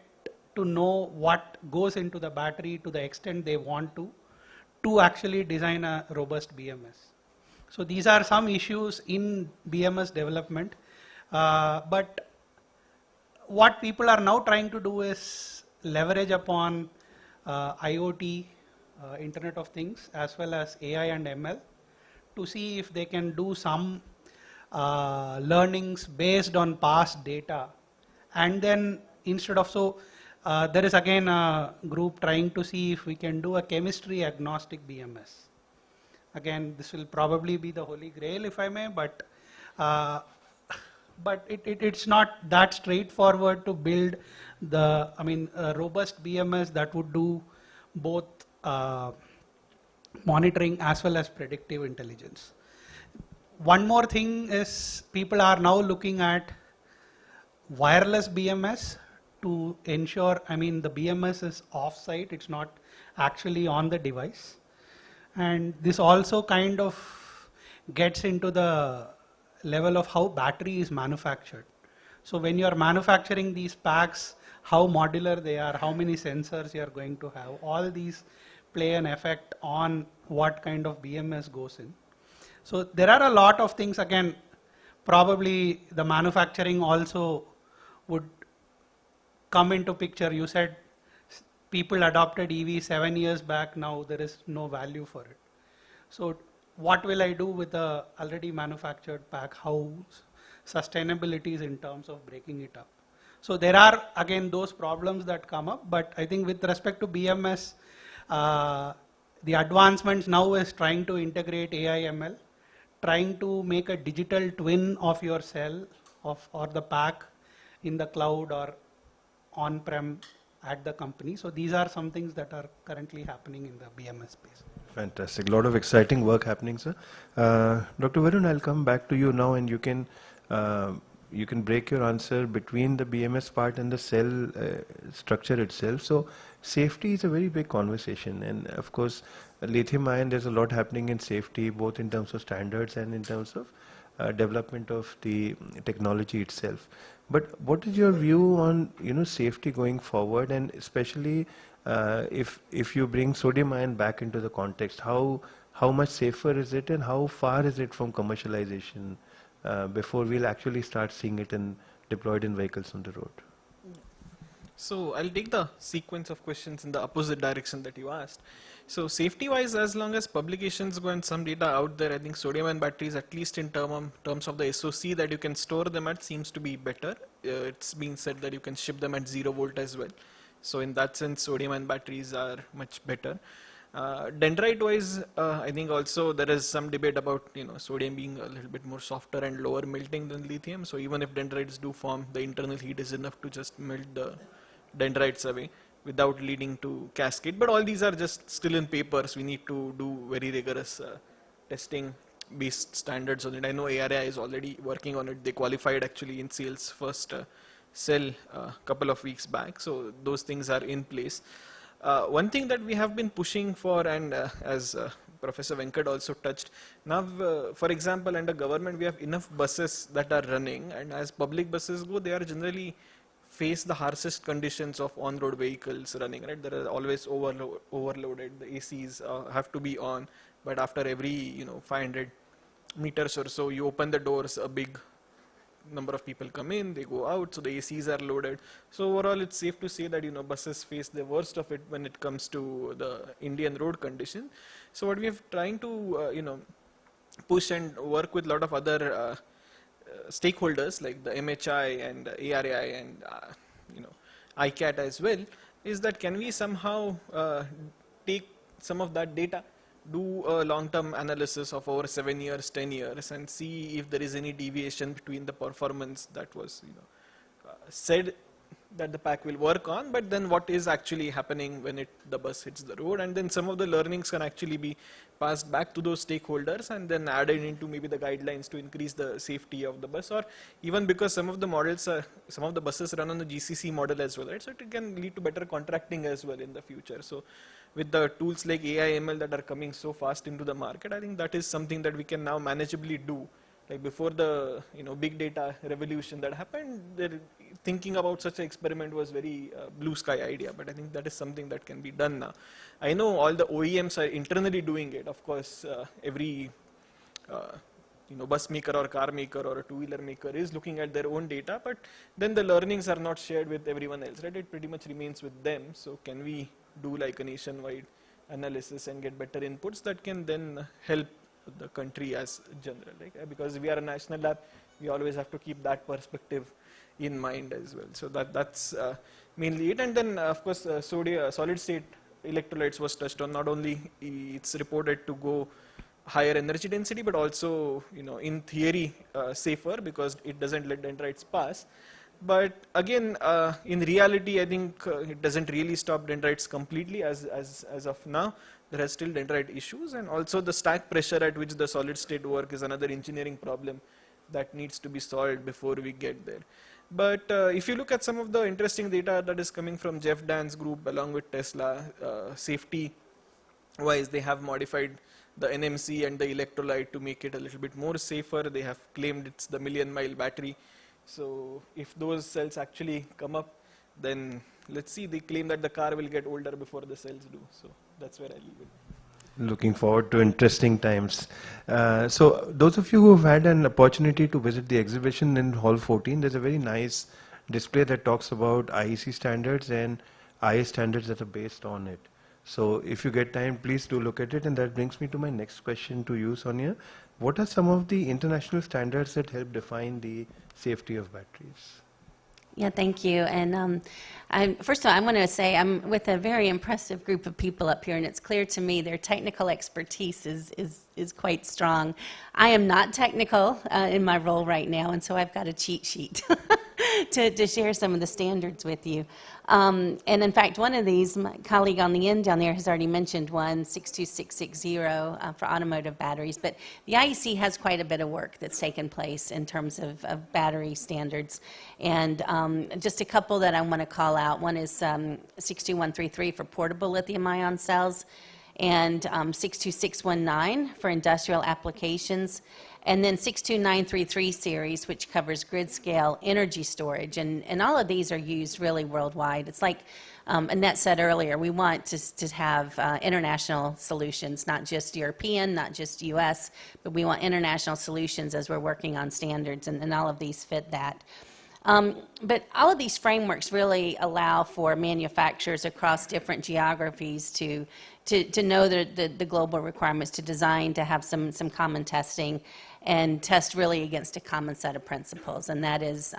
to know what goes into the battery to the extent they want to actually design a robust BMS. So these are some issues in BMS development. But what people are now trying to do is leverage upon IoT, Internet of Things, as well as AI and ML, to see if they can do some learnings based on past data. And then instead of, there is again a group trying to see if we can do a chemistry agnostic BMS. Again, this will probably be the holy grail, if I may, but it's not that straightforward to build the, a robust BMS that would do both monitoring as well as predictive intelligence. One more thing is, people are now looking at wireless BMS to ensure, the BMS is off-site, it's not actually on the device. And this also kind of gets into the level of how battery is manufactured. So when you are manufacturing these packs, how modular they are, how many sensors you are going to have, all these play an effect on what kind of BMS goes in. So there are a lot of things. Again, probably the manufacturing also would come into picture. You said people adopted EV 7 years back, now there is no value for it. So what will I do with the already manufactured pack? How sustainability is in terms of breaking it up? So there are again those problems that come up, but I think with respect to BMS, the advancements now is trying to integrate AI ML, trying to make a digital twin of your cell or the pack in the cloud or on-prem at the company. So these are some things that are currently happening in the BMS space. Fantastic. A lot of exciting work happening, sir. Dr. Varun, I'll come back to you now, and you can break your answer between the BMS part and the cell structure itself. So safety is a very big conversation, and of course lithium ion, there's a lot happening in safety, both in terms of standards and in terms of development of the technology itself. But what is your view on safety going forward, and especially if you bring sodium ion back into the context, how much safer is it, and how far is it from commercialization before we'll actually start seeing it deployed in vehicles on the road? So I'll take the sequence of questions in the opposite direction that you asked. So safety-wise, as long as publications go and some data out there, I think sodium-ion batteries, at least in terms of the SoC that you can store them at, seems to be better. It's been said that you can ship them at 0 volt as well. So in that sense, sodium-ion batteries are much better. Dendrite-wise, I think also there is some debate about sodium being a little bit more softer and lower melting than lithium. So even if dendrites do form, the internal heat is enough to just melt the dendrites away without leading to cascade. But all these are just still in papers. We need to do very rigorous testing based standards on it. I know ARAI is already working on it. They qualified actually in sales first cell a couple of weeks back. So those things are in place. One thing that we have been pushing for, and as Professor Venkat also touched, now for example under government we have enough buses that are running, and as public buses go, they are generally face the harshest conditions of on-road vehicles running, right? There are always overloaded, the ACs have to be on, but after every 500 meters or so, you open the doors, a big number of people come in, they go out, so the ACs are loaded. So overall, it's safe to say that buses face the worst of it when it comes to the Indian road condition. So what we are trying to push and work with a lot of other stakeholders like the MHI and ARAI and ICAT as well, is that can we somehow take some of that data, do a long-term analysis of over 7 years, 10 years, and see if there is any deviation between the performance that was said that the pack will work on, but then what is actually happening when the bus hits the road, and then some of the learnings can actually be passed back to those stakeholders and then added into maybe the guidelines to increase the safety of the bus, or even because some of the models, some of the buses run on the GCC model as well, right? So it can lead to better contracting as well in the future. So with the tools like AI, ML that are coming so fast into the market, I think that is something that we can now manageably do. Like before the big data revolution that happened, thinking about such an experiment was very blue sky idea, but I think that is something that can be done now. I know all the OEMs are internally doing it. Of course, every bus maker or car maker or a two-wheeler maker is looking at their own data, but then the learnings are not shared with everyone else, right? It pretty much remains with them. So can we do like a nationwide analysis and get better inputs that can then help the country as general, right? Because we are a national lab, we always have to keep that perspective in mind as well. So that's mainly it. And then of course solid state electrolytes was touched on. Not only it's reported to go higher energy density, but also in theory safer because it doesn't let dendrites pass. But again, in reality, I think it doesn't really stop dendrites completely as of now. There are still dendrite issues, and also the stack pressure at which the solid state work is another engineering problem that needs to be solved before we get there. But if you look at some of the interesting data that is coming from Jeff Dan's group along with Tesla, safety-wise, they have modified the NMC and the electrolyte to make it a little bit more safer. They have claimed it's the million-mile battery. So if those cells actually come up, then let's see, they claim that the car will get older before the cells do. So that's where I leave it. Looking forward to interesting times. So those of you who have had an opportunity to visit the exhibition in Hall 14, there's a very nice display that talks about IEC standards and IA standards that are based on it. So if you get time, please do look at it. And that brings me to my next question to you, Sonia. What are some of the international standards that help define the safety of batteries? Yeah, thank you. And first of all, I want to say I'm with a very impressive group of people up here, and it's clear to me their technical expertise is quite strong. I am not technical in my role right now, and so I've got a cheat sheet to share some of the standards with you. And in fact, one of these, my colleague on the end down there has already mentioned one, 62660 for automotive batteries. But the IEC has quite a bit of work that's taken place in terms of battery standards. And just a couple that I want to call out. One is 62133 for portable lithium-ion cells, and 62619 for industrial applications. And then 62933 series, which covers grid-scale energy storage. And all of these are used really worldwide. It's like Annette said earlier, we want to have international solutions, not just European, not just US, but we want international solutions as we're working on standards, and all of these fit that. But all of these frameworks really allow for manufacturers across different geographies to know the global requirements, to design, to have some common testing, and test really against a common set of principles. And that is,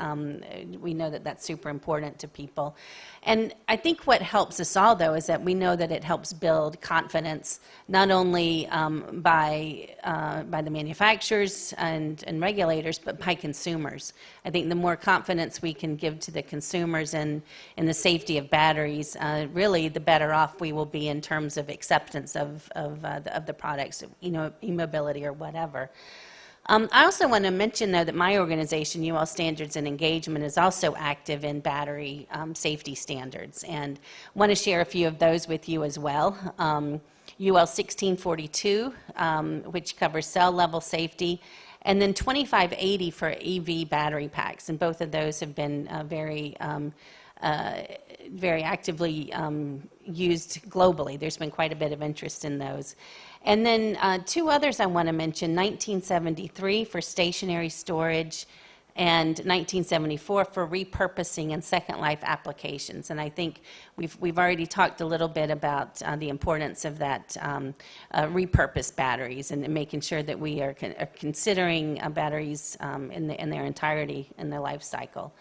we know that that's super important to people. And I think what helps us all, though, is that we know that it helps build confidence, not only by the manufacturers and regulators, but by consumers. I think the more confidence we can give to the consumers in the safety of batteries, really the better off we will be in terms of acceptance of the products, e-mobility or whatever. I also want to mention, though, that my organization, UL Standards and Engagement, is also active in battery safety standards, and want to share a few of those with you as well. UL 1642, which covers cell level safety, and then 2580 for EV battery packs, and both of those have been very actively used globally. There's been quite a bit of interest in those. And then two others I want to mention, 1973 for stationary storage and 1974 for repurposing and second life applications. And I think we've already talked a little bit about the importance of that repurposed batteries and making sure that we are considering batteries in their entirety in their life cycle.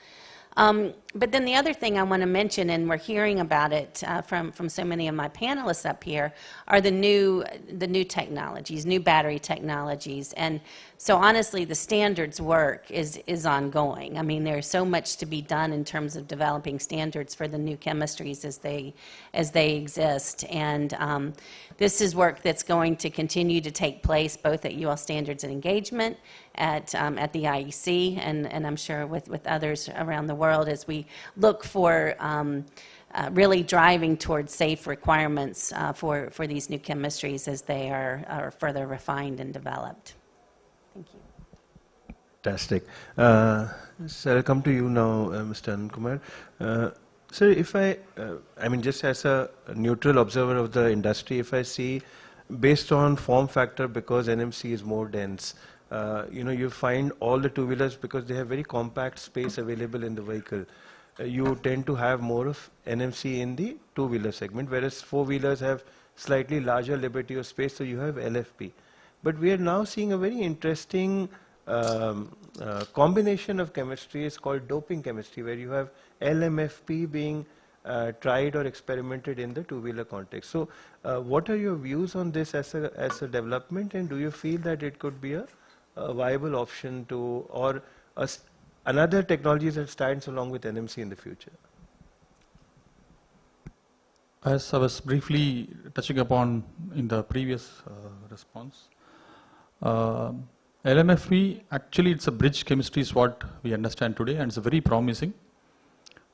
But then the other thing I want to mention, and we're hearing about it from so many of my panelists up here, are the new technologies, new battery technologies. And So honestly, the standards work is ongoing. I mean, there's so much to be done in terms of developing standards for the new chemistries as they exist. And this is work that's going to continue to take place both at UL Standards and Engagement, at the IEC, and I'm sure with others around the world as we look for really driving towards safe requirements for these new chemistries as they are further refined and developed. Thank you. Fantastic. So I'll come to you now, Mr. Anand Kumar. Sir, if I mean, just as a neutral observer of the industry, if I see, based on form factor, because NMC is more dense, you find all the two-wheelers, because they have very compact space available in the vehicle, you tend to have more of NMC in the two-wheeler segment, whereas four-wheelers have slightly larger liberty of space, so you have LFP. But we are now seeing a very interesting combination of chemistries called doping chemistry, where you have LMFP being tried or experimented in the two-wheeler context. So what are your views on this as a development, and do you feel that it could be a viable option to, or another technology that stands along with NMC in the future? As I was briefly touching upon in the previous response, LMFP, actually it's a bridge chemistry is what we understand today, and it's very promising.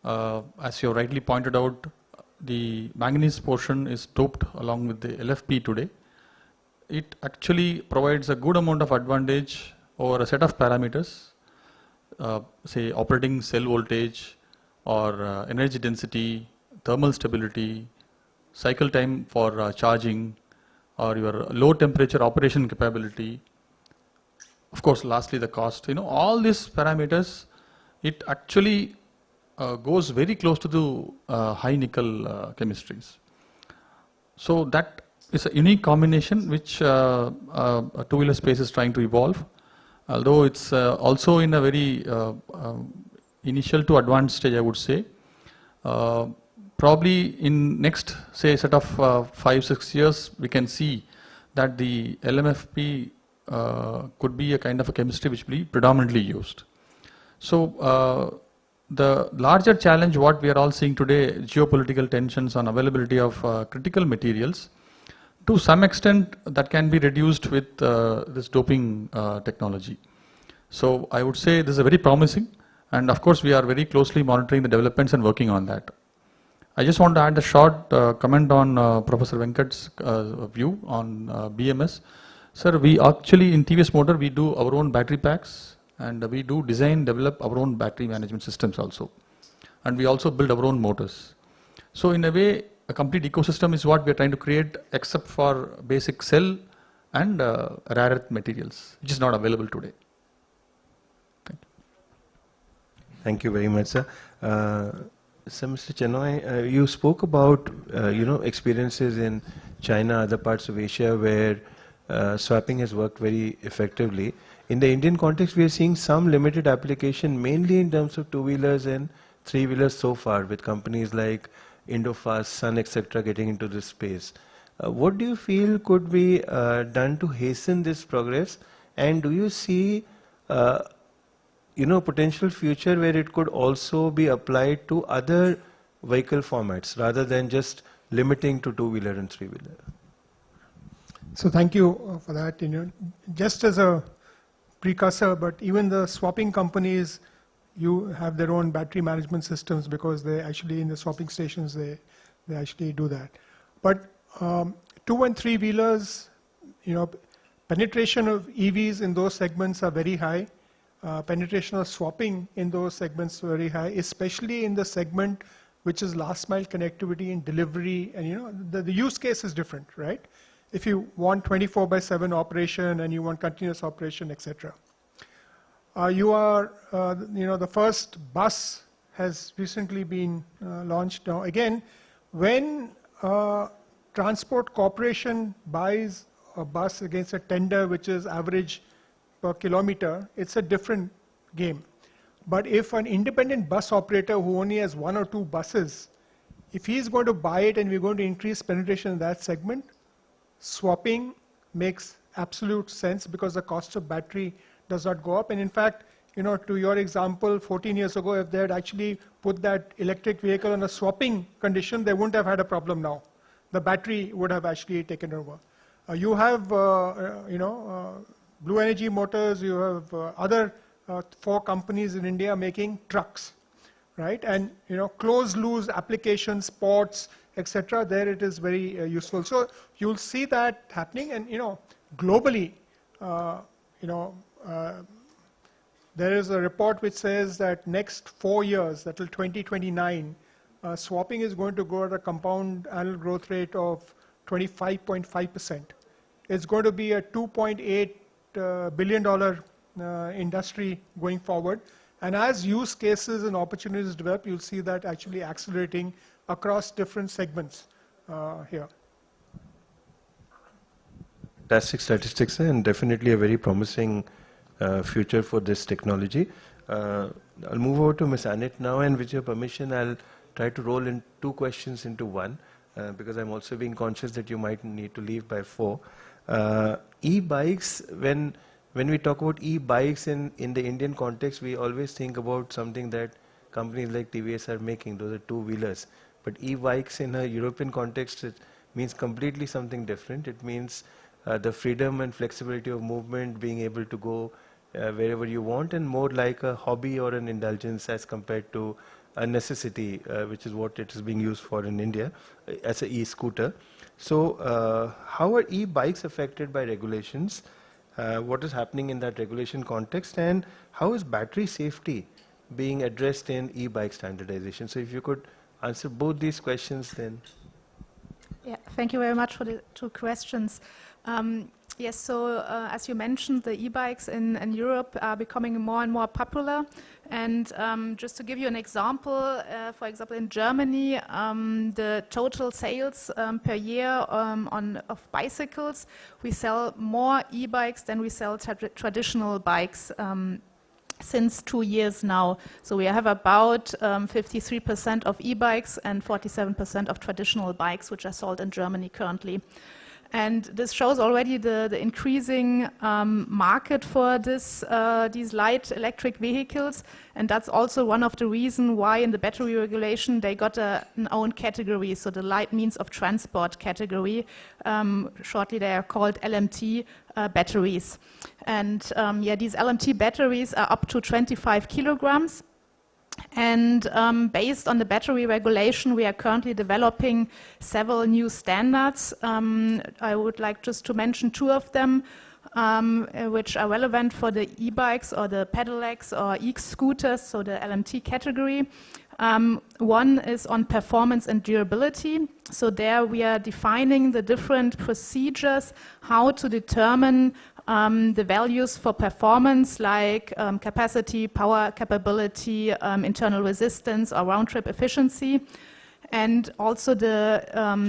As you rightly pointed out, the manganese portion is doped along with the LFP today. It actually provides a good amount of advantage over a set of parameters, say operating cell voltage or energy density, thermal stability, cycle time for charging, or your low temperature operation capability. Of course, lastly, the cost. All these parameters, it actually goes very close to the high nickel chemistries. So that is a unique combination which a two-wheeler space is trying to evolve. Although it's also in a very initial to advanced stage, I would say. Probably in next, say, set of 5-6 years, we can see that the LMFP could be a kind of a chemistry which will be predominantly used. So the larger challenge what we are all seeing today, geopolitical tensions on availability of critical materials, to some extent that can be reduced with this doping technology. So I would say this is very promising, and of course we are very closely monitoring the developments and working on that. I just want to add a short comment on Professor Venkat's view on BMS. Sir, we actually in TVS Motor, we do our own battery packs, and we do design, develop our own battery management systems also. And we also build our own motors. So in a way, a complete ecosystem is what we are trying to create, except for basic cell and rare earth materials, which is not available today. Thank you. Thank you very much, sir. So, Mr. Chenoy, you spoke about experiences in China, other parts of Asia, where swapping has worked very effectively. In the Indian context, we are seeing some limited application, mainly in terms of two-wheelers and three-wheelers so far, with companies like Indofast, Sun, etc., getting into this space. What do you feel could be done to hasten this progress, and do you see potential future where it could also be applied to other vehicle formats rather than just limiting to two-wheeler and three-wheeler? So thank you for that. Just as a precursor, but even the swapping companies, you have their own battery management systems, because they actually in the swapping stations they actually do that. But two and three wheelers, penetration of EVs in those segments are very high. Penetration of swapping in those segments very high, especially in the segment which is last mile connectivity and delivery, and the use case is different, right? If you want 24/7 operation and you want continuous operation, etc. The first bus has recently been launched. Now again, when Transport Corporation buys a bus against a tender which is average per kilometer, it's a different game. But if an independent bus operator who only has 1 or 2 buses, if he's going to buy it and we're going to increase penetration in that segment, swapping makes absolute sense because the cost of battery does not go up. And in fact, to your example, 14 years ago, if they had actually put that electric vehicle on a swapping condition, they wouldn't have had a problem now. The battery would have actually taken over. You have, Blue Energy Motors, you have other 4 companies in India making trucks, right? And, closed loop applications, ports, etc., there it is very useful. So you'll see that happening. And, globally, there is a report which says that next 4 years, that till 2029, swapping is going to grow at a compound annual growth rate of 25.5%. It's going to be a $2.8 billion industry going forward. And as use cases and opportunities develop, you'll see that actually accelerating across different segments here. Fantastic statistics and definitely a very promising future for this technology. I'll move over to Ms. Anit now, and with your permission, I'll try to roll in 2 questions into one because I'm also being conscious that you might need to leave by 4. E-bikes, when we talk about e-bikes in the Indian context, we always think about something that companies like TVS are making. Those are 2-wheelers. But e-bikes in a European context, it means completely something different. It means the freedom and flexibility of movement, being able to go wherever you want, and more like a hobby or an indulgence as compared to a necessity, which is what it is being used for in India as an e-scooter. So how are e-bikes affected by regulations? What is happening in that regulation context, and how is battery safety being addressed in e-bike standardization? So if you could answer both these questions, then. Yeah, thank you very much for the 2 questions. Yes, so as you mentioned, the e-bikes in Europe are becoming more and more popular. And just to give you an example, for example, in Germany, the total sales per year of bicycles, we sell more e-bikes than we sell traditional bikes since 2 years now. So we have about 53% of e-bikes and 47% of traditional bikes, which are sold in Germany currently. And this shows already the increasing market for these light electric vehicles. And that's also one of the reasons why in the battery regulation they got an own category, so the light means of transport category. Shortly they are called LMT batteries. And these LMT batteries are up to 25 kilograms. And based on the battery regulation, we are currently developing several new standards. I would like just to mention 2 of them, which are relevant for the e-bikes or the pedelecs or e-scooters, so the LMT category. One is on performance and durability. So there we are defining the different procedures, how to determine the values for performance like capacity, power capability, internal resistance or round-trip efficiency, and also the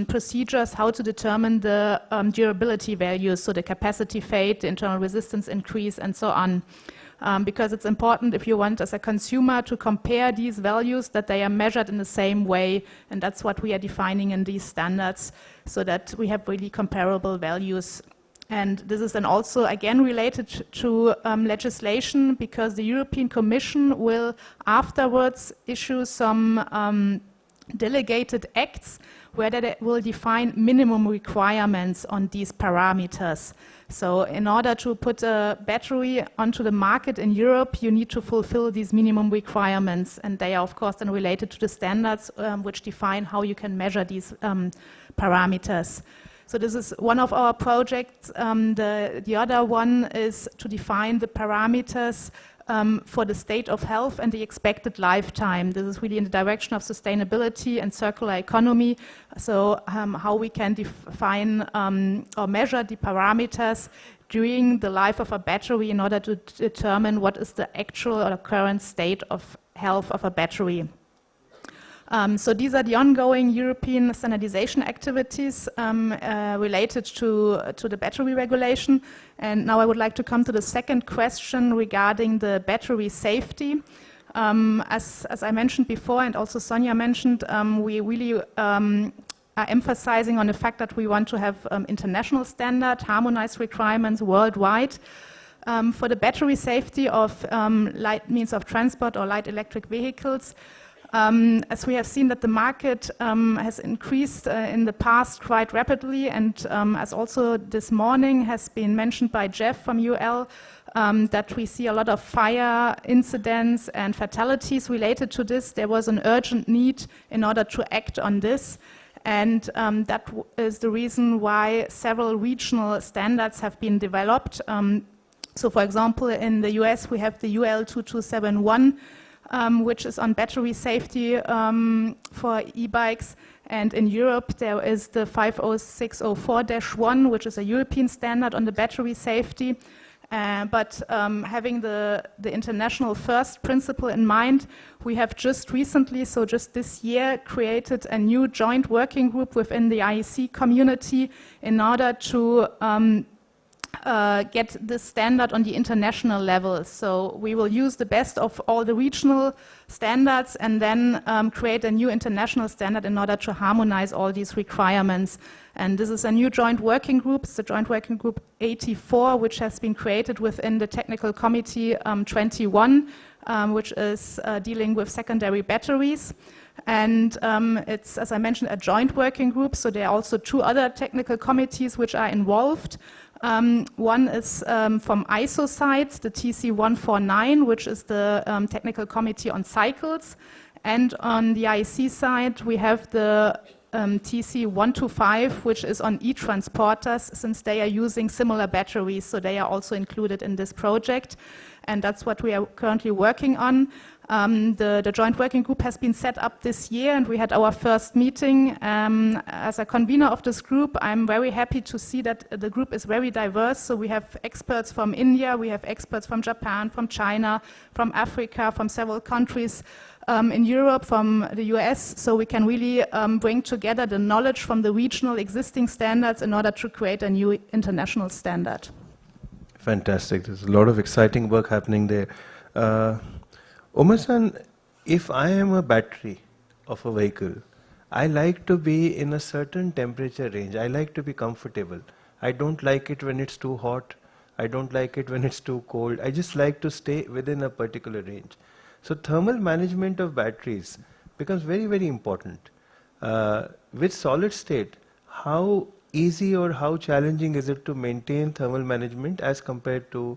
procedures how to determine the durability values, so the capacity fade, the internal resistance increase, and so on. Because it's important if you want as a consumer to compare these values that they are measured in the same way, and that's what we are defining in these standards, so that we have really comparable values. And this is then also again related to legislation, because the European Commission will afterwards issue some delegated acts where they will define minimum requirements on these parameters. So in order to put a battery onto the market in Europe, you need to fulfill these minimum requirements, and they are of course then related to the standards which define how you can measure these parameters. So this is one of our projects. The other one is to define the parameters for the state of health and the expected lifetime. This is really in the direction of sustainability and circular economy. So how we can define or measure the parameters during the life of a battery in order to determine what is the actual or current state of health of a battery. So these are the ongoing European standardization activities related to the battery regulation. And now I would like to come to the second question regarding the battery safety. As I mentioned before, and also Sonia mentioned, we really are emphasizing on the fact that we want to have international standard, harmonized requirements worldwide for the battery safety of light means of transport or light electric vehicles. As we have seen that the market has increased in the past quite rapidly, and as also this morning has been mentioned by Jeff from UL, that we see a lot of fire incidents and fatalities related to this. There was an urgent need in order to act on this, and that is the reason why several regional standards have been developed. So for example, in the US we have the UL 2271, which is on battery safety for e-bikes, and in Europe there is the 50604-1, which is a European standard on the battery safety. But having the international first principle in mind, we have just recently, so just this year, created a new joint working group within the IEC community in order to get this standard on the international level. So we will use the best of all the regional standards and then create a new international standard in order to harmonize all these requirements. And this is a new joint working group. It's the joint working group 84, which has been created within the technical committee 21, which is dealing with secondary batteries. And it's, as I mentioned, a joint working group, so there are also two other technical committees which are involved. One is from ISO side, the TC149, which is the technical committee on cycles. And on the IEC side, we have the TC125, which is on e-transporters, since they are using similar batteries, so they are also included in this project. And that's what we are currently working on. The joint working group has been set up this year, and we had our first meeting. As a convener of this group, I'm very happy to see that the group is very diverse. So we have experts from India, we have experts from Japan, from China, from Africa, from several countries in Europe, from the US. So we can really bring together the knowledge from the regional existing standards in order to create a new international standard. Fantastic. There's a lot of exciting work happening there. Omar-san, if I am a battery of a vehicle, I like to be in a certain temperature range. I like to be comfortable. I don't like it when it's too hot. I don't like it when it's too cold. I just like to stay within a particular range. So thermal management of batteries becomes very, very important. With solid state, how easy or how challenging is it to maintain thermal management as compared to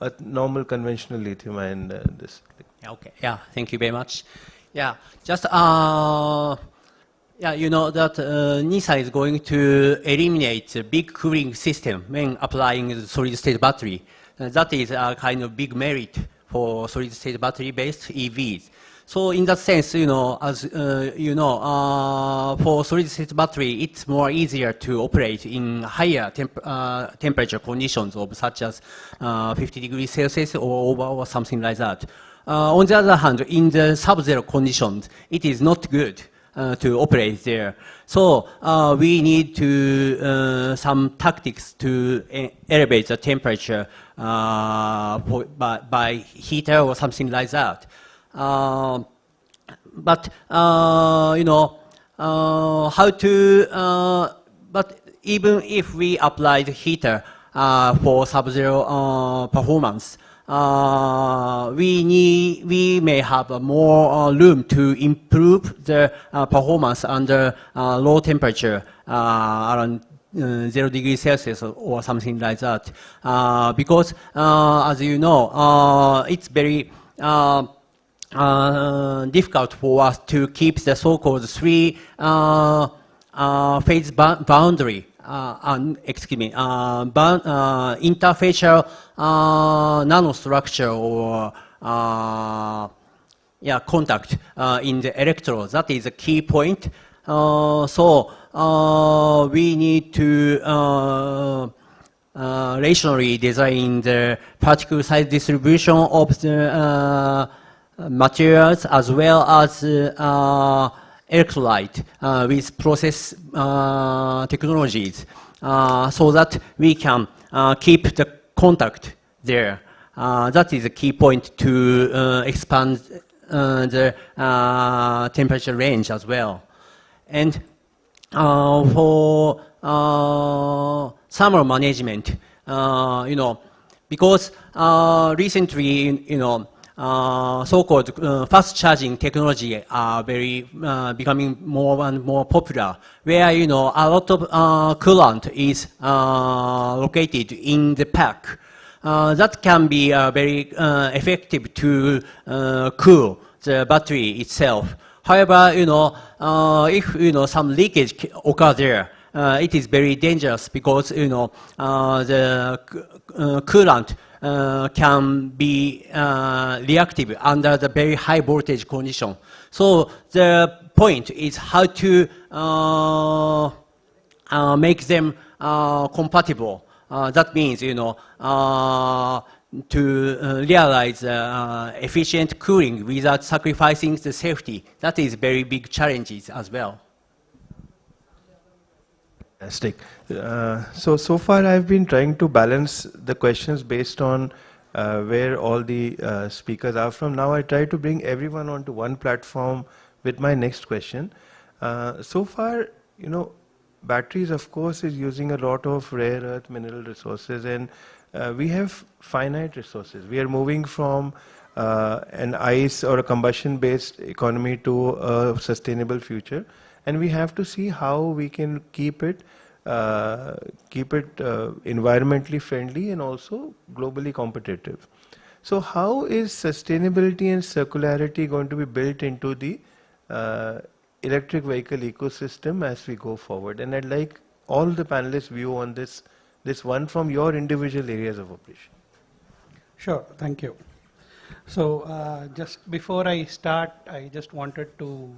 a normal conventional lithium ion this? Okay, yeah, thank you very much. Yeah, just, yeah, you know that Nissan is going to eliminate the big cooling system when applying the solid state battery. That is a kind of big merit for solid state battery based EVs. So in that sense, you know, as you know, for solid state battery, it's more easier to operate in higher temperature conditions of such as 50 degrees Celsius or over or something like that. On the other hand, in the sub-zero conditions, it is not good to operate there. So we need to some tactics to elevate the temperature by heater or something like that. But you know how to. But even if we apply the heater for sub-zero performance, we may have more room to improve the performance under low temperature, around 0 degrees Celsius or something like that. Because, as you know, it's very difficult for us to keep the so-called three-phase boundary. Excuse me, interfacial nanostructure or yeah, contact in the electrodes. That is a key point. So we need to rationally design the particle size distribution of the materials as well as electrolyte with process technologies so that we can keep the contact there. That is a key point to expand the temperature range as well. And for thermal management, because recently, so-called fast charging technology are becoming more and more popular, where a lot of coolant is located in the pack. That can be very effective to cool the battery itself. However, if some leakage occurs there, it is very dangerous because the coolant can be reactive under the very high voltage condition. So the point is how to make them compatible. That means, to realize efficient cooling without sacrificing the safety. That is very big challenges as well. Fantastic. So far I've been trying to balance the questions based on where all the speakers are from. Now I try to bring everyone onto one platform with my next question. So far, batteries of course is using a lot of rare earth mineral resources, and we have finite resources. We are moving from an ICE or a combustion based economy to a sustainable future, and we have to see how we can keep it environmentally friendly and also globally competitive. So how is sustainability and circularity going to be built into the electric vehicle ecosystem as we go forward? And I'd like all the panelists' view on this one from your individual areas of operation. Sure, thank you. So just before I start, I just wanted to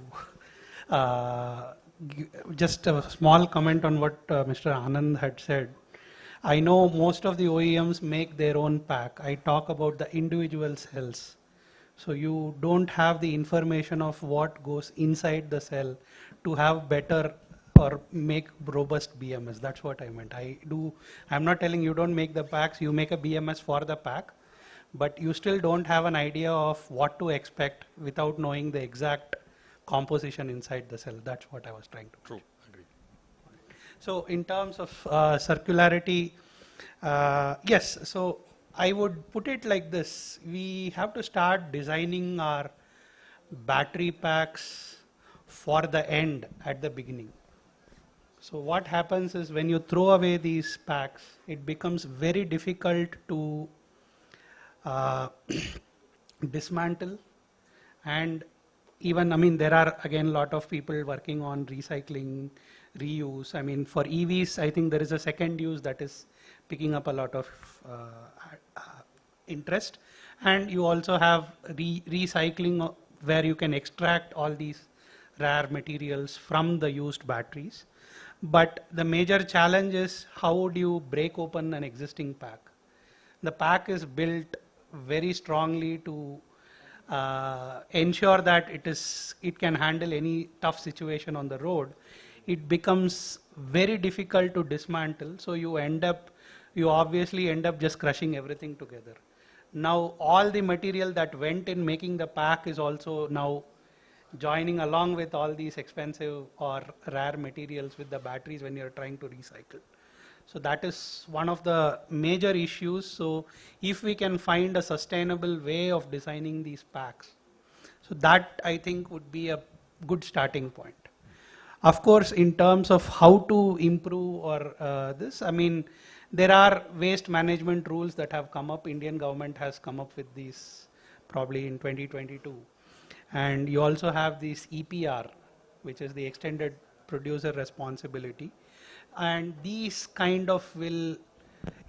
just a small comment on what Mr. Anand had said. I know most of the OEMs make their own pack. I talk about the individual cells. So you don't have the information of what goes inside the cell to have better or make robust BMS. That's what I meant. I'm not telling you don't make the packs, you make a BMS for the pack, but you still don't have an idea of what to expect without knowing the exact composition inside the cell. That's what I was trying to do. True, agree. So in terms of circularity, yes, so I would put it like this. We have to start designing our battery packs for the end at the beginning. So what happens is when you throw away these packs, it becomes very difficult to dismantle. And even, there are again a lot of people working on recycling, reuse. For EVs, I think there is a second use that is picking up a lot of interest. And you also have recycling where you can extract all these rare materials from the used batteries. But the major challenge is how would you break open an existing pack? The pack is built very strongly to ensure that it can handle any tough situation on the road. It becomes very difficult to dismantle, so you obviously end up just crushing everything together. Now all the material that went in making the pack is also now joining along with all these expensive or rare materials with the batteries when you're trying to recycle. So that is one of the major issues. So if we can find a sustainable way of designing these packs, so that I think would be a good starting point. Of course, in terms of how to improve or there are waste management rules that have come up. Indian government has come up with these probably in 2022. And you also have this EPR, which is the extended producer responsibility. And these kind of will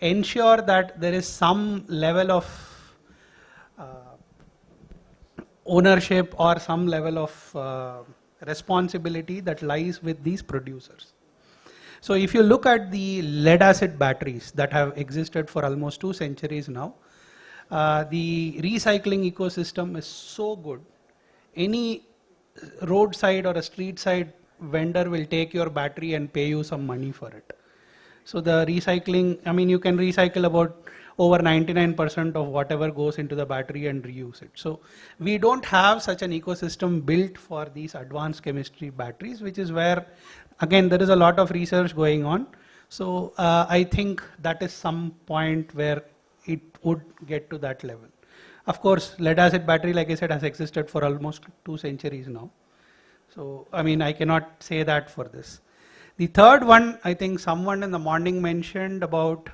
ensure that there is some level of ownership or some level of responsibility that lies with these producers. So if you look at the lead acid batteries that have existed for almost 2 centuries now, the recycling ecosystem is so good. Any roadside or a street side vendor will take your battery and pay you some money for it. So the recycling, you can recycle about over 99% of whatever goes into the battery and reuse it. So we don't have such an ecosystem built for these advanced chemistry batteries, which is where, again, there is a lot of research going on. So I think that is some point where it would get to that level. Of course, lead acid battery, like I said, has existed for almost 2 centuries now. So, I mean, I cannot say that for this. The third one, I think someone in the morning mentioned about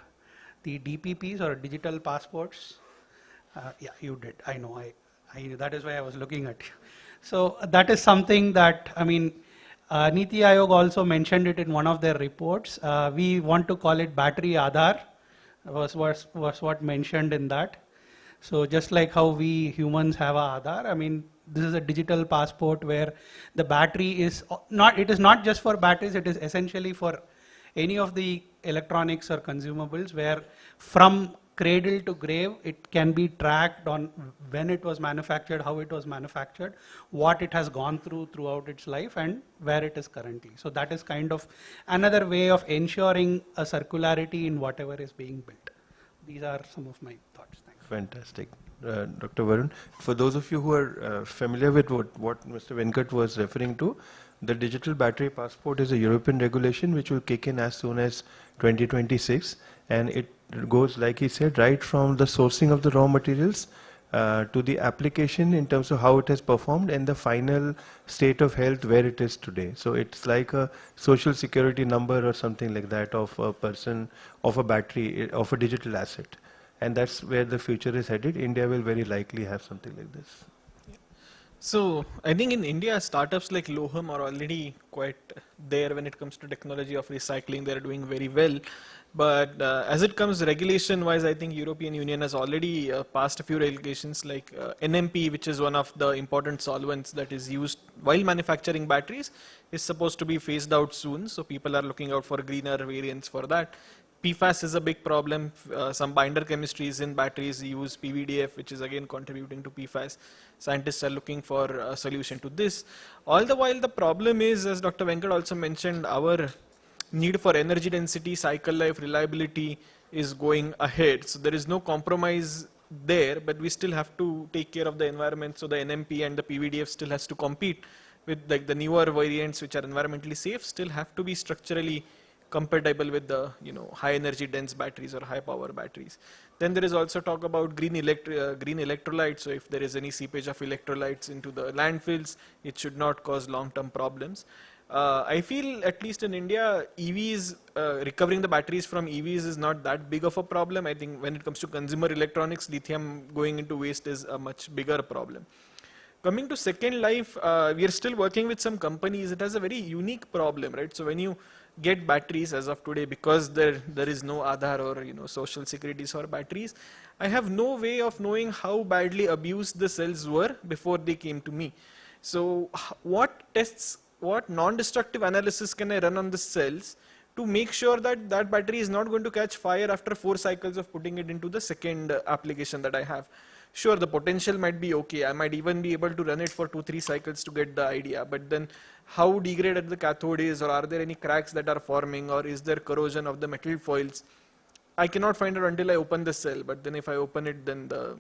the DPPs or digital passports. Yeah, you did. I know. That is why I was looking at you. So that is something that, I mean, Niti Aayog also mentioned it in one of their reports. We want to call it battery Aadhaar, was what mentioned in that. So just like how we humans have a Aadhaar, I mean, this is a digital passport where the battery is not, it is not just for batteries, it is essentially for any of the electronics or consumables where from cradle to grave, it can be tracked on when it was manufactured, how it was manufactured, what it has gone throughout its life, and where it is currently. So that is kind of another way of ensuring a circularity in whatever is being built. These are some of my thoughts. Thanks. Fantastic. Dr. Varun, for those of you who are familiar with what Mr. Venkat was referring to, the digital battery passport is a European regulation which will kick in as soon as 2026, and it goes, like he said, right from the sourcing of the raw materials to the application in terms of how it has performed and the final state of health where it is today. So it's like a social security number or something like that of a person, of a battery, of a digital asset. And that's where the future is headed. India will very likely have something like this. So I think in India, startups like Loham are already quite there when it comes to technology of recycling. They're doing very well. But as it comes regulation-wise, I think European Union has already passed a few regulations like NMP, which is one of the important solvents that is used while manufacturing batteries, is supposed to be phased out soon. So people are looking out for greener variants for that. PFAS is a big problem. Some binder chemistries in batteries use PVDF, which is again contributing to PFAS. Scientists are looking for a solution to this. All the while, the problem is, as Dr. Venkat also mentioned, our need for energy density, cycle life, reliability is going ahead. So there is no compromise there, but we still have to take care of the environment. So the NMP and the PVDF still has to compete with like the newer variants which are environmentally safe, still have to be structurally compatible with the high energy dense batteries or high power batteries. Then there is also talk about green electrolytes. So if there is any seepage of electrolytes into the landfills, it should not cause long-term problems. I feel at least in India, EVs, recovering the batteries from EVs is not that big of a problem. I think when it comes to consumer electronics, lithium going into waste is a much bigger problem. Coming to second life, we are still working with some companies. It has a very unique problem, right? So when you get batteries as of today, because there is no Aadhaar or social securities for batteries, I have no way of knowing how badly abused the cells were before they came to me. So what tests, what non-destructive analysis can I run on the cells to make sure that that battery is not going to catch fire after 4 cycles of putting it into the second application that I have? Sure, the potential might be okay. I might even be able to run it for 2-3 cycles to get the idea. But then how degraded the cathode is, or are there any cracks that are forming, or is there corrosion of the metal foils? I cannot find it until I open the cell. But then if I open it, then the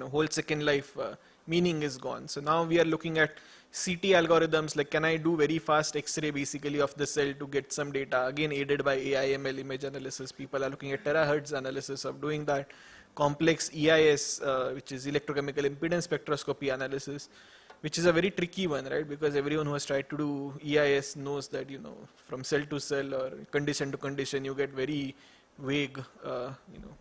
whole second life meaning is gone. So now we are looking at CT algorithms, like can I do very fast X-ray basically of the cell to get some data, again aided by AI/ML image analysis. People are looking at terahertz analysis of doing that. Complex EIS, which is electrochemical impedance spectroscopy analysis, which is a very tricky one, right? Because everyone who has tried to do EIS knows that, from cell to cell or condition to condition, you get very vague,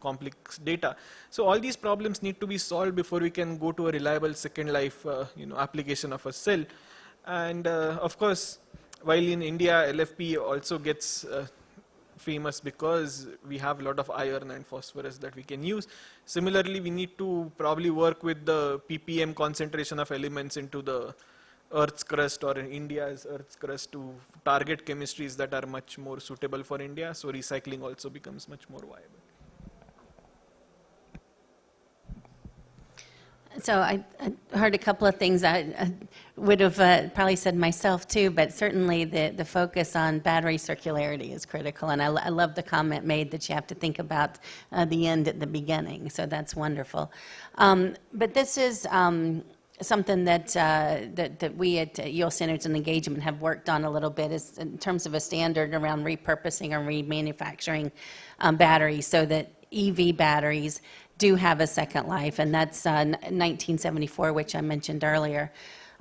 complex data. So all these problems need to be solved before we can go to a reliable second life, application of a cell. And of course, while in India, LFP also gets famous because we have a lot of iron and phosphorus that we can use. Similarly, we need to probably work with the ppm concentration of elements into the Earth's crust or in India's Earth's crust to target chemistries that are much more suitable for India. So recycling also becomes much more viable. So I heard a couple of things I would have probably said myself too, but certainly the focus on battery circularity is critical. And I love the comment made that you have to think about the end at the beginning. So that's wonderful. But this is something that we at U.S. Standards and Engagement have worked on a little bit, is in terms of a standard around repurposing or remanufacturing batteries, so that EV batteries do have a second life, and that's 1974, which I mentioned earlier.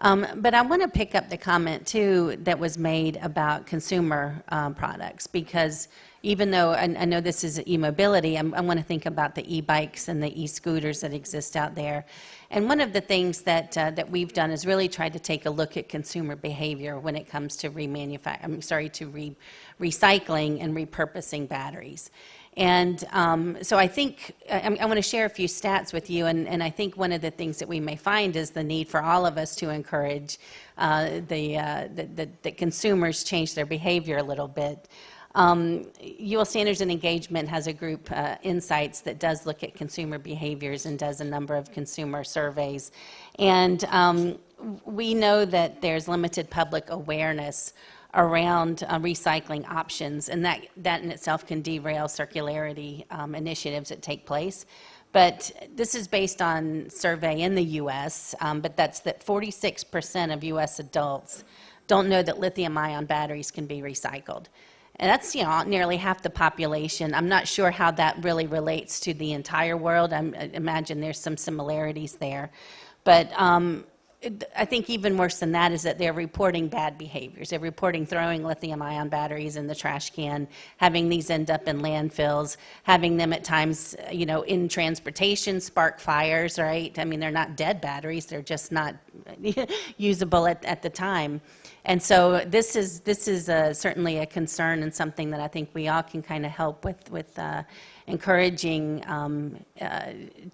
But I want to pick up the comment, too, that was made about consumer products, because even though I know this is e-mobility, I want to think about the e-bikes and the e-scooters that exist out there. And one of the things that we've done is really tried to take a look at consumer behavior when it comes to recycling and repurposing batteries. And so I think I want to share a few stats with you, and I think one of the things that we may find is the need for all of us to encourage that consumers change their behavior a little bit. UL Standards and Engagement has a group, Insights, that does look at consumer behaviors and does a number of consumer surveys. And we know that there's limited public awareness around recycling options, and that in itself can derail circularity initiatives that take place. But this is based on survey in the U.S., but that's that 46% of U.S. adults don't know that lithium-ion batteries can be recycled. And that's, nearly half the population. I'm not sure how that really relates to the entire world. I imagine there's some similarities there. But I think even worse than that is that they're reporting bad behaviors. They're reporting throwing lithium-ion batteries in the trash can, having these end up in landfills, having them at times, in transportation spark fires, right? I mean, they're not dead batteries. They're just not usable at the time. And so this is certainly a concern, and something that I think we all can kind of help with encouraging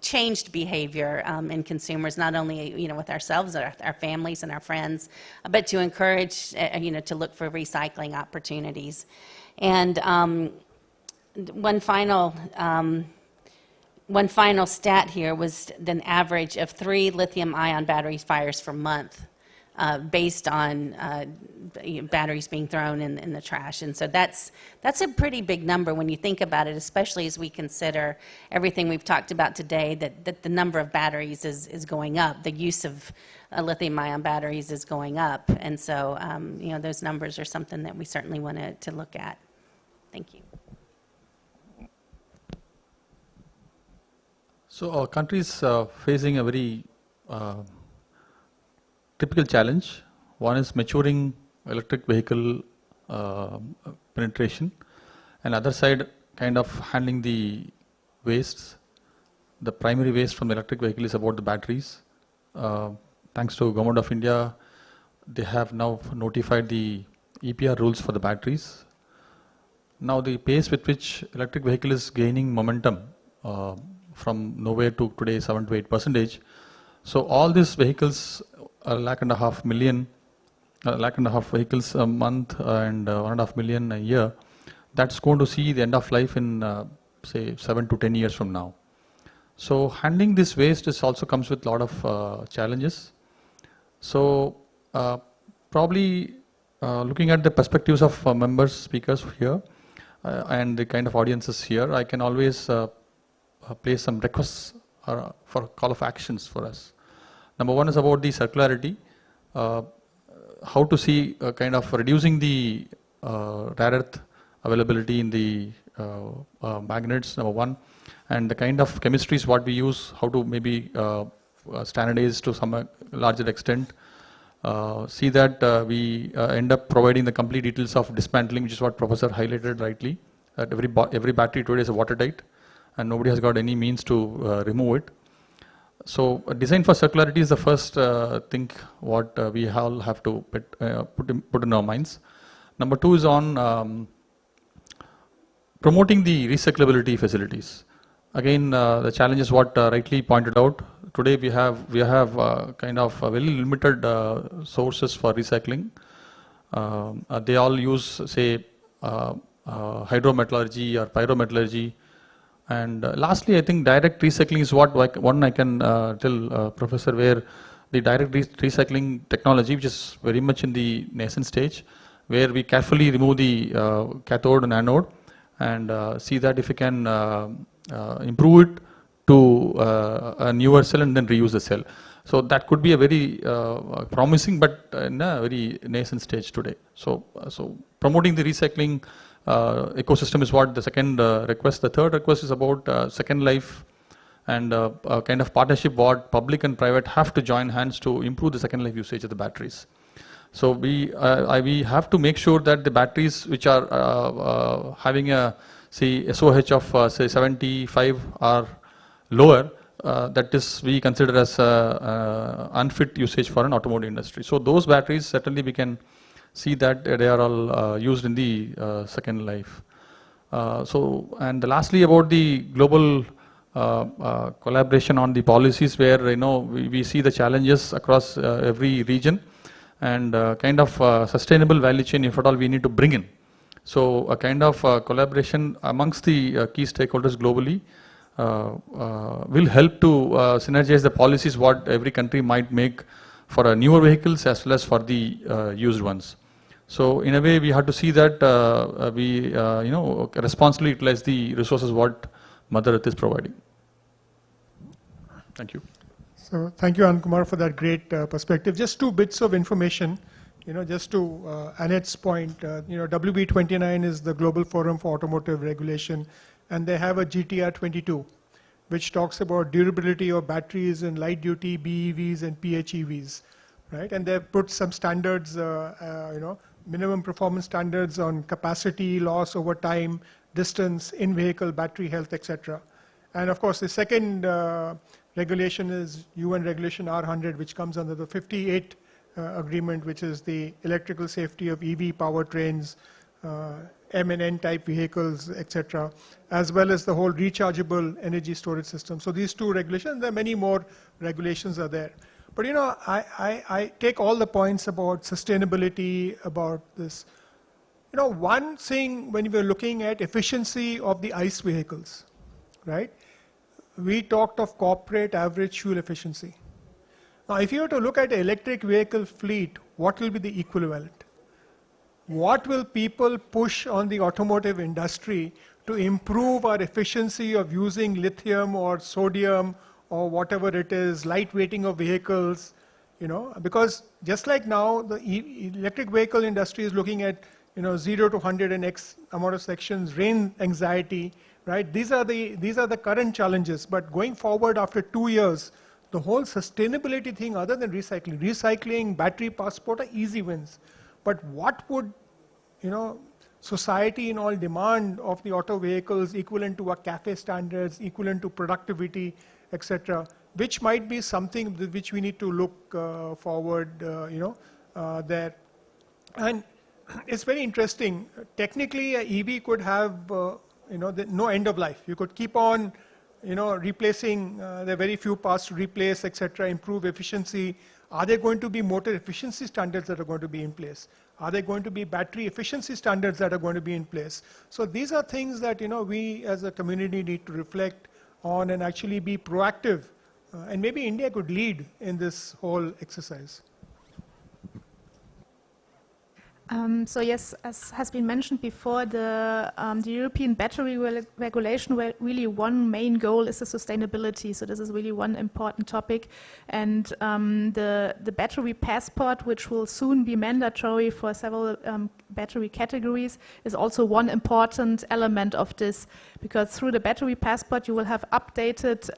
changed behavior in consumers, not only with ourselves, our families and our friends, but to encourage to look for recycling opportunities. And one final stat here was an average of 3 lithium-ion battery fires per month. Based on batteries being thrown in the trash. And so that's a pretty big number when you think about it, especially as we consider everything we've talked about today, that the number of batteries is going up. The use of lithium-ion batteries is going up. And so, those numbers are something that we certainly want to look at. Thank you. So our country is facing a very typical challenge. One is maturing electric vehicle penetration, and other side kind of handling the wastes. The primary waste from the electric vehicle is about the batteries. Thanks to Government of India, they have now notified the EPR rules for the batteries. Now the pace with which electric vehicle is gaining momentum from nowhere to today 7 to 8%. So all these vehicles, 1.5 million, 1.5 vehicles a month and 1.5 million a year, that's going to see the end of life in say 7 to 10 years from now. So handling this waste also comes with a lot of challenges. So probably looking at the perspectives of members, speakers here, and the kind of audiences here, I can always place some requests for call of actions for us. Number one is about the circularity, how to see kind of reducing the rare earth availability in the magnets, number one, and the kind of chemistries what we use, how to maybe standardize to some larger extent. See that we end up providing the complete details of dismantling, which is what Professor highlighted rightly, that every battery today is watertight and nobody has got any means to remove it. So design for circularity is the first thing what we all have to put in our minds. Number two is on promoting the recyclability facilities. Again, the challenge is what rightly pointed out. Today we have kind of very limited sources for recycling. They all use, say, hydrometallurgy or pyrometallurgy, And lastly, I think direct recycling is what one I can tell Professor, where the direct recycling technology, which is very much in the nascent stage, where we carefully remove the cathode and anode and see that if we can improve it to a newer cell and then reuse the cell. So that could be a very promising, but in a very nascent stage today. So promoting the recycling ecosystem is what the second request. The third request is about second life and a kind of partnership what public and private have to join hands to improve the second life usage of the batteries. So we have to make sure that the batteries which are having a SOH of say 75 or lower, that is we consider as unfit usage for an automotive industry. So those batteries certainly we can see that they are all used in the second life. And lastly about the global collaboration on the policies, where we see the challenges across every region, and kind of sustainable value chain if at all we need to bring in. So a kind of collaboration amongst the key stakeholders globally will help to synergize the policies what every country might make for newer vehicles as well as for the used ones. So in a way we have to see that we responsibly utilize the resources what Mother Earth is providing. Thank you. So thank you, Anand Kumar, for that great perspective. Just 2 bits of information, just to Annette's point. WB29 is the Global Forum for Automotive Regulation, and they have a GTR 22, which talks about durability of batteries in light-duty BEVs and PHEVs, right? And they've put some standards, minimum performance standards on capacity, loss over time, distance, in-vehicle battery health, etc. And of course, the second regulation is UN Regulation R100, which comes under the 58 agreement, which is the electrical safety of EV powertrains, M and N type vehicles, etc., as well as the whole rechargeable energy storage system. So these 2 regulations, there are many more regulations are there. But I take all the points about sustainability, about this. One thing when we're looking at efficiency of the ICE vehicles, right? We talked of corporate average fuel efficiency. Now, if you were to look at an electric vehicle fleet, what will be the equivalent? What will people push on the automotive industry to improve our efficiency of using lithium or sodium or whatever it is, lightweighting of vehicles, because just like now, the electric vehicle industry is looking at 0 to 100 and X amount of sections, range anxiety, right? These are the current challenges. But going forward after 2 years, the whole sustainability thing, other than recycling, battery passport are easy wins. But what would society in all demand of the auto vehicles equivalent to our CAFE standards, equivalent to productivity, etc., which might be something which we need to look forward, there. And it's very interesting. Technically, an EV could have, no end of life. You could keep on, replacing. There are very few parts to replace, etc., improve efficiency. Are there going to be motor efficiency standards that are going to be in place? Are there going to be battery efficiency standards that are going to be in place? So these are things that we as a community need to reflect on and actually be proactive. And maybe India could lead in this whole exercise. So yes, as has been mentioned before, the European battery regulation, where really one main goal is the sustainability. So this is really one important topic. And the battery passport, which will soon be mandatory for several battery categories, is also one important element of this. Because through the battery passport, you will have updated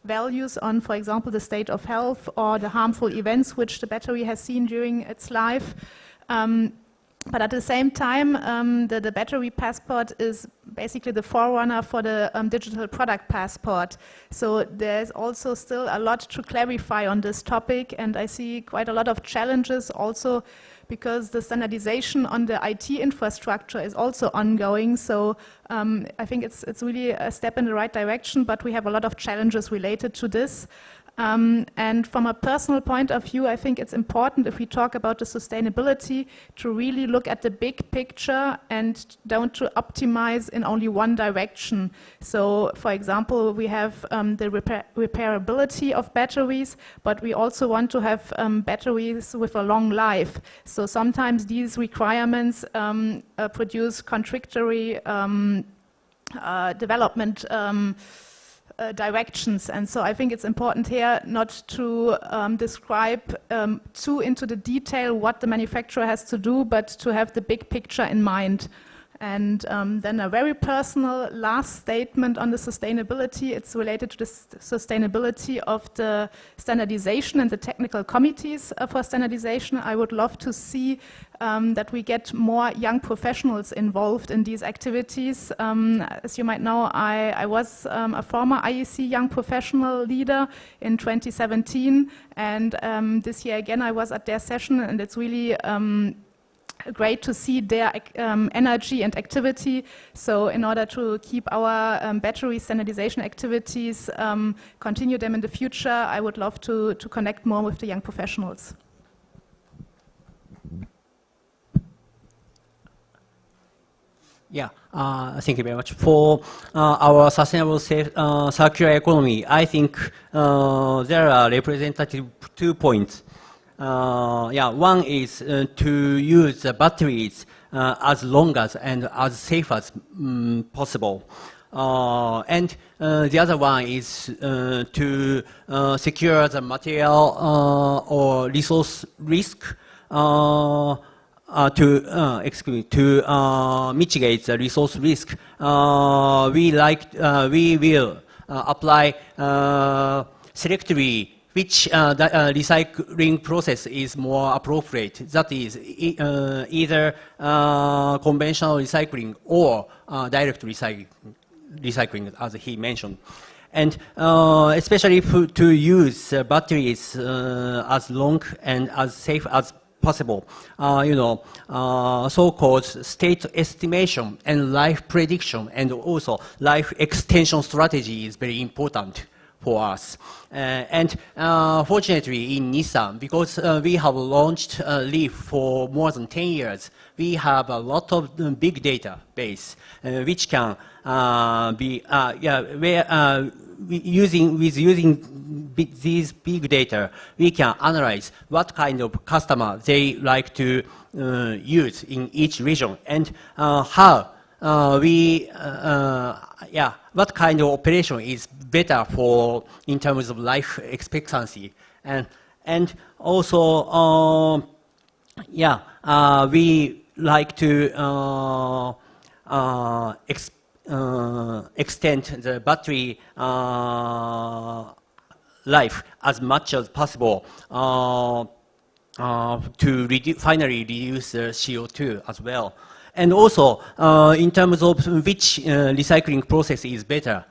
values on, for example, the state of health or the harmful events which the battery has seen during its life. But at the same time, the battery passport is basically the forerunner for the digital product passport. So there's also still a lot to clarify on this topic, and I see quite a lot of challenges also because the standardization on the IT infrastructure is also ongoing. So I think it's really a step in the right direction, but we have a lot of challenges related to this. And from a personal point of view, I think it's important if we talk about the sustainability to really look at the big picture and don't to optimize in only one direction. So, for example, we have the repairability of batteries, but we also want to have batteries with a long life. So sometimes these requirements produce contradictory development directions, and so I think it's important here not to describe too into the detail what the manufacturer has to do, but to have the big picture in mind. And then a very personal last statement on the sustainability. It's related to the sustainability of the standardization and the technical committees for standardization. I would love to see that we get more young professionals involved in these activities. As you might know, I was a former IEC young professional leader in 2017, and this year again I was at their session, and it's really great to see their energy and activity. So in order to keep our battery standardization activities, continue them in the future, I would love to connect more with the young professionals. Yeah, thank you very much. For our sustainable circular economy, I think there are representative 2 points. One is to use the batteries as long as and as safe as possible. And the other one is to secure the material or resource risk to mitigate the resource risk. We will apply selectively which recycling process is more appropriate. That is either conventional recycling or direct recycling, as he mentioned. And especially to use batteries as long and as safe as possible. So-called state estimation and life prediction and also life extension strategy is very important for us. And fortunately in Nissan, because we have launched Leaf for more than 10 years, we have a lot of big data base which can be using these big data, we can analyze what kind of customer they like to use in each region, and how what kind of operation is better for in terms of life expectancy, and also we like to extend the battery life as much as possible to finally reduce the CO2 as well. And also, in terms of which recycling process is better,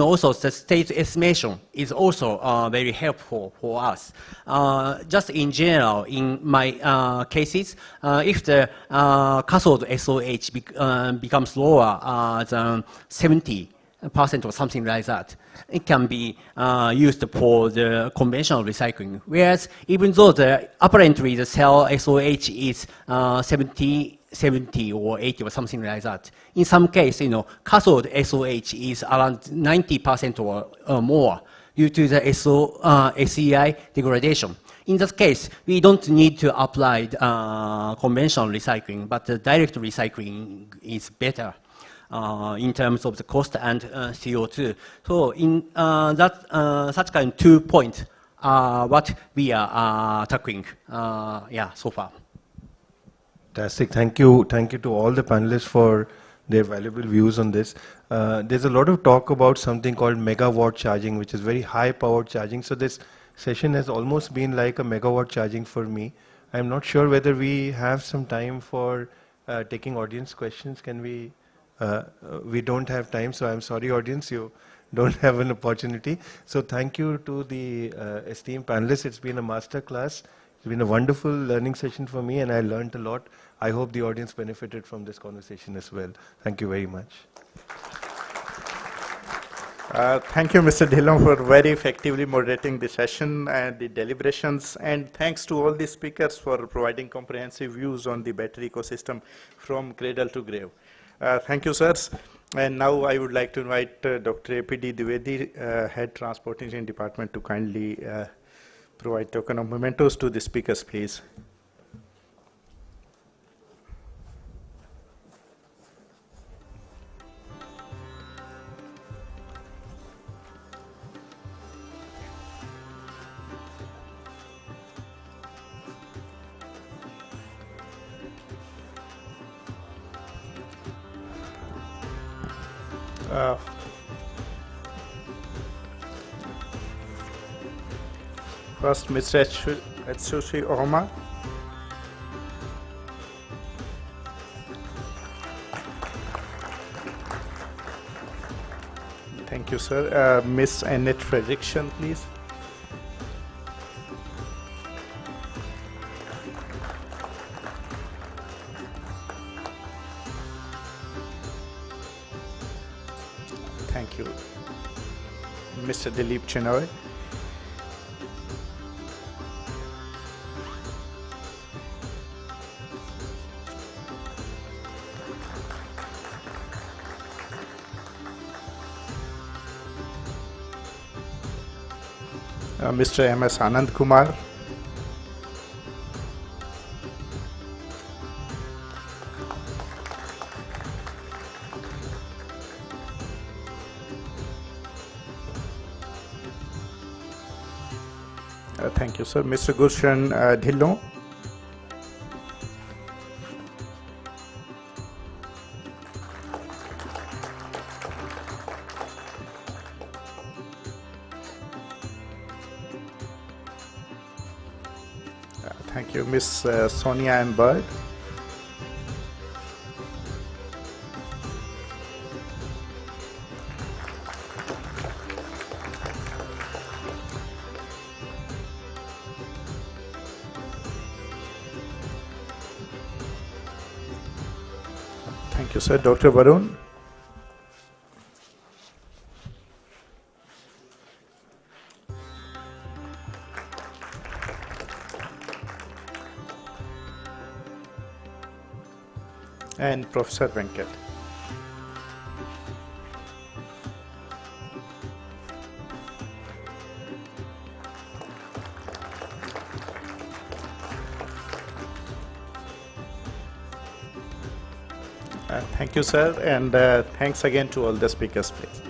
also the state estimation is also very helpful for us. Just in general, in my cases, if the cathode SOH becomes lower than 70% or something like that, it can be used for the conventional recycling. Whereas even though apparently the cell SOH is 70 or 80 or something like that, in some case, cathode SOH is around 90% or more due to the SEI degradation. In that case, we don't need to apply conventional recycling, but the direct recycling is better in terms of the cost and CO2. So in such kind of 2 points, what we are tackling so far. Fantastic. Thank you to all the panelists for their valuable views on this. There's a lot of talk about something called megawatt charging, which is very high powered charging. So this session has almost been like a megawatt charging for me. I'm not sure whether we have some time for taking audience questions. Can we? We don't have time, so I'm sorry, audience, you don't have an opportunity. So thank you to the esteemed panelists. It's been a master class. It's been a wonderful learning session for me, and I learned a lot. I hope the audience benefited from this conversation as well. Thank you very much. Thank you, Mr. Dhillon, for very effectively moderating the session and the deliberations. And thanks to all the speakers for providing comprehensive views on the battery ecosystem from cradle to grave. Thank you, sirs. And now I would like to invite Dr. APD Dwivedi, Head Transport Engineering Department, to kindly provide token of mementos to the speakers, please. First, Mr. Atsushi Ohma. Thank you, sir. Ms. Annette Fredrickson, please. Thank you. Mr. Dilip Chenoy. Mr. M.S. Anand Kumar. Thank you, sir. Mr. Gulshan Dhillon. Thank you, Miss Sonia M. Bird. Thank you, sir. Dr. Varun. And Professor Venkat. Thank you, sir, and thanks again to all the speakers, please.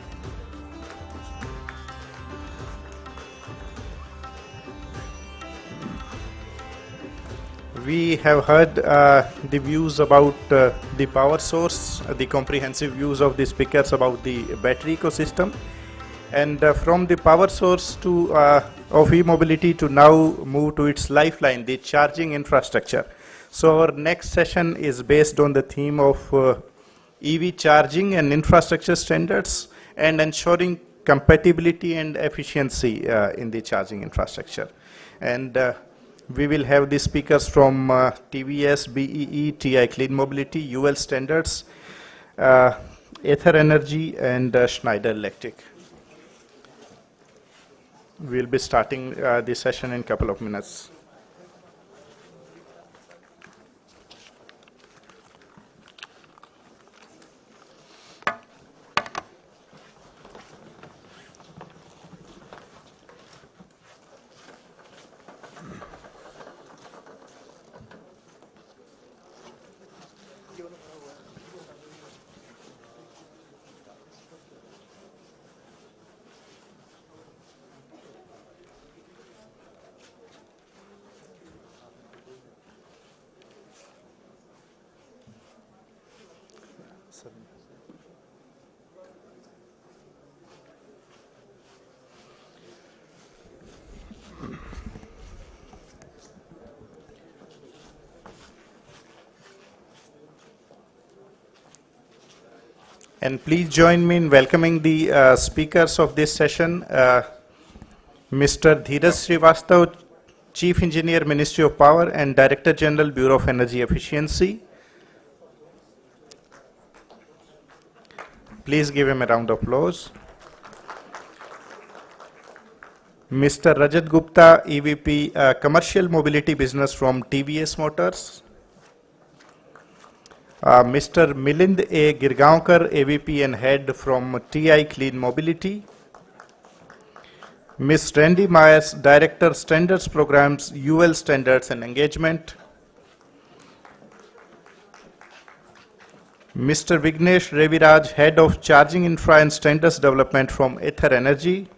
We have heard the views about the power source, the comprehensive views of the speakers about the battery ecosystem, and from the power source to of e-mobility to now move to its lifeline, the charging infrastructure. So our next session is based on the theme of EV charging and infrastructure standards and ensuring compatibility and efficiency in the charging infrastructure. And we will have the speakers from TVS, BEE, TI Clean Mobility, UL Standards, Ather Energy, and Schneider Electric. We'll be starting the session in a couple of minutes. And please join me in welcoming the speakers of this session. Mr. Dheeraj Srivastav, Chief Engineer, Ministry of Power and Director General, Bureau of Energy Efficiency. Please give him a round of applause. Mr. Rajat Gupta, EVP, Commercial Mobility Business from TVS Motors. Mr. Milind A. Girgaonkar, AVP and Head from TI Clean Mobility. Ms. Randy Myers, Director, Standards Programs, UL Standards and Engagement. Mr. Vignesh Reviraj, Head of Charging Infra and Standards Development from Ether Energy.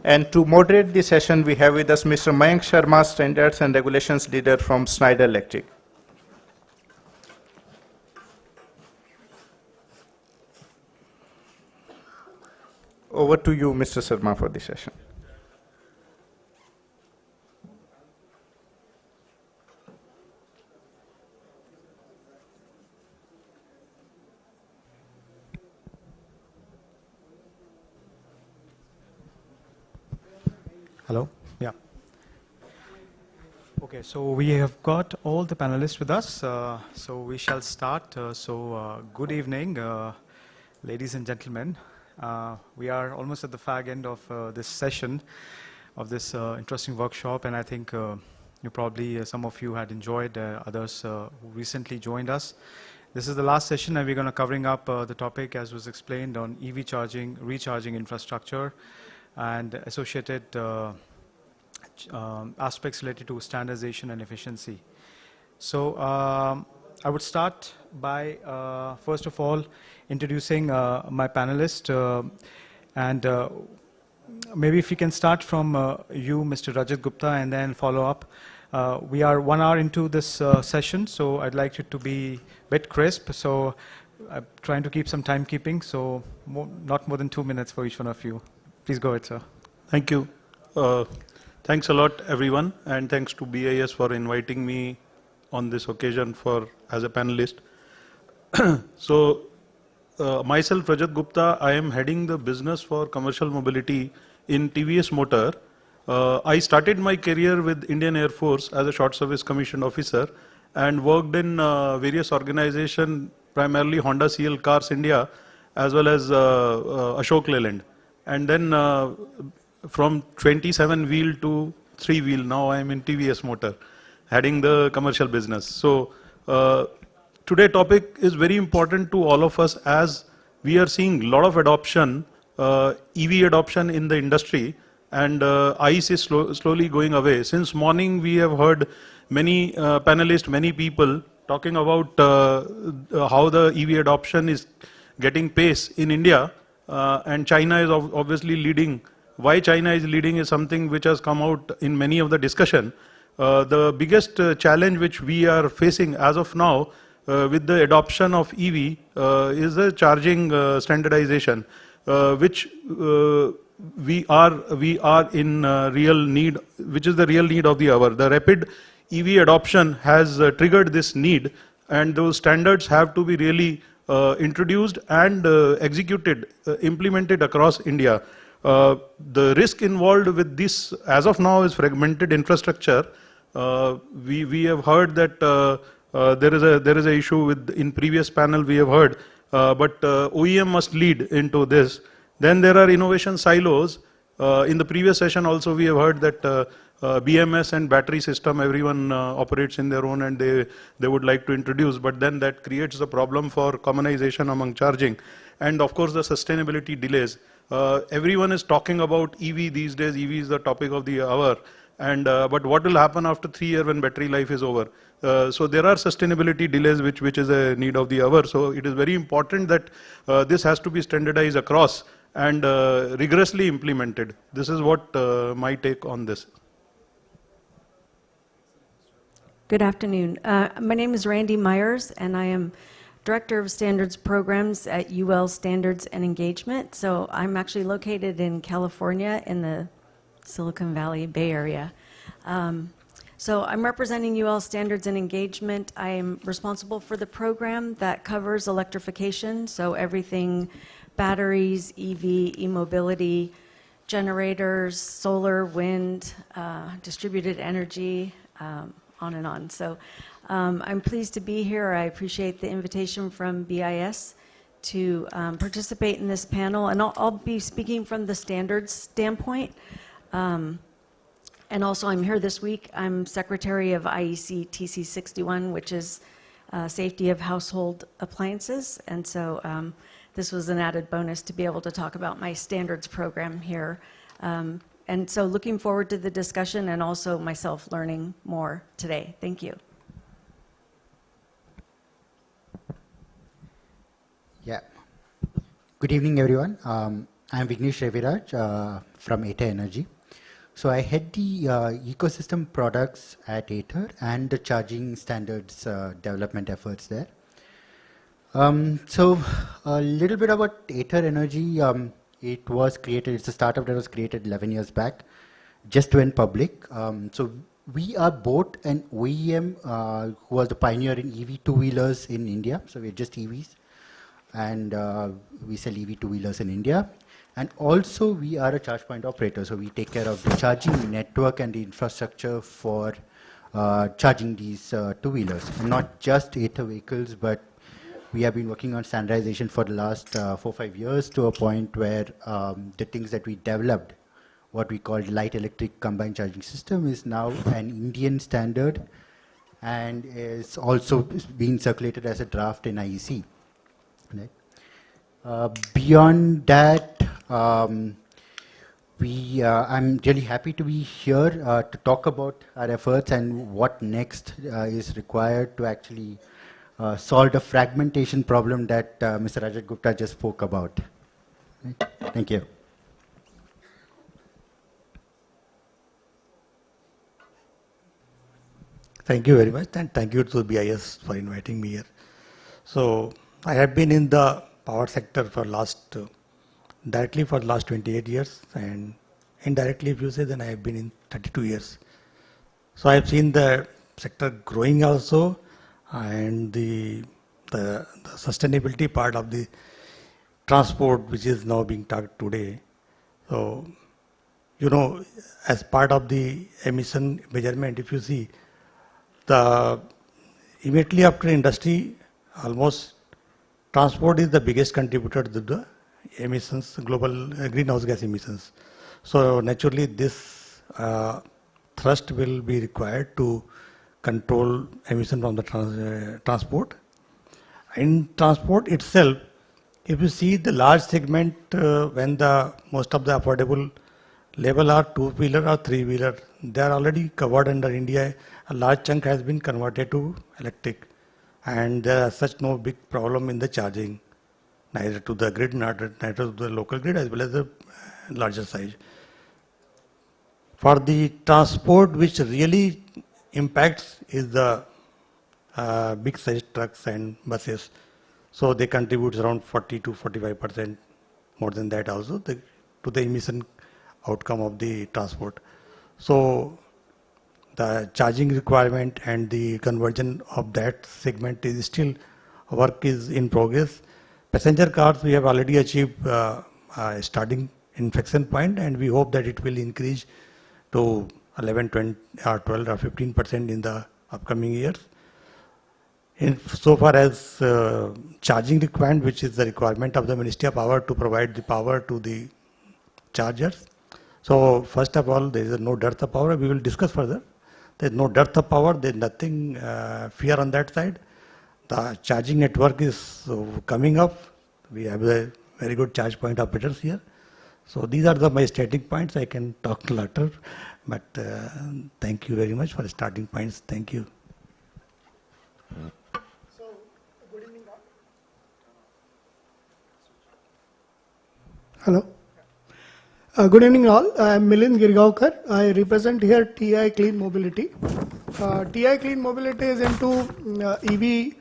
And to moderate the session, we have with us Mr. Mayank Sharma, Standards and Regulations Leader from Schneider Electric. Over to you, Mr. Sharma, for the session. Hello? Yeah. Okay, so we have got all the panelists with us, so we shall start. Good evening, ladies and gentlemen. We are almost at the fag end of this session, of this interesting workshop, and I think you probably, some of you had enjoyed, others who recently joined us. This is the last session, and we're going to covering up the topic, as was explained, on EV charging, recharging infrastructure, and associated aspects related to standardization and efficiency. So I would start by, first of all, introducing my panelist, and maybe if we can start from you, Mr. Rajat Gupta, and then follow up. We are 1 hour into this session, so I'd like it to be a bit crisp. So I'm trying to keep some timekeeping, so not more than 2 minutes for each one of you. Please go ahead, sir. Thank you. Thanks a lot, everyone, and thanks to BIS for inviting me on this occasion as a panelist. Myself, Rajat Gupta, I am heading the business for commercial mobility in TVS Motor. I started my career with Indian Air Force as a short service commissioned officer and worked in various organizations, primarily Honda CL Cars India, as well as Ashok Leyland. And then from 27-wheel to 3-wheel, now I am in TVS Motor, heading the commercial business. So today topic is very important to all of us, as we are seeing a lot of adoption, EV adoption in the industry, and ICE is slowly going away. Since morning we have heard many panelists, many people talking about how the EV adoption is getting pace in India, and China is obviously leading. Why China is leading is something which has come out in many of the discussion. The biggest challenge which we are facing as of now with the adoption of EV is the charging standardization, which we are in real need, which is the real need of the hour. The rapid EV adoption has triggered this need, and those standards have to be really introduced and executed, implemented across India. The risk involved with this, as of now, is fragmented infrastructure. We have heard that there is a issue with, in previous panel we have heard, but OEM must lead into this. Then there are innovation silos. In the previous session also we have heard that BMS and battery system, everyone operates in their own, and they would like to introduce, but then that creates a problem for commonization among charging. And of course the sustainability delays. Everyone is talking about EV these days. EV is the topic of the hour. And but what will happen after 3 years when battery life is over? So there are sustainability delays which is a need of the hour. So it is very important that this has to be standardized across and rigorously implemented. This is what my take on this. Good afternoon. My name is Randy Myers, and I am Director of Standards Programs at UL Standards and Engagement. So I'm actually located in California in the Silicon Valley Bay Area. So I'm representing UL Standards and Engagement. I am responsible for the program that covers electrification, so everything batteries, EV, e-mobility, generators, solar, wind, distributed energy, on and on. So I'm pleased to be here. I appreciate the invitation from BIS to participate in this panel, and I'll be speaking from the standards standpoint. And also, I'm here this week. I'm secretary of IEC TC61, which is safety of household appliances. And so this was an added bonus to be able to talk about my standards program here. And so looking forward to the discussion and also myself learning more today. Thank you. Yeah. Good evening, everyone. I'm Vignesh Raviraj from Aether Energy. So I head the ecosystem products at Aether and the charging standards development efforts there. So a little bit about Aether Energy. It was created, it's a startup that was created 11 years back, just went public. So we are both an OEM who was the pioneer in EV two-wheelers in India. So we're just EVs. And we sell EV two-wheelers in India. And also we are a charge point operator, so we take care of the charging network and the infrastructure for charging these two-wheelers. And not just Aether vehicles, but we have been working on standardization for the last 4-5 years to a point where the things that we developed, what we called light electric combined charging system, is now an Indian standard and is also being circulated as a draft in IEC. Right. Beyond that, I'm really happy to be here to talk about our efforts and what next is required to actually solve the fragmentation problem that Mr. Rajat Gupta just spoke about. Right. Thank you. Thank you very much, and thank you to BIS for inviting me here. So I have been in the power sector for directly for the last 28 years, and indirectly, if you say, then I have been in 32 years. So I have seen the sector growing also, and the sustainability part of the transport, which is now being talked today. So, you know, as part of the emission measurement, if you see, immediately after industry, almost transport is the biggest contributor to the emissions, global greenhouse gas emissions. So naturally, this thrust will be required to control emission from the transport. In transport itself, if you see the large segment, when most of the affordable level are two-wheeler or three-wheeler, they are already covered under India. A large chunk has been converted to electric, and there is such no big problem in the charging, neither to the grid, neither to the local grid, as well as the larger size. For the transport, which really impacts is the big size trucks and buses. So they contribute around 40 to 45%, more than that also, to the emission outcome of the transport. So the charging requirement and the conversion of that segment is still, work is in progress. Passenger cars, we have already achieved starting inflection point, and we hope that it will increase to 11, 20, or 12 or 15% in the upcoming years. So far as charging requirement, which is the requirement of the Ministry of Power to provide the power to the chargers. So first of all, there is no dearth of power. We will discuss further. There is no dearth of power. There is nothing fear on that side. The charging network is coming up. We have a very good charge point operators here. So these are my starting points. I can talk later, but thank you very much for starting points. Thank you. Hello. Good evening all. I am Milind Girgaonkar. I represent here TI Clean Mobility. TI Clean Mobility is into EV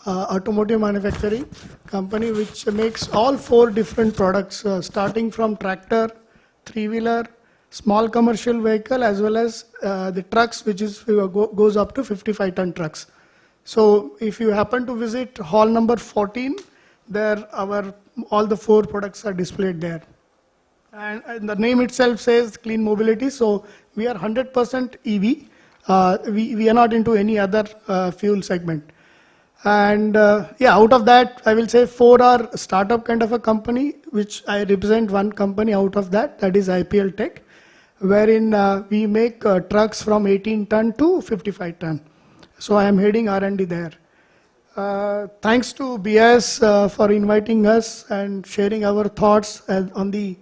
automotive manufacturing company which makes all 4 different products starting from tractor, three-wheeler, small commercial vehicle as well as the trucks which is goes up to 55-ton trucks. So if you happen to visit hall number 14, there all the 4 products are displayed there. And the name itself says Clean Mobility, so we are 100% EV. We are not into any other fuel segment. And yeah, out of that, I will say 4 are startup kind of a company, which I represent one company out of that, that is IPL Tech. wherein we make trucks from 18 ton to 55 ton. So I am heading R&D there. Thanks to BIS for inviting us and sharing our thoughts on the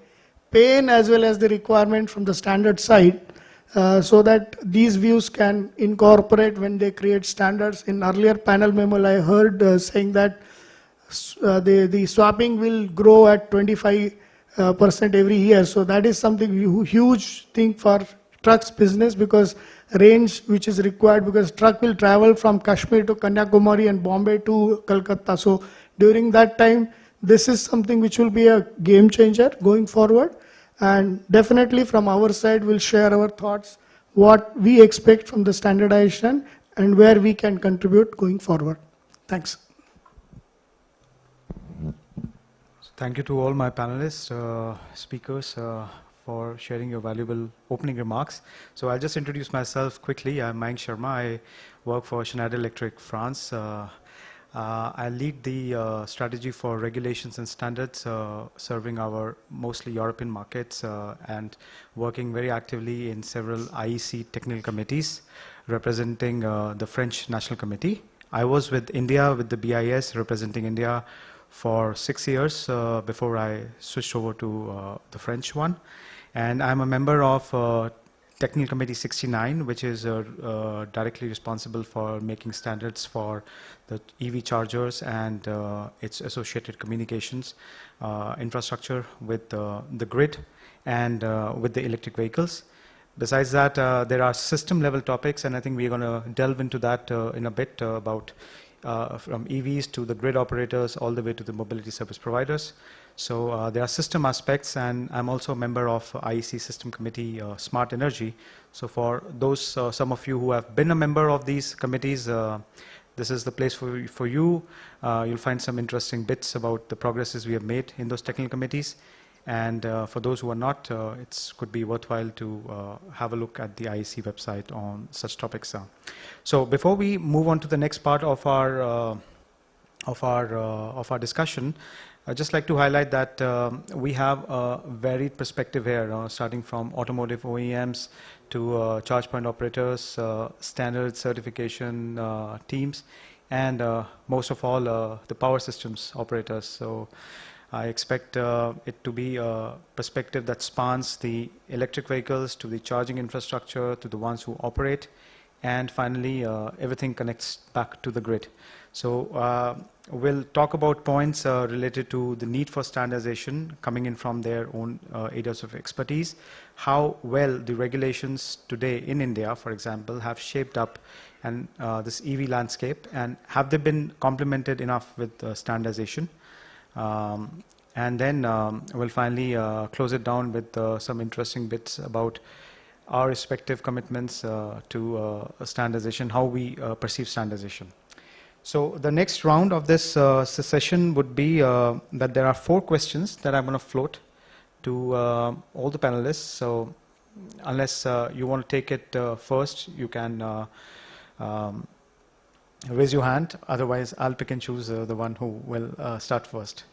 pain as well as the requirement from the standard side, so that these views can incorporate when they create standards. In earlier panel memo, I heard saying that the swapping will grow at 25% every year. So that is something huge thing for trucks business, because range which is required, because truck will travel from Kashmir to Kanyakumari and Bombay to Calcutta. So during that time, this is something which will be a game changer going forward. And definitely from our side, we'll share our thoughts, what we expect from the standardization and where we can contribute going forward. Thanks. Thank you to all my panelists, speakers, for sharing your valuable opening remarks. So I'll just introduce myself quickly. I'm Mayank Sharma. I work for Schneider Electric France. I lead the strategy for regulations and standards, serving our mostly European markets and working very actively in several IEC technical committees representing the French National Committee. I was with India, with the BIS, representing India for 6 years before I switched over to the French one. And I'm a member of Technical Committee 69, which is directly responsible for making standards for the EV chargers and its associated communications infrastructure with the grid and with the electric vehicles. Besides that, there are system level topics, and I think we're going to delve into that in a bit about from EVs to the grid operators all the way to the mobility service providers. So there are system aspects, and I'm also a member of IEC System Committee Smart Energy. So for those, some of you who have been a member of these committees, this is the place for you. You'll find some interesting bits about the progresses we have made in those technical committees. And for those who are not, it could be worthwhile to have a look at the IEC website on such topics. So before we move on to the next part of our discussion, I'd just like to highlight that we have a varied perspective here, starting from automotive OEMs to charge point operators, standard certification teams, and most of all the power systems operators. So I expect it to be a perspective that spans the electric vehicles to the charging infrastructure to the ones who operate, and finally everything connects back to the grid. So we'll talk about points related to the need for standardization coming in from their own areas of expertise, how well the regulations today in India, for example, have shaped up and this EV landscape, and have they been complemented enough with standardization. And then we'll finally close it down with some interesting bits about our respective commitments to standardization, how we perceive standardization. So the next round of this session would be that there are 4 questions that I'm going to float to all the panelists. So unless you want to take it first, you can raise your hand. Otherwise, I'll pick and choose the one who will start first.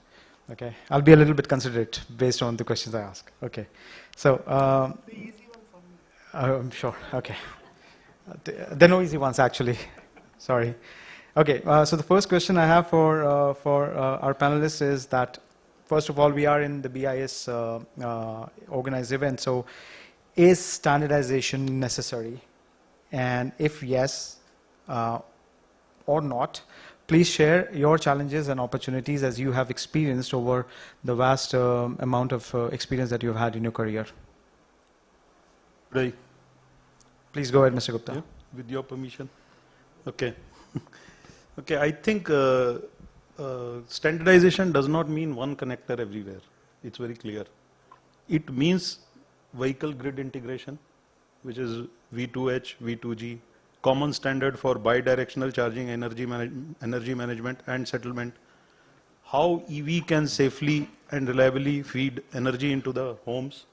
Okay, I'll be a little bit considerate based on the questions I ask. Okay, so the easy one for me. I'm sure. Okay, there are no easy ones actually. Sorry. Okay, so the first question I have for our panelists is that, first of all, we are in the BIS organized event. So, is standardization necessary? And if yes or not, please share your challenges and opportunities as you have experienced over the vast amount of experience that you've had in your career. Right. Please go ahead, Mr. Gupta. Yeah, with your permission. Okay. Okay, I think standardization does not mean one connector everywhere. It's very clear. It means vehicle grid integration, which is V2H, V2G, common standard for bidirectional charging, energy management and settlement, how EV can safely and reliably feed energy into the homes.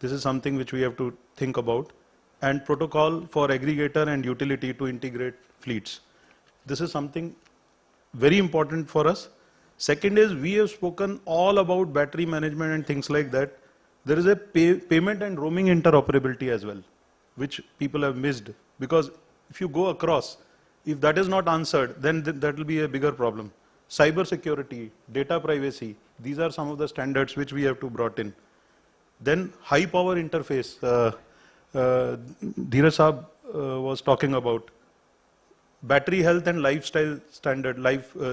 This is something which we have to think about, and protocol for aggregator and utility to integrate fleets. This is something very important for us. Second is, we have spoken all about battery management and things like that, there is a payment and roaming interoperability as well, which people have missed. Because if you go across, if that is not answered, then that will be a bigger problem. Cyber security, data privacy, these are some of the standards which we have to brought in. Then high power interface, Dheeraj Saab was talking about. Battery health and lifestyle standard,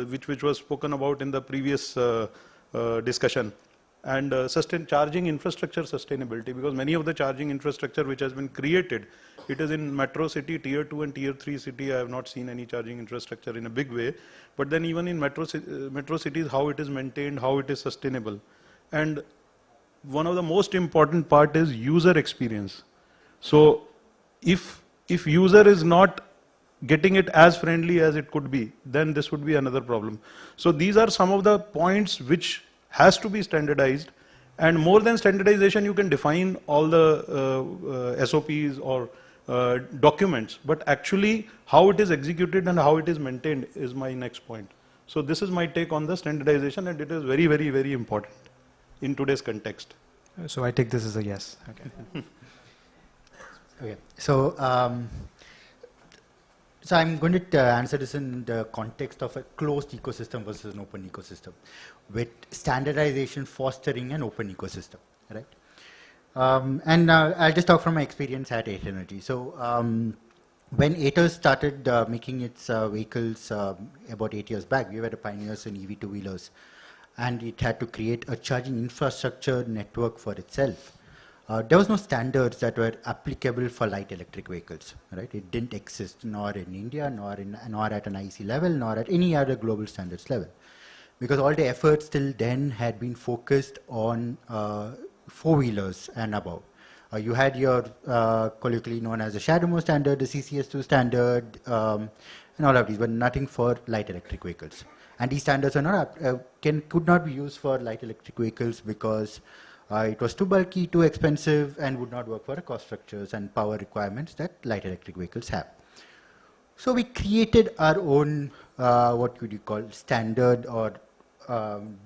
which was spoken about in the previous discussion. And charging infrastructure sustainability, because many of the charging infrastructure which has been created, it is in metro city, tier 2 and tier 3 city. I have not seen any charging infrastructure in a big way. But then even in metro cities, how it is maintained, how it is sustainable. And one of the most important part is user experience. So if user is not getting it as friendly as it could be, then this would be another problem. So these are some of the points which has to be standardized, and more than standardization, you can define all the SOPs or documents, but actually how it is executed and how it is maintained is my next point. So this is my take on the standardization, and it is very, very, very important in today's context. So I take this as a yes. Okay. Okay. So I'm going to answer this in the context of a closed ecosystem versus an open ecosystem, with standardization fostering an open ecosystem, right? And I'll just talk from my experience at 8 Energy. So when Atos started making its vehicles about 8 years back, we were the pioneers in EV two-wheelers, and it had to create a charging infrastructure network for itself. There was no standards that were applicable for light electric vehicles, right? It didn't exist, nor in India, nor at an IC level, nor at any other global standards level. Because all the efforts till then had been focused on four-wheelers and above. You had your colloquially known as the CHAdeMO standard, the CCS2 standard, and all of these, but nothing for light electric vehicles. And these standards are not could not be used for light electric vehicles because it was too bulky, too expensive, and would not work for the cost structures and power requirements that light electric vehicles have. So we created our own, what could you call, standard or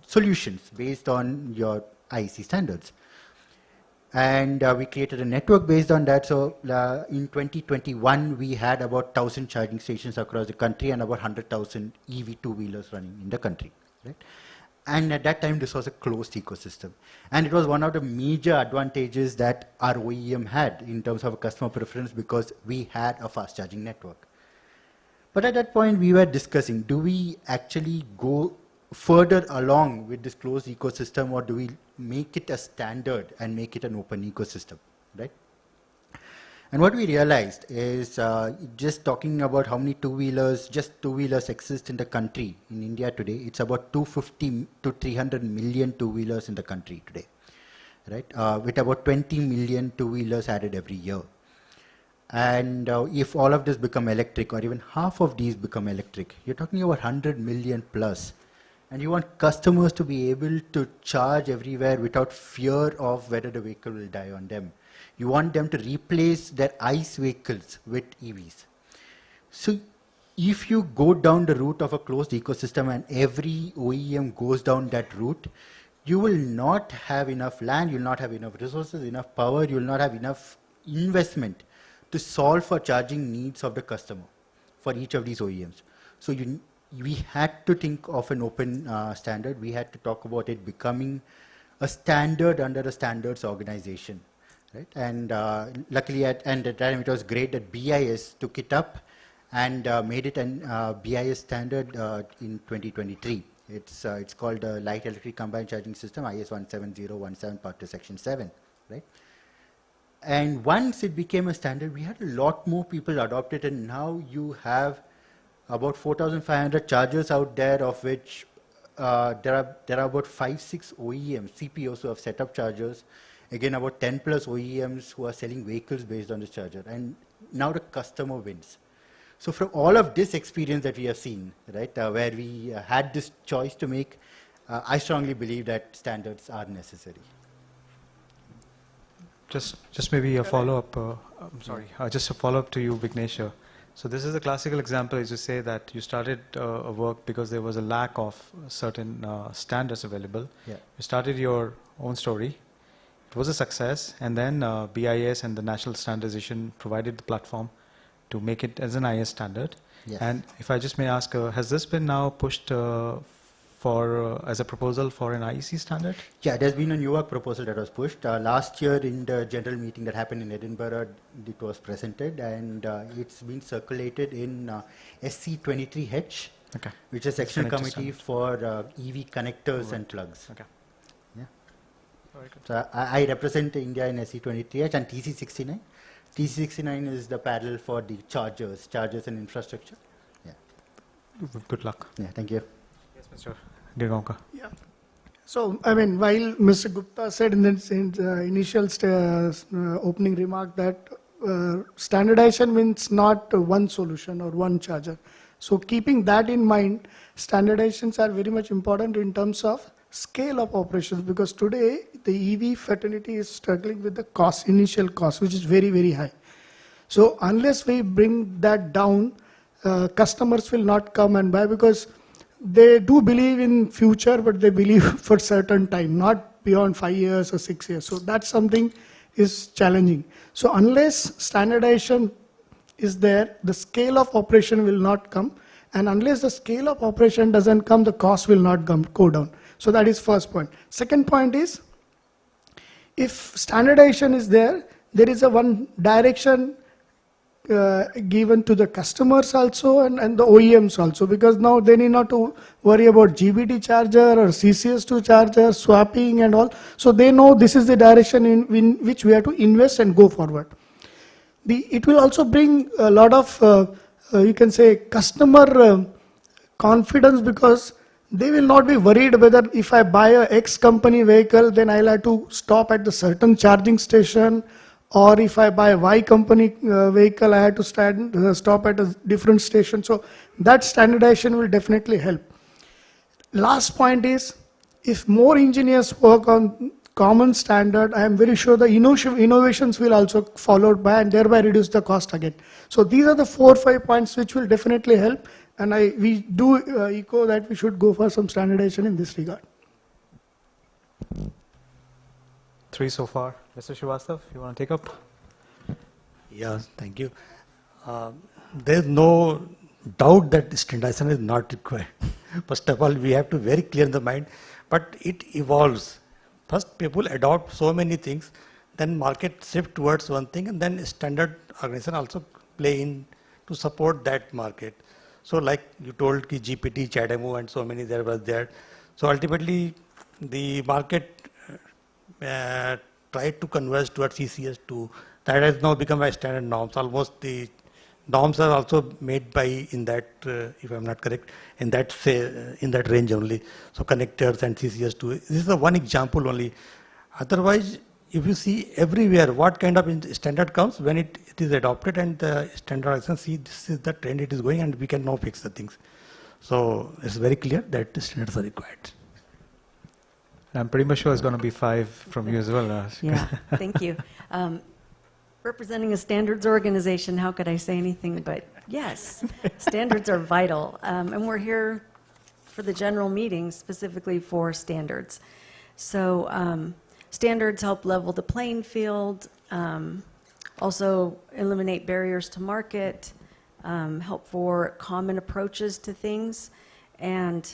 solutions based on your IEC standards. And we created a network based on that. So in 2021, we had about 1,000 charging stations across the country and about 100,000 EV two-wheelers running in the country, right? And at that time, this was a closed ecosystem. And it was one of the major advantages that our OEM had in terms of customer preference because we had a fast charging network. But at that point, we were discussing, do we actually go further along with this closed ecosystem, or do we make it a standard and make it an open ecosystem, right? And what we realized is just talking about how many two-wheelers exist in the country. In India today, it's about 250 to 300 million two-wheelers in the country today, right? With about 20 million two-wheelers added every year. And if all of this become electric, or even half of these become electric, you're talking about 100 million plus. And you want customers to be able to charge everywhere without fear of whether the vehicle will die on them. You want them to replace their ICE vehicles with EVs. So if you go down the route of a closed ecosystem and every OEM goes down that route, you will not have enough land, you will not have enough resources, enough power, you will not have enough investment to solve for charging needs of the customer for each of these OEMs. So we had to think of an open standard. We had to talk about it becoming a standard under a standards organization, right? And luckily at the time it was great that BIS took it up and made it an BIS standard in 2023. It's called the Light Electric Combined Charging System, IS 17017 part 2 section 7, right? And once it became a standard, we had a lot more people adopt it, and now you have about 4,500 chargers out there, of which there are about 5-6 OEMs, CPOs, who have set up chargers. Again, about 10 plus OEMs who are selling vehicles based on this charger. And now the customer wins. So from all of this experience that we have seen, right, where we had this choice to make, I strongly believe that standards are necessary. Just maybe a follow-up, just a follow-up to you, Vignesh. So this is a classical example, as you say, that you started a work because there was a lack of certain standards available. Yeah. You started your own story. It it was a success, and then BIS and the National Standardization provided the platform to make it as an IS standard. Yes. And if I just may ask, has this been now pushed as a proposal for an IEC standard? Yeah, there's been a NUAC proposal that was pushed. Last year in the general meeting that happened in Edinburgh, it was presented, and it's been circulated in SC23H, okay, which is a sectional Connector committee standard. for EV connectors and plugs. Okay. Yeah. Very good. So I represent India in SC23H and TC69. TC69 is the parallel for the chargers and infrastructure. Yeah. Good luck. Yeah, thank you. Yes, Mr. Girgaonkar. Yeah. So, I mean, while Mr. Gupta said in the initial opening remark that standardization means not one solution or one charger. So, keeping that in mind, standardizations are very much important in terms of scale of operations, because today the EV fraternity is struggling with the cost, initial cost, which is very, very high. So, unless we bring that down, customers will not come and buy, because they do believe in future, but they believe for certain time, not beyond 5 years or 6 years. So that's something is challenging. So unless standardization is there, the scale of operation will not come. And unless the scale of operation doesn't come, the cost will not go down. So that is first point. Second point is, if standardization is there, there is a one direction given to the customers also and the OEMs also, because now they need not to worry about GBT charger or CCS2 charger, swapping and all. So they know this is the direction in which we have to invest and go forward. It will also bring a lot of, you can say, customer confidence, because they will not be worried whether if I buy a X company vehicle, then I'll have to stop at the certain charging station, or if I buy a Y company vehicle, I have to stop at a different station. So that standardization will definitely help. Last point is, if more engineers work on common standard, I am very sure the innovations will also followed by, and thereby reduce the cost again. So these are the 4 or 5 points which will definitely help, and we do echo that we should go for some standardization in this regard. 3 so far. Mr. Srivastav, you want to take up? Yes, thank you. There is no doubt that standardization is not required. First of all, we have to very clear in the mind, but it evolves. First, people adopt so many things, then market shift towards one thing, and then standard organization also play in to support that market. So like you told, ki GPT, CHAdeMO and so many there was there. So ultimately, the market tried to converge towards CCS2. That has now become a standard norms. Almost the norms are also made by in that, if I'm not correct, in that range only. So connectors and CCS2. This is the one example only. Otherwise, if you see everywhere, what kind of standard comes when it is adopted, and the standardization, see this is the trend it is going, and we can now fix the things. So it's very clear that the standards are required. I'm pretty much sure it's going to be 5 from you as well. Yeah, thank you. Representing a standards organization, how could I say anything but yes, standards are vital. And we're here for the general meeting specifically for standards. So standards help level the playing field, also eliminate barriers to market, help for common approaches to things, and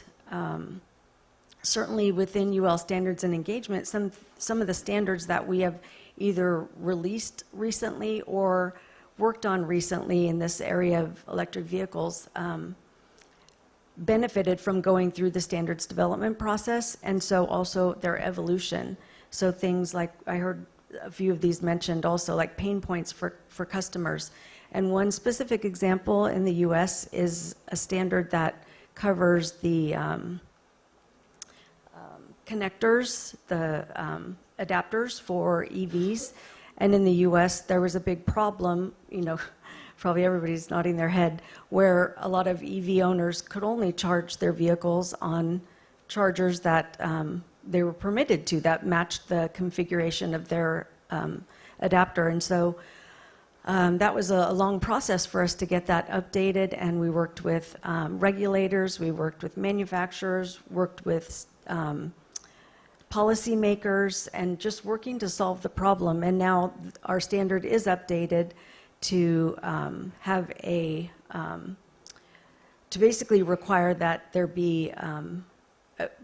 certainly within UL standards and engagement, some of the standards that we have either released recently or worked on recently in this area of electric vehicles benefited from going through the standards development process, and so also their evolution. So things like, I heard a few of these mentioned also, like pain points for customers. And one specific example in the US is a standard that covers the connectors, the adapters for EVs. And in the US, there was a big problem, you know, probably everybody's nodding their head, where a lot of EV owners could only charge their vehicles on chargers that they were permitted to, that matched the configuration of their adapter. And so that was a long process for us to get that updated, and we worked with regulators, we worked with manufacturers, worked with policymakers and just working to solve the problem. And now our standard is updated to have a, to basically require that there be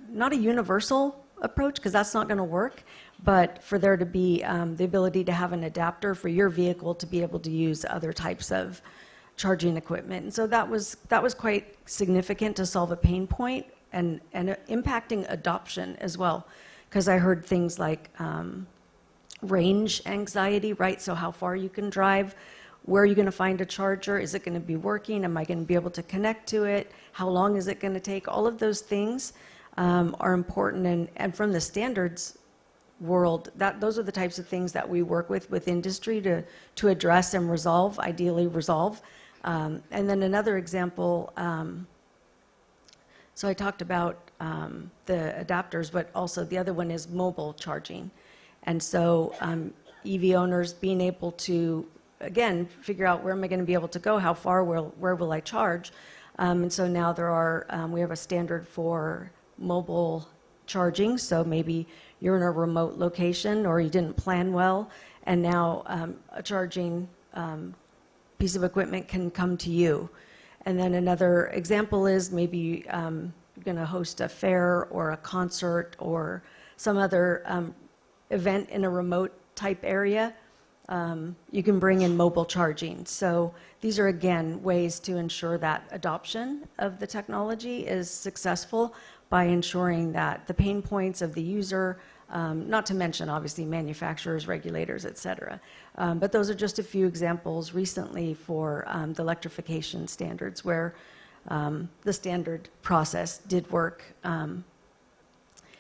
not a universal approach, because that's not going to work, but for there to be the ability to have an adapter for your vehicle to be able to use other types of charging equipment. And so that was quite significant to solve a pain point and impacting adoption as well, because I heard things like range anxiety, right? So how far you can drive, where are you going to find a charger? Is it going to be working? Am I going to be able to connect to it? How long is it going to take? All of those things are important, and from the standards world, those are the types of things that we work with industry to address and resolve, ideally resolve. And then another example, so I talked about the adapters, but also the other one is mobile charging. And so EV owners being able to, again, figure out where am I going to be able to go, how far, where will I charge? And so now there are, we have a standard for mobile charging, so maybe you're in a remote location or you didn't plan well, and now a charging piece of equipment can come to you. And then another example is maybe you're going to host a fair or a concert or some other event in a remote type area. You can bring in mobile charging. So these are, again, ways to ensure that adoption of the technology is successful by ensuring that the pain points of the user, not to mention obviously manufacturers, regulators, et cetera. But those are just a few examples recently for the electrification standards where the standard process did work. And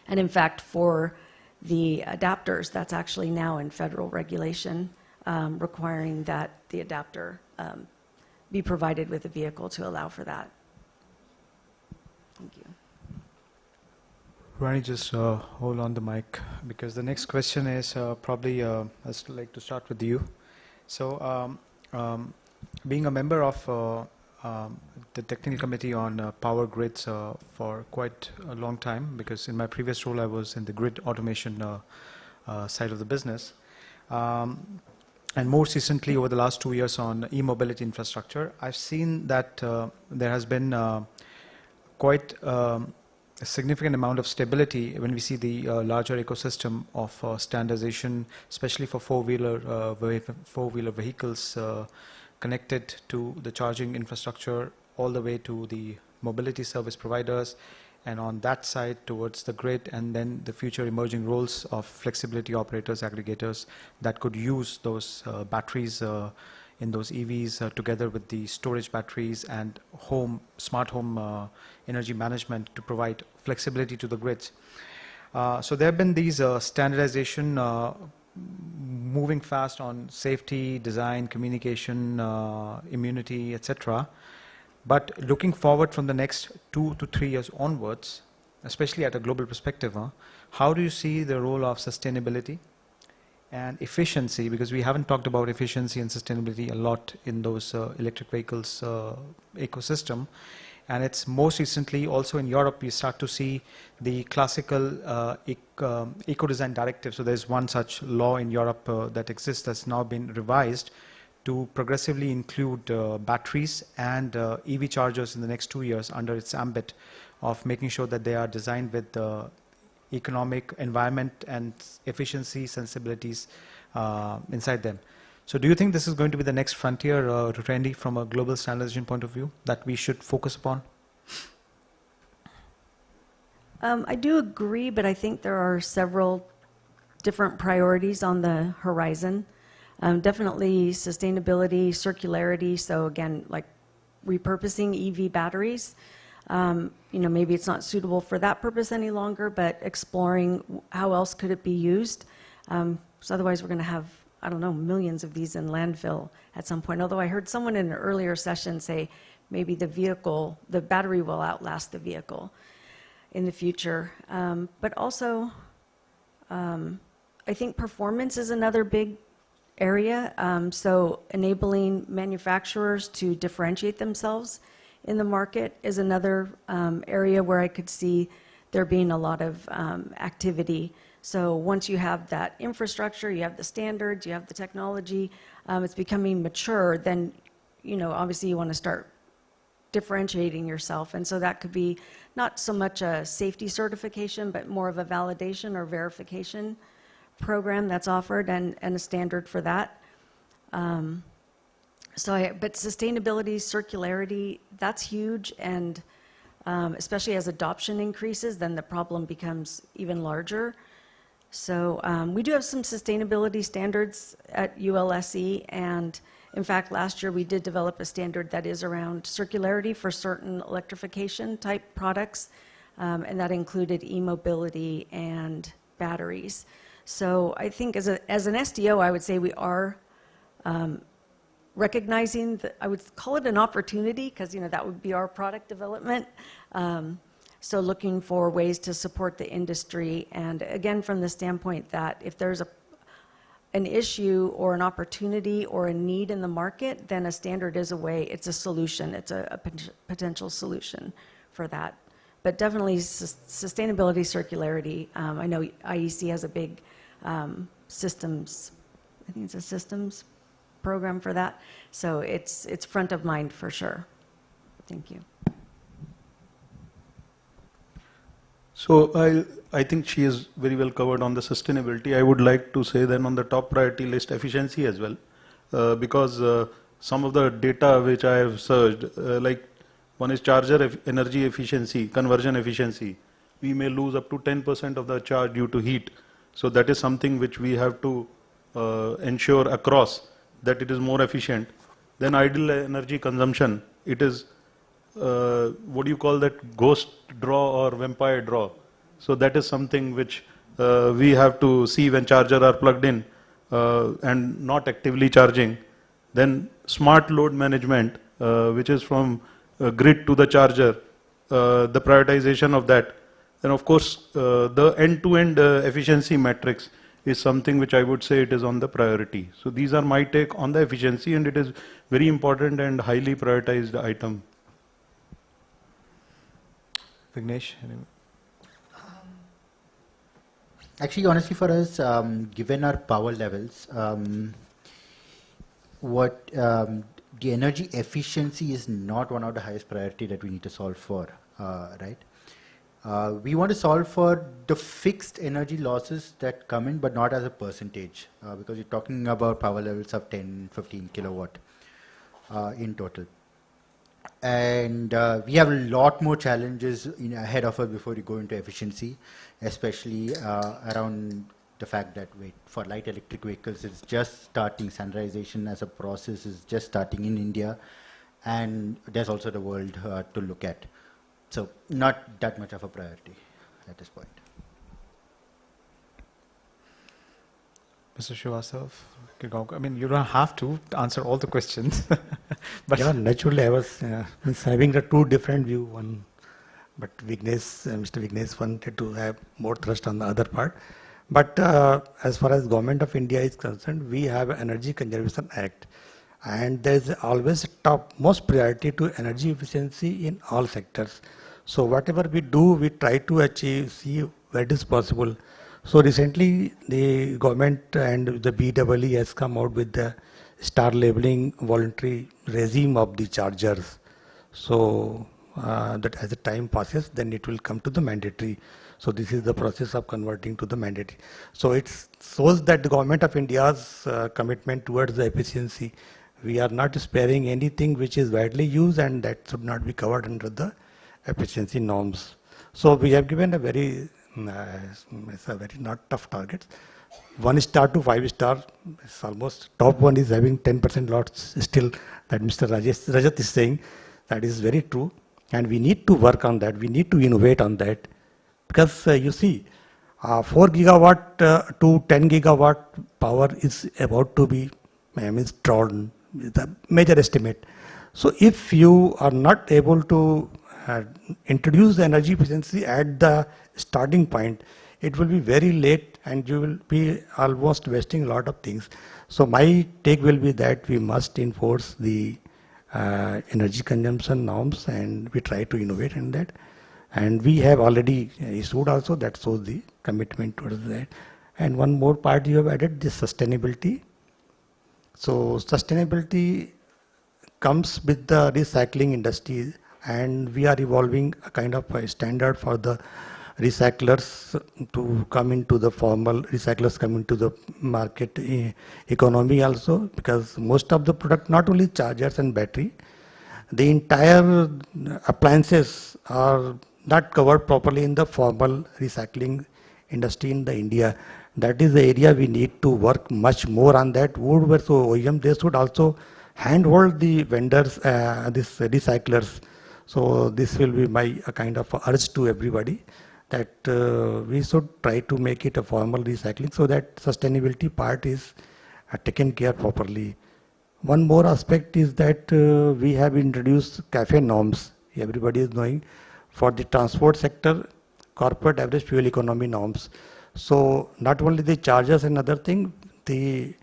in fact, for the adapters, that's actually now in federal regulation, requiring that the adapter be provided with a vehicle to allow for that. Thank you. Rani, just hold on the mic, because the next question is probably, I'd like to start with you. So being a member of the technical committee on power grids for quite a long time, because in my previous role I was in the grid automation side of the business, and more recently over the last 2 years on e-mobility infrastructure, I've seen that there has been quite a significant amount of stability when we see the larger ecosystem of standardization, especially for four-wheeler vehicles connected to the charging infrastructure, all the way to the mobility service providers, and on that side towards the grid, and then the future emerging roles of flexibility operators, aggregators that could use those batteries in those EVs together with the storage batteries and smart home energy management to provide flexibility to the grids. So there have been these standardization moving fast on safety, design, communication, immunity, etc. But looking forward from the next 2 to 3 years onwards, especially at a global perspective, how do you see the role of sustainability and efficiency? Because we haven't talked about efficiency and sustainability a lot in those electric vehicles ecosystem. And it's most recently also in Europe, we start to see the classical eco-design directive. So there's one such law in Europe that exists that's now been revised to progressively include batteries and EV chargers in the next 2 years under its ambit of making sure that they are designed with the economic, environment, and efficiency sensibilities inside them. So do you think this is going to be the next frontier, Randy, from a global standardization point of view, that we should focus upon? I do agree, but I think there are several different priorities on the horizon. Definitely sustainability, circularity, so again, like repurposing EV batteries. Maybe it's not suitable for that purpose any longer, but exploring how else could it be used. So otherwise we're going to have, I don't know, millions of these in landfill at some point. Although I heard someone in an earlier session say maybe the battery will outlast the vehicle in the future. But also, I think performance is another big area. So enabling manufacturers to differentiate themselves in the market is another area where I could see there being a lot of activity. So once you have that infrastructure, you have the standards, you have the technology, it's becoming mature, then, obviously you want to start differentiating yourself. And so that could be not so much a safety certification, but more of a validation or verification program that's offered and a standard for that. But sustainability, circularity, that's huge. And especially as adoption increases, then the problem becomes even larger. So we do have some sustainability standards at ULSE, and in fact, last year we did develop a standard that is around circularity for certain electrification type products, and that included e-mobility and batteries. So I think as an SDO, I would say we are recognizing, I would call it an opportunity, because that would be our product development. So looking for ways to support the industry, and again, from the standpoint that if there's an issue or an opportunity or a need in the market, then a standard is a way, it's a solution, it's a potential solution for that. But definitely sustainability, circularity, I know IEC has a big systems, I think it's a systems program for that, so it's front of mind for sure. Thank you. So I think she is very well covered on the sustainability. I would like to say then on the top priority list, efficiency as well, because some of the data which I have searched, like one is charger energy efficiency, conversion efficiency. We may lose up to 10% of the charge due to heat. So that is something which we have to ensure across, that it is more efficient. Then idle energy consumption, it is what do you call that, ghost draw or vampire draw. So that is something which we have to see when charger are plugged in and not actively charging. Then smart load management, which is from grid to the charger, the prioritization of that. And of course, the end-to-end efficiency metrics is something which I would say it is on the priority. So these are my take on the efficiency, and it is very important and highly prioritized item. Vignesh? Actually, honestly, for us, given our power levels, the energy efficiency is not one of the highest priority that we need to solve for, right? We want to solve for the fixed energy losses that come in, but not as a percentage, because you're talking about power levels of 10, 15 kilowatt in total. And we have a lot more challenges ahead of us before we go into efficiency, especially around the fact that for light electric vehicles, it's just starting. Standardization as a process is just starting in India, and there's also the world to look at. So not that much of a priority at this point. Mr. Srivastava, I mean, you don't have to answer all the questions. But yeah, naturally, I was having the two different view. One, but Mr. Vignesh wanted to have more thrust on the other part. But as far as Government of India is concerned, we have an Energy Conservation Act, and there is always a topmost priority to energy efficiency in all sectors. So whatever we do, we try to see where it is possible. So recently, the government and the BEE has come out with the star labeling voluntary regime of the chargers. So that as the time passes, then it will come to the mandatory. So this is the process of converting to the mandatory. So it shows that the Government of India's commitment towards the efficiency. We are not sparing anything which is widely used, and that should not be covered under the efficiency norms. So we have given a very not tough targets. 1 star to 5 star, it's almost top one is having 10% lots still, that Mr. Rajat is saying. That is very true, and we need to work on that. We need to innovate on that, because you see, 4 gigawatt to 10 gigawatt power is about to be drawn, the major estimate. So if you are not able to introduce the energy efficiency at the starting point, it will be very late, and you will be almost wasting a lot of things. So my take will be that we must enforce the energy consumption norms, and we try to innovate in that. And we have already issued also, that shows the commitment towards that. And one more part you have added, the sustainability. So sustainability comes with the recycling industry, and we are evolving a kind of a standard for the recyclers to come into the formal, recyclers come into the market economy also, because most of the product, not only chargers and battery, the entire appliances are not covered properly in the formal recycling industry in the India. That is the area we need to work much more on that. Woodwork OEM, they should also handhold the vendors, these recyclers. So this will be my kind of urge to everybody, that we should try to make it a formal recycling so that sustainability part is taken care properly. One more aspect is that we have introduced CAFE norms. Everybody is knowing, for the transport sector, corporate average fuel economy norms. So not only the chargers and other thing, the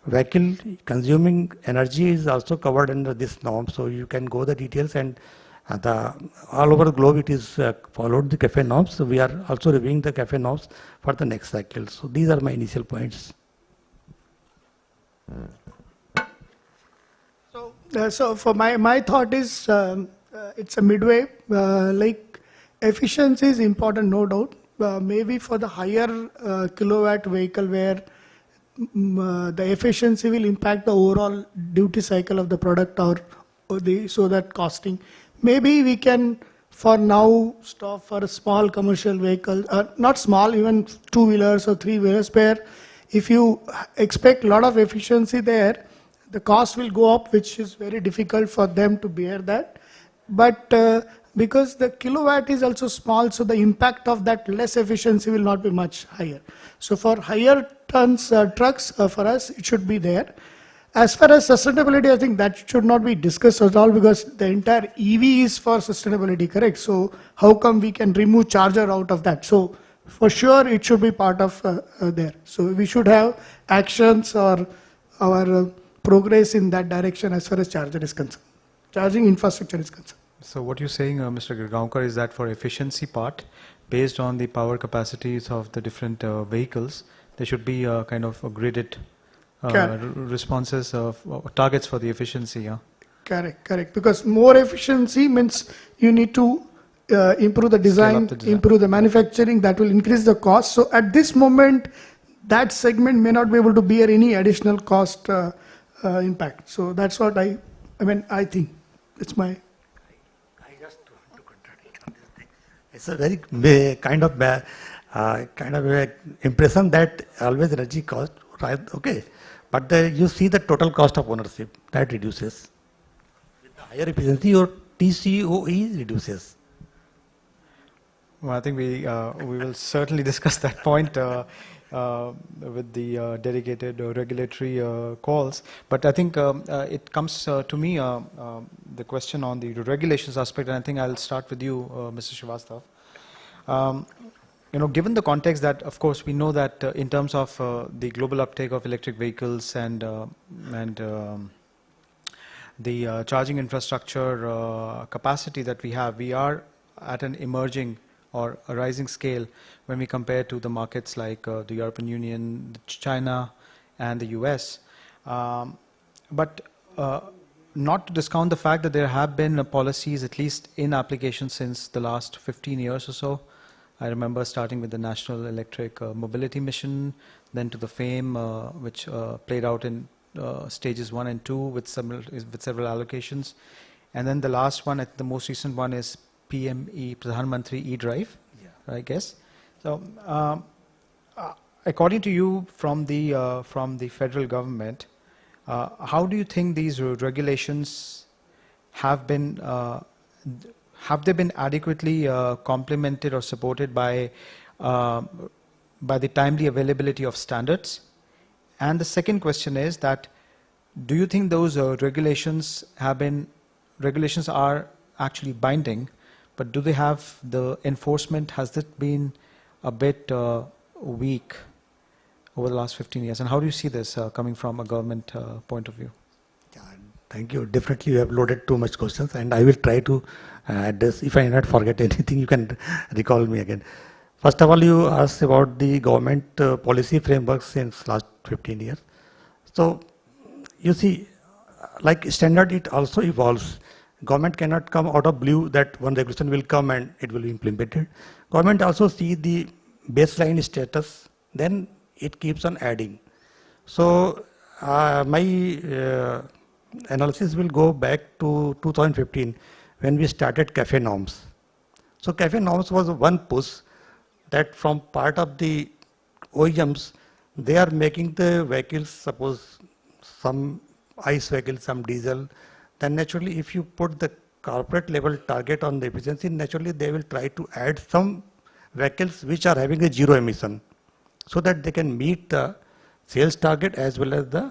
vehicle consuming energy is also covered under this norm. So you can go the details, and all over the globe it is followed the CAFE norms. So we are also reviewing the CAFE norms for the next cycle. So these are my initial points. So for my thought is, it's a midway, like efficiency is important, no doubt. Maybe for the higher kilowatt vehicle, where the efficiency will impact the overall duty cycle of the product, or so that costing. Maybe we can for now stop for a small commercial vehicle, not small, even two-wheelers or three-wheelers, where if you expect a lot of efficiency there, the cost will go up, which is very difficult for them to bear that. But because the kilowatt is also small, so the impact of that less efficiency will not be much higher. So for higher tons trucks, for us, it should be there. As far as sustainability, I think that should not be discussed at all, because the entire EV is for sustainability, correct? So how come we can remove charger out of that? So for sure, it should be part of there. So we should have actions or our progress in that direction as far as charger is concerned, charging infrastructure is concerned. So what you're saying, Mr. Girgaonkar, is that for efficiency part, based on the power capacities of the different vehicles, there should be a kind of a gridded responses of targets for the efficiency. Yeah. Correct. Because more efficiency means you need to improve the design, improve the manufacturing. That will increase the cost. So at this moment, that segment may not be able to bear any additional cost impact. So that's what I think. It's my. It's a very kind of impression that always energy cost, right? Okay, but you see the total cost of ownership that reduces. With the higher efficiency, your TCOE reduces. Well, I think we will certainly discuss that point with the dedicated regulatory calls. But I think it comes to me the question on the regulations aspect, and I think I'll start with you, Mr. Srivastav. Given the context that, of course, we know that in terms of the global uptake of electric vehicles and the charging infrastructure capacity that we have, we are at an emerging or a rising scale when we compare to the markets like the European Union, China, and the US. But not to discount the fact that there have been policies, at least in application, since the last 15 years or so. I remember starting with the National Electric Mobility Mission, then to the FAME, which played out in stages 1 and 2 with several allocations. And then the last one, the most recent one, is PME, Pradhan Mantri E-Drive, I guess. So, according to you, from the federal government, how do you think these regulations have been adequately complemented or supported by the timely availability of standards? And the second question is that, do you think those regulations are actually binding, but do they have the enforcement? Has it been a bit weak over the last 15 years? And how do you see this coming from a government point of view? Thank you. Definitely you have loaded too much questions, and I will try to address. If I not forget anything, you can recall me again. First of all, you asked about the government policy framework since last 15 years. So, you see, like standard, it also evolves. Government cannot come out of blue that one regulation will come and it will be implemented. Government also see the baseline status, then it keeps on adding. So, my analysis will go back to 2015 when we started CAFE norms. So CAFE norms was one push that from part of the OEMs, they are making the vehicles, suppose some ICE vehicles, some diesel, then naturally if you put the corporate level target on the efficiency, naturally they will try to add some vehicles which are having a zero emission so that they can meet the sales target as well as the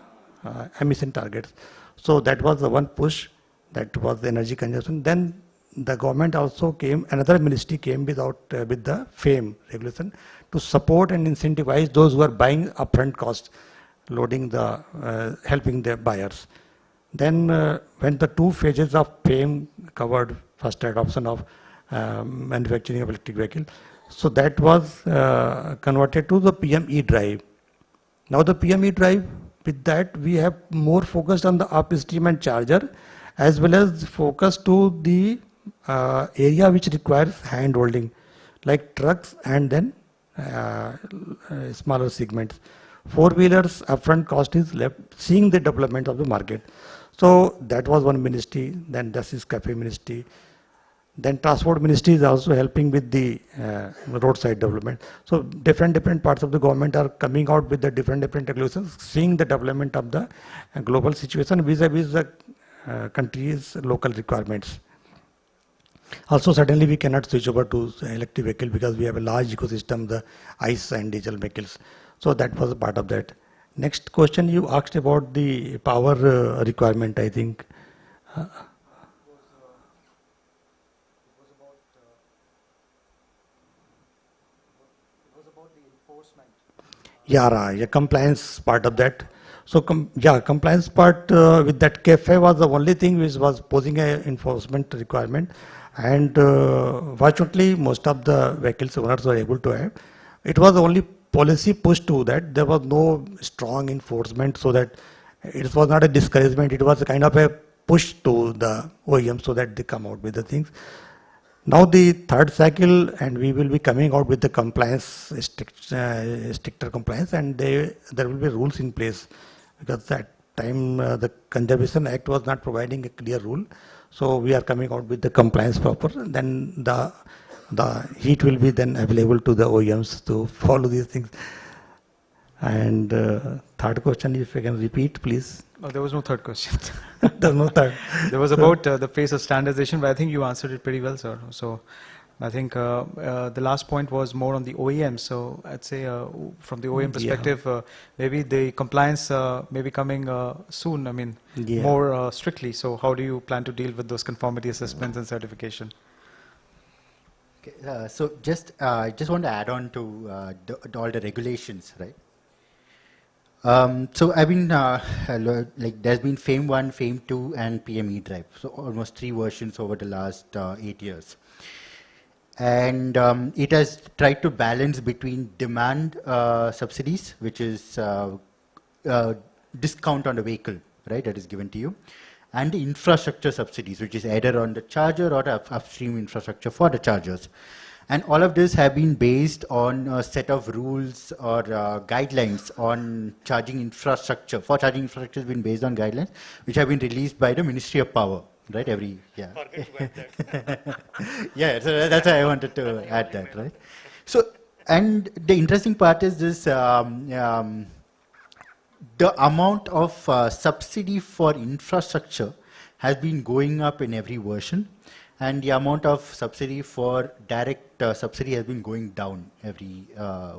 emission targets. So that was the one push, that was the energy consumption. Then the government also came, another ministry came with the FAME regulation to support and incentivize those who are buying upfront cost, loading the, helping the buyers. Then when the 2 phases of FAME covered first adoption of manufacturing of electric vehicle, so that was converted to the PM E-Drive. Now the PM E-Drive, with that we have more focused on the upstream and charger, as well as focus to the area which requires hand holding, like trucks and then smaller segments. 4-wheelers upfront cost is left, seeing the development of the market. So that was one ministry. Then this is CAFE ministry. Then transport ministry is also helping with the roadside development. So different parts of the government are coming out with the different regulations, seeing the development of the global situation vis-a-vis the country's local requirements. Also, certainly we cannot switch over to electric vehicle because we have a large ecosystem, the ICE and diesel vehicles. So that was a part of that. Next question you asked about the power requirement, I think. Yeah, compliance part of that. So compliance part with that CAFE was the only thing which was posing an enforcement requirement, and fortunately most of the vehicles owners were able to have. It was the only policy push to that. There was no strong enforcement, so that it was not a discouragement. It was a kind of a push to the OEM so that they come out with the things. Now the third cycle, and we will be coming out with the compliance, stricter compliance, and there will be rules in place, because that time the Conservation Act was not providing a clear rule. So we are coming out with the compliance proper. Then the heat will be then available to the OEMs to follow these things. And third question, if you can repeat, please. Oh, there was no third question. There was no third. There was about the pace of standardization, but I think you answered it pretty well, sir. So I think the last point was more on the OEM. So I'd say from the OEM perspective, maybe the compliance may be coming soon, I mean, more strictly. So how do you plan to deal with those conformity assessments and certification? Okay, so just want to add on to all the regulations, right? So I've been like there's been FAME 1, FAME 2, and PM E-Drive. So almost 3 versions over the last 8 years, and it has tried to balance between demand subsidies, which is discount on the vehicle, right, that is given to you, and the infrastructure subsidies, which is either on the charger or the upstream infrastructure for the chargers. And all of this have been based on a set of rules or guidelines on charging infrastructure. For charging infrastructure has been based on guidelines which have been released by the Ministry of Power, right? Yeah, so that's why I wanted to add that, right? So, and the interesting part is this, the amount of subsidy for infrastructure has been going up in every version, and the amount of subsidy for direct subsidy has been going down every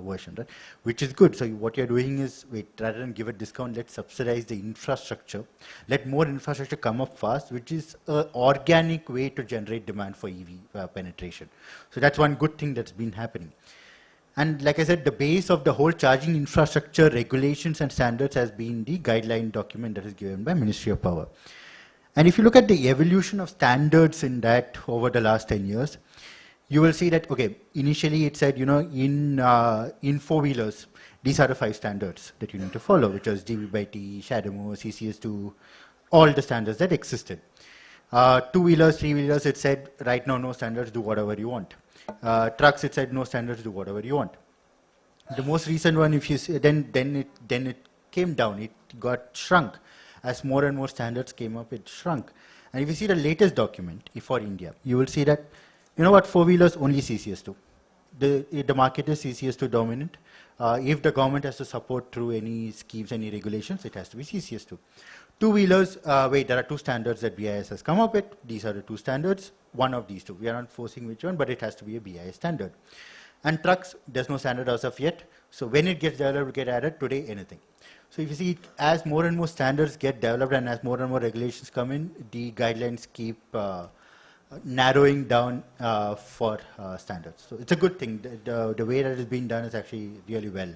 version, right? Which is good. So what you're doing is, wait, rather than give a discount, let's subsidize the infrastructure. Let more infrastructure come up fast, which is an organic way to generate demand for EV penetration. So that's one good thing that's been happening. And like I said, the base of the whole charging infrastructure regulations and standards has been the guideline document that is given by Ministry of Power. And if you look at the evolution of standards in that over the last 10 years, you will see that, okay, initially it said, in four-wheelers, these are the 5 standards that you need to follow, which was GB/T, CHAdeMO, CCS2, all the standards that existed. Two-wheelers, three-wheelers, it said, right now, no standards, do whatever you want. Trucks, it said, no standards, do whatever you want. The most recent one, if you see, then it came down, it got shrunk. As more and more standards came up, it shrunk. And if you see the latest document for India, you will see that, four-wheelers, only CCS2. The market is CCS2 dominant. If the government has to support through any schemes, any regulations, it has to be CCS2. Two-wheelers, there are 2 standards that BIS has come up with. These are the 2 standards, one of these 2. We are not forcing which one, but it has to be a BIS standard. And trucks, there's no standard as of yet. So when it gets developed, it get added, today, anything. So if you see, as more and more standards get developed and as more and more regulations come in, the guidelines keep narrowing down for standards. So it's a good thing. The way that it's being done is actually really well.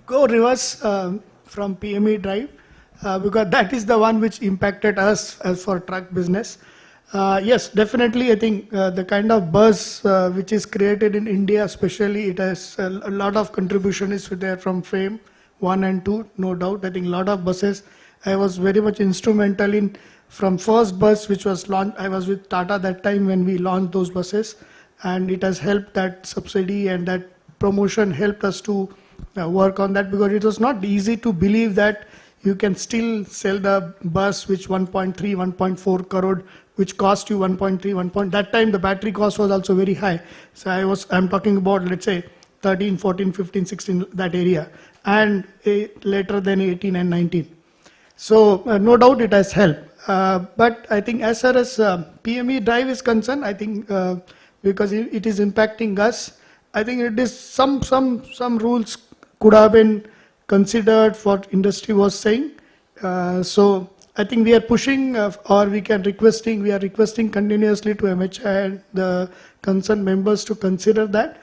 Go reverse from PME drive because that is the one which impacted us as for truck business. Yes, definitely. I think the kind of buzz which is created in India, especially, it has a lot of contribution is there from FAME 1 and 2, no doubt. I think a lot of buses. I was very much instrumental in from first bus which was launched. I was with Tata that time when we launched those buses, and it has helped that subsidy and that promotion helped us to work on that, because it was not easy to believe that you can still sell the bus which 1.3, 1.4 crore, which cost you 1.3, that time the battery cost was also very high. So I'm talking about, let's say, 13, 14, 15, 16, that area, and later than 18 and 19. So no doubt it has helped. But I think as far as PME drive is concerned, I think because it is impacting us, I think it is some rules could have been considered what industry was saying. So I think we are pushing we are requesting continuously to MHI and the concerned members to consider that,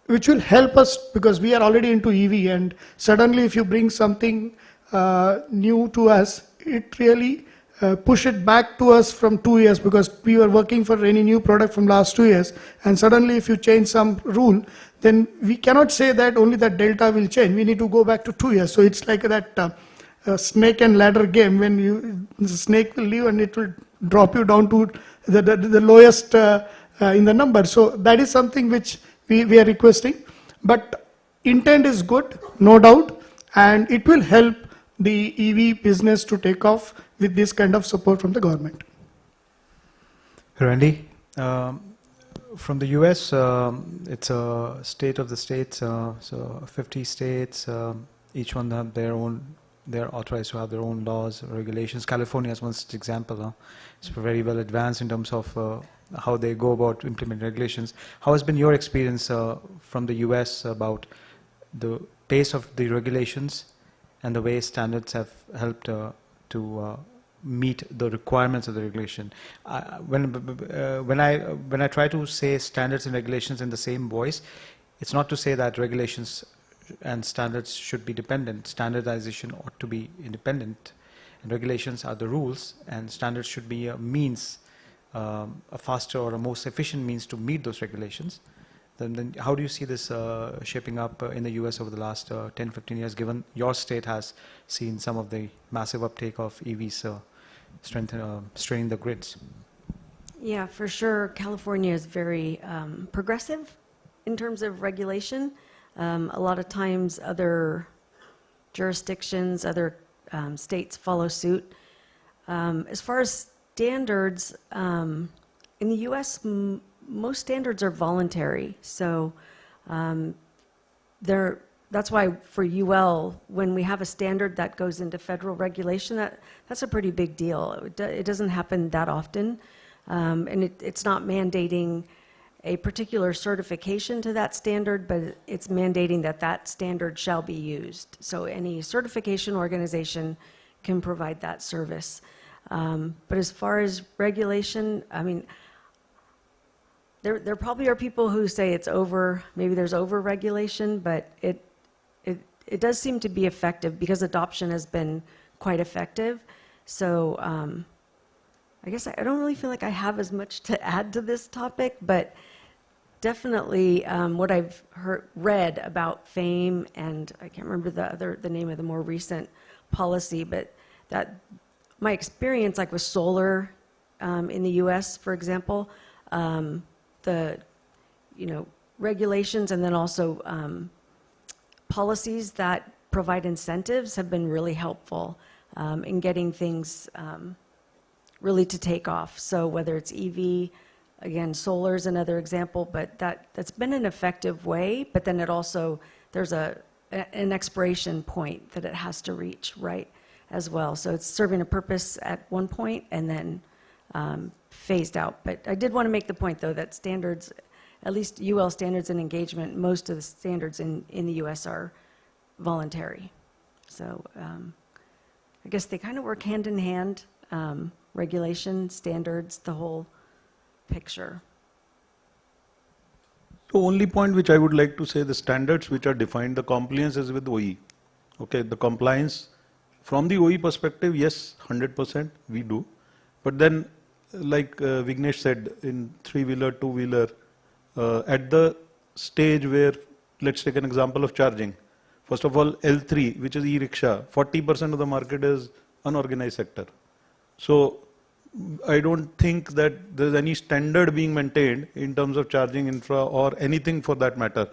which will help us, because we are already into EV, and suddenly if you bring something new to us, it really push it back to us from 2 years, because we were working for any new product from last 2 years, and suddenly if you change some rule, then we cannot say that only that delta will change. We need to go back to 2 years. So it's like that snake and ladder game, when the snake will leave and it will drop you down to the lowest in the number. So that is something which we are requesting. But intent is good, no doubt, and it will help the EV business to take off with this kind of support from the government. Randy, from the US, it's a state of the states, so 50 states, each one have their own, they're authorized to have their own laws, regulations. California is one such example. It's very well advanced in terms of how they go about implementing regulations. How has been your experience from the US about the pace of the regulations and the way standards have helped to meet the requirements of the regulation? When I try to say standards and regulations in the same voice, it's not to say that regulations and standards should be dependent. Standardization ought to be independent, and regulations are the rules, and standards should be a means, a faster or a most efficient means to meet those regulations. Then how do you see this shaping up in the US over the last 10, 15 years, given your state has seen some of the massive uptake of EVs straining the grids? Yeah, for sure. California is very progressive in terms of regulation. A lot of times other jurisdictions, other states follow suit. As far as standards, in the US, most standards are voluntary. So that's why for UL, when we have a standard that goes into federal regulation, that's a pretty big deal. It doesn't happen that often. And it's not mandating a particular certification to that standard, but it's mandating that that standard shall be used. So any certification organization can provide that service. But as far as regulation, I mean, there probably are people who say it's maybe there's over regulation, but it does seem to be effective because adoption has been quite effective. So I guess I don't really feel like I have as much to add to this topic, but definitely what I've read about FAME, and I can't remember the name of the more recent policy, but that my experience, like with solar in the U.S., for example, the regulations and then also policies that provide incentives have been really helpful in getting things really to take off. So whether it's EV, again, solar is another example, but that's been an effective way, but then it also, there's an expiration point that it has to reach, right, as well. So it's serving a purpose at one point and then phased out. But I did want to make the point, though, that standards, at least UL standards and engagement, most of the standards in the US are voluntary. So I guess they kind of work hand in hand, regulation, standards, the whole picture. The only point which I would like to say, the standards which are defined, the compliance is with OE. Okay, the compliance from the OE perspective, yes, 100% we do. But then, like Vignesh said, in three-wheeler, two-wheeler, at the stage where, let's take an example of charging. First of all, L3, which is e-rickshaw, 40% of the market is unorganized sector. So I don't think that there's any standard being maintained in terms of charging infra or anything for that matter.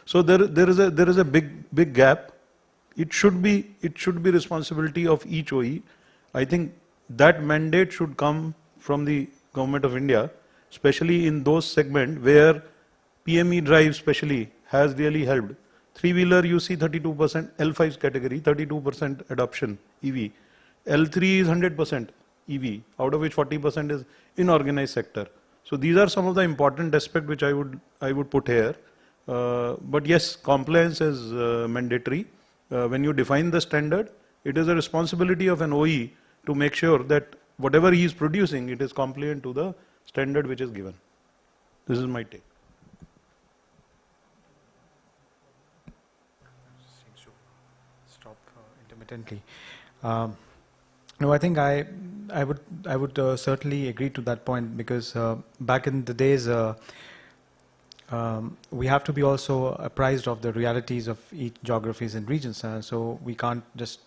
So there is a big gap. It should be responsibility of each OE. I think that mandate should come from the Government of India, especially in those segments where PME drive especially has really helped. Three-wheeler, you see 32%, L5 category, 32% adoption EV. L3 is 100% EV, out of which 40% is inorganized sector. So these are some of the important aspects which I would put here. But yes, compliance is mandatory. When you define the standard, it is a responsibility of an OE to make sure that whatever he is producing, it is compliant to the standard which is given. This is my take. Seems to stop intermittently. No, I think I would certainly agree to that point, because back in the days, we have to be also apprised of the realities of each geographies and regions. So we can't just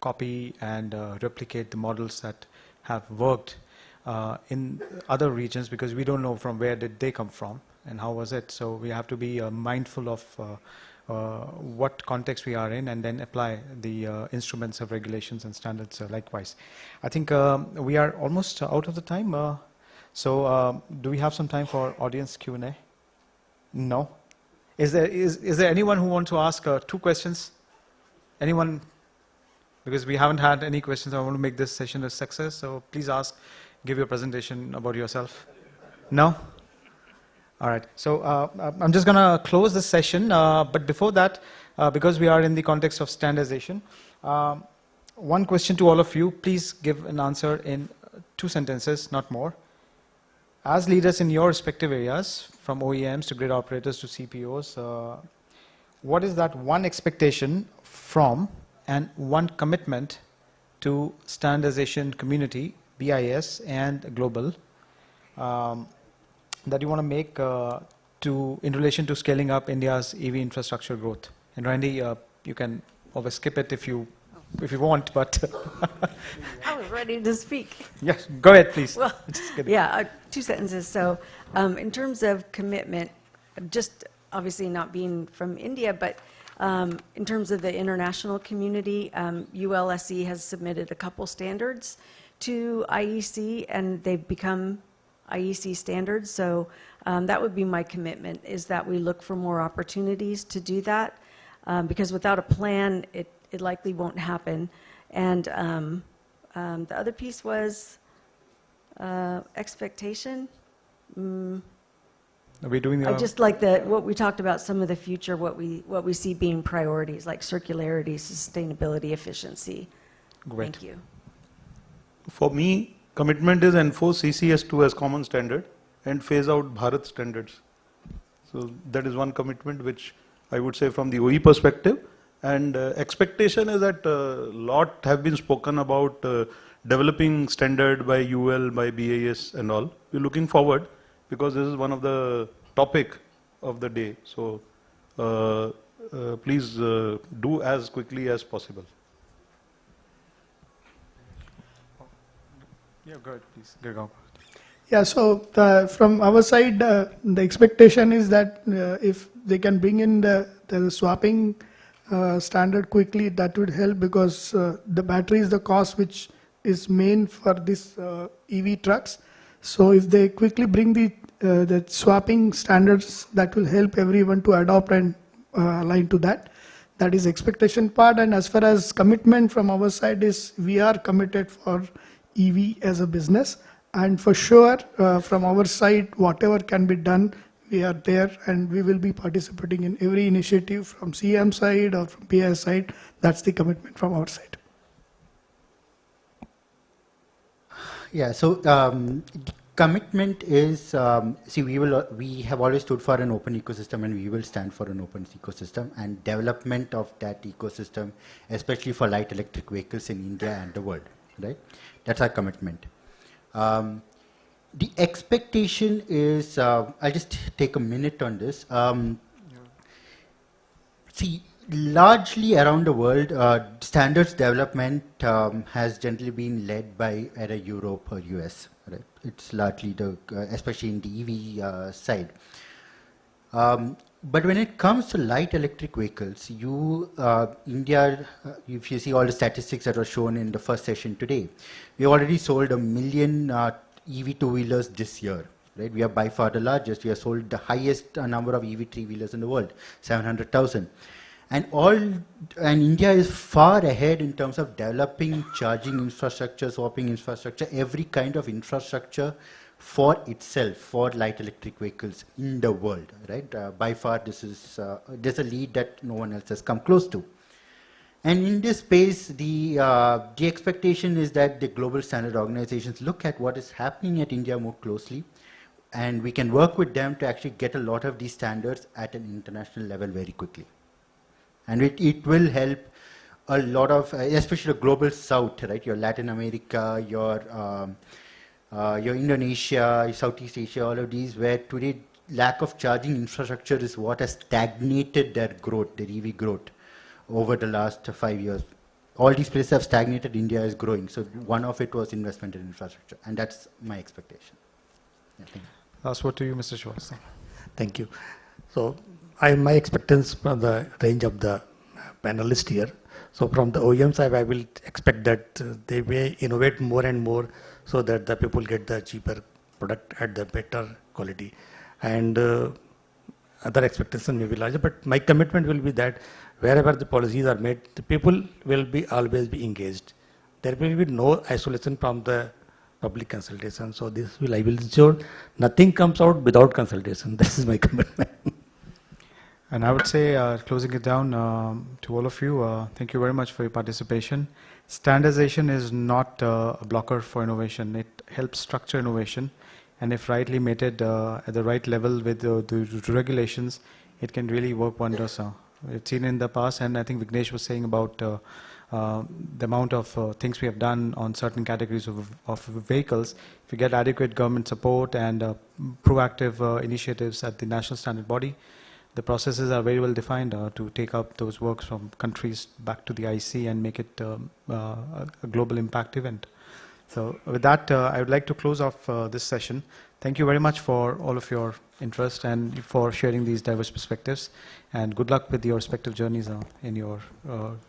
copy and replicate the models that have worked in other regions, because we don't know from where did they come from and how was it. So we have to be mindful of what context we are in, and then apply the instruments of regulations and standards likewise. I think we are almost out of the time. So do we have some time for audience Q&A? No? Is there anyone who wants to ask 2 questions? Anyone? Because we haven't had any questions. I want to make this session a success. So please ask, give your presentation about yourself. No? All right. So I'm just going to close this session. But before that, because we are in the context of standardization, one question to all of you. Please give an answer in 2 sentences, not more. As leaders in your respective areas, from OEMs to grid operators to CPOs, what is that one expectation from and one commitment to standardization community, BIS and global, that you want to make in relation to scaling up India's EV infrastructure growth? And Randy, you can always skip it if you want, but I was ready to speak. Yes, go ahead, please. Well, yeah, 2 sentences. So in terms of commitment, just obviously not being from India, but in terms of the international community, ULSE has submitted a couple standards to IEC, and they've become IEC standards. So that would be my commitment, is that we look for more opportunities to do that, because without a plan, it likely won't happen. And the other piece was expectation. Are we doing I just like what we talked about, some of the future, what we see being priorities, like circularity, sustainability, efficiency. Great. Thank you. For me, commitment is enforce CCS2 as common standard and phase out Bharat standards. So that is one commitment which I would say from the OE perspective. And expectation is that a lot have been spoken about developing standard by UL, by BIS and all. We're looking forward because this is one of the topic of the day. So please do as quickly as possible. Yeah, go ahead, please. Girgaon. Yeah, so from our side, the expectation is that if they can bring in the swapping standard quickly, that would help, because the battery is the cost which is main for this EV trucks. So if they quickly bring the swapping standards, that will help everyone to adopt and align to that. That is expectation part. And as far as commitment from our side is, we are committed for EV as a business. And for sure, from our side, whatever can be done, we are there, and we will be participating in every initiative from CM side or from PIS side. That's the commitment from our side. Yeah, so commitment is, see, we have always stood for an open ecosystem, and we will stand for an open ecosystem and development of that ecosystem, especially for light electric vehicles in India and the world, right? That's our commitment. The expectation is, I'll just take a minute on this. See, largely around the world, standards development has generally been led by either Europe or US. Right? It's largely especially in the EV side. But when it comes to light electric vehicles, India, if you see all the statistics that were shown in the first session today, we already sold 1 million EV two-wheelers this year. Right? We are by far the largest. We have sold the highest number of EV three-wheelers in the world, 700,000. And India is far ahead in terms of developing charging infrastructure, swapping infrastructure, every kind of infrastructure for itself, for light electric vehicles in the world, right? By far, there's a lead that no one else has come close to. And in this space, the expectation is that the global standard organizations look at what is happening at India more closely, and we can work with them to actually get a lot of these standards at an international level very quickly. And it will help a lot of, especially the global south, right? Your Latin America, your Indonesia, Southeast Asia, all of these, where today lack of charging infrastructure is what has stagnated their growth, their EV growth over the last 5 years. All these places have stagnated, India is growing. So one of it was investment in infrastructure, and that's my expectation. Yeah, last word to you, Mr. Schwartz. Thank you. So my expectations from the range of the panelists here. So from the OEM side, I will expect that they may innovate more and more so that the people get the cheaper product at the better quality. And other expectations may be larger, but my commitment will be that wherever the policies are made, the people will always be engaged. There will be no isolation from the public consultation. So I will ensure nothing comes out without consultation. This is my commitment. And I would say, closing it down to all of you, thank you very much for your participation. Standardization is not a blocker for innovation. It helps structure innovation. And if rightly mated at the right level with the regulations, it can really work wonders. It's seen in the past, and I think Vignesh was saying about the amount of things we have done on certain categories of vehicles. If you get adequate government support and proactive initiatives at the national standard body, the processes are very well defined to take up those works from countries back to the IC and make it a global impact event. So with that, I would like to close off this session. Thank you very much for all of your interest and for sharing these diverse perspectives. And good luck with your respective journeys in your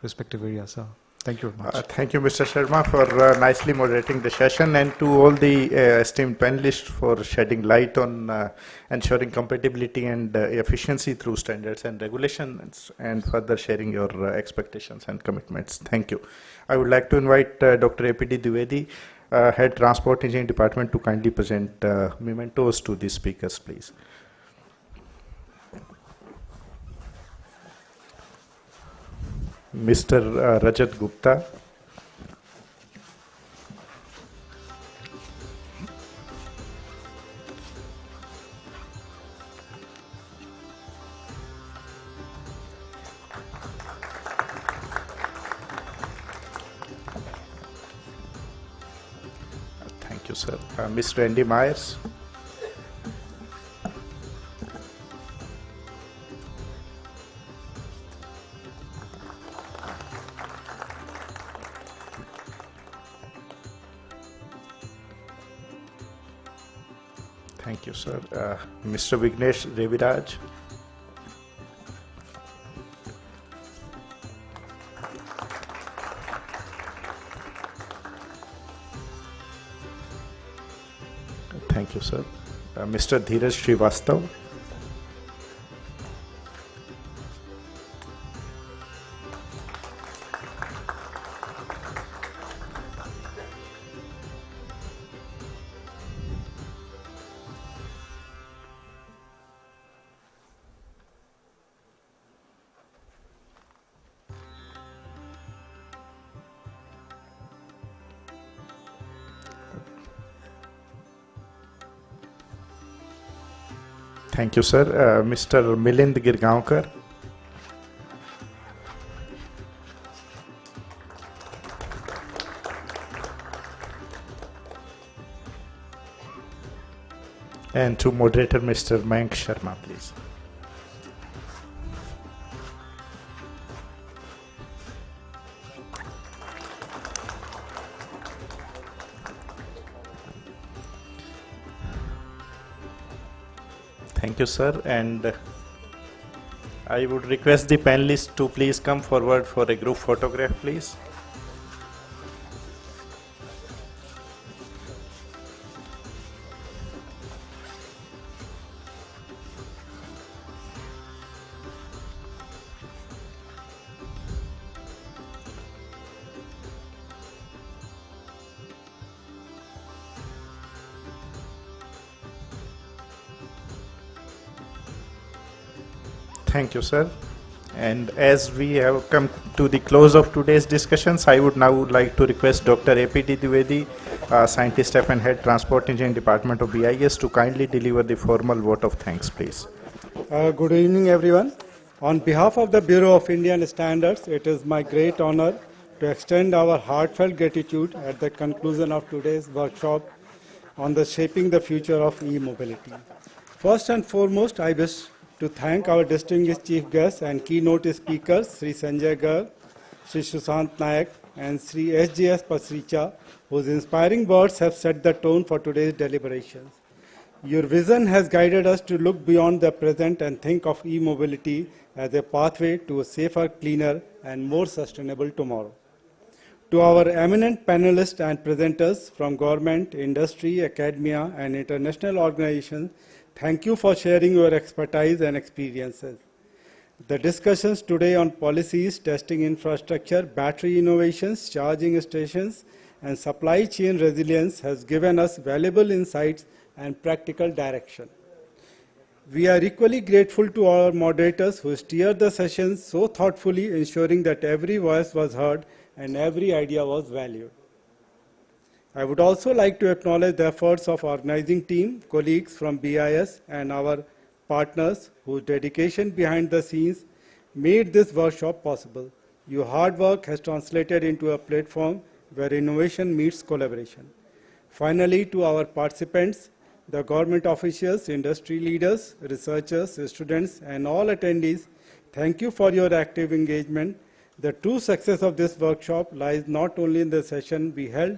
respective areas. Thank you very much. Thank you, Mr. Sharma, for nicely moderating the session, and to all the esteemed panelists for shedding light on ensuring compatibility and efficiency through standards and regulations, and further sharing your expectations and commitments. Thank you. I would like to invite Dr. APD Dwivedi, Head Transport Engineering Department, to kindly present mementos to the speakers, please. Mr. Rajat Gupta. Thank you, sir. Ms. Randy Myers. Thank you, sir. Mr. Vignesh Reviraj. Thank you, sir. Mr. Dheeraj Srivastav. Thank you, sir. Mr. Milind Girgaonkar. And to moderator, Mr. Mayank Sharma, please. Thank you, sir. And I would request the panelists to please come forward for a group photograph, please. Thank you, sir. And as we have come to the close of today's discussions, I would now like to request Dr. A.P.D. Dwivedi, Scientist Staff and Head Transport Engineering Department of BIS, to kindly deliver the formal vote of thanks, please. Good evening, everyone. On behalf of the Bureau of Indian Standards, it is my great honor to extend our heartfelt gratitude at the conclusion of today's workshop on the shaping the future of e-mobility. First and foremost, I wish to thank our distinguished chief guests and keynote speakers, Sri Sanjay Garg, Sri Sushant Nayak, and Sri S.J.S. Pasricha, whose inspiring words have set the tone for today's deliberations. Your vision has guided us to look beyond the present and think of e-mobility as a pathway to a safer, cleaner, and more sustainable tomorrow. To our eminent panelists and presenters from government, industry, academia, and international organizations, thank you for sharing your expertise and experiences. The discussions today on policies, testing infrastructure, battery innovations, charging stations, and supply chain resilience has given us valuable insights and practical direction. We are equally grateful to our moderators who steered the sessions so thoughtfully, ensuring that every voice was heard and every idea was valued. I would also like to acknowledge the efforts of organizing team, colleagues from BIS, and our partners whose dedication behind the scenes made this workshop possible. Your hard work has translated into a platform where innovation meets collaboration. Finally, to our participants, the government officials, industry leaders, researchers, students, and all attendees, thank you for your active engagement. The true success of this workshop lies not only in the session we held,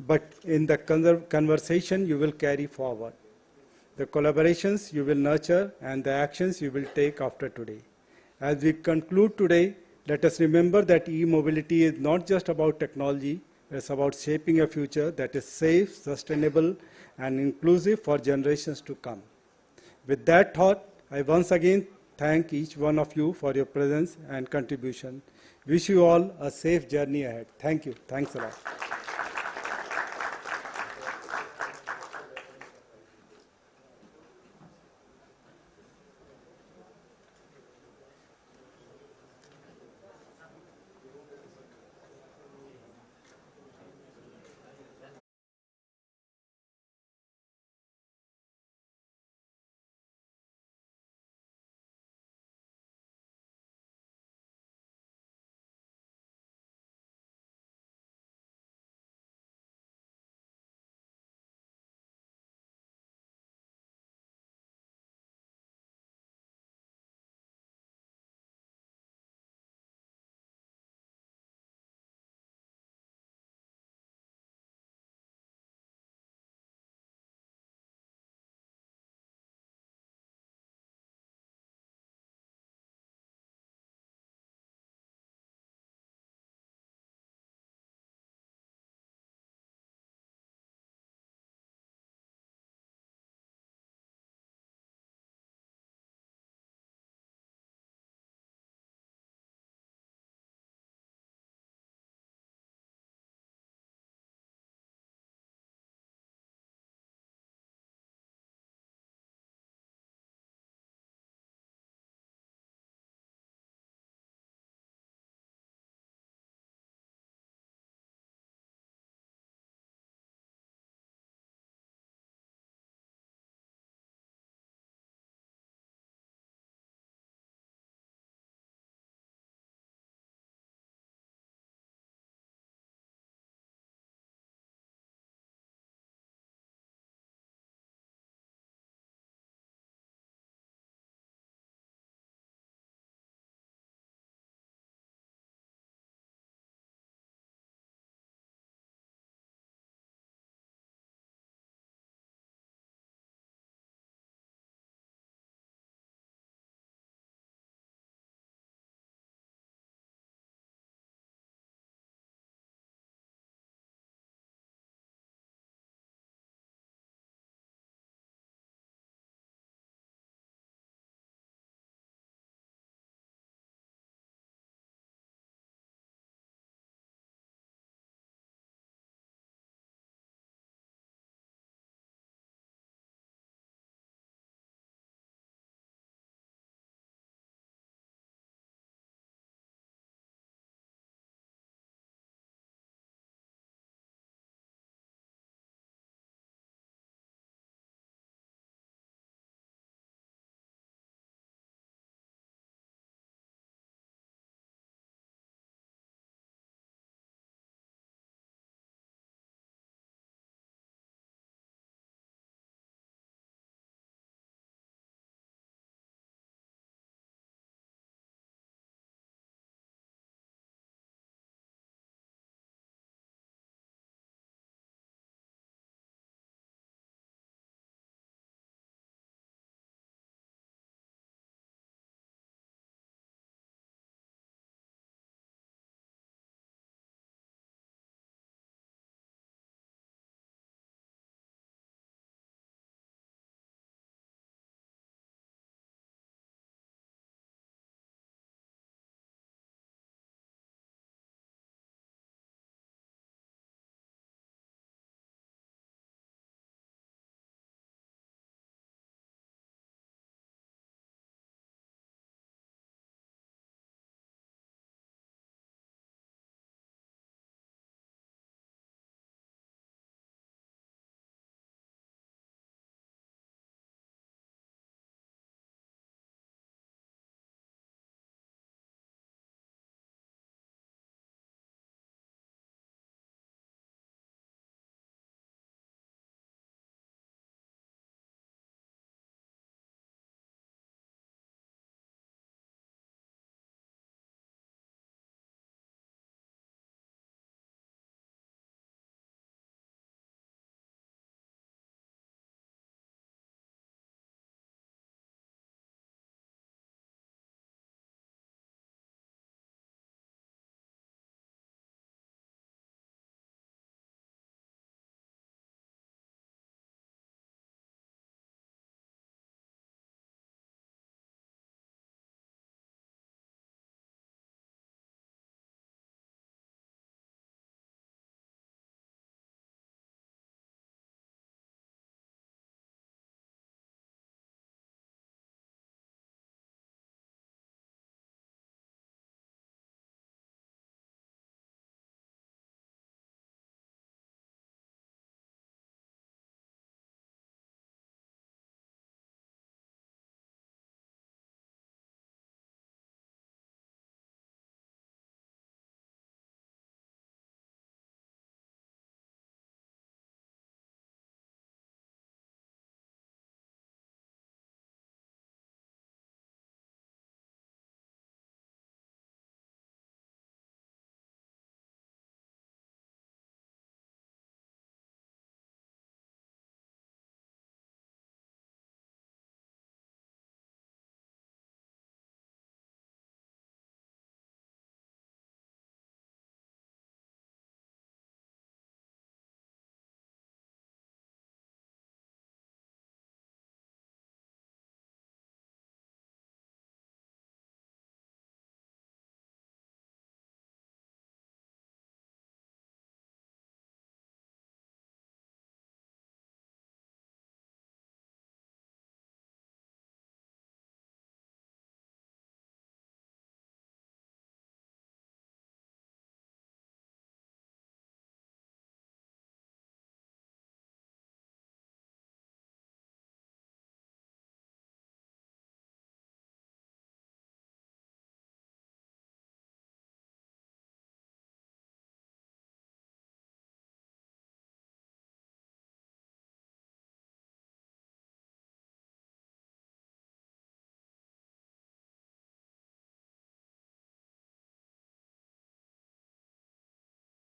but in the conversation you will carry forward, the collaborations you will nurture, and the actions you will take after today. As we conclude today, let us remember that e-mobility is not just about technology, it's about shaping a future that is safe, sustainable, and inclusive for generations to come. With that thought, I once again thank each one of you for your presence and contribution. Wish you all a safe journey ahead. Thank you. Thanks a lot.